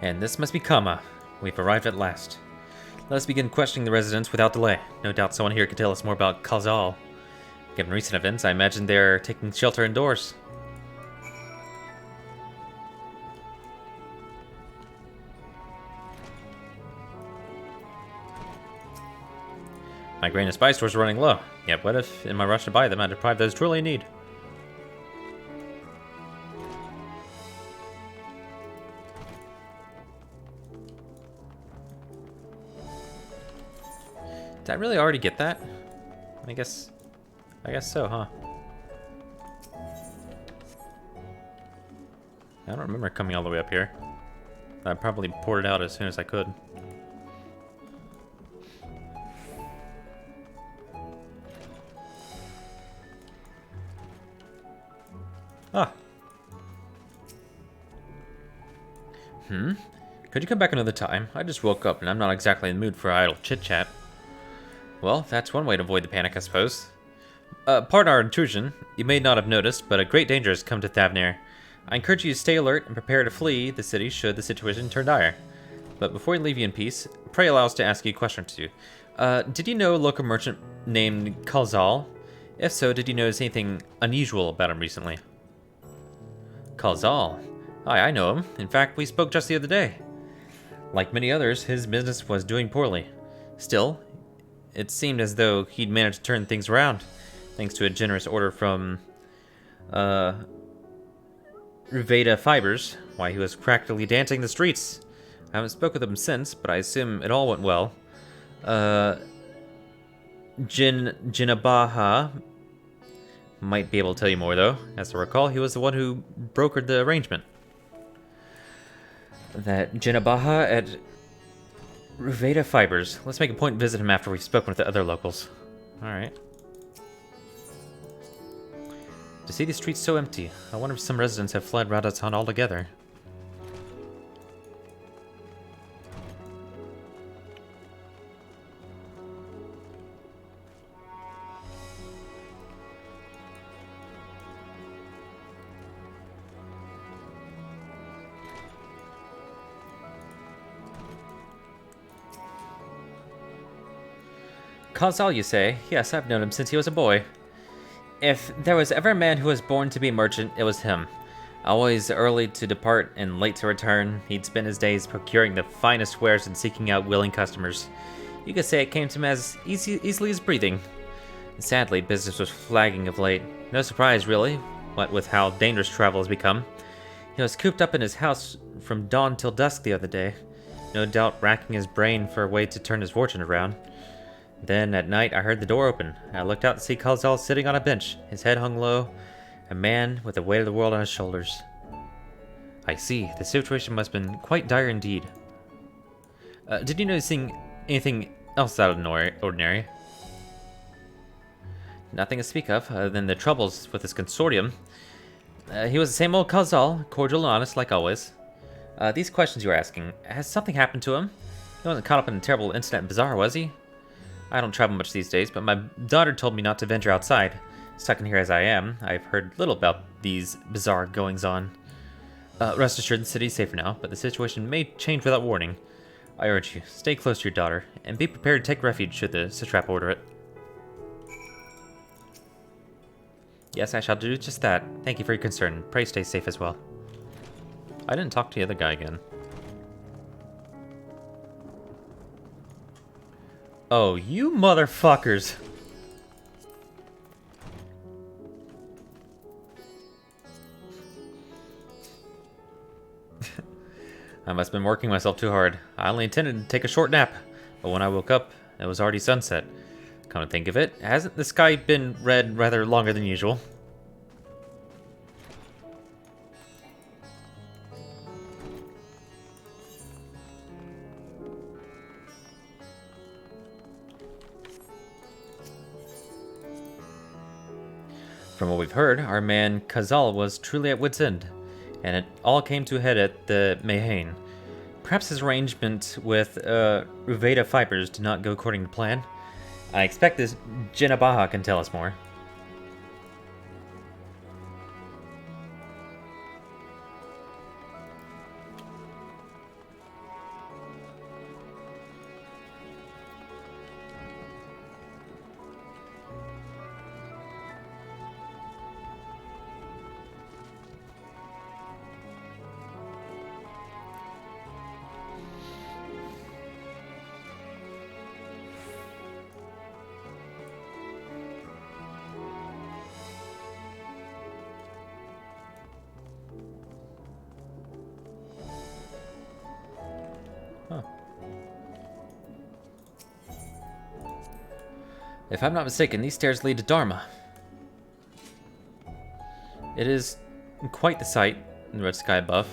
And this must be Kama. We've arrived at last. Let us begin questioning the residents without delay. No doubt someone here can tell us more about Khazal. Given recent events, I imagine they're taking shelter indoors. My grain and spice stores are running low. Yet what if, in my rush to buy them, I deprive those truly in need? Did I really already get that? I guess so, huh? I don't remember coming all the way up here. I probably poured it out as soon as I could. Ah. Could you come back another time? I just woke up and I'm not exactly in the mood for idle chit-chat. Well, that's one way to avoid the panic, I suppose. Pardon our intrusion. You may not have noticed, but a great danger has come to Thavnir. I encourage you to stay alert and prepare to flee the city should the situation turn dire. But before we leave you in peace, pray allow us to ask you a question or two. Did you know a local merchant named Khazal? If so, did you notice anything unusual about him recently? Khazal? Aye, I know him. In fact, we spoke just the other day. Like many others, his business was doing poorly. Still, it seemed as though he'd managed to turn things around, thanks to a generous order from, Ruveda Fibers. Why, he was practically dancing the streets. I haven't spoken with him since, but I assume it all went well. Jinabaha might be able to tell you more, though. As I recall, he was the one who brokered the arrangement. That Jinabaha at Ruveda Fibers. Let's make a point to visit him after we've spoken with the other locals. Alright. To see the streets so empty, I wonder if some residents have fled Radatan altogether. Khazal, you say? Yes, I've known him since he was a boy. If there was ever a man who was born to be a merchant, it was him. Always early to depart and late to return, he'd spend his days procuring the finest wares and seeking out willing customers. You could say it came to him as easily as breathing. Sadly, business was flagging of late. No surprise, really, what with how dangerous travel has become. He was cooped up in his house from dawn till dusk the other day, no doubt racking his brain for a way to turn his fortune around. Then, at night, I heard the door open. I looked out to see Khazal sitting on a bench, his head hung low, a man with the weight of the world on his shoulders. I see. The situation must have been quite dire indeed. Did you notice anything else out of the ordinary? Nothing to speak of, other than the troubles with his consortium. He was the same old Khazal, cordial and honest like always. These questions you were asking, has something happened to him? He wasn't caught up in a terrible incident in Bazaar, was he? I don't travel much these days, but my daughter told me not to venture outside. Stuck in here as I am, I've heard little about these bizarre goings-on. Rest assured, the city's safe for now, but the situation may change without warning. I urge you, stay close to your daughter, and be prepared to take refuge should the satrap order it. Yes, I shall do just that. Thank you for your concern. Pray stay safe as well. I didn't talk to the other guy again. Oh, you motherfuckers! I must have been working myself too hard. I only intended to take a short nap, but when I woke up, it was already sunset. Come to think of it, hasn't the sky been red rather longer than usual? From what we've heard, our man Kazal was truly at wit's end, and it all came to a head at the Mayhain. Perhaps his arrangement with Ruveda Fibers did not go according to plan. I expect this Jenabaha can tell us more. If I'm not mistaken, these stairs lead to Dharma. It is quite the sight in the red sky above.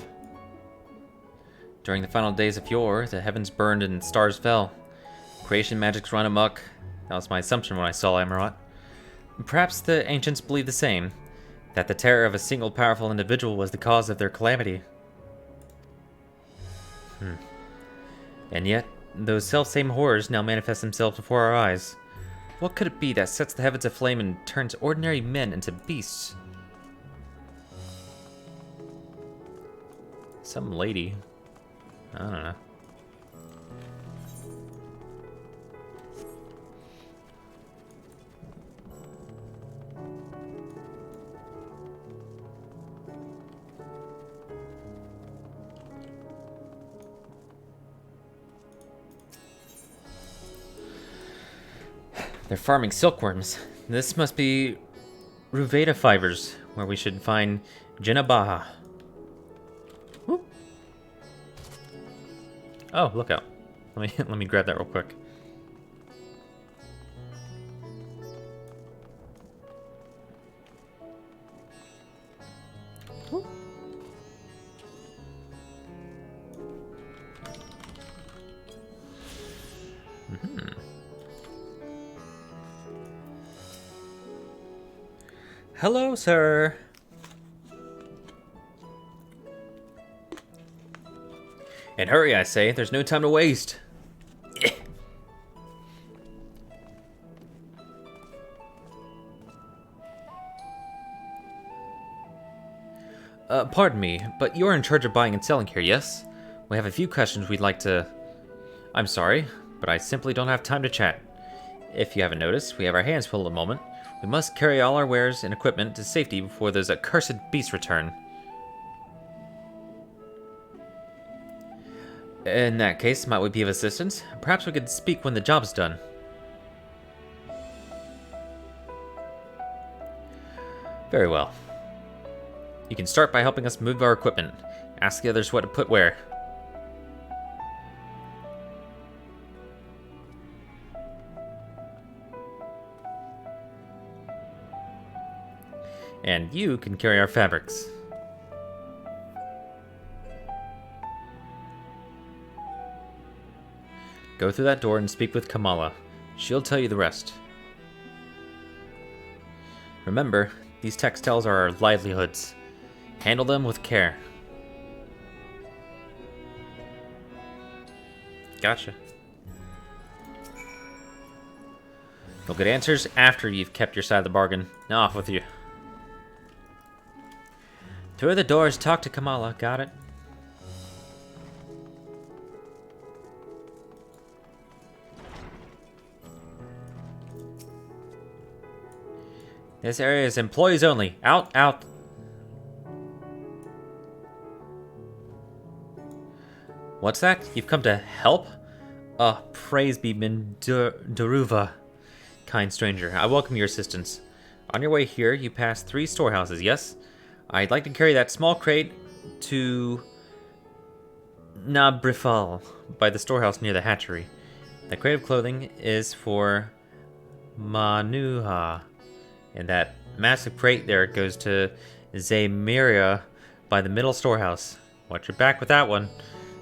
During the final days of yore, the heavens burned and stars fell. Creation magics run amok. That was my assumption when I saw Amarat. Perhaps the ancients believed the same, that the terror of a single powerful individual was the cause of their calamity. And yet, those self-same horrors now manifest themselves before our eyes. What could it be that sets the heavens aflame and turns ordinary men into beasts? Some lady. I don't know. They're farming silkworms. This must be Ruveda Fibers, where we should find Jenabaha. Whoop. Oh, look out. Let me grab that real quick. Whoop. Hello, sir. And hurry, I say. There's no time to waste. Pardon me, but you're in charge of buying and selling here, yes? We have a few questions we'd like to... I'm sorry, but I simply don't have time to chat. If you haven't noticed, we have our hands full at the moment. We must carry all our wares and equipment to safety before those accursed beasts return. In that case, might we be of assistance? Perhaps we could speak when the job's done. Very well. You can start by helping us move our equipment. Ask the others what to put where. And you can carry our fabrics. Go through that door and speak with Kamala. She'll tell you the rest. Remember, these textiles are our livelihoods. Handle them with care. You'll get answers after you've kept your side of the bargain. Now off with you. Through the doors, talk to Kamala. Got it? This area is employees only. Out, out. What's that? You've come to help? Praise be Daruva, kind stranger. I welcome your assistance. On your way here, you pass 3 storehouses, yes? I'd like to carry that small crate to Nabrifal by the storehouse near the hatchery. The crate of clothing is for Manuha. And that massive crate there goes to Zamiria by the middle storehouse. Watch your back with that one.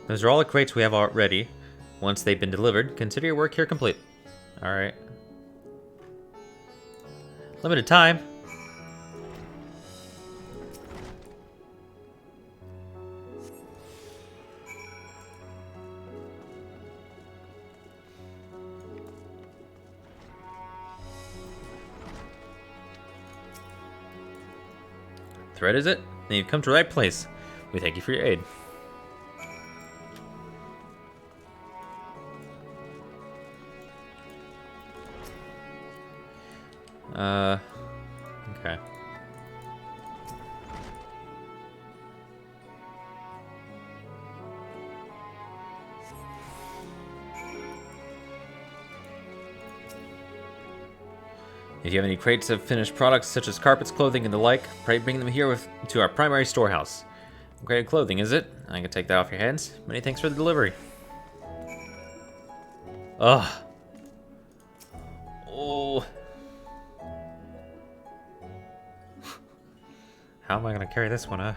Those are all the crates we have already. Once they've been delivered, consider your work here complete. Alright. Limited time. Thread is it? Then you've come to the right place. We thank you for your aid. Okay. If you have any crates of finished products such as carpets, clothing, and the like, pray bring them here to our primary storehouse. Crate of clothing, is it? I can take that off your hands. Many thanks for the delivery. Ugh. Oh. How am I gonna carry this one, huh?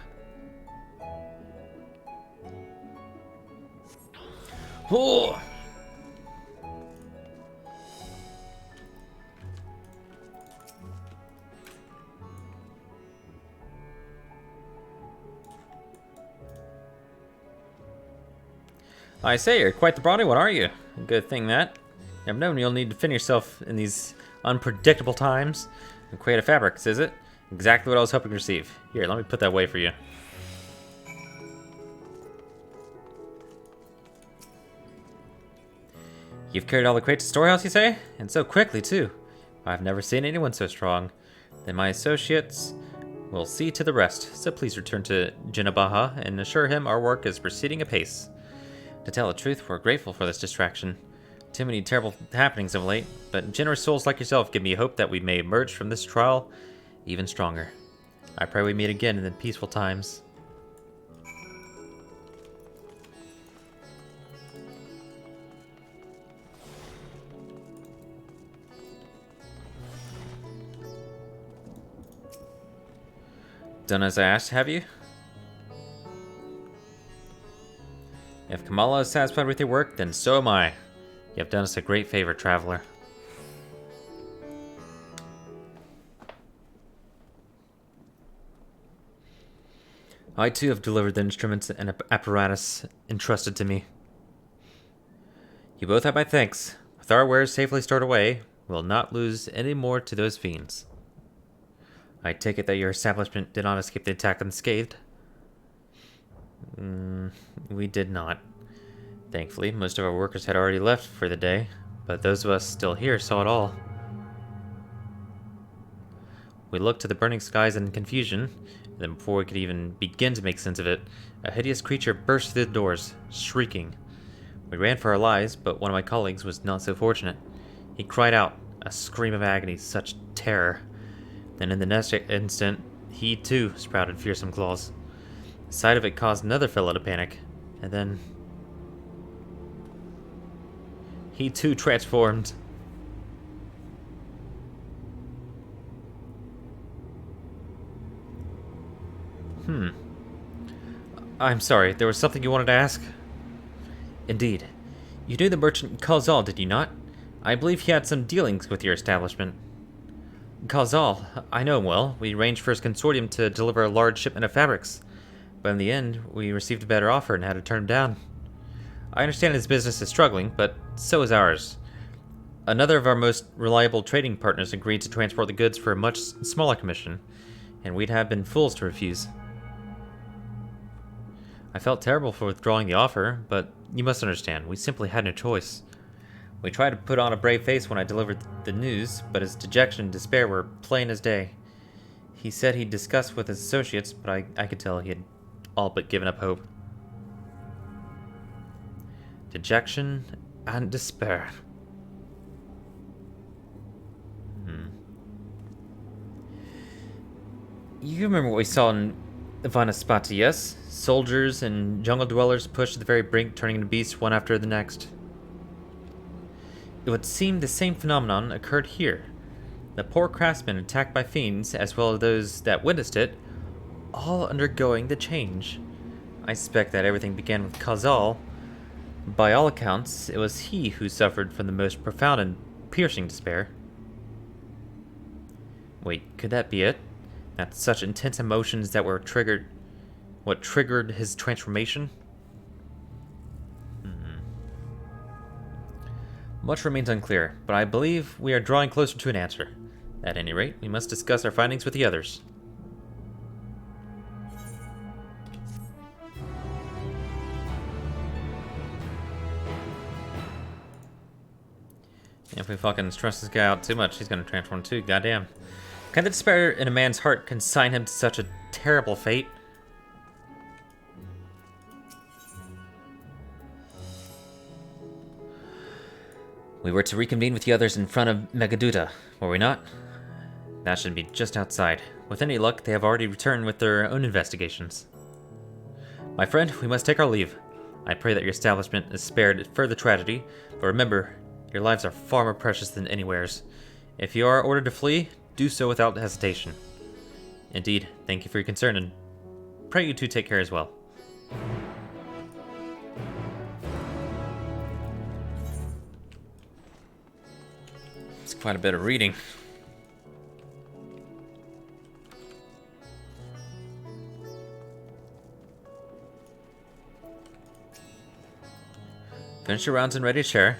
Oh. I say, you're quite the brawny one, aren't you? Good thing that. Never known you'll need to defend yourself in these unpredictable times. And create a fabrics, is it? Exactly what I was hoping to receive. Here, let me put that away for you. You've carried all the crates to the storehouse, you say? And so quickly, too. I've never seen anyone so strong. Then my associates will see to the rest. So please return to Jinabaha and assure him our work is proceeding apace. To tell the truth, we're grateful for this distraction. Too many terrible happenings of late, but generous souls like yourself give me hope that we may emerge from this trial even stronger. I pray we meet again in the peaceful times. Done as I asked, have you? If Kamala is satisfied with your work, then so am I. You have done us a great favor, traveler. I too have delivered the instruments and apparatus entrusted to me. You both have my thanks. With our wares safely stored away, we'll not lose any more to those fiends. I take it that your establishment did not escape the attack unscathed? We did not. Thankfully, most of our workers had already left for the day, but those of us still here saw it all. We looked to the burning skies in confusion, and then before we could even begin to make sense of it, a hideous creature burst through the doors, shrieking. We ran for our lives, but one of my colleagues was not so fortunate. He cried out, a scream of agony, such terror. Then in the next instant, he too sprouted fearsome claws. The sight of it caused another fellow to panic, and then he too transformed. I'm sorry, there was something you wanted to ask? Indeed. You knew the merchant Khazal, did you not? I believe he had some dealings with your establishment. Khazal, I know him well. We arranged for his consortium to deliver a large shipment of fabrics. But in the end, we received a better offer and had to turn him down. I understand his business is struggling, but so is ours. Another of our most reliable trading partners agreed to transport the goods for a much smaller commission, and we'd have been fools to refuse. I felt terrible for withdrawing the offer, but you must understand, we simply had no choice. We tried to put on a brave face when I delivered the news, but his dejection and despair were plain as day. He said he'd discuss with his associates, but I could tell he had all but given up hope. Dejection and despair. You remember what we saw in Vanaspati, yes? Soldiers and jungle dwellers pushed to the very brink, turning into beasts one after the next. It would seem the same phenomenon occurred here. The poor craftsmen attacked by fiends, as well as those that witnessed it, all undergoing the change. I suspect that everything began with Khazal. By all accounts, it was he who suffered from the most profound and piercing despair. Wait, could that be it? That such intense emotions that were triggered... what triggered his transformation? Much remains unclear, but I believe we are drawing closer to an answer. At any rate, we must discuss our findings with the others. If we fucking stress this guy out too much, he's gonna transform too, goddamn. Can the despair in a man's heart consign him to such a terrible fate? We were to reconvene with the others in front of Megaduta, were we not? That should be just outside. With any luck, they have already returned with their own investigations. My friend, we must take our leave. I pray that your establishment is spared further tragedy, but remember, your lives are far more precious than anywhere's. If you are ordered to flee, do so without hesitation. Indeed, thank you for your concern, and pray you two take care as well. It's quite a bit of reading. Finish your rounds and ready to share.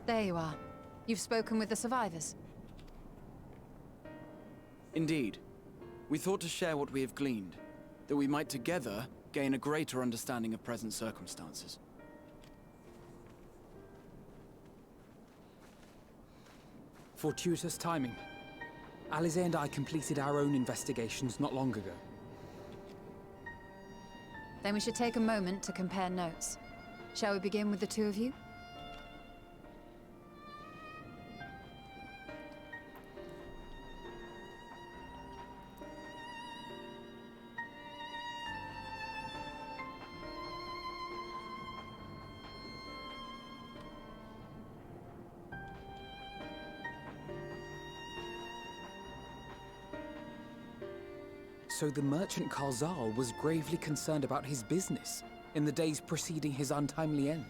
There you are. You've spoken with the survivors. Indeed. We thought to share what we have gleaned, that we might together gain a greater understanding of present circumstances. Fortuitous timing. Alize and I completed our own investigations not long ago. Then we should take a moment to compare notes. Shall we begin with the two of you? So the merchant Khazal was gravely concerned about his business in the days preceding his untimely end.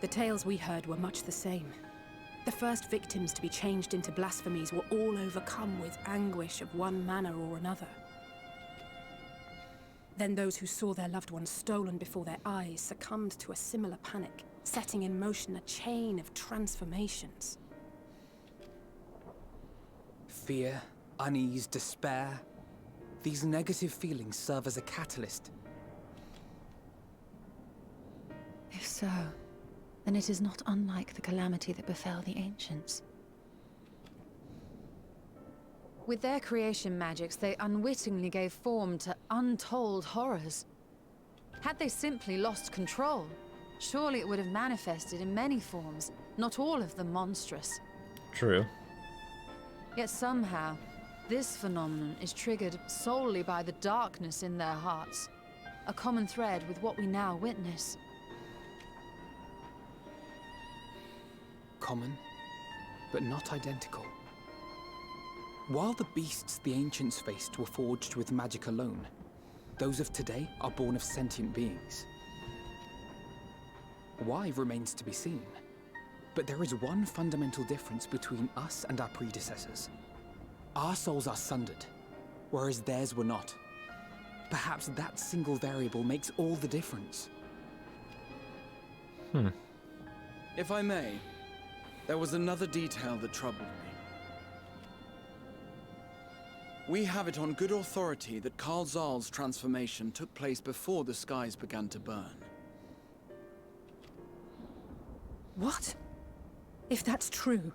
The tales we heard were much the same. The first victims to be changed into blasphemies were all overcome with anguish of one manner or another. Then those who saw their loved ones stolen before their eyes succumbed to a similar panic, setting in motion a chain of transformations. Fear, unease, despair. These negative feelings serve as a catalyst. If so, then it is not unlike the calamity that befell the ancients. With their creation magics, they unwittingly gave form to untold horrors. Had they simply lost control, surely it would have manifested in many forms, not all of them monstrous. True. Yet somehow, this phenomenon is triggered solely by the darkness in their hearts, a common thread with what we now witness. common, but not identical. While the beasts the ancients faced were forged with magic alone, those of today are born of sentient beings. Why remains to be seen, but there is one fundamental difference between us and our predecessors. Our souls are sundered, whereas theirs were not. Perhaps that single variable makes all the difference. If I may, there was another detail that troubled me. We have it on good authority that Karl Zahl's transformation took place before the skies began to burn. What? If that's true,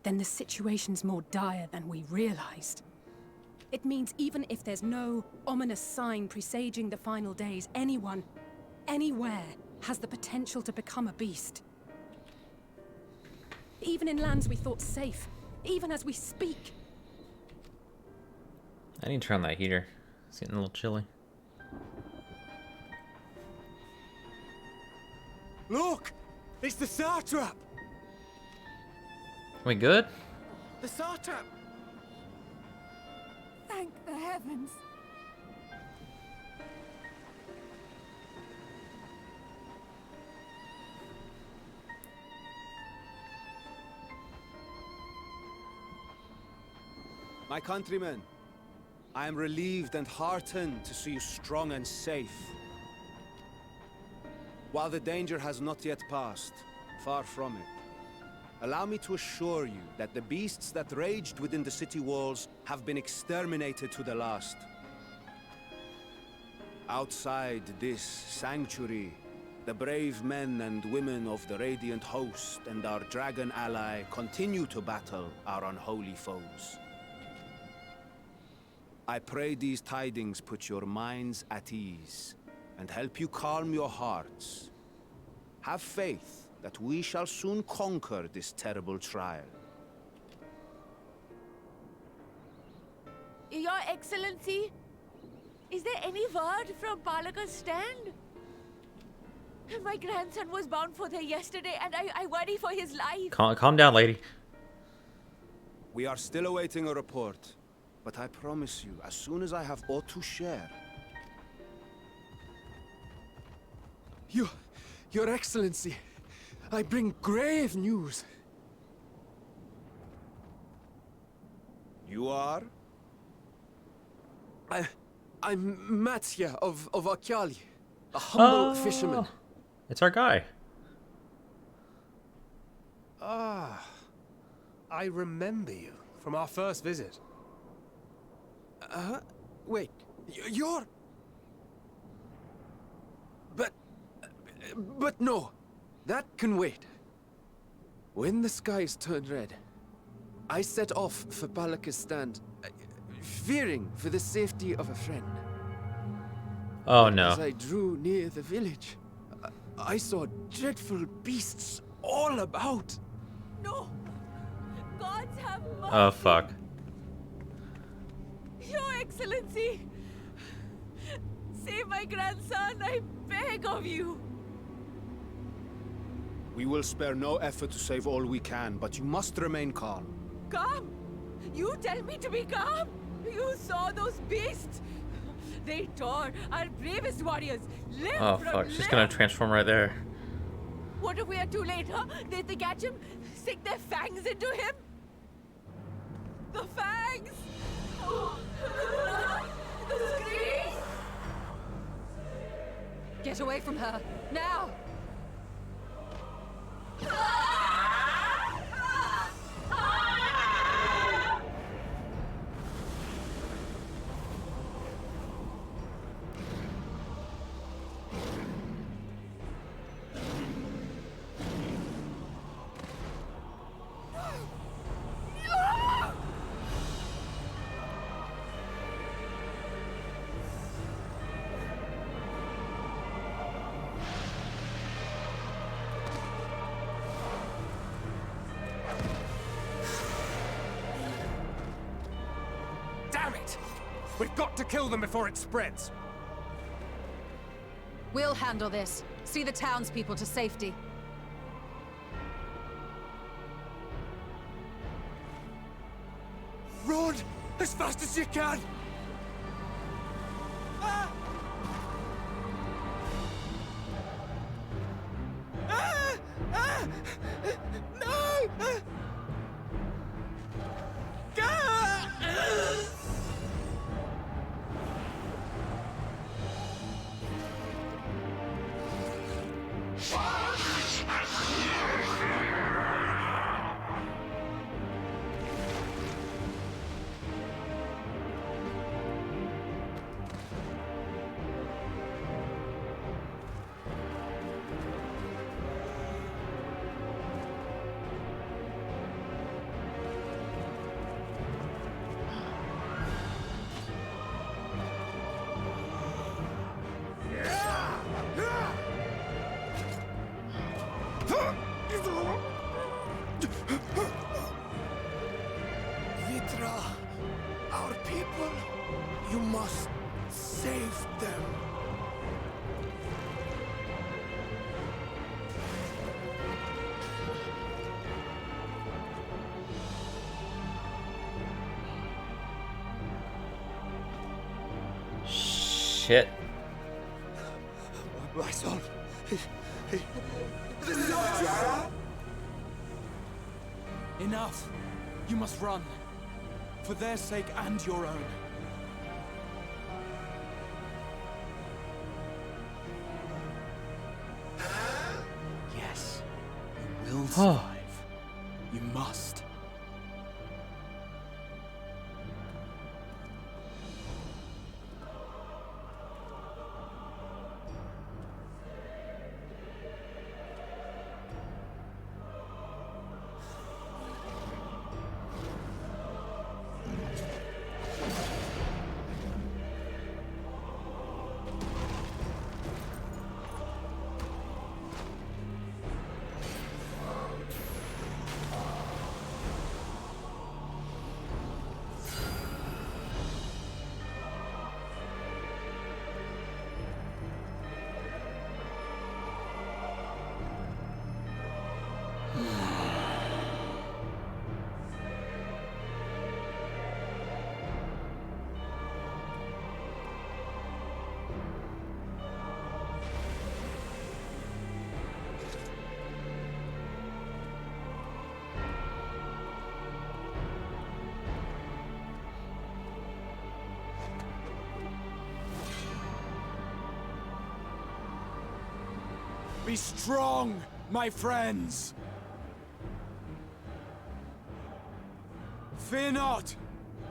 then the situation's more dire than we realized. It means even if there's no ominous sign presaging the final days, anyone, anywhere, has the potential to become a beast. Even in lands we thought safe, even as we speak. I need to turn on that heater. It's getting a little chilly. Look! It's the Satrap! We good? The Satrap! Thank the heavens. My countrymen, I am relieved and heartened to see you strong and safe. While the danger has not yet passed, far from it, allow me to assure you that the beasts that raged within the city walls have been exterminated to the last. Outside this sanctuary, the brave men and women of the Radiant Host and our dragon ally continue to battle our unholy foes. I pray these tidings put your minds at ease and help you calm your hearts. Have faith that we shall soon conquer this terrible trial. Your Excellency, is there any word from Palaka's stand? My grandson was bound for there yesterday, and I worry for his life. Calm down, lady. We are still awaiting a report, but I promise you, as soon as I have aught to share... Your Excellency, I bring grave news. You are? I'm Matya of Akyali, a humble fisherman. It's our guy. Ah, I remember you from our first visit. Wait, you're... But no, that can wait. When the skies turned red, I set off for Palaka's stand, fearing for the safety of a friend. Oh no. As I drew near the village, I saw dreadful beasts all about. No! Gods have mercy! Oh fuck. Your Excellency! Save my grandson, I beg of you! We will spare no effort to save all we can, but you must remain calm. Calm? You tell me to be calm? You saw those beasts? They tore our bravest warriors limb Oh from fuck, she's limb. gonna transform right there. What if we are too late, huh? They catch him, stick their fangs into him? The fangs! The screams! Get away from her, now! Damn it! We've got to kill them before it spreads. We'll handle this. See the townspeople to safety. As fast as you can! Ah! Ah! Ah! No! Ah! Vitra, our people, you must save them. Shit. My son. Enough! You must run. For their sake and your own. Yes, you will survive. You must. Be strong, my friends! Fear not,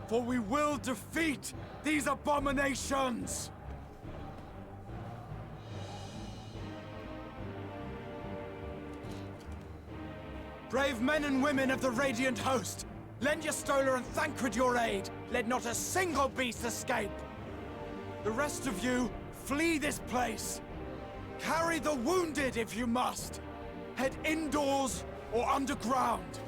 for we will defeat these abominations! Brave men and women of the Radiant Host, lend your Stola and Thancred your aid. Let not a single beast escape. The rest of you, flee this place. Carry the wounded if you must. Head indoors or underground.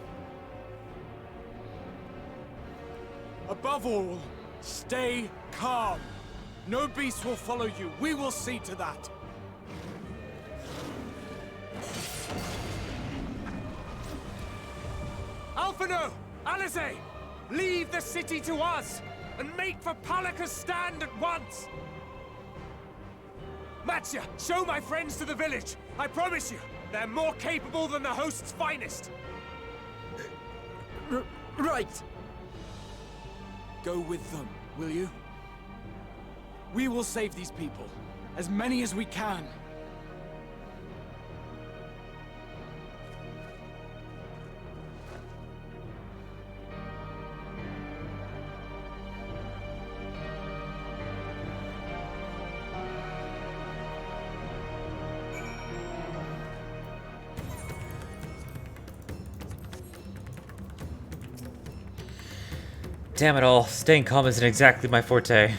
Above all, stay calm. No beast will follow you. We will see to that. Alphino! Alizé! Leave the city to us, and make for Palaka's stand at once! Matsya, show my friends to the village! I promise you, they're more capable than the host's finest! Right! Go with them, will you? We will save these people. As many as we can. Damn it all, staying calm isn't exactly my forte.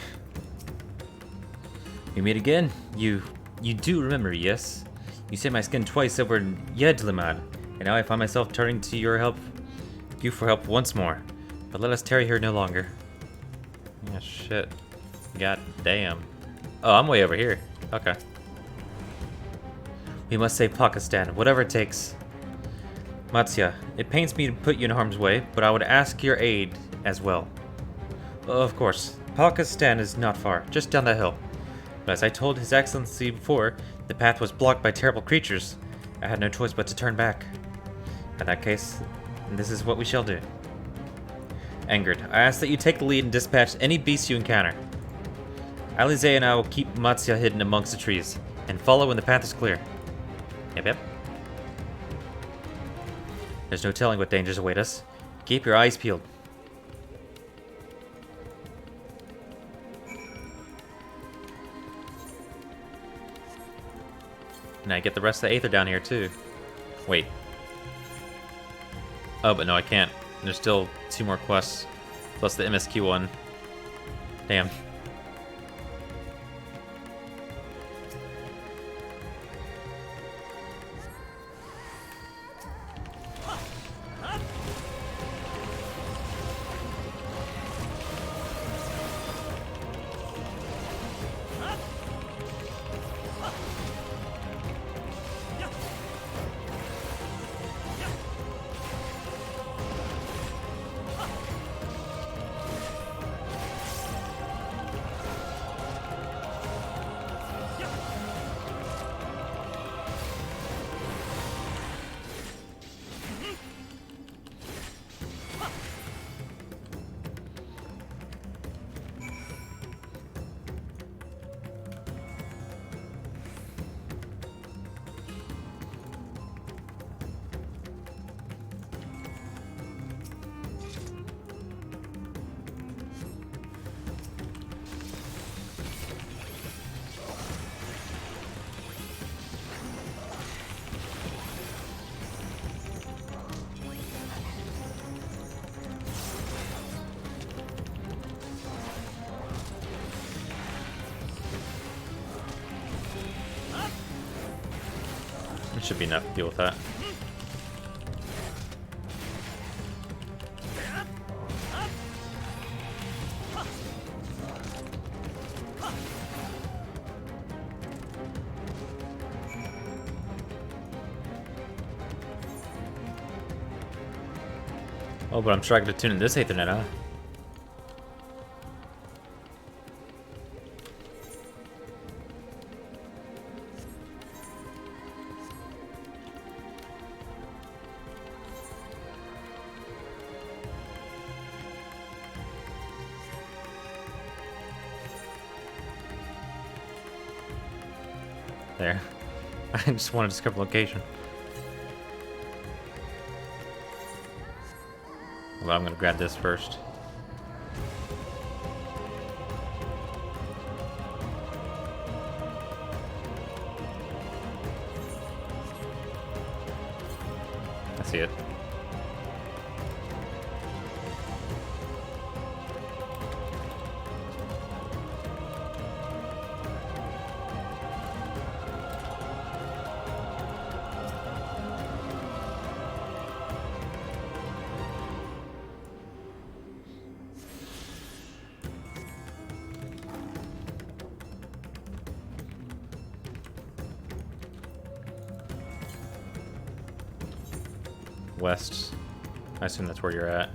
We meet again? You do remember, yes? You saved my skin twice over in Yedlimad, and now I find myself turning to you for help once more. But let us tarry here no longer. Yeah, shit. God damn. Oh, I'm way over here. Okay. We must save Pakistan, whatever it takes. Matsya, it pains me to put you in harm's way, but I would ask your aid as well. Of course. Palka's stand is not far, just down that hill. But as I told His Excellency before, the path was blocked by terrible creatures. I had no choice but to turn back. In that case, this is what we shall do. Angered, I ask that you take the lead and dispatch any beast you encounter. Alize and I will keep Matsya hidden amongst the trees, and follow when the path is clear. Yep. There's no telling what dangers await us. Keep your eyes peeled. And I get the rest of the Aether down here too. Wait. Oh, but no, I can't. There's still 2 more quests. Plus the MSQ one. Damn. Should be enough to deal with that. Oh, but I'm struggling to tune in this Ethernet, huh? There. I just want to discover location. But I'm gonna grab this first. I see it. West. I assume that's where you're at.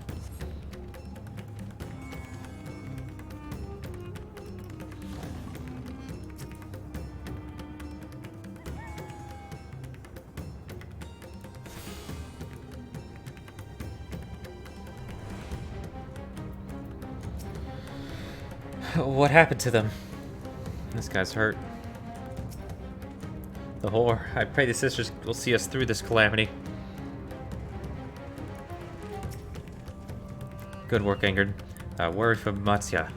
What happened to them? This guy's hurt. The whore. I pray the sisters will see us through this calamity. Good work, Ingrid. A word from Matsya.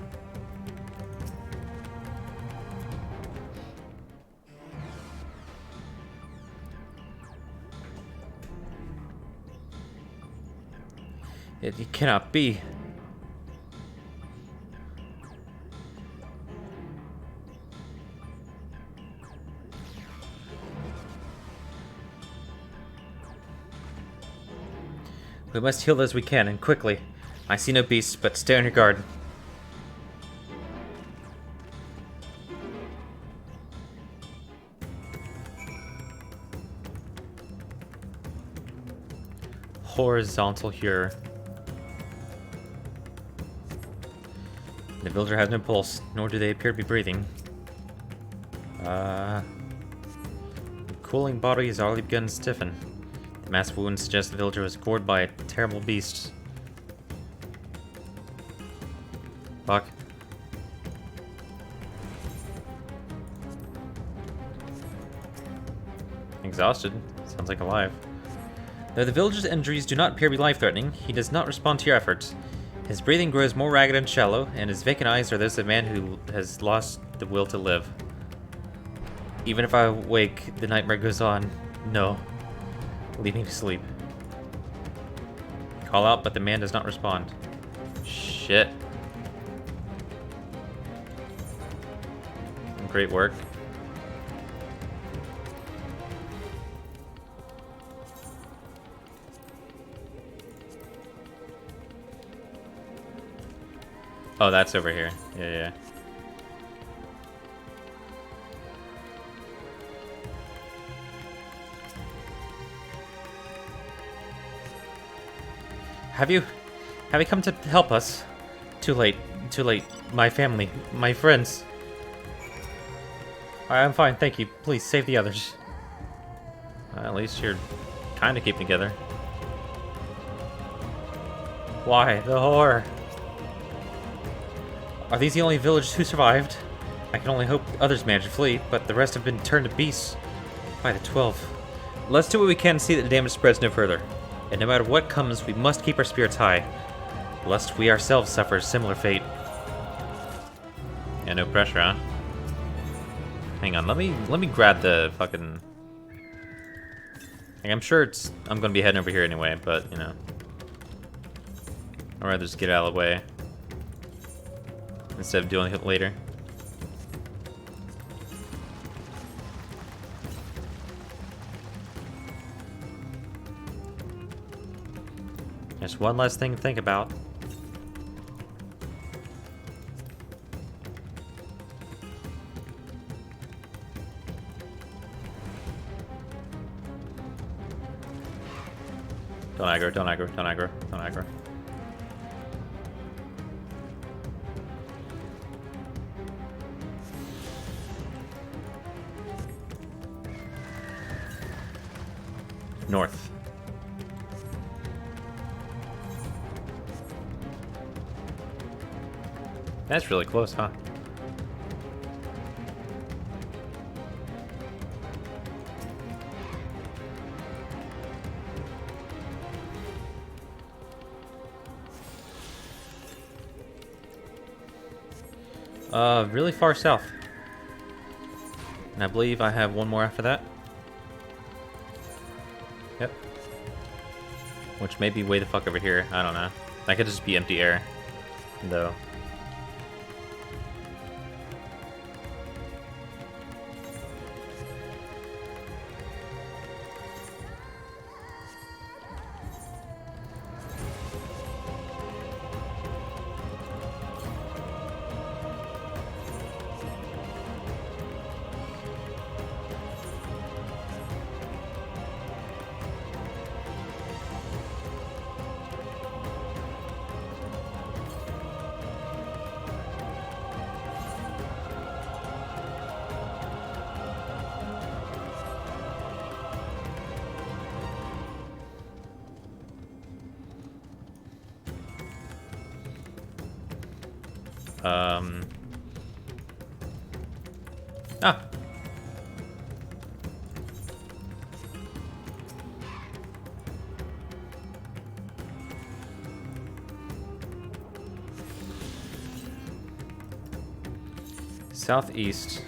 It cannot be. We must heal as we can, and quickly. I see no beasts, but stay on your guard. Horizontal here. The villager has no pulse, nor do they appear to be breathing. The cooling body has already begun to stiffen. The massive wounds suggest the villager was gored by a terrible beast. Fuck. Exhausted. Sounds like alive. Though the villager's injuries do not appear to be life-threatening, he does not respond to your efforts. His breathing grows more ragged and shallow, and his vacant eyes are those of a man who has lost the will to live. Even if I wake, the nightmare goes on. No. Leave me to sleep. Call out, but the man does not respond. Shit. Great work. Oh, that's over here. Yeah. Have you come to help us? Too late. My family, my friends. I'm fine, thank you. Please save the others. At least you're kind of keeping together. Why the horror? Are these the only villagers who survived? I can only hope others managed to flee, but the rest have been turned to beasts by the 12. Let's do what we can to see that the damage spreads no further. And no matter what comes, we must keep our spirits high, lest we ourselves suffer a similar fate. Yeah, no pressure, huh? Hang on, let me grab the fucking... Like, I'm sure I'm gonna be heading over here anyway, but, you know. I'd rather just get out of the way instead of doing it later. Just one less thing to think about. Don't aggro. North. That's really close, huh? Really far south. And I believe I have one more after that. Yep. Which may be way the fuck over here. I don't know. That could just be empty air, though. Ah. Southeast.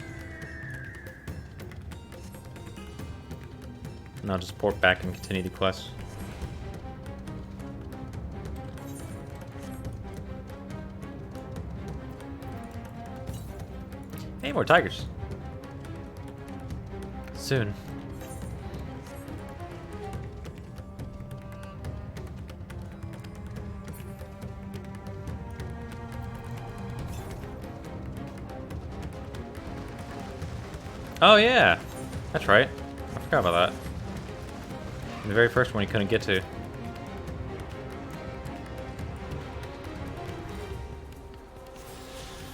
And I'll just port back and continue the quest. Hey, more tigers. Soon. Oh yeah, that's right. I forgot about that. The very first one you couldn't get to.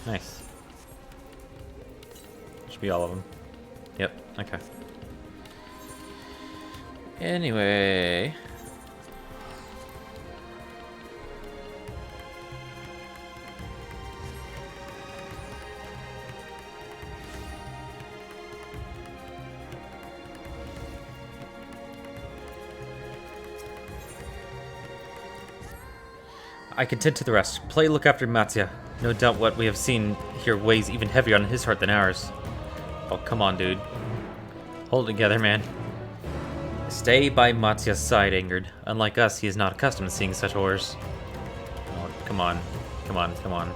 Nice. Should be all of them. Yep, okay. Anyway... I can tend to the rest. Play look after Mattia. No doubt what we have seen here weighs even heavier on his heart than ours. Oh, come on, dude. Hold it together, man. Stay by Mattia's side, Ingrid. Unlike us, he is not accustomed to seeing such horrors. Oh, come on. Come on, come on.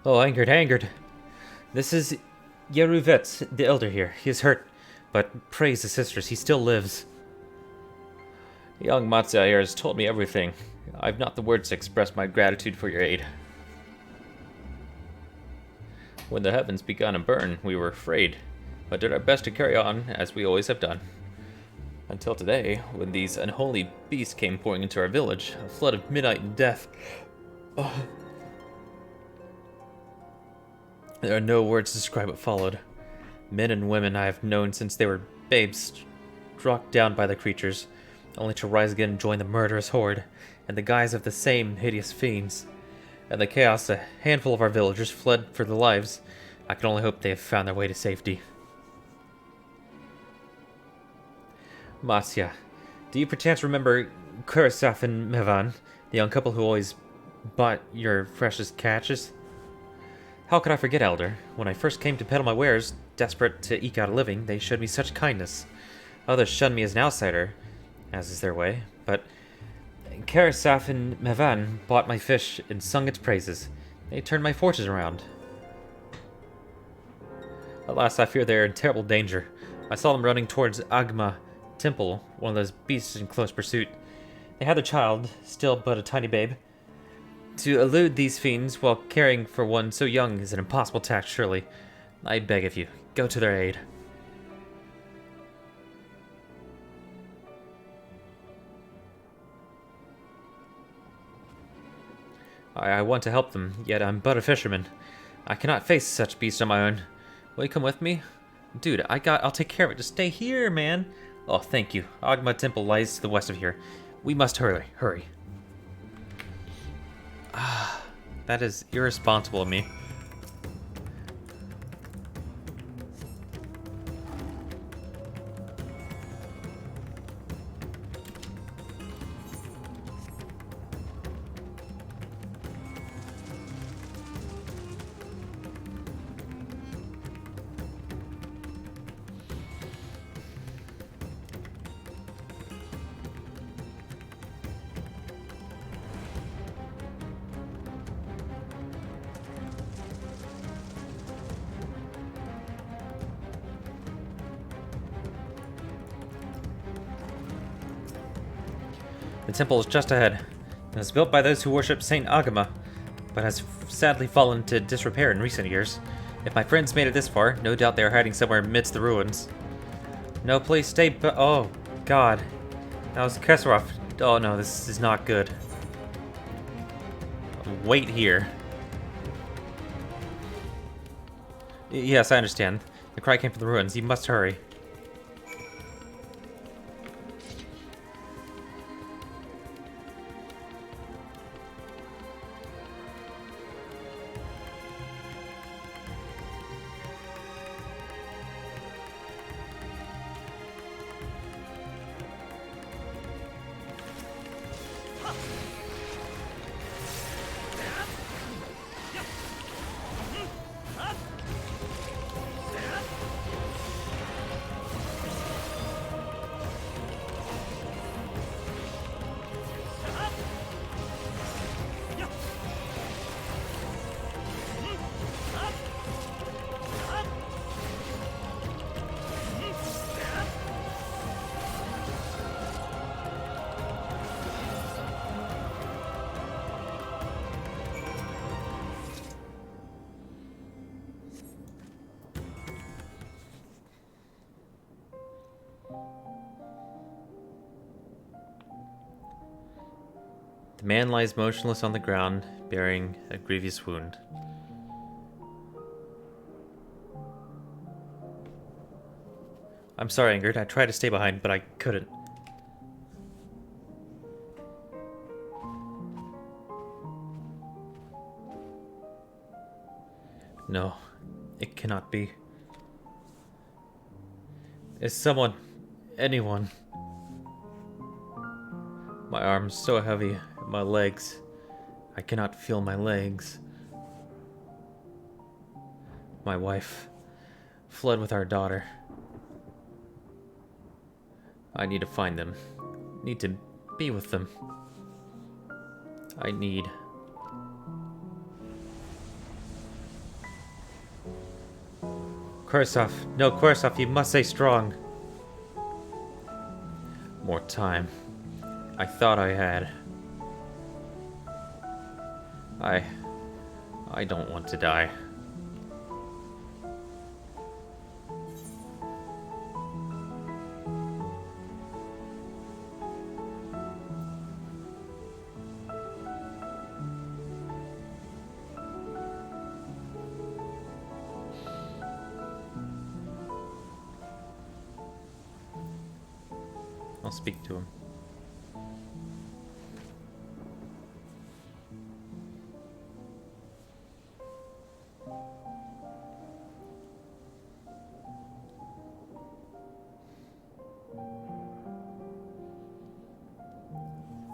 Oh, Ingrid, Ingrid. This is Yeruvet, the elder here. He is hurt, but praise the sisters, he still lives. Young Matza here has told me everything. I've not the words to express my gratitude for your aid. When the heavens began to burn, we were afraid, but did our best to carry on, as we always have done. Until today, when these unholy beasts came pouring into our village, a flood of midnight and death. Oh. There are no words to describe what followed. Men and women I have known since they were babes, struck down by the creatures, only to rise again and join the murderous horde, in the guise of the same hideous fiends. In the chaos, a handful of our villagers fled for their lives. I can only hope they have found their way to safety. Matya, do you perchance remember Kursaf and Mevan, the young couple who always bought your precious catches? How could I forget, Elder? When I first came to peddle my wares, desperate to eke out a living, they showed me such kindness. Others shunned me as an outsider, as is their way, but Karasaf and Mevan bought my fish and sung its praises. They turned my fortunes around. Alas, I fear they are in terrible danger. I saw them running towards Agma Temple, one of those beasts in close pursuit. They had their child, still but a tiny babe. To elude these fiends while caring for one so young is an impossible task, surely. I beg of you, go to their aid. I want to help them, yet I'm but a fisherman. I cannot face such beasts on my own. Will you come with me? Dude, I'll take care of it. Just stay here, man. Oh, thank you. Agma Temple lies to the west of here. We must hurry. Ah, that is irresponsible of me. The temple is just ahead. It was built by those who worship Saint Agama, but has sadly fallen to disrepair in recent years. If my friends made it this far, no doubt they are hiding somewhere amidst the ruins. No, please stay oh, God. That was Kesarov. Oh no, this is not good. Wait here. Yes, I understand. The cry came from the ruins. You must hurry. man lies motionless on the ground, bearing a grievous wound. I'm sorry, Ingrid. I tried to stay behind, but I couldn't. No, it cannot be. Is someone, anyone? My arms so heavy, my legs. I cannot feel my legs. My wife fled with our daughter. I need to find them. Need to be with them. I need... Kursov. No, Kursov, you must stay strong. More time. I thought I had. I don't want to die. I'll speak to him.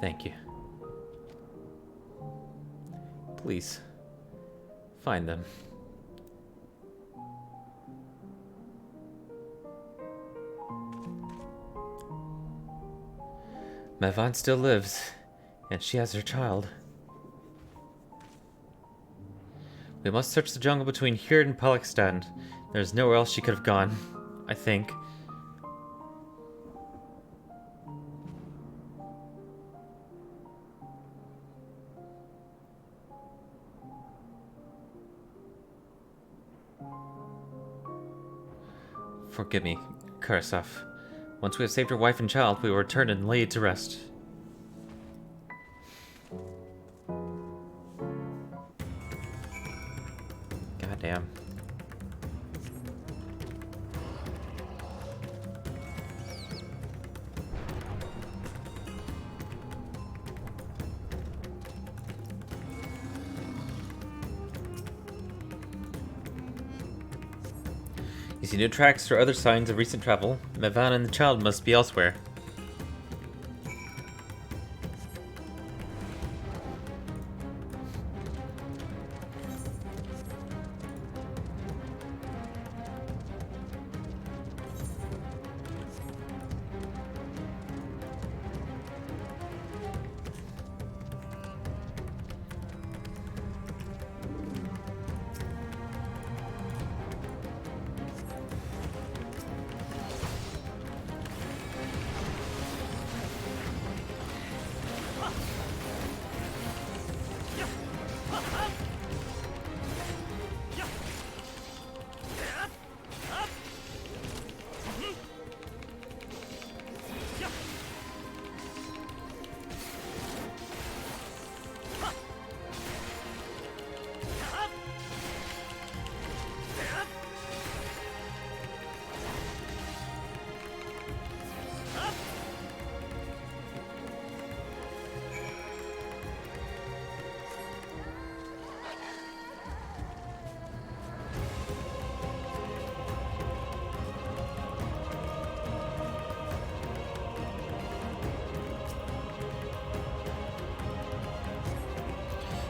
Thank you. Please, find them. Mevan still lives, and she has her child. We must search the jungle between here and Palakstand. There's nowhere else she could have gone, I think. Forgive me, Kursov. Once we have saved your wife and child, we will return and lay you to rest. Goddamn. You see no tracks or other signs of recent travel. Mevan and the child must be elsewhere.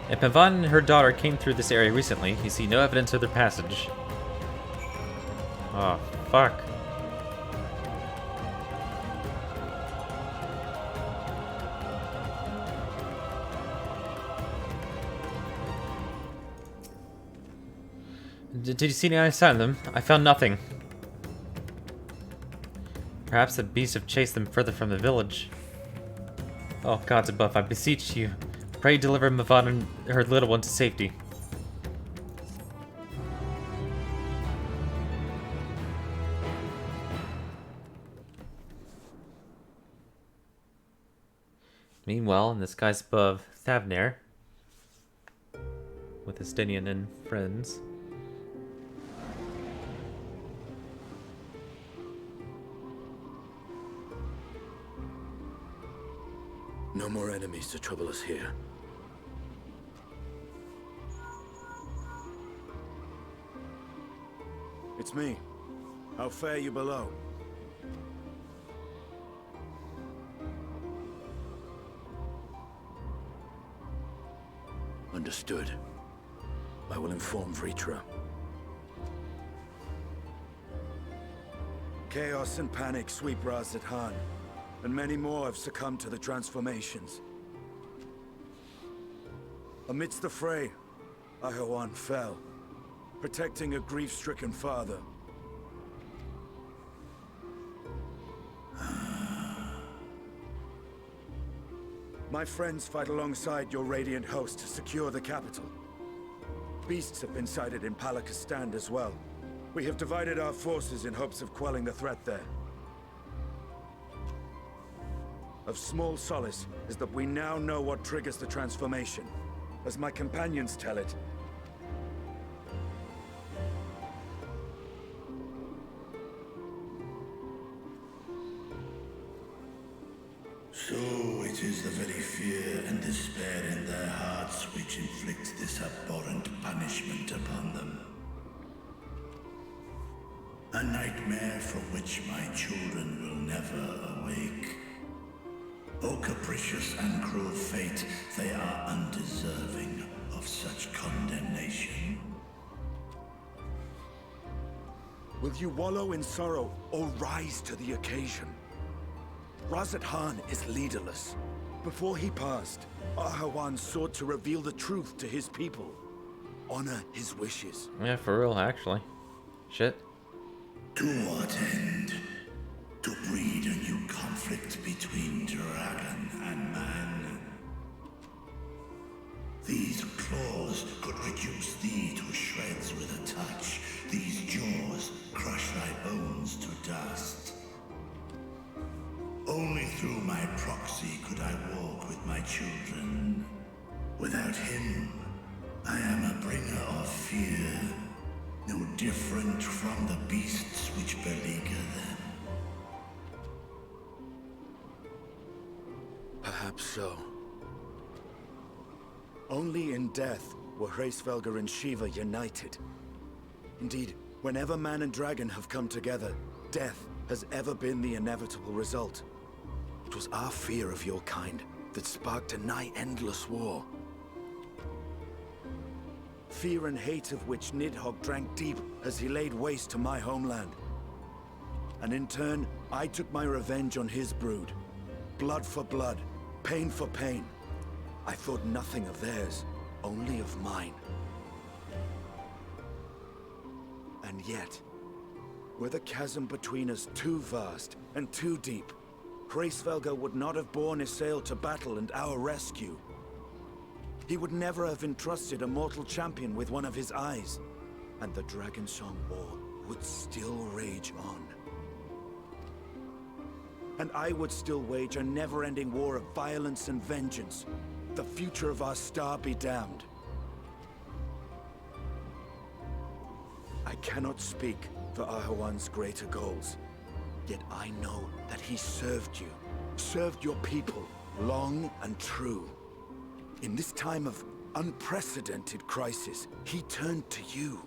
If Mevan and her daughter came through this area recently, you see no evidence of their passage. Oh, fuck. Did you see any sign of them? I found nothing. Perhaps the beasts have chased them further from the village. Oh, gods above, I beseech you. Pray deliver Mevan and her little one to safety. Meanwhile, in the skies above, Thavnair with Estinian and friends. No more enemies to trouble us here. It's me. How fare you below? Understood. I will inform Vritra. Chaos and panic sweep Raz-at-Han, and many more have succumbed to the transformations. Amidst the fray, Ahawan fell, protecting a grief-stricken father. My friends fight alongside your Radiant host to secure the capital. Beasts have been sighted in Palakistan as well. We have divided our forces in hopes of quelling the threat there. Of small solace is that we now know what triggers the transformation. As my companions tell it, So it is the very fear and despair in their hearts which inflict this abhorrent punishment upon them. A nightmare from which my children will never awake. O capricious and cruel fate, they are undeserving of such condemnation. will you wallow in sorrow or rise to the occasion? Raz-at-Han is leaderless. Before he passed, Ahawan sought to reveal the truth to his people. Honor his wishes. Yeah, for real, actually. Shit. To what end? To breed a new conflict between dragon and man. These claws could reduce thee to shreds with a touch. These jaws crush thy bones to dust. Only through my proxy could I walk with my children. Without him, I am a bringer of fear, no different from the beasts which beleaguer them. Perhaps so. Only in death were Hraesvelgr and Shiva united. Indeed, whenever man and dragon have come together, death has ever been the inevitable result. It was our fear of your kind that sparked a nigh-endless war. Fear and hate of which Nidhogg drank deep as he laid waste to my homeland. And in turn, I took my revenge on his brood. Blood for blood, pain for pain. I thought nothing of theirs, only of mine. And yet, were the chasm between us too vast and too deep, Hraesvelgr would not have borne Isael to battle and our rescue. He would never have entrusted a mortal champion with one of his eyes, and the Dragonsong War would still rage on. And I would still wage a never-ending war of violence and vengeance. The future of our star be damned. I cannot speak for Ahawan's greater goals, yet I know that he served you, served your people, long and true. In this time of unprecedented crisis, he turned to you.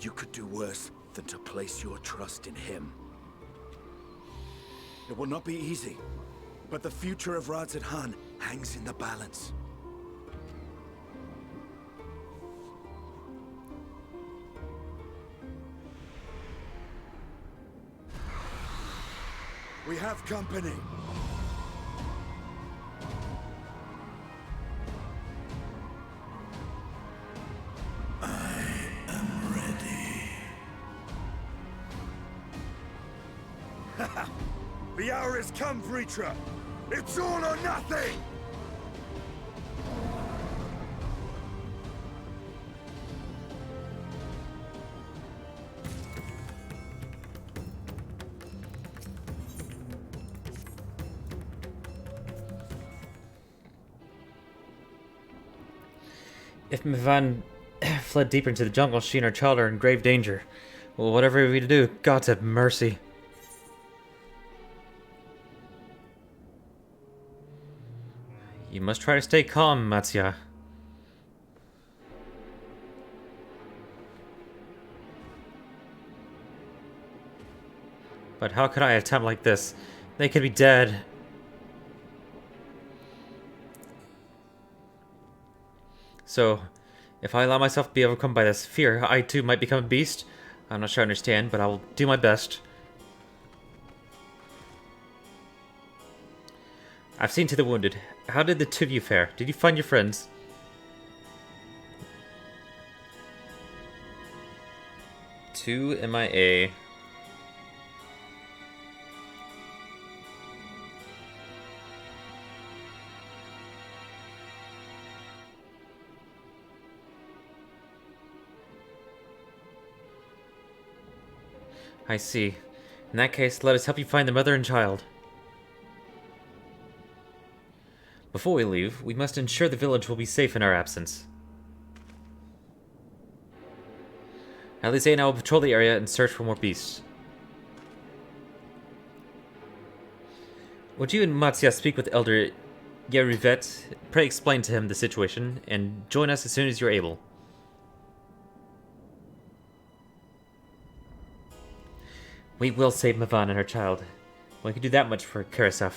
You could do worse than to place your trust in him. It will not be easy, but the future of Raz-at-Han hangs in the balance. We have company. I am ready. The hour has come, Vritra! It's all or nothing! If Mivan fled deeper into the jungle, she and her child are in grave danger. Well, whatever we do, God have mercy. You must try to stay calm, Matsuya. But how could I at a time like this? They could be dead. So, if I allow myself to be overcome by this fear, I too might become a beast? I'm not sure I understand, but I will do my best. I've seen to the wounded. How did the two of you fare? Did you find your friends? Two MIA. I see. In that case, let us help you find the mother and child. Before we leave, we must ensure the village will be safe in our absence. Alice and I will patrol the area and search for more beasts. Would you and Matsuya speak with Elder Yeruvet? Pray explain to him the situation, and join us as soon as you're able. We will save Mivan and her child. We can do that much for Karasef.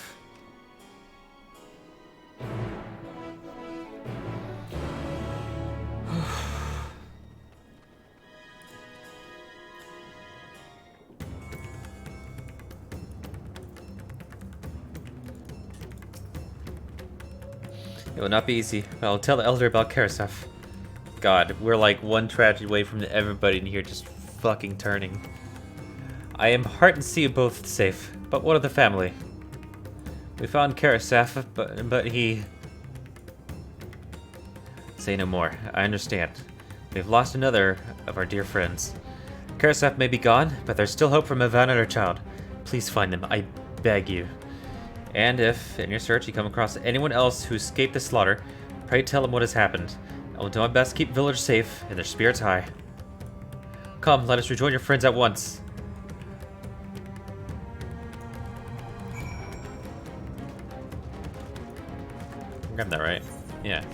It will not be easy, but I'll tell the Elder about Karasef. God, we're like one tragedy away from everybody in here just fucking turning. I am heartened to see you both safe, but what of the family? We found Karasef, but he... Say no more. I understand. We've lost another of our dear friends. Karasef may be gone, but there's still hope for Mivan and her child. Please find them, I beg you. And if, in your search, you come across anyone else who escaped the slaughter, pray tell them what has happened. I will do my best to keep the village safe and their spirits high. Come, let us rejoin your friends at once. I got that right. Yeah.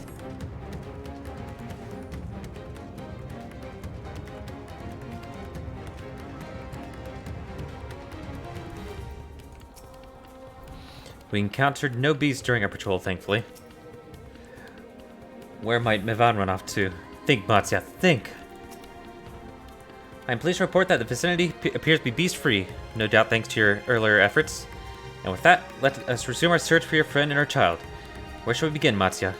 We encountered no beasts during our patrol, thankfully. Where might Mivan run off to? Think, Matsuya, think! I am pleased to report that the vicinity appears to be beast-free, no doubt thanks to your earlier efforts. And with that, let us resume our search for your friend and her child. Where shall we begin, Matsuya?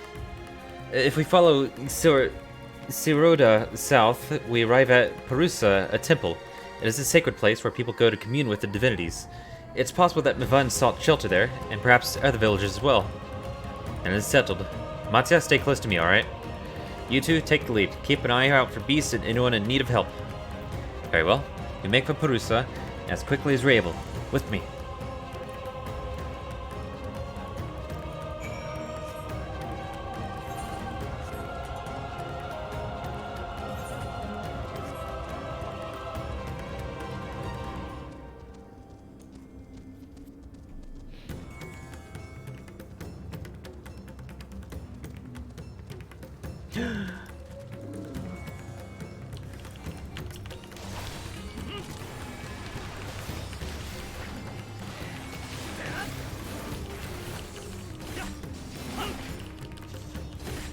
If we follow Siroda south, we arrive at Parusa, a temple. It is a sacred place where people go to commune with the divinities. It's possible that Mivan sought shelter there, and perhaps other villages as well. And it is settled. Matsuya, stay close to me, alright? You two, take the lead. Keep an eye out for beasts and anyone in need of help. Very well. We make for Parusa as quickly as we're able. With me.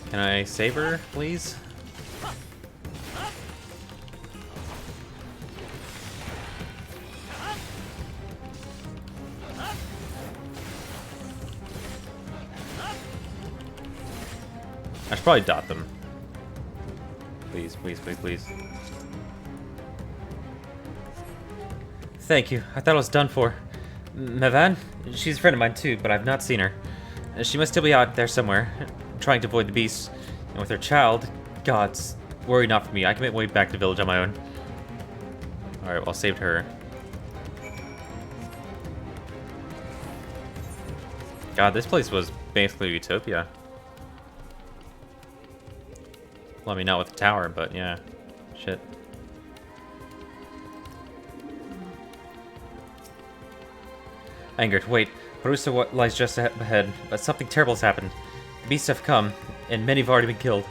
Can I save her, please? I should probably dot them. Please, please, please, please. Thank you. I thought I was done for. Mivan? She's a friend of mine too, but I've not seen her. She must still be out there somewhere, trying to avoid the beasts. And with her child, gods, worry not for me. I can make my way back to the village on my own. Alright, well, I saved her. God, this place was basically utopia. Well, I mean, not with the tower, but yeah. Shit. Angered, wait. Harusa lies just ahead, but something terrible has happened. The beasts have come, and many have already been killed.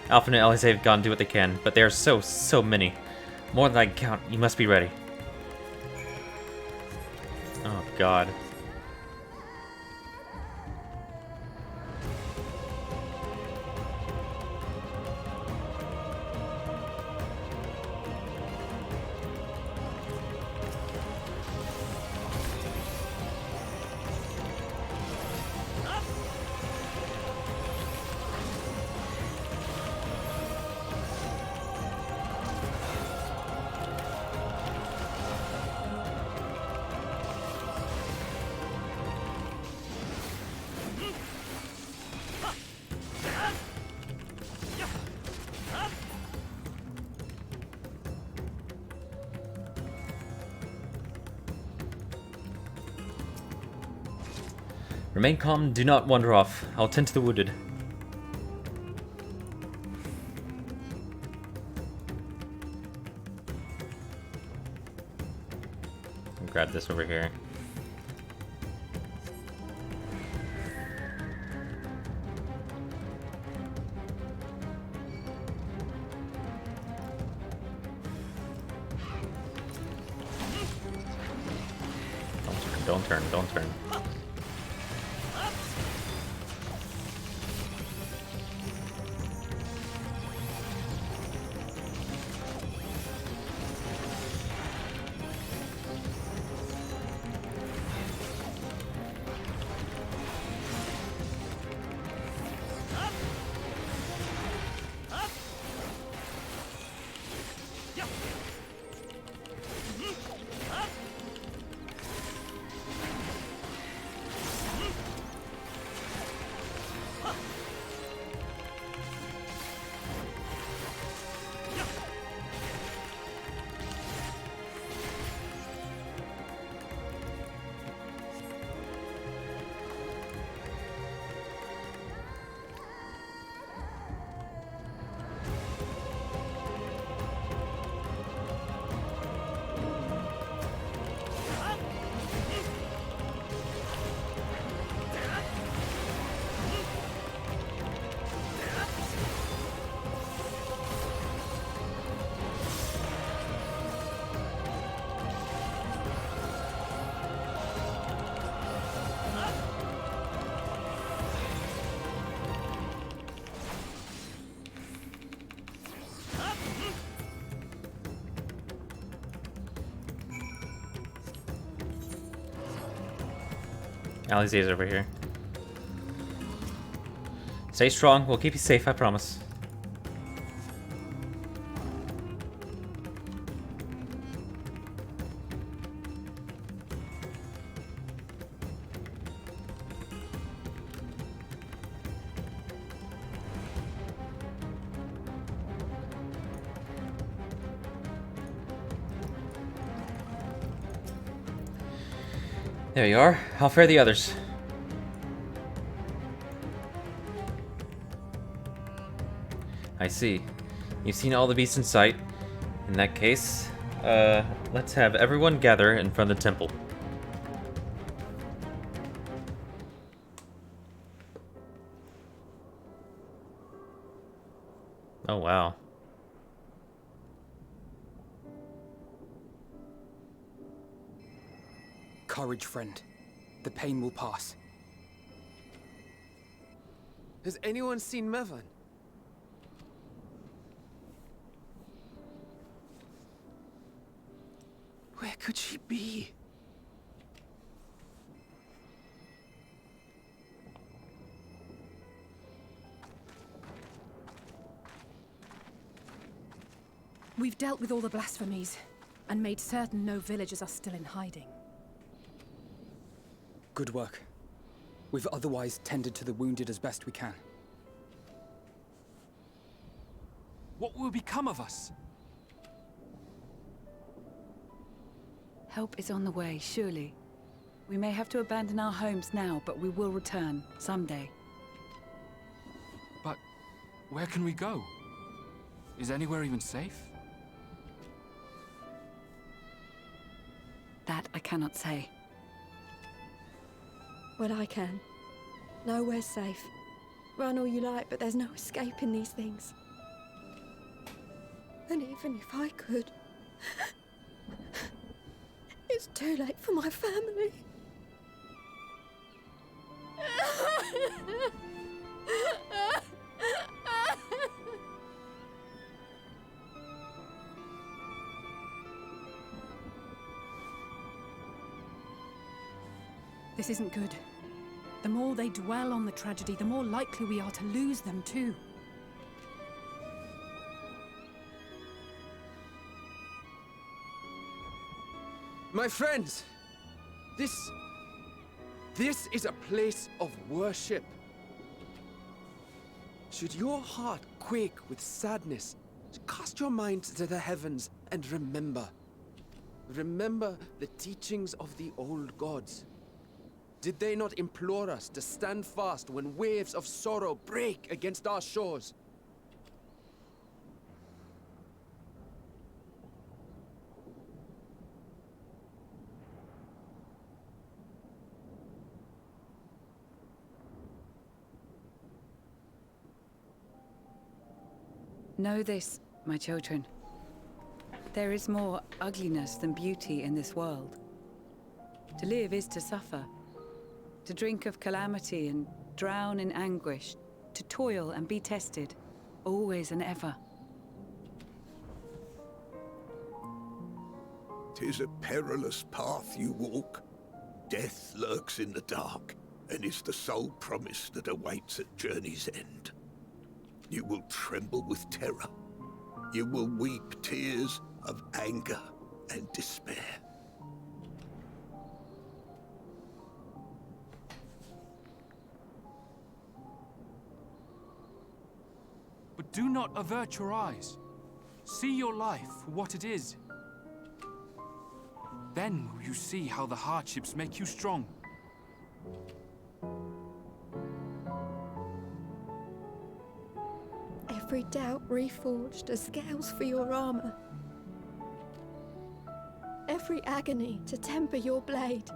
Alpha and Alice have gone to do what they can, but there are so many. More than I can count. You must be ready. Oh, God. Remain calm, do not wander off. I'll tend to the wounded. I'll grab this over here. Don't turn, don't turn. Alize's over here. Stay strong, we'll keep you safe, I promise. There you are. How fare the others? I see. You've seen all the beasts in sight. In that case, let's have everyone gather in front of the temple. Oh, wow. Courage, friend. The pain will pass. Has anyone seen Mevan? Where could she be? We've dealt with all the blasphemies, and made certain no villagers are still in hiding. Good work. We've otherwise tended to the wounded as best we can. What will become of us? Help is on the way, surely. We may have to abandon our homes now, but we will return, someday. But where can we go? Is anywhere even safe? That I cannot say. Well, I can. Nowhere's safe. Run all you like, but there's no escaping these things. And even if I could, it's too late for my family. This isn't good. The more they dwell on the tragedy, the more likely we are to lose them too. My friends, this is a place of worship. Should your heart quake with sadness, cast your mind to the heavens and remember. Remember the teachings of the old gods. Did they not implore us to stand fast when waves of sorrow break against our shores? Know this, my children. There is more ugliness than beauty in this world. To live is to suffer. To drink of calamity and drown in anguish. To toil and be tested, always and ever. 'Tis a perilous path you walk. Death lurks in the dark, and is the sole promise that awaits at journey's end. You will tremble with terror. You will weep tears of anger and despair. But do not avert your eyes. See your life for what it is. Then will you see how the hardships make you strong. Every doubt reforged as scales for your armor. Every agony to temper your blade.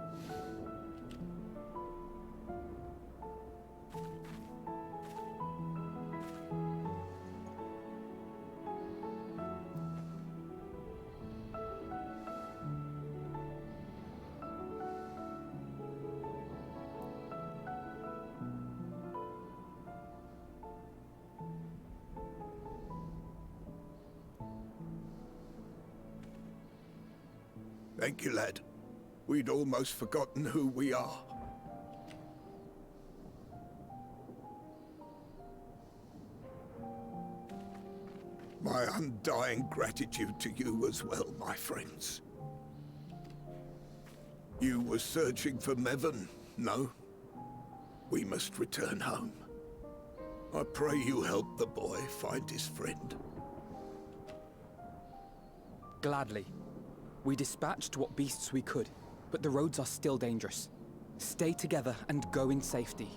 Thank you, lad. We'd almost forgotten who we are. My undying gratitude to you as well, my friends. You were searching for Mevon, no? We must return home. I pray you help the boy find his friend. Gladly. We dispatched what beasts we could, but the roads are still dangerous. Stay together and go in safety.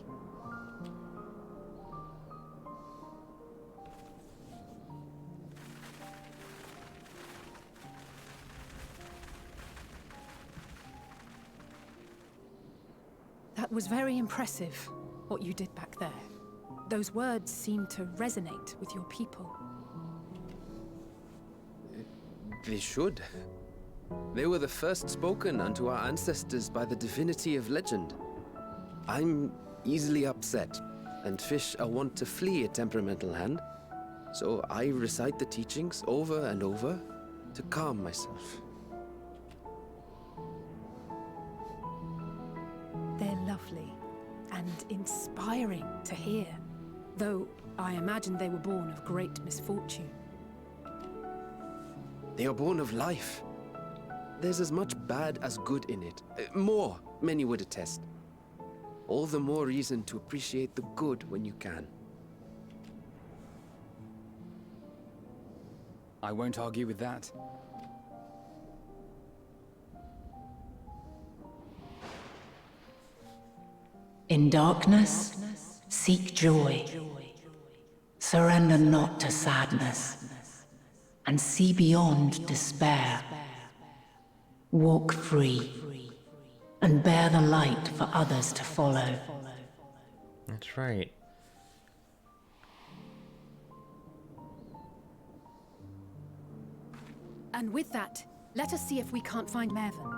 That was very impressive, what you did back there. Those words seem to resonate with your people. They should. They were the first spoken unto our ancestors by the divinity of legend. I'm easily upset, and fish are wont to flee a temperamental hand, so I recite the teachings over and over to calm myself. They're lovely and inspiring to hear, though I imagine they were born of great misfortune. They are born of life. There's as much bad as good in it. More, many would attest. All the more reason to appreciate the good when you can. I won't argue with that. In darkness, seek joy. Surrender not to sadness. and see beyond despair. Walk free and bear the light for others to follow. That's right. And with that, let us see if we can't find Mervyn.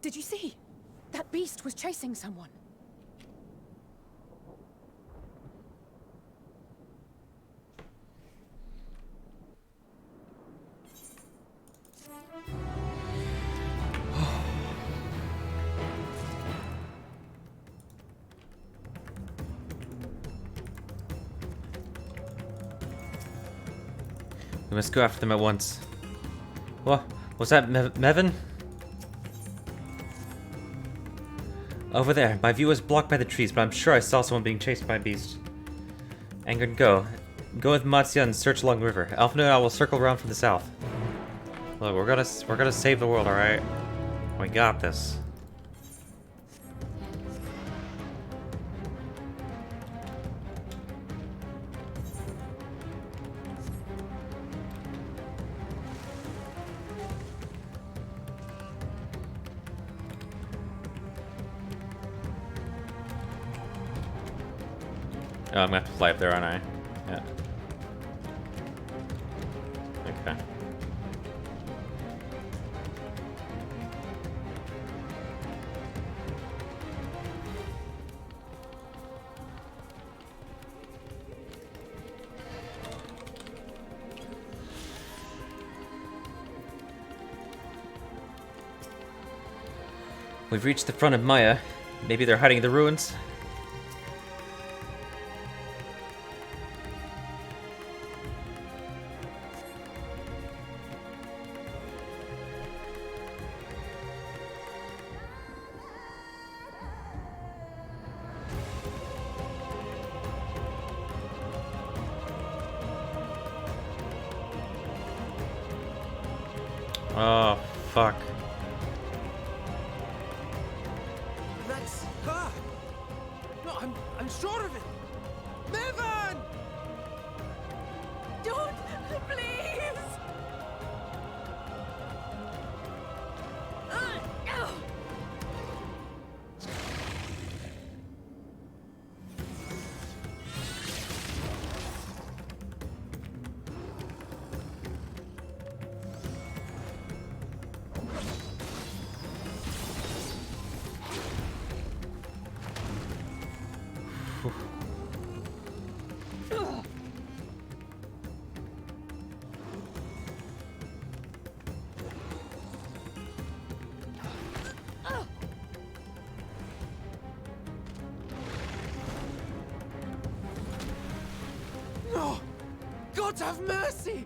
Did you see? That beast was chasing someone. We must go after them at once. What? Was that Mervyn? Over there. My view was blocked by the trees, but I'm sure I saw someone being chased by a beast. Angren, go. Go with Matzia and search along the river. Alpha and I will circle around from the south. Look, we're gonna save the world, alright? We got this. Oh, I'm gonna have to fly up there, aren't I? Yeah. Okay. We've reached the front of Maya. Maybe they're hiding in the ruins? Oh, fuck. That's her! No, I'm sure of it! Mervyn! Don't, please! No! God have mercy!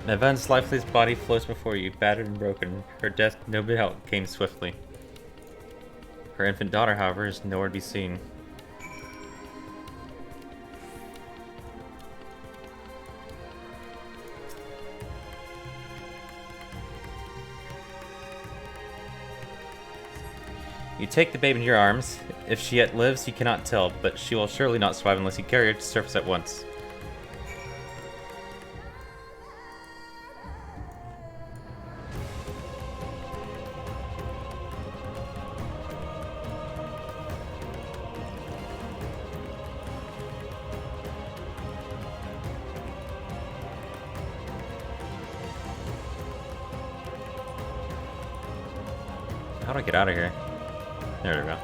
Mervyn's lifeless body floats before you, battered and broken. Her death, no doubt, came swiftly. Her infant daughter, however, is nowhere to be seen. You take the babe in your arms. If she yet lives, you cannot tell, but she will surely not survive unless you carry her to the surface at once. How do I get out of here? There we go.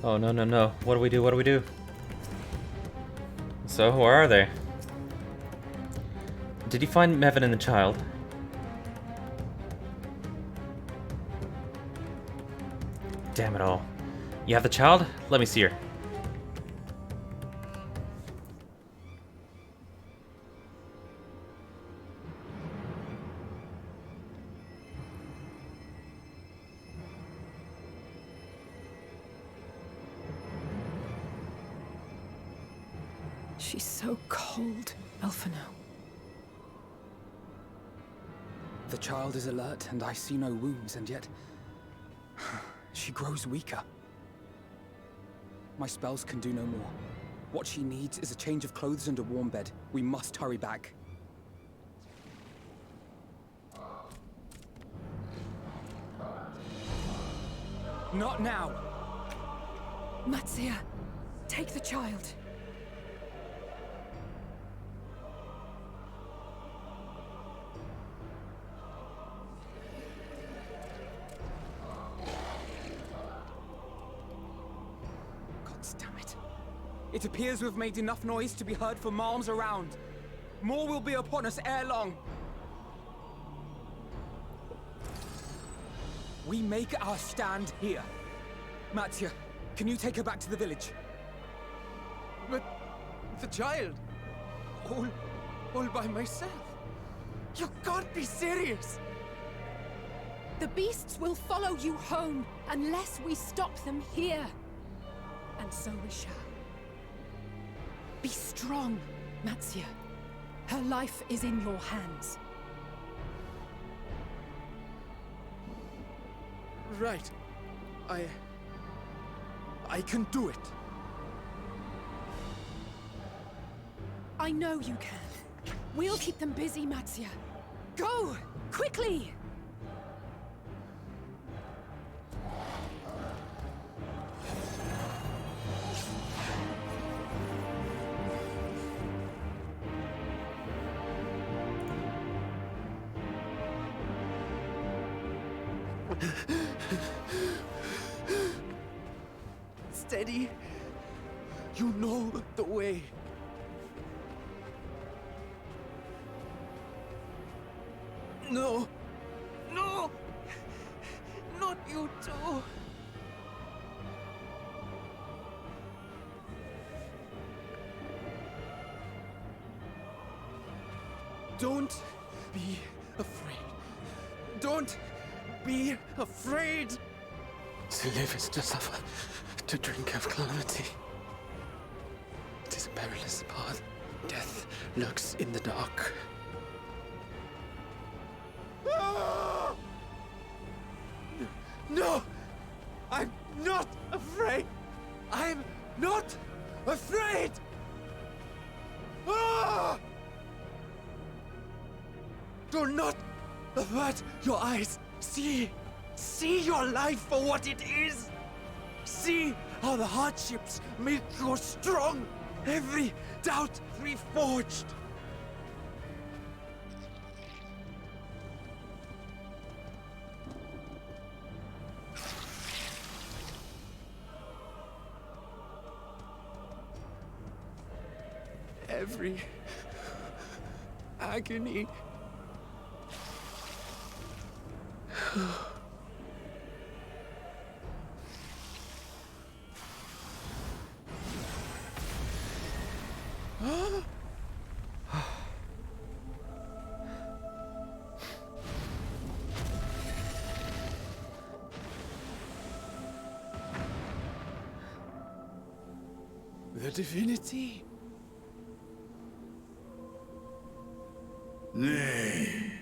Oh, no, no, no. What do we do? What do we do? So, where are they? Did you find Mevin and the child? Damn it all. You have the child? Let me see her. She's so cold, Elfino. The child is alert, and I see no wounds, and yet... she grows weaker. My spells can do no more. What she needs is a change of clothes and a warm bed. We must hurry back. Not now! Matsia, take the child. Damn it. It appears we've made enough noise to be heard for miles around. More will be upon us ere long. We make our stand here. Mattia, can you take her back to the village? But the child, all by myself. You can't be serious. The beasts will follow you home unless we stop them here. And so we shall. Be strong, Matsia. Her life is in your hands. Right. I can do it. I know you can. We'll keep them busy, Matsia. Go! Quickly! Steady. You know the way. No! No! Not you too! Don't be afraid. Don't be afraid! To live is to suffer, to drink of calamity. It is a perilous path. Death lurks in the dark. No! I'm not afraid! I'm not afraid! Ah! Do not avert your eyes. See your life for what it is. See how the hardships make you strong. Every doubt reforged. Every agony. The divinity. Nay,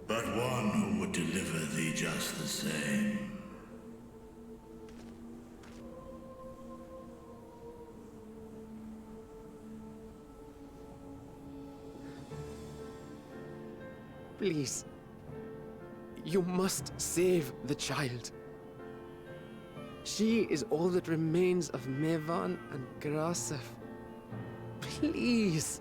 but one who would deliver thee just the same. Please. You must save the child. She is all that remains of Mevan and Grasef. Please.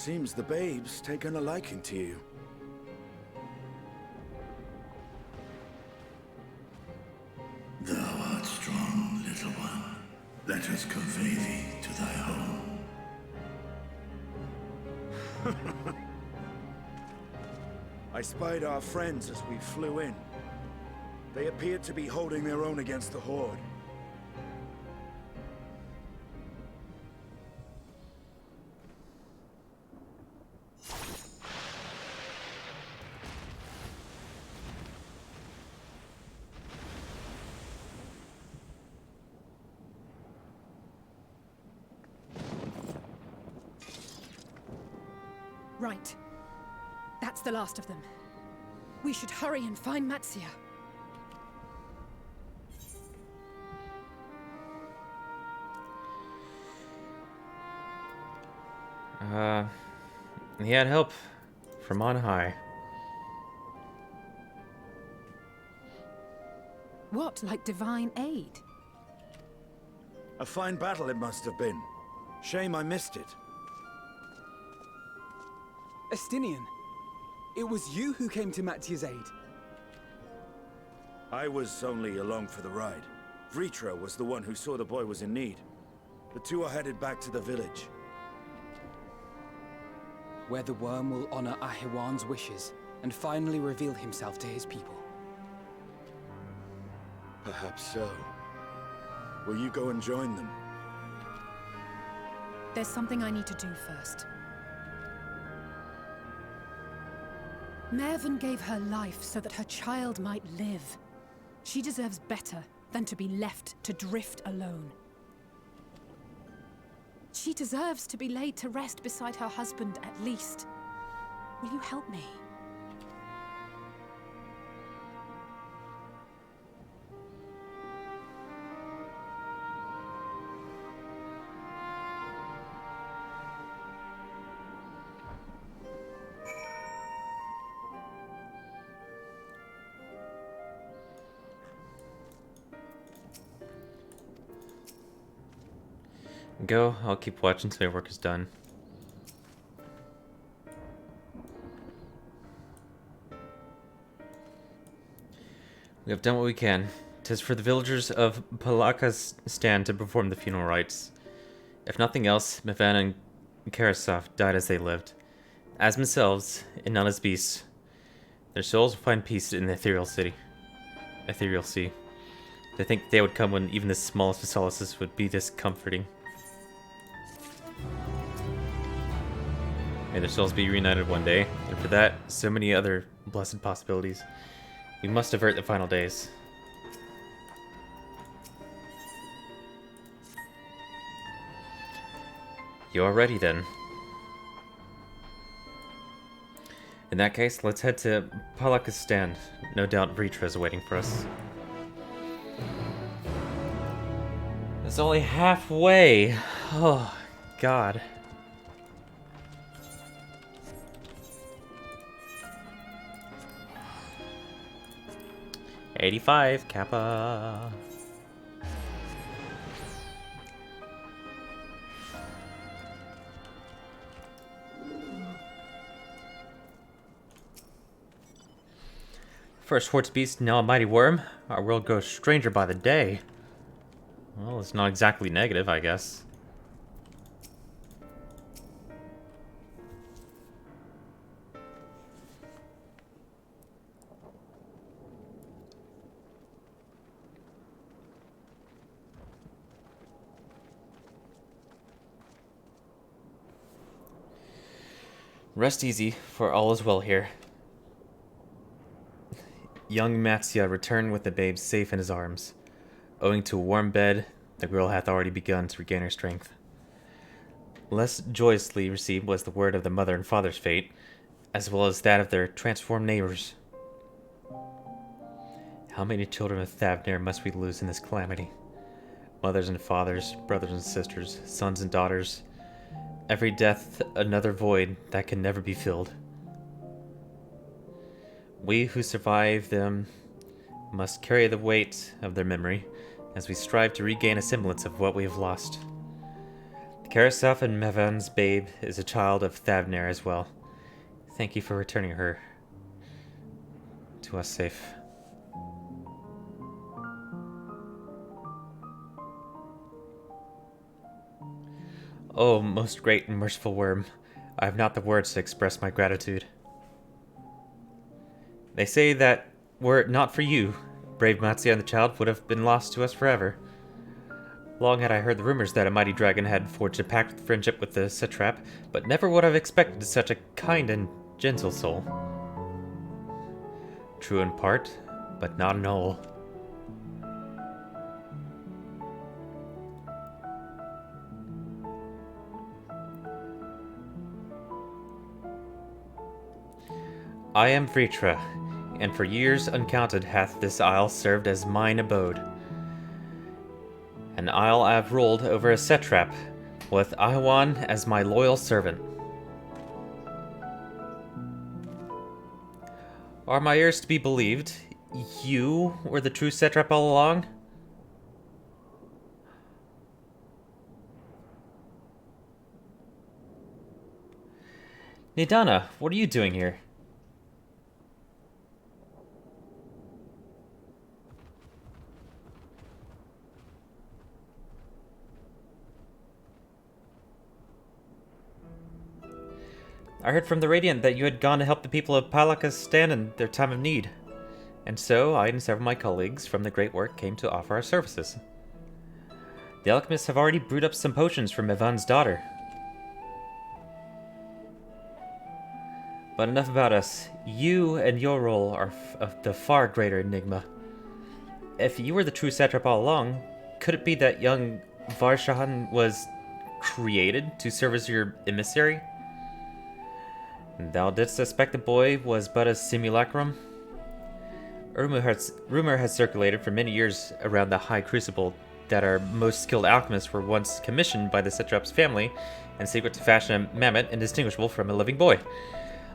Seems the babe's taken a liking to you. Thou art strong, little one. Let us convey thee to thy home. I spied our friends as we flew in. They appeared to be holding their own against the Horde. Right. That's the last of them. We should hurry and find Matsia. He had help from on high. What, like divine aid? A fine battle it must have been. Shame I missed it. Estinian, it was you who came to Matia's aid. I was only along for the ride. Vritra was the one who saw the boy was in need. The two are headed back to the village. Where the worm will honor Ahewan's wishes and finally reveal himself to his people. Perhaps so. Will you go and join them? There's something I need to do first. Mervyn gave her life so that her child might live. She deserves better than to be left to drift alone. She deserves to be laid to rest beside her husband, at least. Will you help me? Go, I'll keep watching until your work is done. We have done what we can. 'Tis for the villagers of Palaka's stand to perform the funeral rites. If nothing else, Mivan and Karasov died as they lived. As themselves, and not as beasts. Their souls will find peace in the ethereal sea. To think they would come when even the smallest of solaces would be this comforting. May their souls be reunited one day, and for that, so many other blessed possibilities. We must avert the final days. You are ready then. In that case, let's head to Palaka's stand. No doubt Vritra is waiting for us. It's only halfway. Oh, God. $85 Kappa. First Hort's beast, now a mighty worm. Our world grows stranger by the day. Well, it's not exactly negative, I guess. Rest easy, for all is well here. Young Matsia returned with the babe safe in his arms. Owing to a warm bed, the girl hath already begun to regain her strength. Less joyously received was the word of the mother and father's fate, as well as that of their transformed neighbors. How many children of Thavnir must we lose in this calamity? Mothers and fathers, brothers and sisters, sons and daughters. Every death another void that can never be filled. We who survive them must carry the weight of their memory as we strive to regain a semblance of what we have lost. The Karasaf and Mevan's babe is a child of Thavner as well. Thank you for returning her to us safe. Oh, most great and merciful worm, I have not the words to express my gratitude. They say that, were it not for you, brave Matsia and the child would have been lost to us forever. Long had I heard the rumors that a mighty dragon had forged a pact of friendship with the satrap, but never would have expected such a kind and gentle soul. True in part, but not in all. I am Vritra, and for years uncounted hath this isle served as mine abode. An isle I have ruled over a satrap, with Ahawan as my loyal servant. Are my ears to be believed? You were the true satrap all along? Nidana, what are you doing here? I heard from the Radiant that you had gone to help the people of Palakistan in their time of need. And so, I and several of my colleagues from the Great Work came to offer our services. The alchemists have already brewed up some potions for Mevan's daughter. But enough about us. You and your role are of the far greater enigma. If you were the true satrap all along, could it be that young Varshahan was created to serve as your emissary? Thou didst suspect the boy was but a simulacrum? Rumor has circulated for many years around the High Crucible that our most skilled alchemists were once commissioned by the satrap's family in secret to fashion a mammoth indistinguishable from a living boy.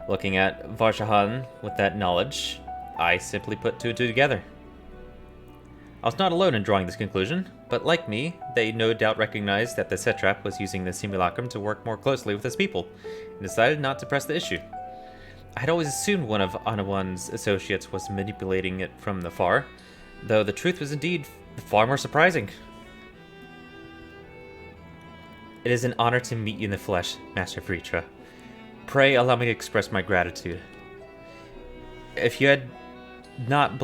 Looking at Varshahan with that knowledge, I simply put two and two together. I was not alone in drawing this conclusion, but like me, they no doubt recognized that the satrap was using the simulacrum to work more closely with his people, and decided not to press the issue. I had always assumed one of Anawan's associates was manipulating it from the far, though the truth was indeed far more surprising. It is an honor to meet you in the flesh, Master Vritra. Pray allow me to express my gratitude. If you had not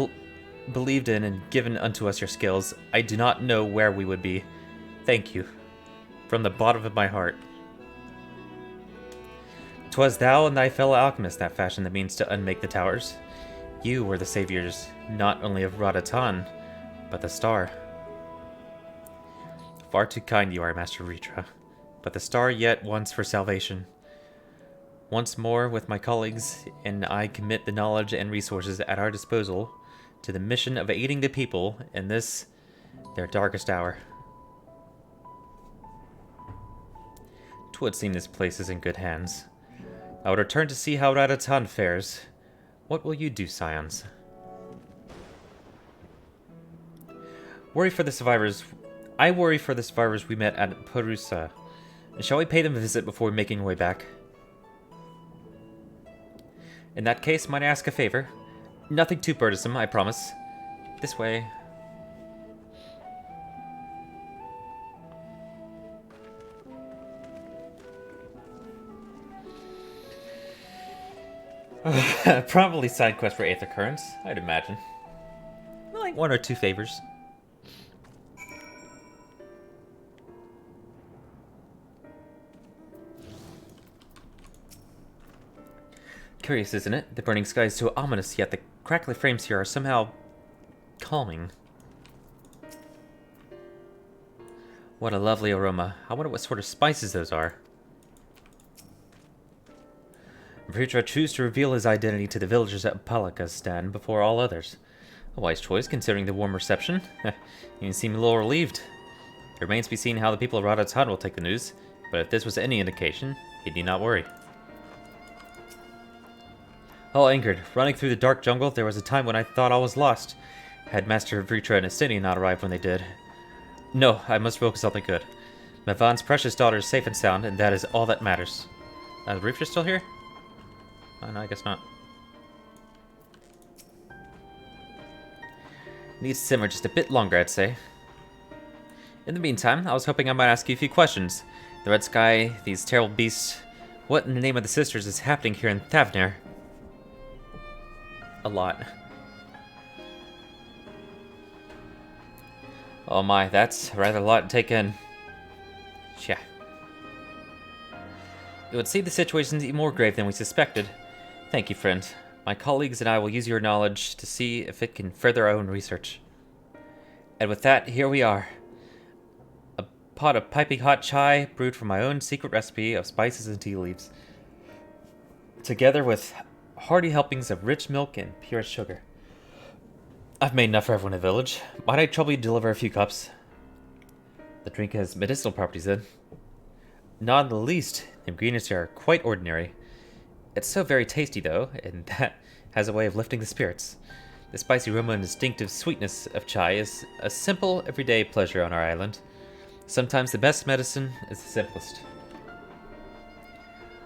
believed in and given unto us your skills, I do not know where we would be. Thank you, from the bottom of my heart. 'Twas thou and thy fellow alchemists that fashioned the means to unmake the towers. You were the saviors, not only of Radatan, but the star. Far too kind you are, Master Vritra, but the star yet wants for salvation. Once more, with my colleagues, and I commit the knowledge and resources at our disposal to the mission of aiding the people in this, their darkest hour. 'Twould seem this place is in good hands. I would return to see how Radatan fares. What will you do, scions? I worry for the survivors we met at Perusa. Shall we pay them a visit before making our way back? In that case, might I ask a favor? Nothing too burdensome, I promise. This way. Probably side quest for Aether Currents, I'd imagine. Like one or two favors. Curious, isn't it? The burning sky is so ominous, yet the crackly frames here are somehow calming. What a lovely aroma. I wonder what sort of spices those are. Vritra chose to reveal his identity to the villagers at Palakistan before all others. A wise choice, considering the warm reception. You seem a little relieved. It remains to be seen how the people of Radatan will take the news, but if this was any indication, he need not worry. All angered, running through the dark jungle, there was a time when I thought I was lost. Had Master Vritra and his city not arrived when they did. No, I must focus on something good. Mavan's precious daughter is safe and sound, and that is all that matters. The Reaper's still here? Oh, no, I guess not. Needs to simmer just a bit longer, I'd say. In the meantime, I was hoping I might ask you a few questions. The Red Sky, these terrible beasts. What in the name of the sisters is happening here in Thavner? A lot. Oh my, that's rather a lot to take in. Yeah. It would seem the situation is even more grave than we suspected. Thank you, friend. My colleagues and I will use your knowledge to see if it can further our own research. And with that, here we are. A pot of piping hot chai brewed from my own secret recipe of spices and tea leaves. Together with hearty helpings of rich milk and pure sugar. I've made enough for everyone in the village. Might I trouble you to deliver a few cups? The drink has medicinal properties then. Not in the least. The ingredients are quite ordinary. It's so very tasty though, and that has a way of lifting the spirits. The spicy aroma and distinctive sweetness of chai is a simple, everyday pleasure on our island. Sometimes the best medicine is the simplest.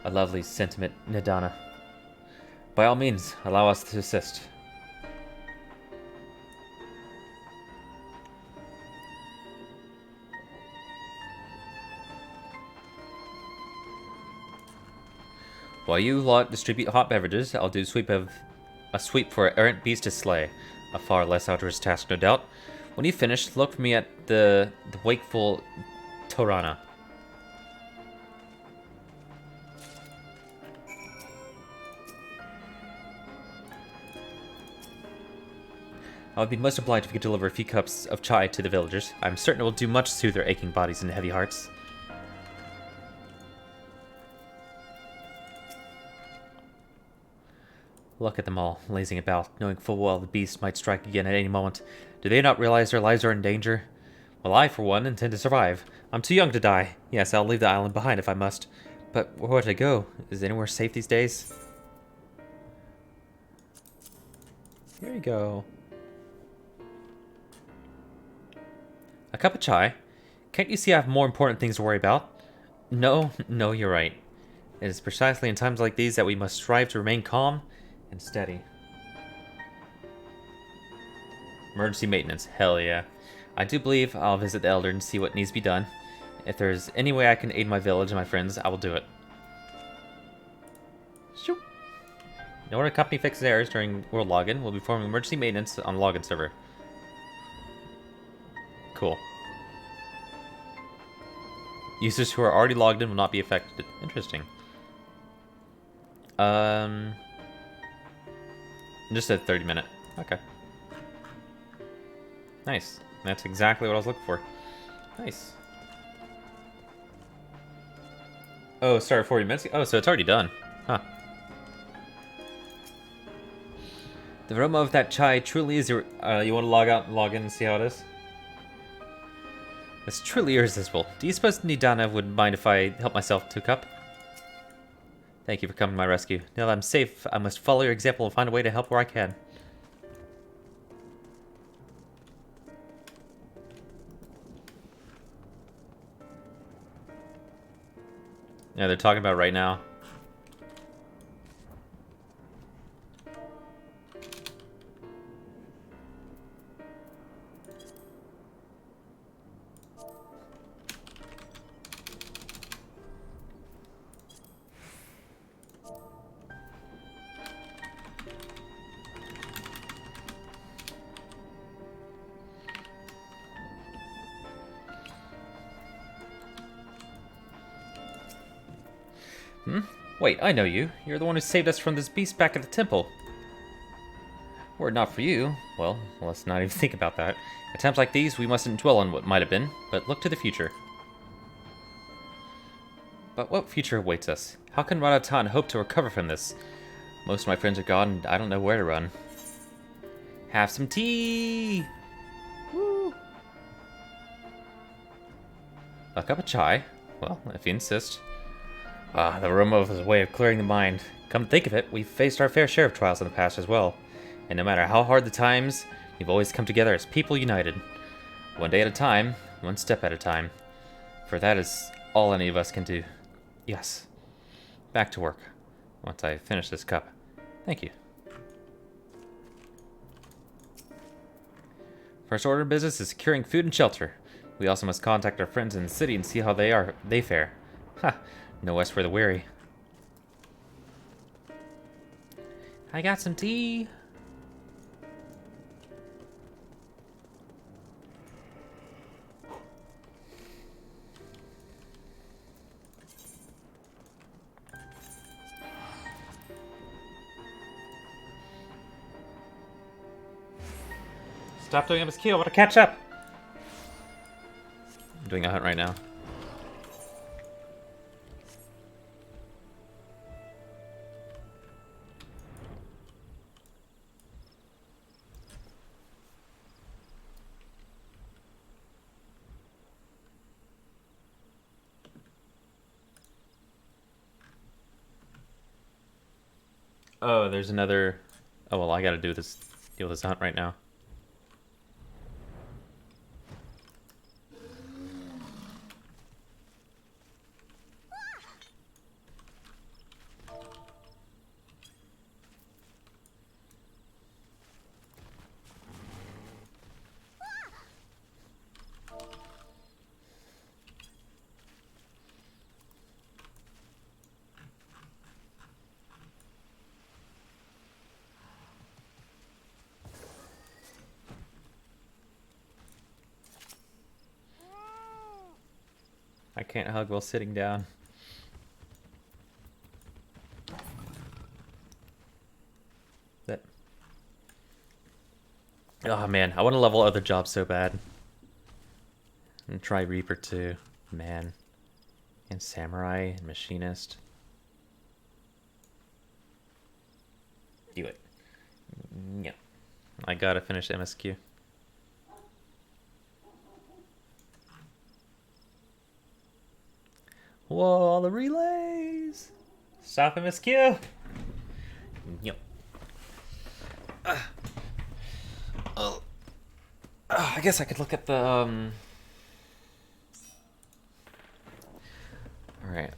A lovely sentiment, Nidana. By all means, allow us to assist. While you lot distribute hot beverages, I'll do a sweep for errant beast to slay. A far less arduous task, no doubt. When you finish, look for me at the wakeful Torana. I would be most obliged if you could deliver a few cups of chai to the villagers. I'm certain it will do much to soothe their aching bodies and heavy hearts. Look at them all, lazing about, knowing full well the beast might strike again at any moment. Do they not realize their lives are in danger? Well, I, for one, intend to survive. I'm too young to die. Yes, I'll leave the island behind if I must. But where would I go? Is anywhere safe these days? Here you go. A cup of chai? Can't you see I have more important things to worry about? No, you're right. It is precisely in times like these that we must strive to remain calm and steady. Emergency maintenance, hell yeah. I do believe I'll visit the Elder and see what needs to be done. If there's any way I can aid my village and my friends, I will do it. Shoop. In order the company fixes errors during world login, we'll be performing emergency maintenance on the login server. Cool. Users who are already logged in will not be affected. Interesting. Just a 30-minute. Okay. Nice. That's exactly what I was looking for. Nice. Oh, started 40 minutes ago? Oh, so it's already done. Huh. The aroma of that chai truly is... you want to log out and log in and see how it is? It's truly irresistible. Do you suppose Nidana would mind if I help myself to a cup? Thank you for coming to my rescue. Now that I'm safe, I must follow your example and find a way to help where I can. Yeah, they're talking about it right now. Wait, I know you. You're the one who saved us from this beast back at the temple. Were it not for you, well, let's not even think about that. At times like these, we mustn't dwell on what might have been, but look to the future. But what future awaits us? How can Radatan hope to recover from this? Most of my friends are gone, and I don't know where to run. Have some tea! Woo! A cup of chai? Well, if you insist. Ah, the aroma of his way of clearing the mind. Come to think of it, we've faced our fair share of trials in the past as well. And no matter how hard the times, we've always come together as people united. One day at a time, one step at a time. For that is all any of us can do. Yes. Back to work. Once I finish this cup. Thank you. First order of business is securing food and shelter. We also must contact our friends in the city and see how they fare. Ha! No rest for the weary. I got some tea. Stop doing MSQ, I want to catch up! I'm doing a hunt right now. Oh, there's another... Oh, well, I gotta deal with this hunt right now. I can't hug while sitting down. That. Oh man, I want to level other jobs so bad. And try Reaper too, man. And Samurai and Machinist. Do it. Yeah. I gotta finish MSQ. Whoa, all the relays! Stop MSQ! Yep. I guess I could look at the, Alright,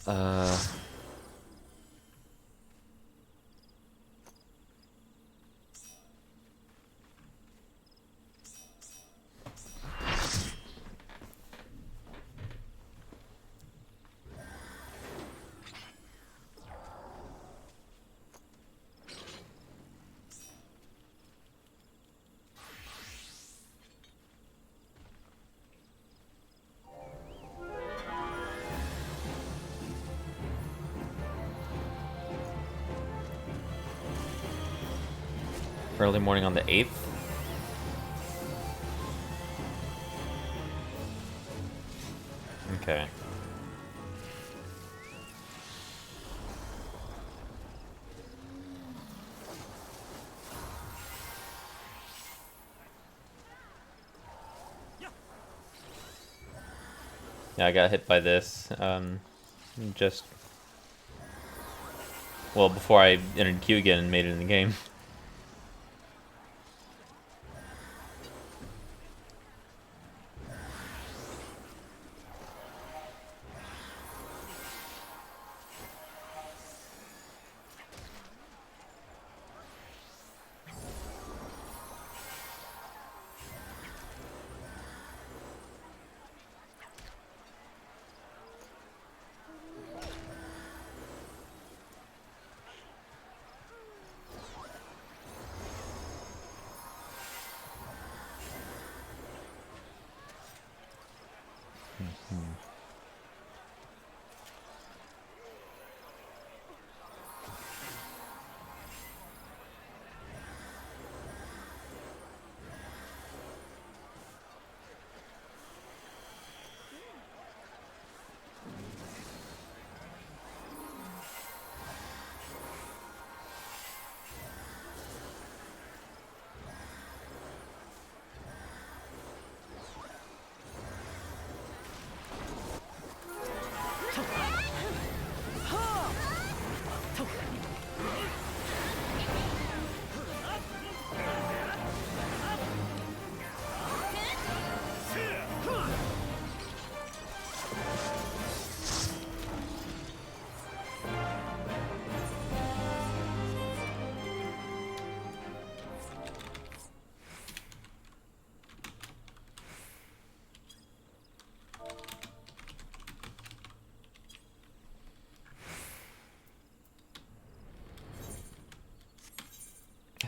early morning on the 8th. Okay. Yeah, I got hit by this. Just... Well, before I entered queue again and made it in the game.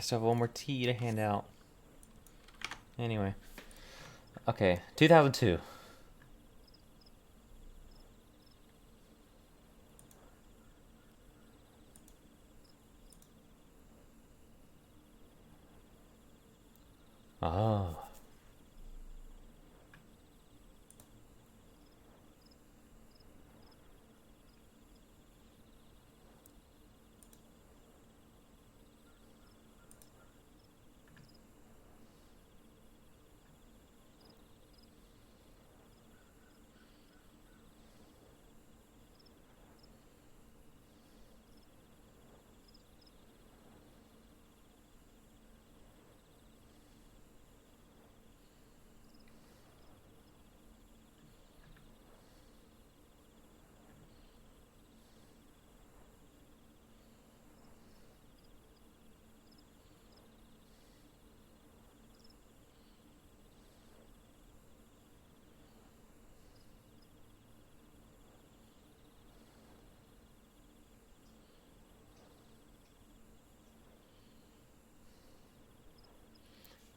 I still have one more tea to hand out. Anyway. Okay, 2002. Oh.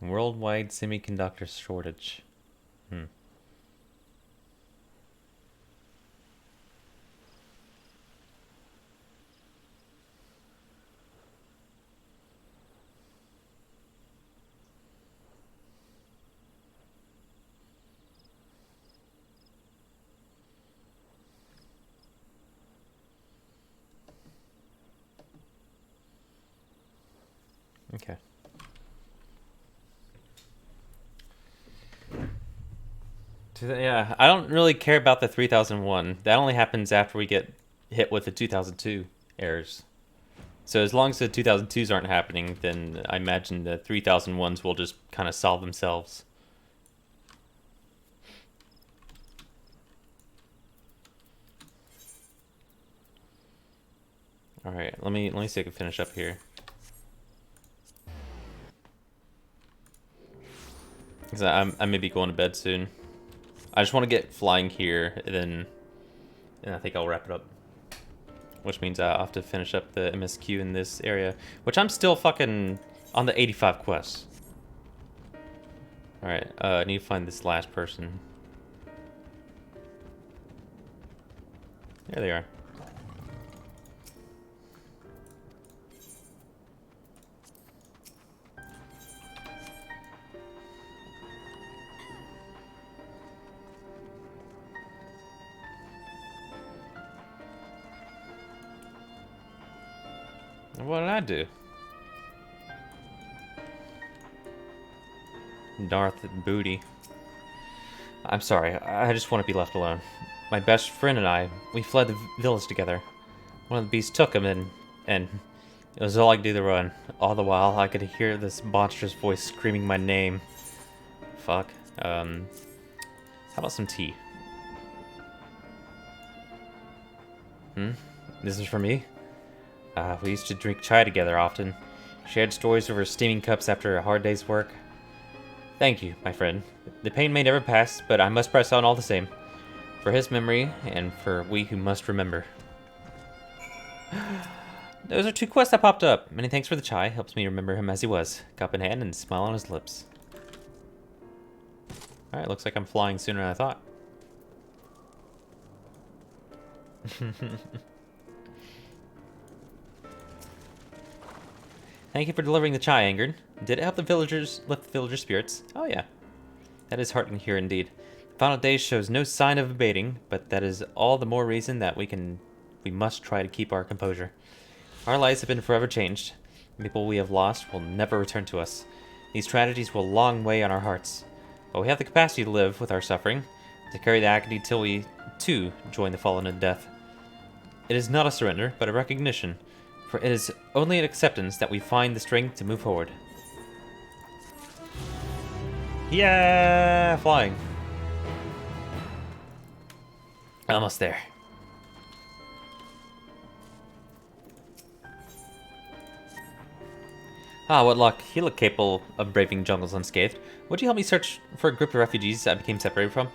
Worldwide semiconductor shortage. Okay. Yeah, I don't really care about the 3001. That only happens after we get hit with the 2002 errors. So as long as the 2002s aren't happening, then I imagine the 3001s will just kind of solve themselves. All right, let me see if I can finish up here. Because I may be going to bed soon. I just want to get flying here, and I think I'll wrap it up. Which means I'll have to finish up the MSQ in this area, which I'm still fucking on the 85 quests. Alright, I need to find this last person. There they are. What did I do? Darth Booty. I'm sorry, I just want to be left alone. My best friend and I, we fled the village together. One of the beasts took him, and it was all I could do to run. All the while, I could hear this monstrous voice screaming my name. Fuck. How about some tea? This is for me? We used to drink chai together often. Shared stories over steaming cups after a hard day's work. Thank you, my friend. The pain may never pass, but I must press on all the same. For his memory, and for we who must remember. Those are 2 quests that popped up. Many thanks for the chai. Helps me remember him as he was. Cup in hand and smile on his lips. Alright, looks like I'm flying sooner than I thought. Thank you for delivering the chai, Angard. Did it help the villagers lift the villagers' spirits? Oh yeah. That is heartening here indeed. The final day shows no sign of abating, but that is all the more reason that we must try to keep our composure. Our lives have been forever changed. The people we have lost will never return to us. These tragedies will long weigh on our hearts. But we have the capacity to live with our suffering, to carry the agony till we, too, join the fallen in death. It is not a surrender, but a recognition. For it is only in acceptance that we find the strength to move forward. Yeah, flying. Almost there. Ah, what luck. You look capable of braving jungles unscathed. Would you help me search for a group of refugees I became separated from?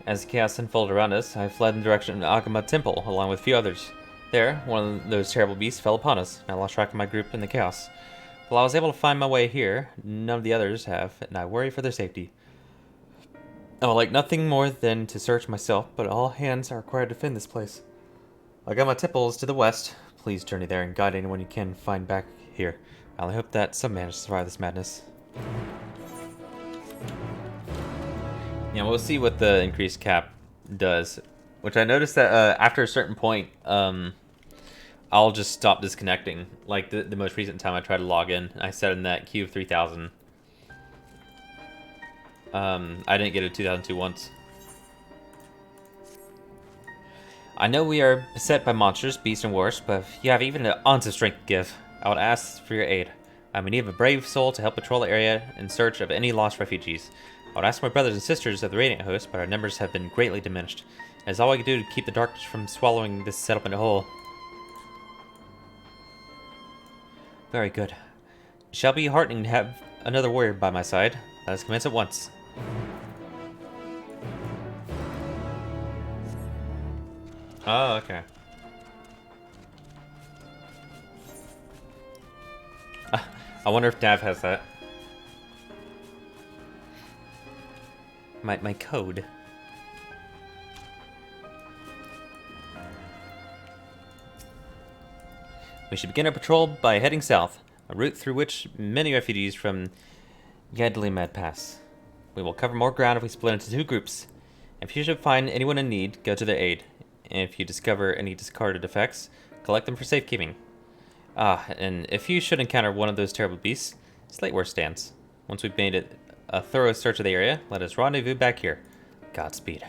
As the chaos unfolded around us, I fled in the direction of the Agama Temple, along with a few others. There, one of those terrible beasts fell upon us, and I lost track of my group in the chaos. While I was able to find my way here, none of the others have, and I worry for their safety. I would like nothing more than to search myself, but all hands are required to defend this place. Agama Temple is to the west. Please journey there and guide anyone you can find back here. I only hope that some manage to survive this madness. Yeah, we'll see what the increased cap does. Which I noticed that after a certain point, I'll just stop disconnecting. Like the most recent time I tried to log in, I set in that queue of 3000. I didn't get a 2002 once. I know we are beset by monsters, beasts, and worse, but if you have even an ounce of strength to give, I would ask for your aid. I'm in need of a brave soul to help patrol the area in search of any lost refugees. I would ask my brothers and sisters of the Radiant Host, but our numbers have been greatly diminished. It is all I can do to keep the darkness from swallowing this settlement whole. Very good. It shall be heartening to have another warrior by my side. Let us commence at once. Oh, okay. I wonder if Dav has that. My code. We should begin our patrol by heading south, a route through which many refugees from Yadlimed pass. We will cover more ground if we split into two groups. If you should find anyone in need, go to their aid. And if you discover any discarded effects, collect them for safekeeping. And if you should encounter one of those terrible beasts, slate where it stands. Once we've made a thorough search of the area, let us rendezvous back here. Godspeed.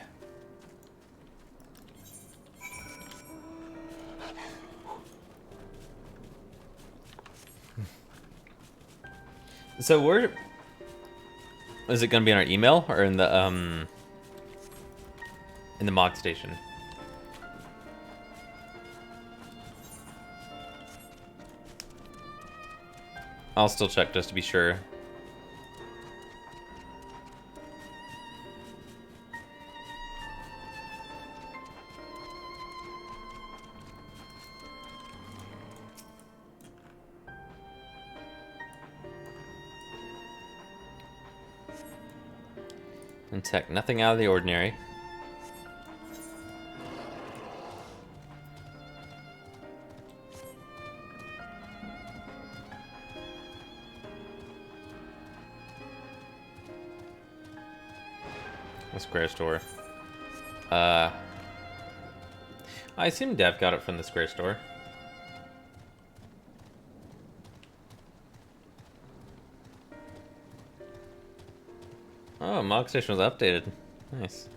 So where is it going to be in our email or in the MOG station? I'll still check just to be sure. And tech, nothing out of the ordinary. A square store. I assume Dev got it from the square store. Oh, MOG station was updated. Nice.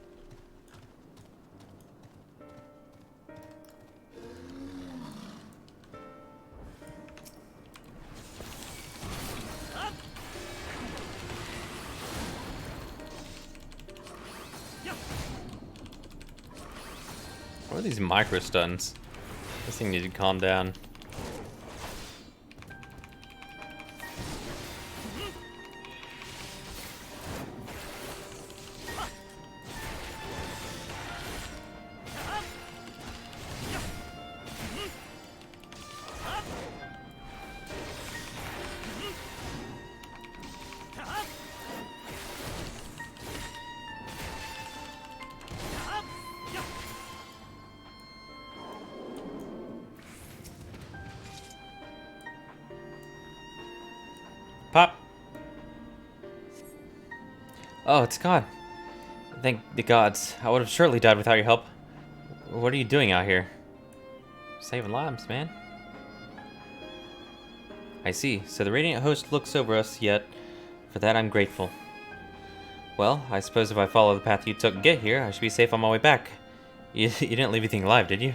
What are these micro stuns? This thing needs to calm down. Pop! Oh, it's gone. Thank the gods. I would have surely died without your help. What are you doing out here? Saving lives, man. I see. So the Radiant Host looks over us, yet for that I'm grateful. Well, I suppose if I follow the path you took to get here, I should be safe on my way back. You didn't leave anything alive, did you?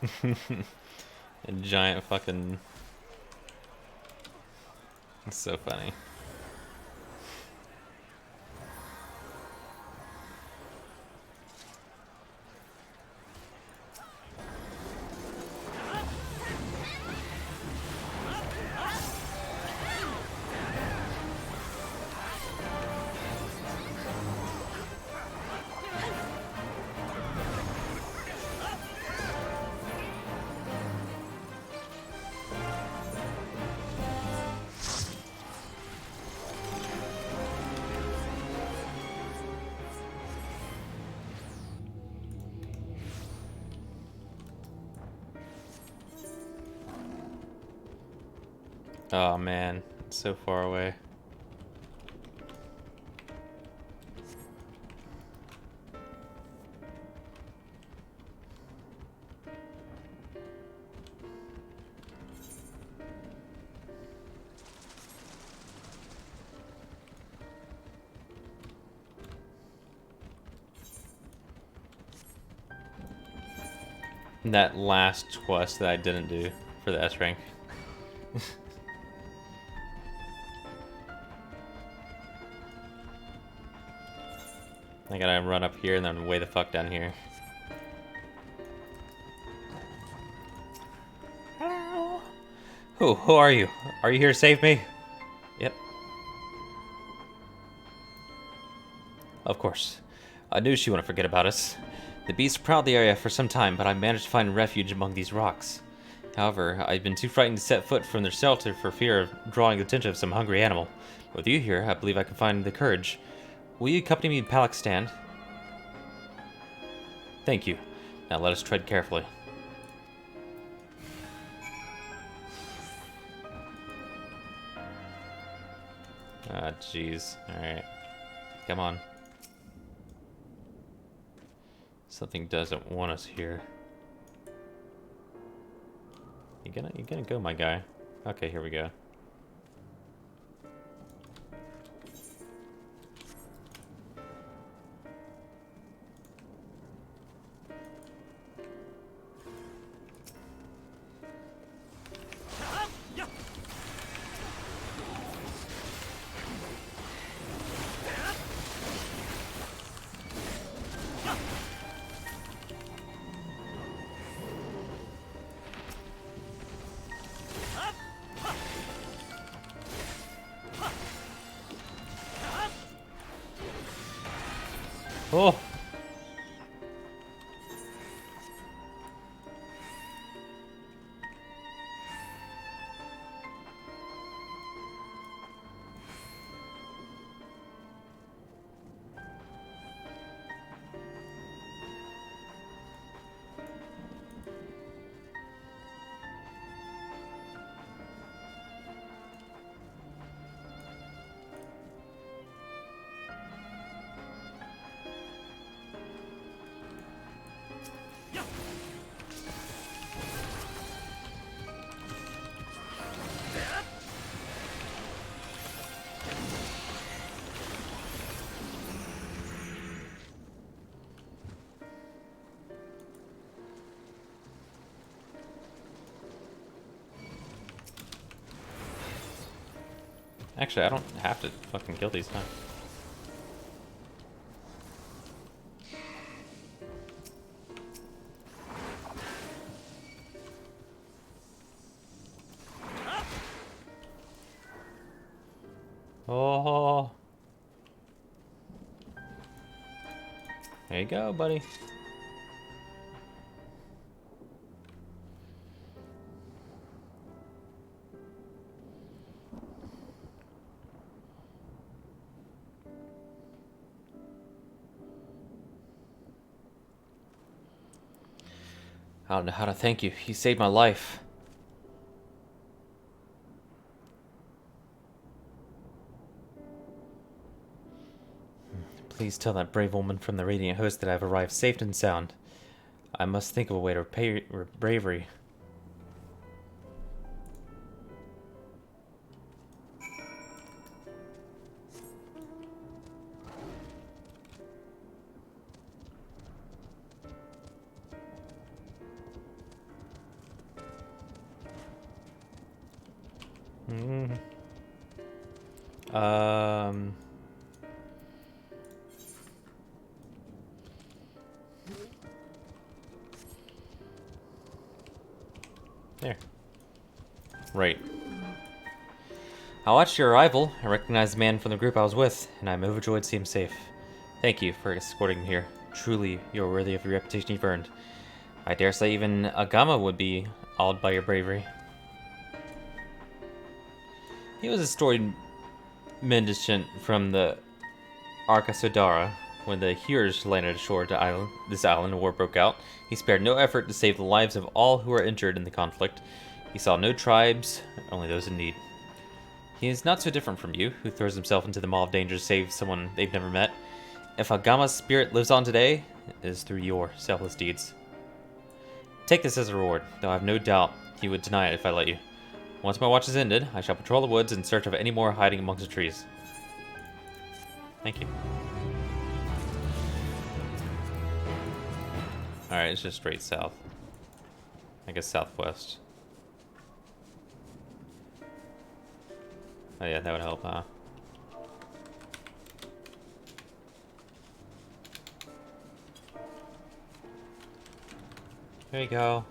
A giant fucking... It's so funny. Oh man, it's so far away. That last quest that I didn't do for the S rank. I gotta run up here and then way the fuck down here. Hello. Who are you? Are you here to save me? Yep. Of course. I knew she wouldn't forget about us. The beasts prowled the area for some time, but I managed to find refuge among these rocks. However, I've been too frightened to set foot from their shelter for fear of drawing the attention of some hungry animal. With you here, I believe I can find the courage. Will you accompany me to Palak's stand? Thank you. Now let us tread carefully. Ah, jeez. Alright. Come on. Something doesn't want us here. You gonna go, my guy? Okay, here we go. Oh! Actually, I don't have to fucking kill these, huh? Oh. There you go, buddy. I don't know how to thank you. You saved my life. Please tell that brave woman from the Radiant Host that I've arrived safe and sound. I must think of a way to repay her bravery. Um. There. Right. I watched your arrival. I recognized the man from the group I was with, and I'm overjoyed to see him safe. Thank you for escorting me here. Truly, you are worthy of the reputation you've earned. I dare say even Agama would be awed by your bravery. He was a storied mendicant from the Arkasodara. When the Hearers landed ashore to this island, a war broke out. He spared no effort to save the lives of all who were injured in the conflict. He saw no tribes, only those in need. He is not so different from you, who throws himself into the maw of danger to save someone they've never met. If Agama's spirit lives on today, it is through your selfless deeds. Take this as a reward, though I have no doubt he would deny it if I let you. Once my watch is ended, I shall patrol the woods in search of any more hiding amongst the trees. Thank you. Alright, it's just straight south. I guess southwest. Oh yeah, that would help, huh? There you go.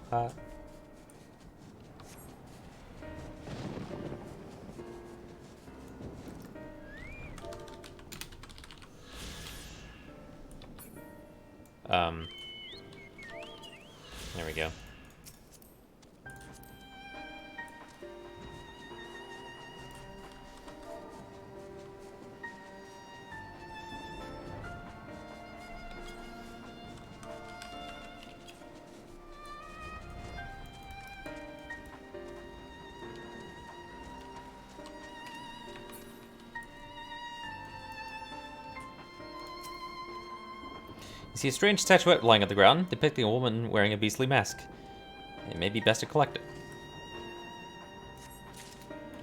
There we go. You see a strange statuette lying on the ground, depicting a woman wearing a beastly mask. It may be best to collect it.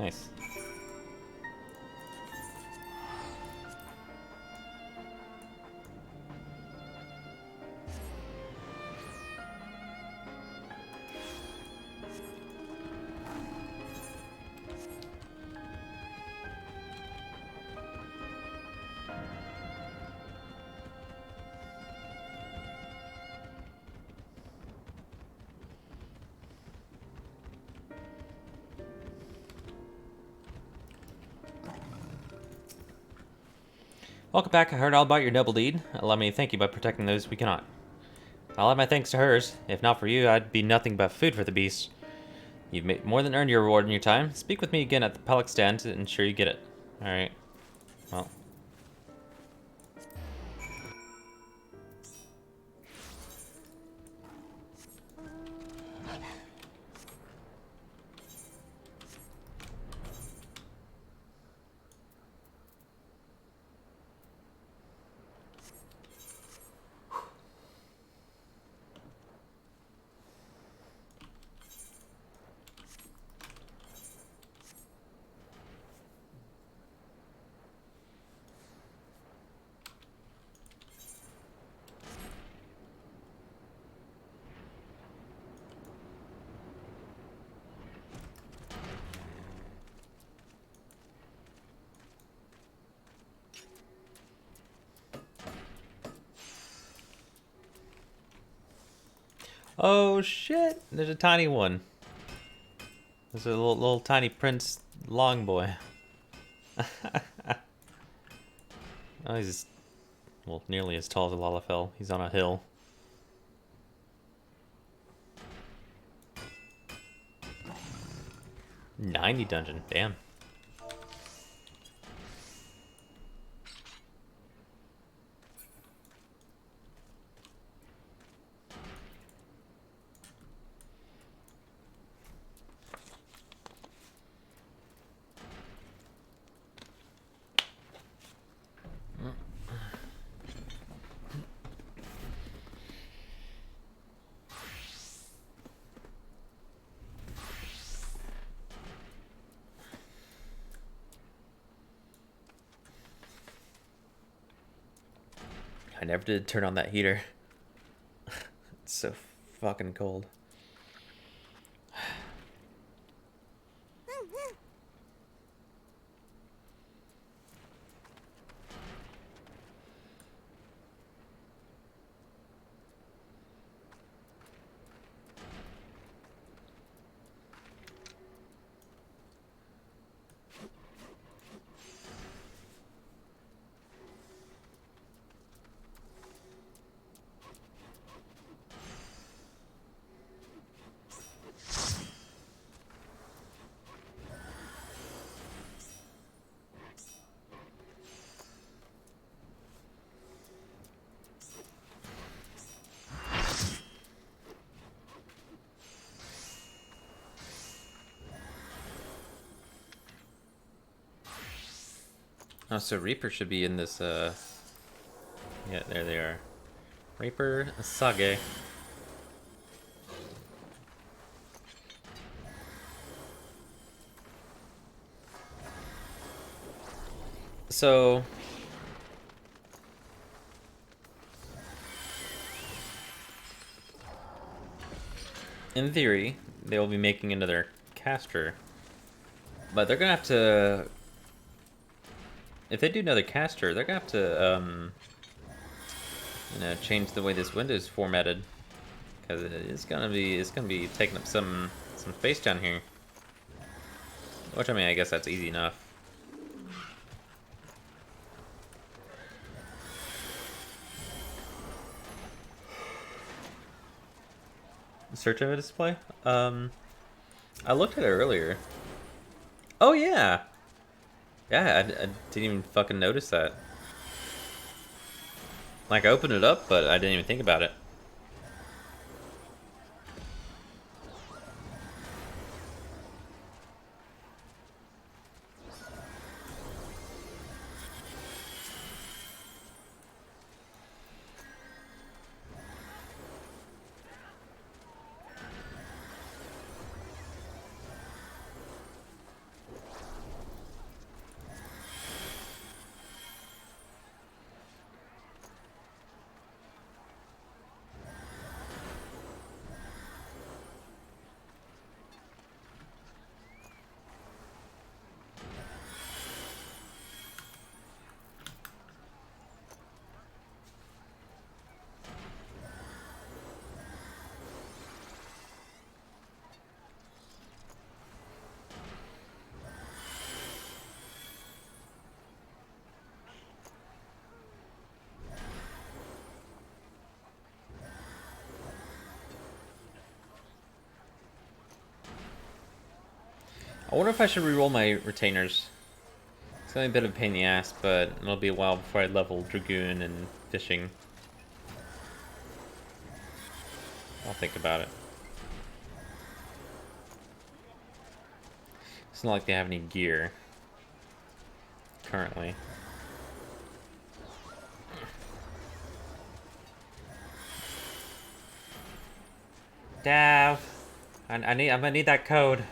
Nice. Welcome back. I heard all about your noble deed. Allow me to thank you by protecting those we cannot. I'll add my thanks to hers. If not for you, I'd be nothing but food for the beast. You've more than earned your reward in your time. Speak with me again at the Pellic stand to ensure you get it. Alright. Well. Oh shit! There's a tiny one. There's a little tiny Prince Long Boy. Oh, he's well, nearly as tall as Lalafell. He's on a hill. '90 dungeon, damn. I never did turn on that heater. It's so fucking cold. Oh, so Reaper should be in this, yeah, there they are. Reaper, Sage. So... in theory, they will be making another caster. But they're gonna have to... if they do another caster, they're gonna have to, you know, change the way this window is formatted. Because it's gonna be taking up some space down here. Which, I mean, I guess that's easy enough. Search of a display? I looked at it earlier. Oh, yeah! Yeah, I didn't even fucking notice that. Like, I opened it up, but I didn't even think about it. I wonder if I should reroll my retainers. It's gonna be a bit of a pain in the ass, but it'll be a while before I level Dragoon and fishing. I'll think about it. It's not like they have any gear currently. Dav, I'm gonna need that code.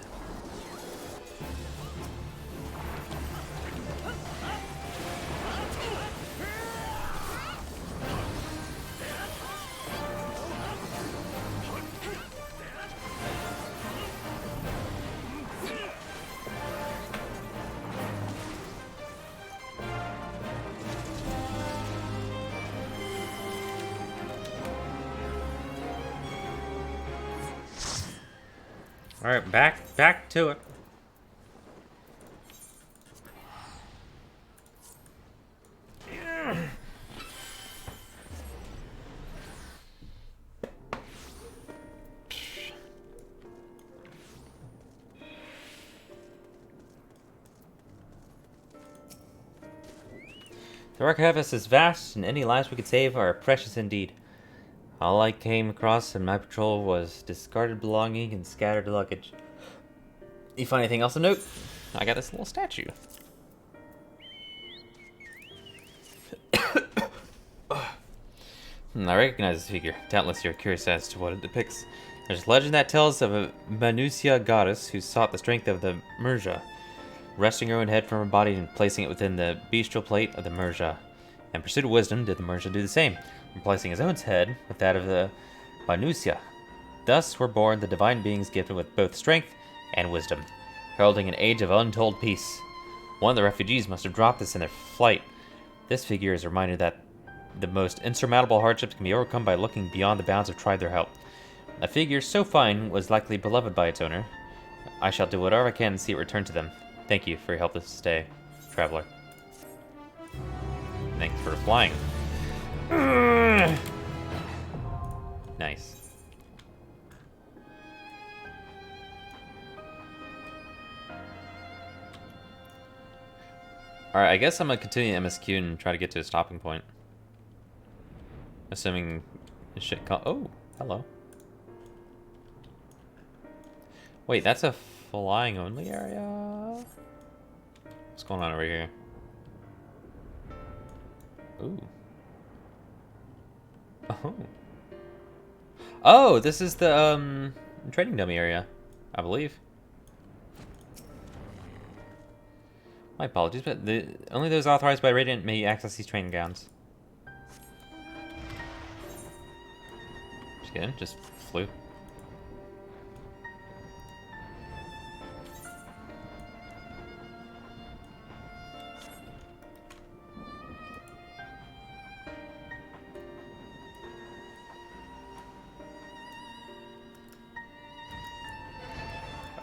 Alright, back to it. The Archivist is vast, and any lives we could save are precious indeed. All I came across in my patrol was discarded belonging and scattered luggage. You find anything else to note? I got this little statue. I recognize this figure. Doubtless you're curious as to what it depicts. There's a legend that tells of a Manusia goddess who sought the strength of the Murja, wresting her own head from her body and placing it within the bestial plate of the Murja. In pursuit of wisdom, did the Murja do the same, replacing his own head with that of the Manusia. Thus were born the divine beings gifted with both strength and wisdom, heralding an age of untold peace. One of the refugees must have dropped this in their flight. This figure is a reminder that the most insurmountable hardships can be overcome by looking beyond the bounds of tribe their help. A figure so fine was likely beloved by its owner. I shall do whatever I can to see it return to them. Thank you for your help this day, traveler. Thanks for replying. Nice. Alright, I guess I'm gonna continue MSQ and try to get to a stopping point. Assuming shit oh, hello. Wait, that's a flying only area? What's going on over here? Ooh. Oh. Oh, this is the training dummy area, I believe. My apologies, but only those authorized by Radiant may access these training grounds. Just kidding, just flew.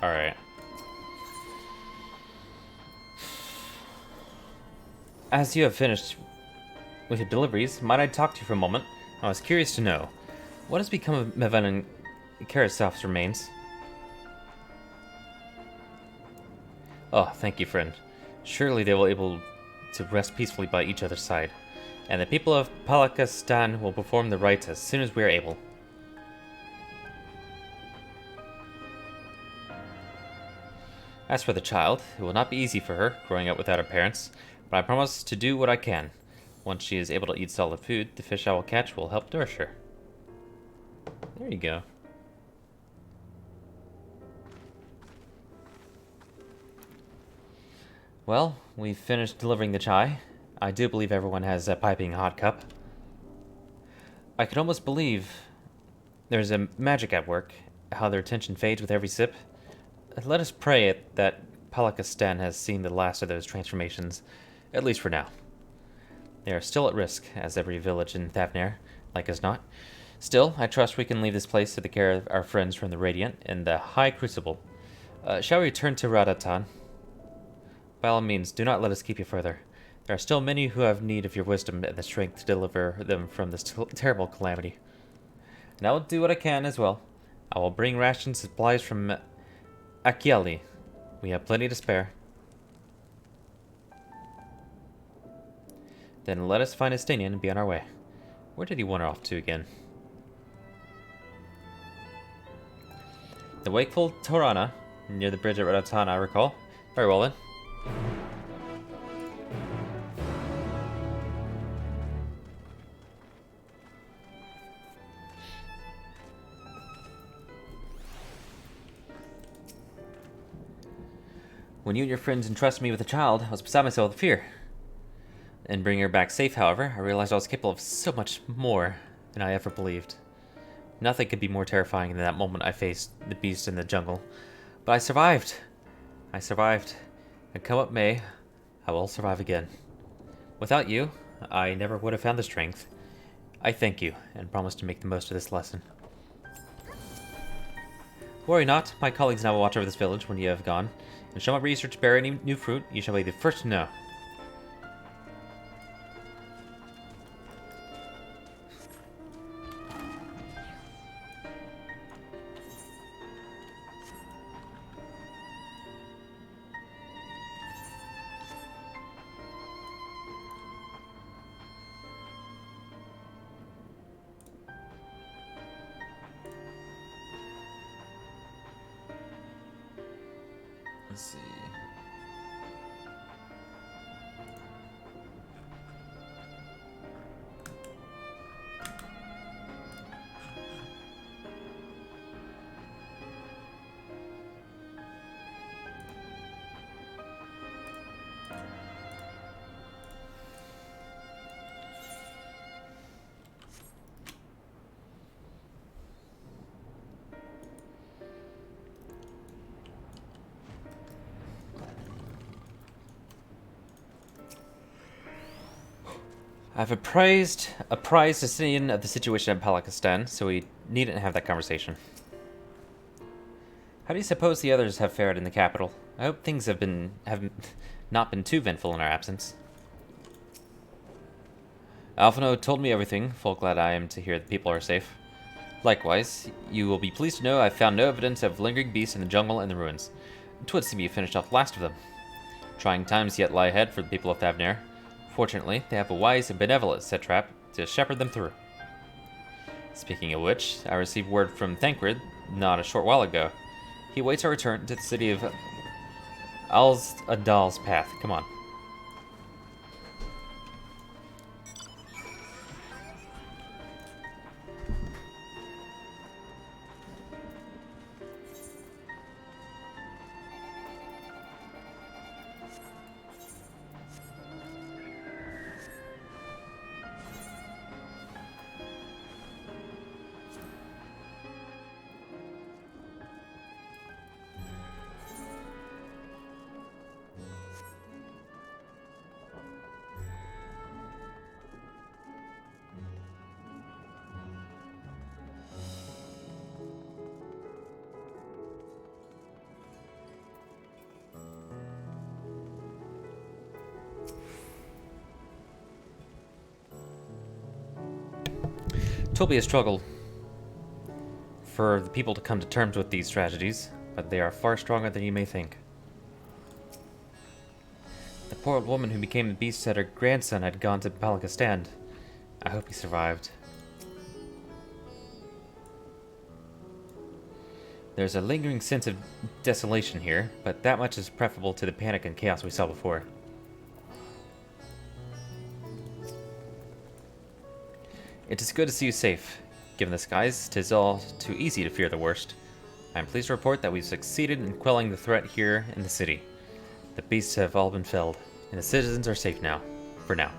Alright. As you have finished with your deliveries, might I talk to you for a moment? I was curious to know, what has become of Mevan and Karasov's remains? Oh, thank you, friend. Surely they will be able to rest peacefully by each other's side, and the people of Palakistan will perform the rites as soon as we are able. As for the child, it will not be easy for her, growing up without her parents, but I promise to do what I can. Once she is able to eat solid food, the fish I will catch will help nourish her. There you go. Well, we've finished delivering the chai. I do believe everyone has a piping hot cup. I could almost believe there's a magic at work, how their attention fades with every sip. Let us pray that Palakistan has seen the last of those transformations, at least for now. They are still at risk, as every village in Thavnair, like as not. Still, I trust we can leave this place to the care of our friends from the Radiant and the High Crucible. Shall we return to Radatan? By all means, do not let us keep you further. There are still many who have need of your wisdom and the strength to deliver them from this terrible calamity. And I will do what I can as well. I will bring rations and supplies from Akiali. We have plenty to spare. Then let us find Estanian and be on our way. Where did he wander off to again? The wakeful Torana, near the bridge at Radatan, I recall. Very well then. When you and your friends entrusted me with a child, I was beside myself with fear. In bringing her back safe, however, I realized I was capable of so much more than I ever believed. Nothing could be more terrifying than that moment I faced the beast in the jungle. But I survived. I survived. And come what may, I will survive again. Without you, I never would have found the strength. I thank you, and promise to make the most of this lesson. Worry not, my colleagues and I will watch over this village when you have gone. And shall my research bear any new fruit, you shall be the first to know. Let's see. I've apprised Justinian of the situation at Palakistan, so we needn't have that conversation. How do you suppose the others have fared in the capital? I hope things have not been too eventful in our absence. Alphino told me everything, full glad I am to hear the people are safe. Likewise, you will be pleased to know I've found no evidence of lingering beasts in the jungle and the ruins. It would seem you finished off the last of them. Trying times yet lie ahead for the people of Thavnair. Fortunately, they have a wise and benevolent satrap to shepherd them through. Speaking of which, I received word from Thancred not a short while ago. He awaits our return to the city of Adal's Path. Come on. It will be a struggle for the people to come to terms with these tragedies, but they are far stronger than you may think. The poor old woman who became the beast said her grandson had gone to Palakistan. I hope he survived. There's a lingering sense of desolation here, but that much is preferable to the panic and chaos we saw before. It is good to see you safe. Given the skies, 'tis all too easy to fear the worst. I am pleased to report that we've succeeded in quelling the threat here in the city. The beasts have all been felled, and the citizens are safe now. For now.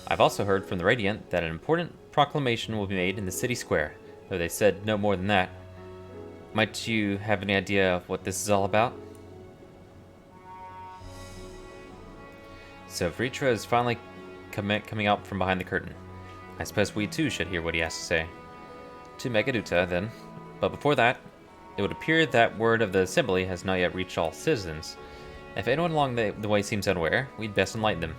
I've also heard from the Radiant that an important proclamation will be made in the city square, though they said no more than that. Might you have any idea of what this is all about? So Vritra is finally coming out from behind the curtain. I suppose we too should hear what he has to say. To Megaduta, then. But before that, it would appear that word of the assembly has not yet reached all citizens. If anyone along the way seems unaware, we'd best enlighten them.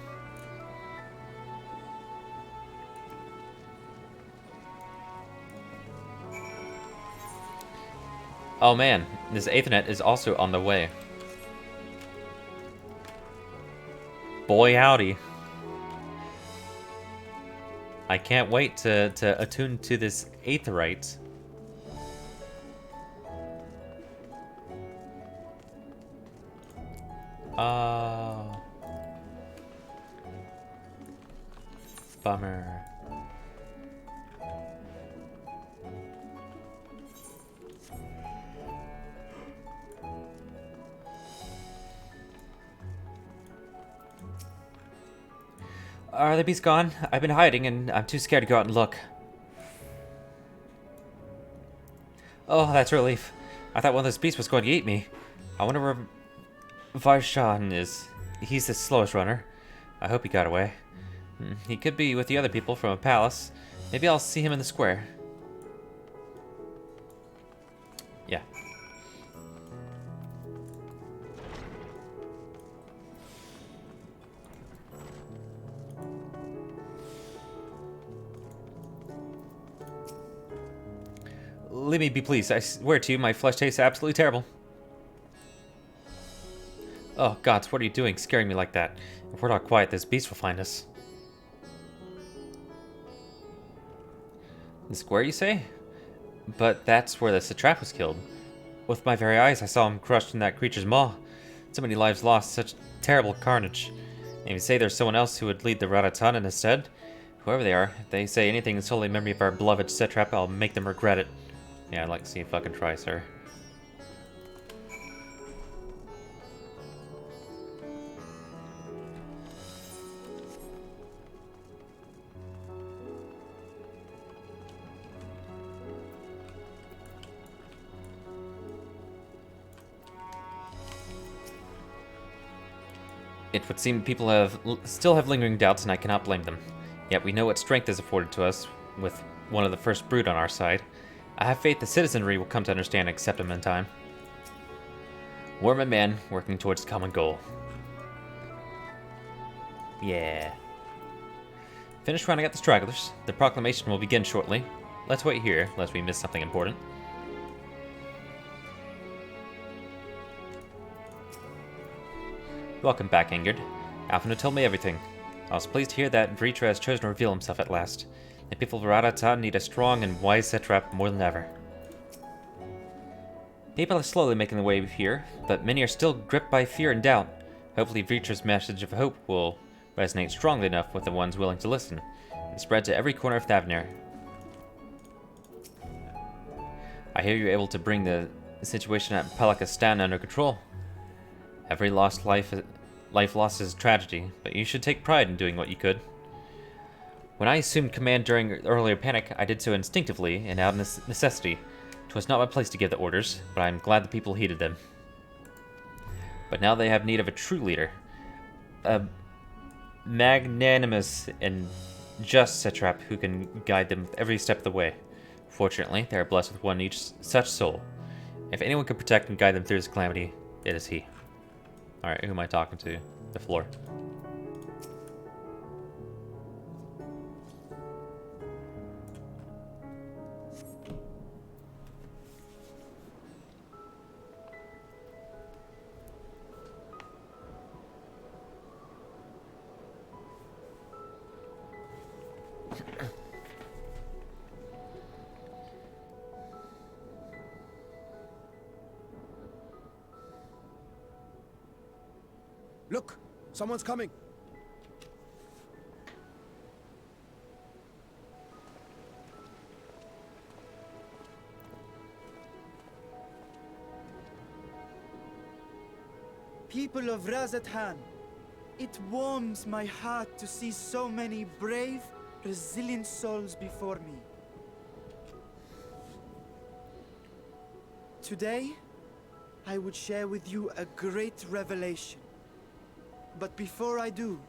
Oh man, this Aethernet is also on the way. Boy howdy. I can't wait to attune to this Aetherite. Bummer. Are the beasts gone? I've been hiding and I'm too scared to go out and look. Oh, that's a relief. I thought one of those beasts was going to eat me. I wonder where Varshan is. He's the slowest runner. I hope he got away. He could be with the other people from a palace. Maybe I'll see him in the square. Yeah. Let me be pleased. I swear to you, my flesh tastes absolutely terrible. Oh, gods, what are you doing, scaring me like that? If we're not quiet, this beast will find us. The square, you say? But that's where the satrap was killed. With my very eyes, I saw him crushed in that creature's maw. So many lives lost, such terrible carnage. And if you say there's someone else who would lead the Ratatan instead, whoever they are, if they say anything in solely memory of our beloved satrap, I'll make them regret it. Yeah, I'd like to see you fucking try, sir. It would seem people still have lingering doubts, and I cannot blame them. Yet we know what strength is afforded to us with one of the first brood on our side. I have faith the citizenry will come to understand and accept him in time. We're a man working towards a common goal. Yeah. Finish rounding out the stragglers. The proclamation will begin shortly. Let's wait here, lest we miss something important. Welcome back, Ingrid. Alphina told me everything. I was pleased to hear that Vritra has chosen to reveal himself at last. The people of Ratatan need a strong and wise satrap more than ever. People are slowly making their way here, but many are still gripped by fear and doubt. Hopefully Vritra's message of hope will resonate strongly enough with the ones willing to listen, and spread to every corner of Thavnir. I hear you're able to bring the situation at Palakistan under control. Every lost life lost is tragedy, but you should take pride in doing what you could. When I assumed command during earlier panic, I did so instinctively and out of necessity. 'Twas not my place to give the orders, but I am glad the people heeded them. But now they have need of a true leader. A magnanimous and just satrap who can guide them every step of the way. Fortunately, they are blessed with one each such soul. If anyone can protect and guide them through this calamity, it is he. Alright, who am I talking to? The floor. Look! Someone's coming! People of Razathan, it warms my heart to see so many brave, resilient souls before me. Today, I would share with you a great revelation. But before I do,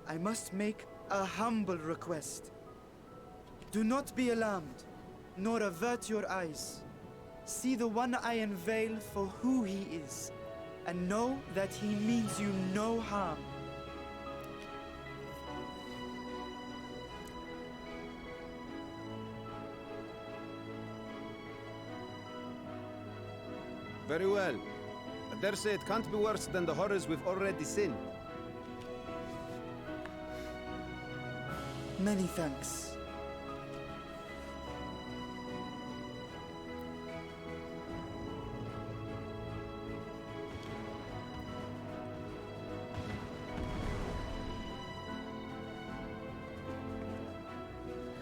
I must make a humble request. Do not be alarmed, nor avert your eyes. See the one I unveil for who he is, and know that he means you no harm. Very well. I dare say it can't be worse than the horrors we've already seen. Many thanks.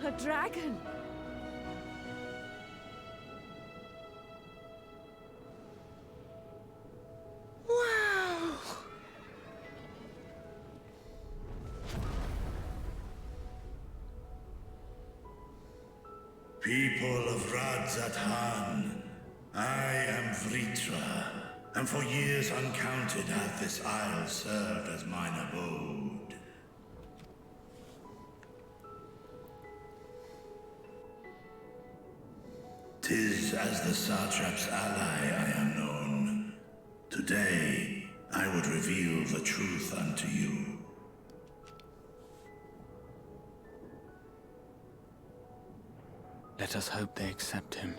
A dragon! Wow! People of Radzathan, I am Vritra, and for years uncounted hath this isle served as mine abode. 'Tis as the Satrap's ally I am known. Today, I would reveal the truth unto you. Let us hope they accept him.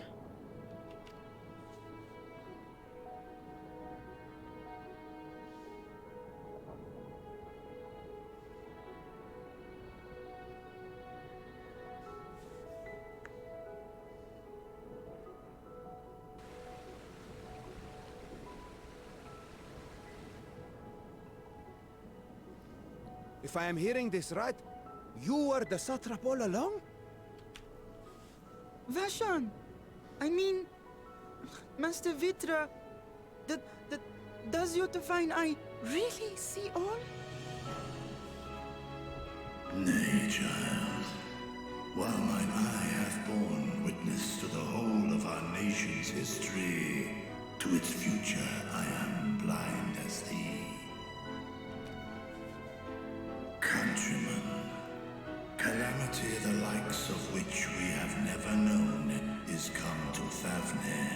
If I am hearing this right, you were the satrap all along? Vashan! I mean, Master Vitra, does your divine eye really see all? Nay, child. While mine eye hath borne witness to the whole of our nation's history, to its future I am blind as thee. Countrymen, calamity the likes of which we have never known is come to Thavner,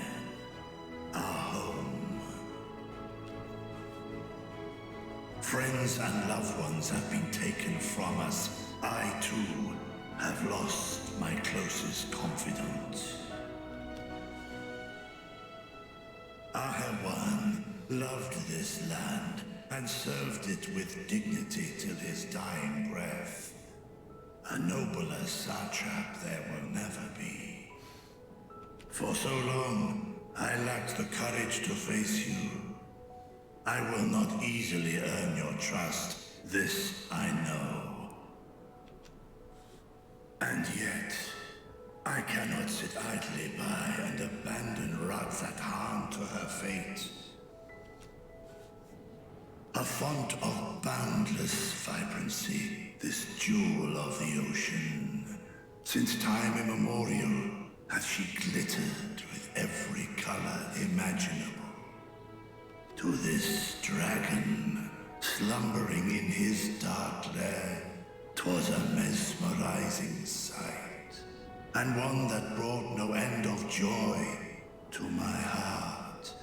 our home. Friends and loved ones have been taken from us. I, too, have lost my closest confidant. Ahewan loved this land and served it with dignity till his dying breath. A nobler satrap there will never be. For so long, I lacked the courage to face you. I will not easily earn your trust, this I know. And yet, I cannot sit idly by and abandon Radzathan to her fate. A font of boundless vibrancy, this jewel of the ocean. Since time immemorial, hath she glittered with every color imaginable. To this dragon, slumbering in his dark lair, 'twas a mesmerizing sight, and one that brought no end of joy to my heart.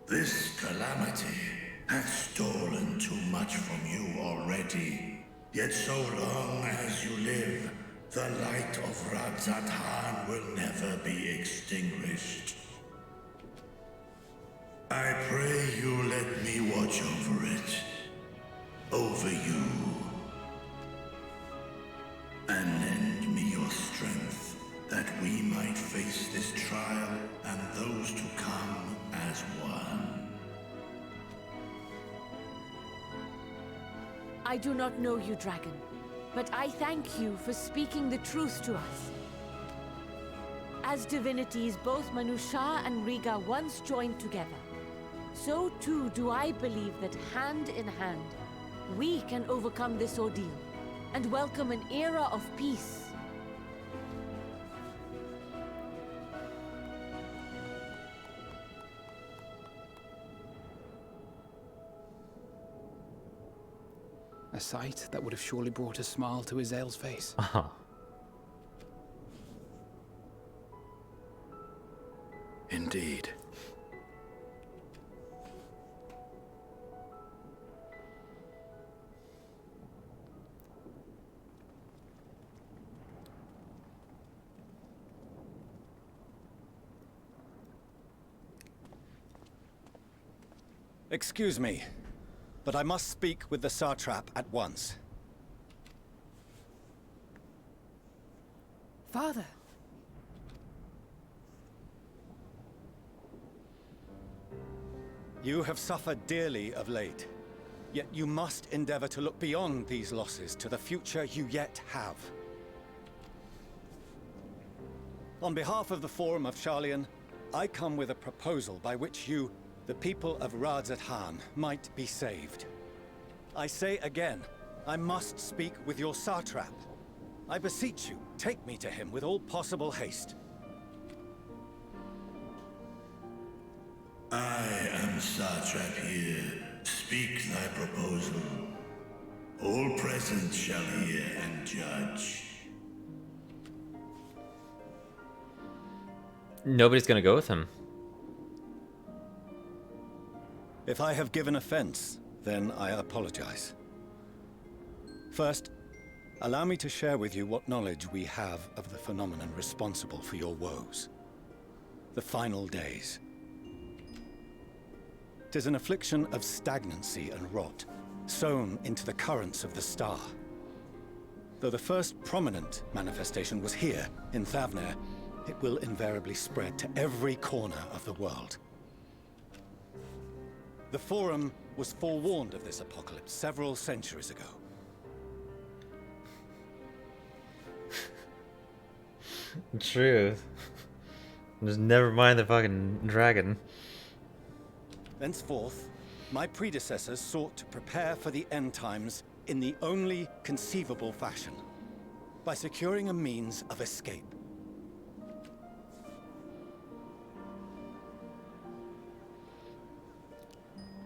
This calamity hath stolen too much from you already. Yet so long as you live, the light of Radzathan will never be extinguished. I pray you let me watch over it. Over you. And lend me your strength, that we might face this trial and those to come as one. I do not know you, dragon, but I thank you for speaking the truth to us. As divinities, both Manusha and Riga once joined together. So too do I believe that hand in hand, we can overcome this ordeal and welcome an era of peace. A sight that would have surely brought a smile to Azael's face. Indeed. Excuse me, but I must speak with the Satrap at once. Father. You have suffered dearly of late, yet you must endeavor to look beyond these losses to the future you yet have. On behalf of the Forum of Sharlayan, I come with a proposal by which you, the people of Radzat-Han, might be saved. I say again, I must speak with your Satrap. I beseech you, take me to him with all possible haste. I am Satrap here. Speak thy proposal. All present shall hear and judge. Nobody's gonna go with him. If I have given offense, then I apologize. First, allow me to share with you what knowledge we have of the phenomenon responsible for your woes. The final days. 'Tis an affliction of stagnancy and rot, sown into the currents of the star. Though the first prominent manifestation was here, in Thavnair, it will invariably spread to every corner of the world. The Forum was forewarned of this apocalypse several centuries ago. True. Just never mind the fucking dragon. Thenceforth, my predecessors sought to prepare for the end times in the only conceivable fashion, by securing a means of escape.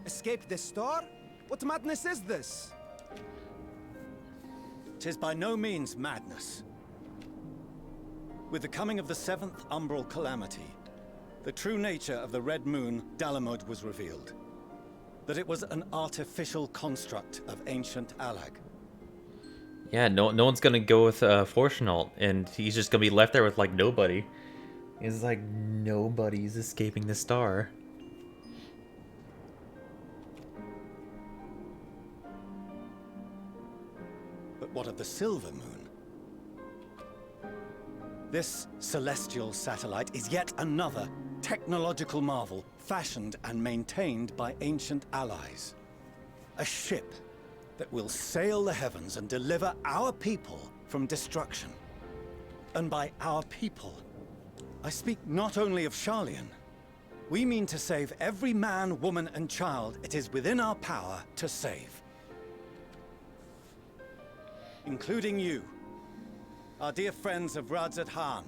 Escape the star? What madness is this? 'Tis by no means madness. With the coming of the 7th umbral calamity, the true nature of the Red Moon, Dalamud, was revealed. That it was an artificial construct of ancient Alag. Yeah, no one's gonna go with Fortunault, and he's just gonna be left there with like nobody. It's like nobody's escaping the star. But what of the Silver Moon? This celestial satellite is yet another technological marvel fashioned and maintained by ancient allies. A ship that will sail the heavens and deliver our people from destruction. And by our people, I speak not only of Sharlayan. We mean to save every man, woman, and child it is within our power to save. Including you, our dear friends of Radzat-Han.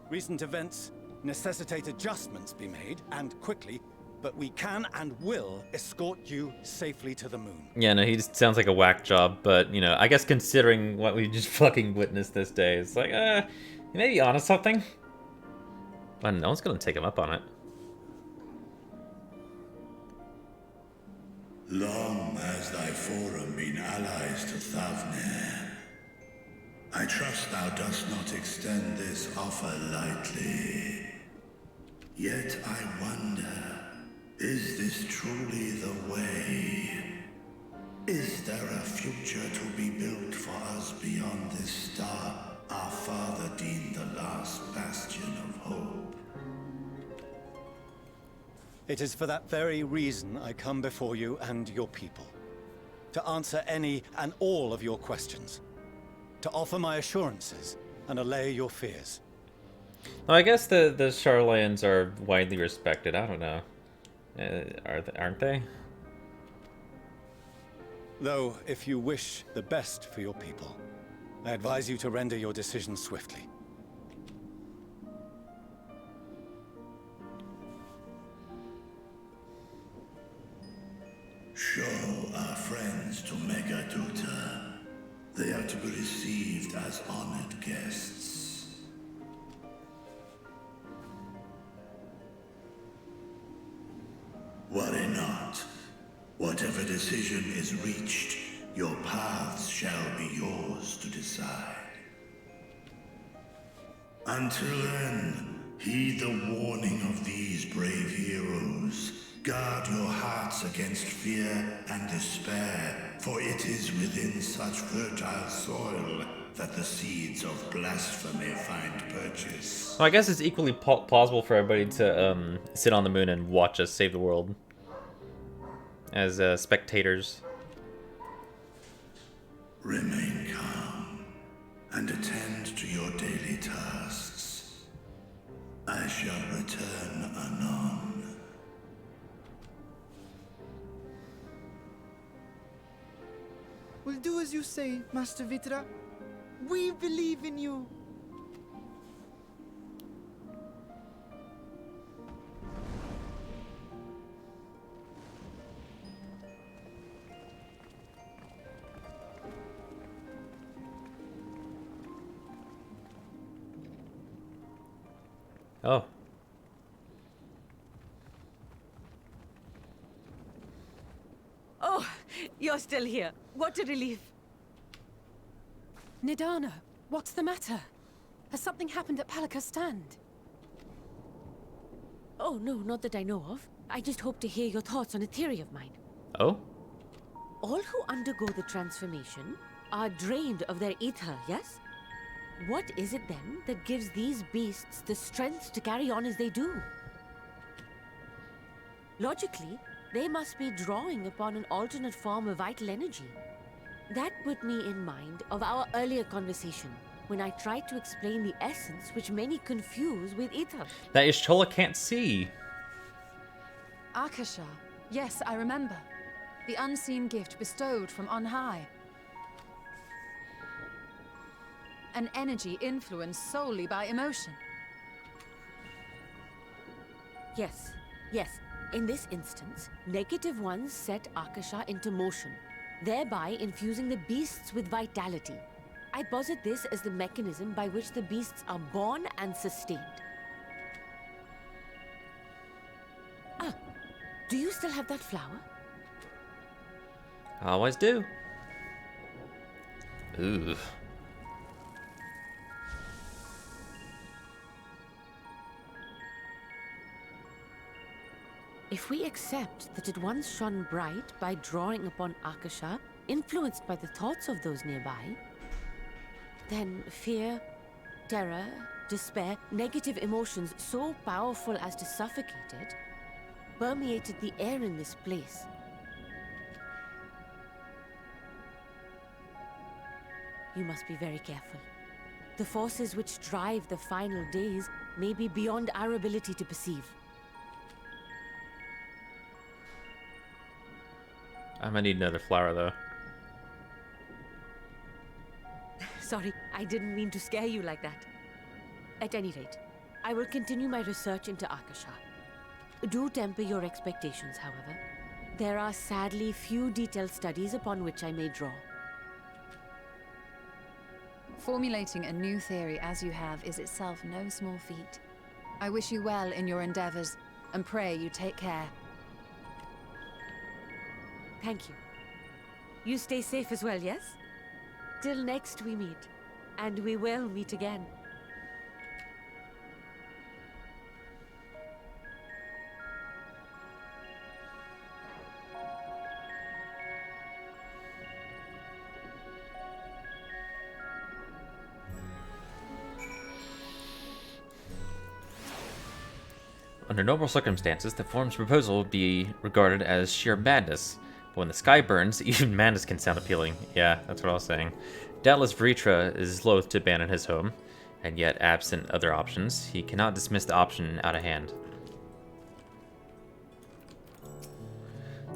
Recent events necessitate adjustments be made, and quickly, but we can and will escort you safely to the moon. Yeah, no, he just sounds like a whack job, but, you know, I guess considering what we just fucking witnessed this day, it's like, he may be onto something. But no one's gonna take him up on it. Long has thy forum been allies to Thavnair. I trust thou dost not extend this offer lightly. Yet I wonder, is this truly the way? Is there a future to be built for us beyond this star our father deemed the last bastion of hope? It is for that very reason I come before you and your people. to answer any and all of your questions, to offer my assurances and allay your fears. Well, I guess the Charlayans are widely respected. I don't know. Aren't they? Though, if you wish the best for your people, I advise you to render your decision swiftly. Show our friends to Megaduta. They are to be received as honored guests. Worry not. Whatever decision is reached, your paths shall be yours to decide. Until then, heed the warning of these brave heroes. Guard your hearts against fear and despair, for it is within such fertile soil that the seeds of blasphemy find purchase. Well, I guess it's equally plausible for everybody to sit on the moon and watch us save the world as spectators. Remain calm and attend to your daily tasks. I shall return anon. We'll do as you say, Master Vitra. We believe in you. Oh. Oh, you're still here. What a relief. Nidana, what's the matter? Has something happened at Palika's stand? Oh, no, not that I know of. I just hope to hear your thoughts on a theory of mine. Oh? All who undergo the transformation are drained of their ether, yes? What is it then that gives these beasts the strength to carry on as they do? Logically, they must be drawing upon an alternate form of vital energy. That put me in mind of our earlier conversation, when I tried to explain the essence which many confuse with ether. That Y'shtola can't see. Akasha. Yes, I remember. The unseen gift bestowed from on high. An energy influenced solely by emotion. Yes, yes. In this instance, negative ones set Akasha into motion, thereby infusing the beasts with vitality. I posit this as the mechanism by which the beasts are born and sustained. Ah, do you still have that flower? I always do. Ooh. If we accept that it once shone bright by drawing upon Akasha, influenced by the thoughts of those nearby, then fear, terror, despair, negative emotions so powerful as to suffocate it, permeated the air in this place. You must be very careful. The forces which drive the final days may be beyond our ability to perceive. I'm gonna need another flower, though. Sorry, I didn't mean to scare you like that. At any rate, I will continue my research into Akasha. Do temper your expectations, however. There are sadly few detailed studies upon which I may draw. Formulating a new theory as you have is itself no small feat. I wish you well in your endeavors, and pray you take care. Thank you. You stay safe as well, yes? Till next we meet. And we will meet again. Under normal circumstances, the forum's proposal would be regarded as sheer madness, But when the sky burns, even madness can sound appealing. Yeah, that's what I was saying. Doubtless Vritra is loath to abandon his home, and yet, absent other options, he cannot dismiss the option out of hand.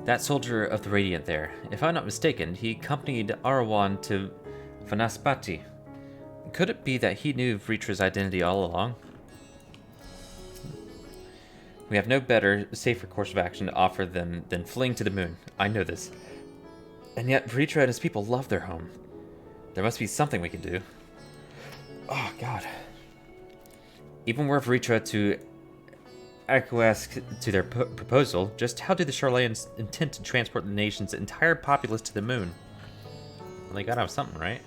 That soldier of the Radiant there, if I'm not mistaken, he accompanied Arawan to Vanaspati. Could it be that he knew Vritra's identity all along? We have no better, safer course of action to offer them than fleeing to the moon. I know this. And yet, Vritra and his people love their home. There must be something we can do. Oh, God. Even were Vritra to acquiesce to their proposal, just how do the Charlayans intend to transport the nation's entire populace to the moon? Well, they gotta have something, right?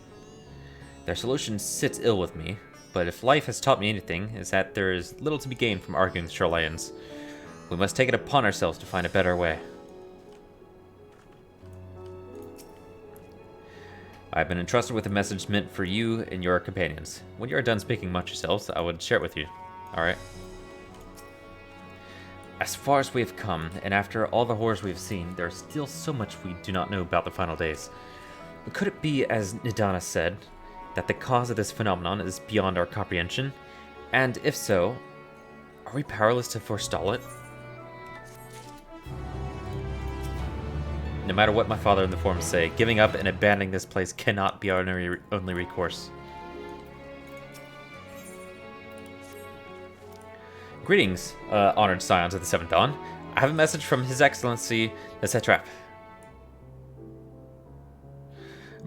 Their solution sits ill with me, but if life has taught me anything, is that there is little to be gained from arguing with Charlayans. We must take it upon ourselves to find a better way. I have been entrusted with a message meant for you and your companions. When you are done speaking amongst yourselves, I would share it with you. Alright. As far as we have come, and after all the horrors we have seen, there is still so much we do not know about the final days. But could it be, as Nidana said, that the cause of this phenomenon is beyond our comprehension? And if so, are we powerless to forestall it? No matter what my father and the forums say, giving up and abandoning this place cannot be our only recourse. Greetings, honored scions of the Seventh Dawn. I have a message from His Excellency, the Satrap.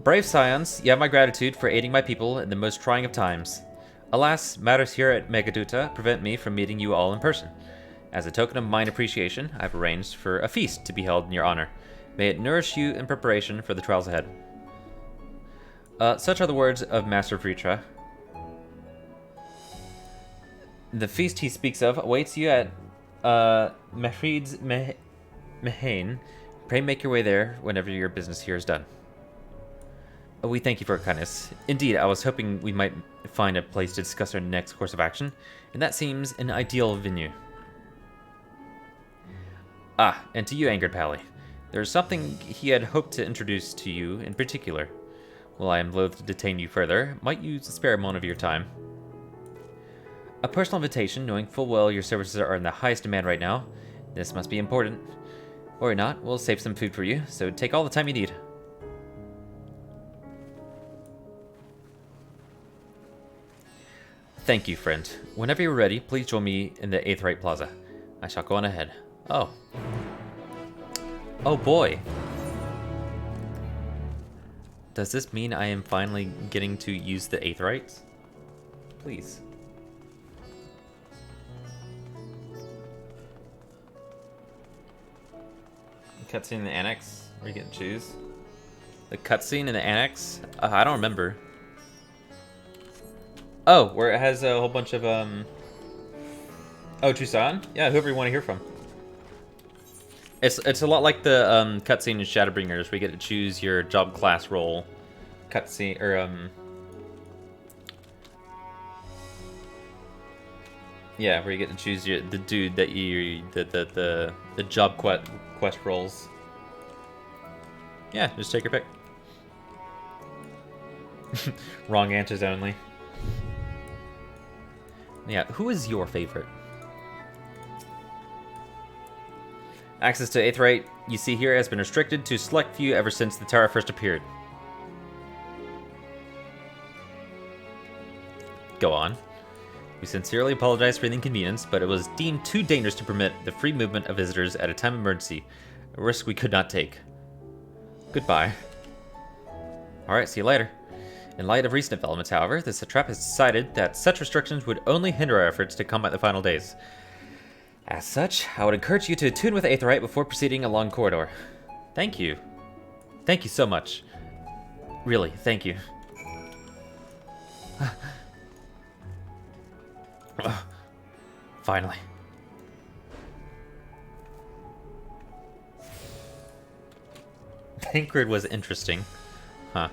Brave scions, you have my gratitude for aiding my people in the most trying of times. Alas, matters here at Megaduta prevent me from meeting you all in person. As a token of mine appreciation, I've arranged for a feast to be held in your honor. May it nourish you in preparation for the trials ahead. Such are the words of Master Vritra. The feast he speaks of awaits you at Mehrid's Mehane. Pray make your way there whenever your business here is done. We thank you for your kindness. Indeed, I was hoping we might find a place to discuss our next course of action, and that seems an ideal venue. Ah, and to you, Angered Pally. There's something he had hoped to introduce to you in particular. While I am loath to detain you further, might you spare a moment of your time? A personal invitation, knowing full well your services are in the highest demand right now. This must be important. Or not, we'll save some food for you, so take all the time you need. Thank you, friend. Whenever you're ready, please join me in the Aetheryte Plaza. I shall go on ahead. Oh. Oh boy. Does this mean I am finally getting to use the Aetherites? Please. Cutscene in the annex, where you get to choose. The cutscene in the annex? I don't remember. Oh, where it has a whole bunch of, Oh, Tucson? Yeah, whoever you want to hear from. It's a lot like the cutscene in Shadowbringers, where you get to choose your job class role. Cutscene, or, yeah, where you get to choose the dude that you, the job quest roles. Yeah, just take your pick. Wrong answers only. Yeah, who is your favorite? Access to Aetheryte, you see here, has been restricted to select few ever since the tower first appeared. Go on. We sincerely apologize for the inconvenience, but it was deemed too dangerous to permit the free movement of visitors at a time of emergency, a risk we could not take. Goodbye. Alright, see you later. In light of recent developments, however, the Satrap has decided that such restrictions would only hinder our efforts to combat the final days. As such, I would encourage you to attune with Aetheryte before proceeding along corridor. Thank you. Thank you so much. Really, thank you. Finally. Tancred was interesting. Huh.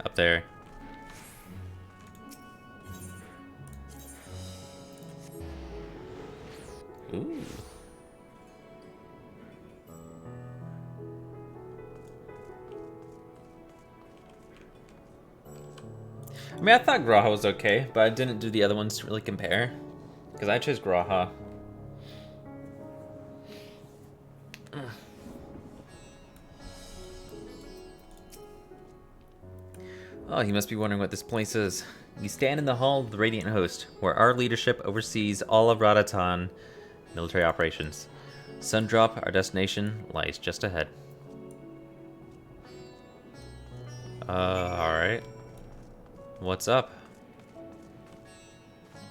Up there. Ooh. I mean, I thought Graha was okay, but I didn't do the other ones to really compare. Because I chose Graha. Oh, you must be wondering what this place is. You stand in the hall of the Radiant Host, where our leadership oversees all of Radatan military operations. Sundrop, our destination, lies just ahead. Alright. What's up?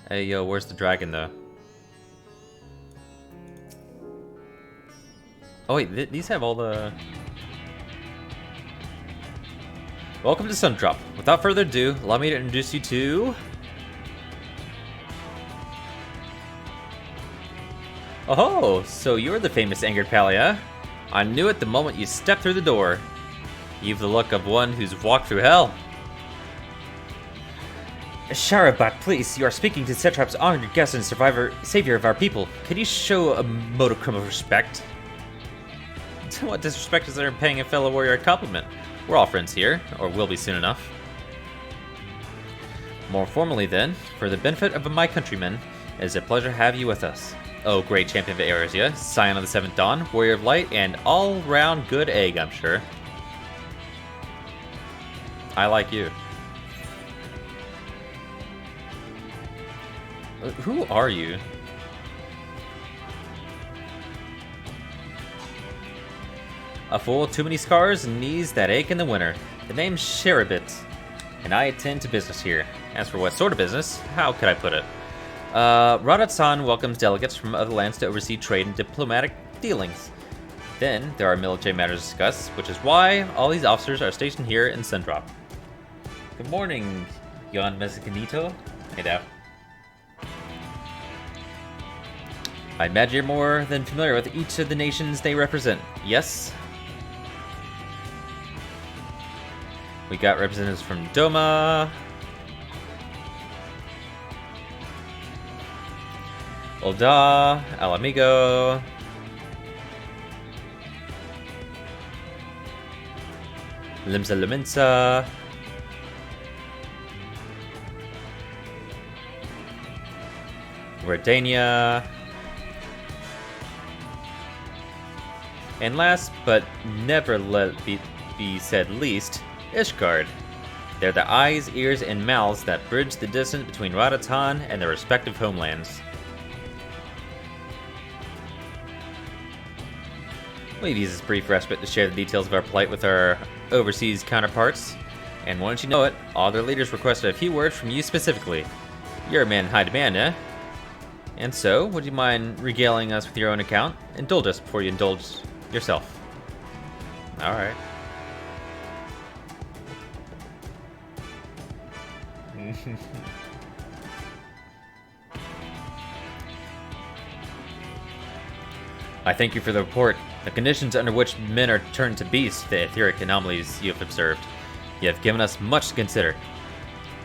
Hey, yo, where's the dragon, though? Oh, wait, these have all the... Welcome to Sundrop. Without further ado, allow me to introduce you to... Oh, so you're the famous Angered Palia. I knew it the moment you stepped through the door. You've the look of one who's walked through hell. Sharabat, please, you are speaking to Cetrap's honored guest and savior of our people. Can you show a modicum of respect? What disrespect is there in paying a fellow warrior a compliment? We're all friends here, or will be soon enough. More formally then, for the benefit of my countrymen, it is a pleasure to have you with us. Oh, great champion of Eorzea, scion of the Seventh Dawn, warrior of light, and all-round good egg, I'm sure. I like you. Who are you? A fool with too many scars and knees that ache in the winter. The name's Sherabit, and I attend to business here. As for what sort of business, how could I put it? Radat-san welcomes delegates from other lands to oversee trade and diplomatic dealings. Then, there are military matters to discuss, which is why all these officers are stationed here in Sundrop. Good morning, Yon Mexicanito. Hey, Dap. I imagine you're more than familiar with each of the nations they represent, yes? We got representatives from Doma, Ul'dah, Alamigo, Limsa Luminsa, Redania, and last but never let be said least, Ishgard. They're the eyes, ears, and mouths that bridge the distance between Radatan and their respective homelands. We've used this brief respite to share the details of our plight with our overseas counterparts, and once you know it, all their leaders requested a few words from you specifically. You're a man in high demand, eh? And so, would you mind regaling us with your own account? Indulge us before you indulge yourself. Alright. I thank you for the report. The conditions under which men are turned to beasts, the etheric anomalies you have observed. You have given us much to consider.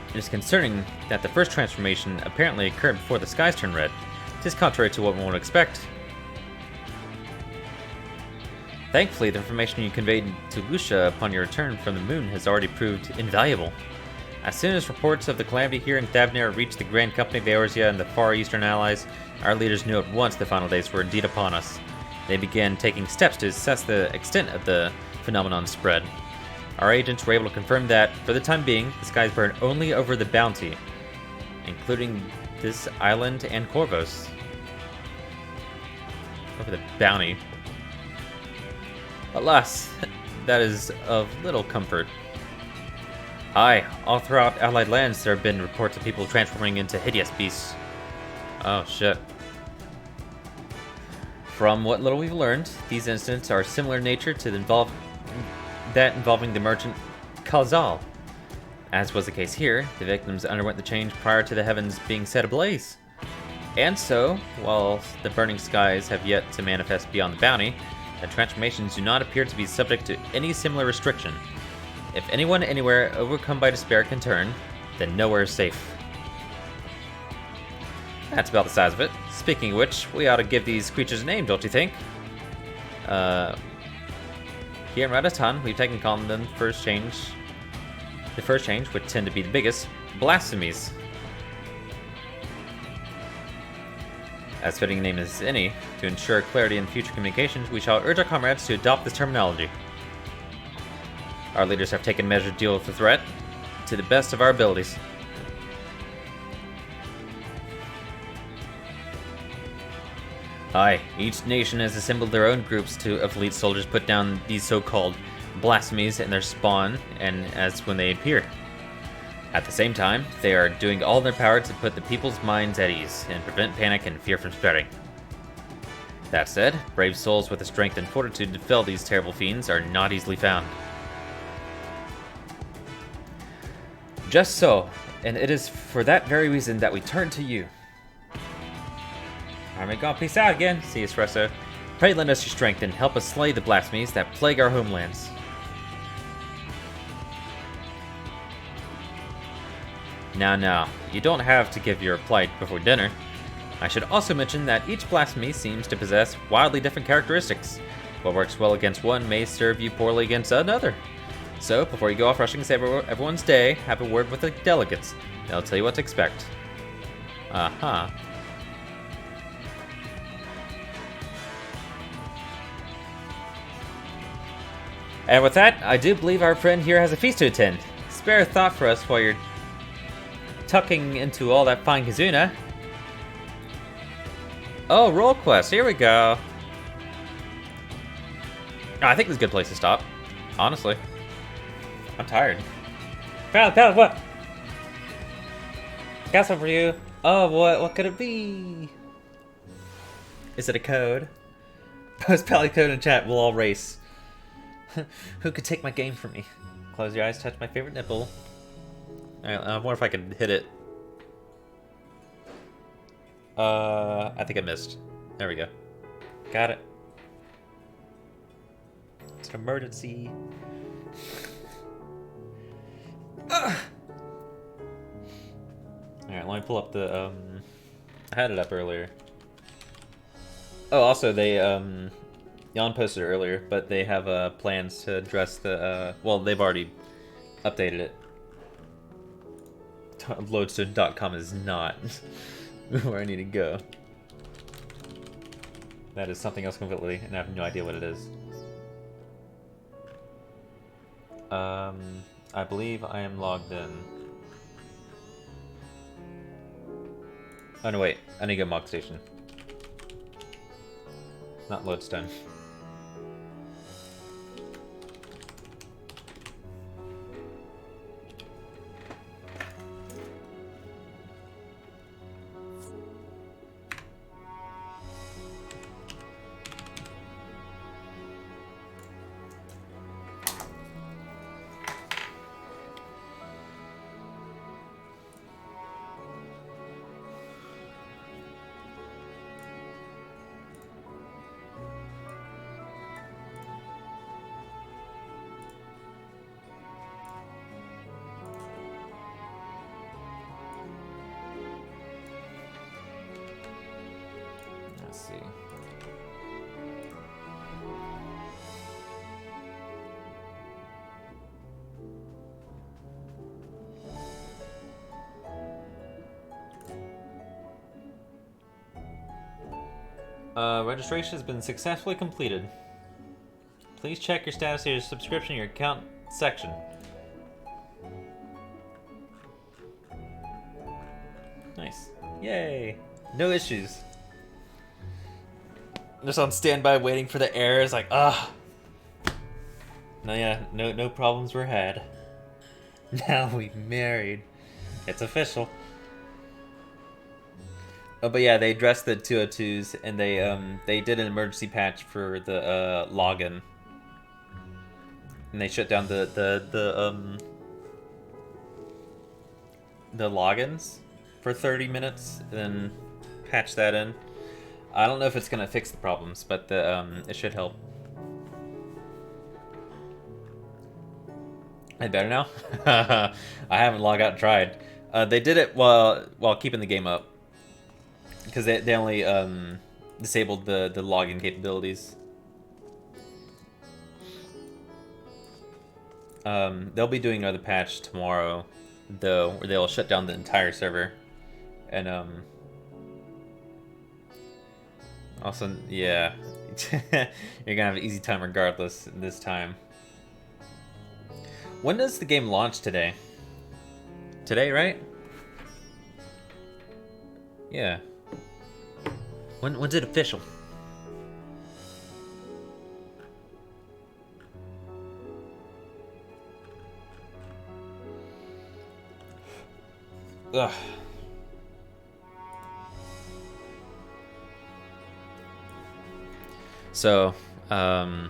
It is concerning that the first transformation apparently occurred before the skies turned red. It is contrary to what one would expect. Thankfully, the information you conveyed to Lucia upon your return from the moon has already proved invaluable. As soon as reports of the calamity here in Thavnair reached the Grand Company of Eorzea and the Far Eastern Allies, our leaders knew at once the final days were indeed upon us. They began taking steps to assess the extent of the phenomenon's spread. Our agents were able to confirm that, for the time being, the skies burn only over the Bounty, including this island and Corvos. Over the Bounty. Alas, that is of little comfort. Aye, all throughout Allied lands there have been reports of people transforming into hideous beasts. Oh shit. From what little we've learned, these incidents are similar in nature to that involving the merchant Khazal. As was the case here, the victims underwent the change prior to the heavens being set ablaze. And so, while the burning skies have yet to manifest beyond the Bounty, the transformations do not appear to be subject to any similar restriction. If anyone anywhere overcome by despair can turn, then nowhere is safe. That's about the size of it. Speaking of which, we ought to give these creatures a name, don't you think? Here in Radaton, we've taken on them first change. The first change, which tend to be the biggest, blasphemies. As fitting a name as any, to ensure clarity in future communications, we shall urge our comrades to adopt this terminology. Our leaders have taken measures to deal with the threat to the best of our abilities. Aye, each nation has assembled their own groups of elite soldiers put down these so-called blasphemies in their spawn and as when they appear. At the same time, they are doing all in their power to put the people's minds at ease and prevent panic and fear from spreading. That said, brave souls with the strength and fortitude to fell these terrible fiends are not easily found. Just so, and it is for that very reason that we turn to you. Alright, God, peace out again. See you, Espresso. Pray lend us your strength and help us slay the blasphemies that plague our homelands. Now, you don't have to give your plight before dinner. I should also mention that each blasphemy seems to possess wildly different characteristics. What works well against one may serve you poorly against another. So, before you go off rushing to save everyone's day, have a word with the delegates. They'll tell you what to expect. Uh-huh. And with that, I do believe our friend here has a feast to attend. Spare a thought for us while you're tucking into all that fine kazuna. Oh, roll quest. Here we go. I think this is a good place to stop. Honestly. I'm tired. Pal, what? Got some for you. Oh, what could it be? Is it a code? Post Pally code in chat, we'll all race. Who could take my game from me? Close your eyes, touch my favorite nipple. Alright, I wonder if I can hit it. I think I missed. There we go. Got it. It's an emergency. Alright, let me pull up the, I had it up earlier. Oh, also, they, Jan posted it earlier, but they have plans to address the, well, they've already updated it. Lodestone.com is not where I need to go. That is something else completely, and I have no idea what it is. I believe I am logged in. Oh no, wait, I need to go Mock Station. Not Lodestone. Let's see. Registration has been successfully completed. Please check your status of your subscription in your account section. Nice. Yay! No issues. Just on standby waiting for the errors, like, no problems were had. Now we've married. It's official. Oh, but yeah, they addressed the 202s, and they did an emergency patch for the login, and they shut down the logins for 30 minutes, and then patched that in. I don't know if it's gonna fix the problems, but it should help. I better now. I haven't logged out and tried. They did it while keeping the game up. because they only disabled the login capabilities. They'll be doing another patch tomorrow, though, where they'll shut down the entire server, and also, yeah, you're gonna have an easy time regardless this time. When does the game launch today? Today, right? Yeah. When's it official? Ugh. So, alright,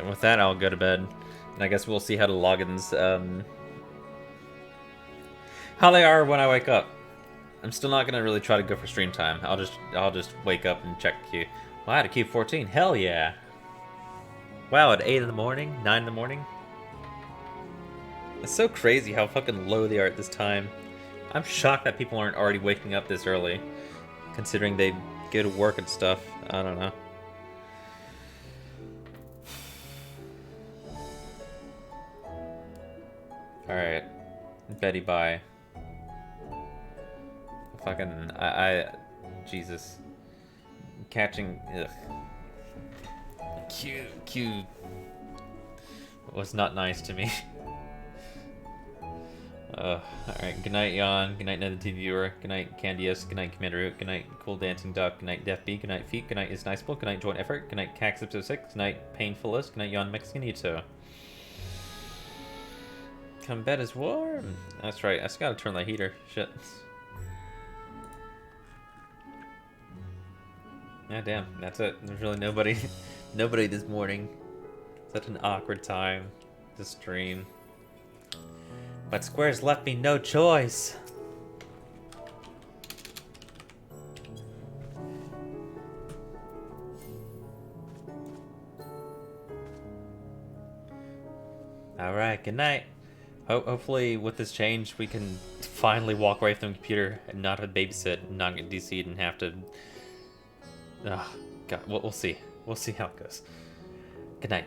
with that, I'll go to bed. And I guess we'll see how the logins, how they are when I wake up. I'm still not gonna really try to go for stream time. I'll just wake up and check queue. Well, I had a queue 14. Hell yeah! Wow, at 8 in the morning, 9 in the morning. It's so crazy how fucking low they are at this time. I'm shocked that people aren't already waking up this early, considering they go to work and stuff. I don't know. Alright. Betty, bye. Fucking, Jesus. Catching, ugh. Q was not nice to me. Alright, good night, Jan. Good night, Nether TV viewer. Good night, Candius. Good night, Commander Root. Good night, Cool Dancing Duck. Good night, Def B. Good night, Feet. Good night, Is Niceable. Good night, Joint Effort. Good night, Cax Episode 6. Good night, Painfulest. Good night, Jan Mexican Ito. Come bed is warm. That's right, I just gotta turn the heater. Shit. Yeah, damn, that's it. There's really nobody this morning. Such an awkward time to stream. But Square's left me no choice. Alright, good night. Hopefully with this change we can finally walk away from the computer and not have to babysit and not get DC'd and have to... God, we'll see. We'll see how it goes. Good night.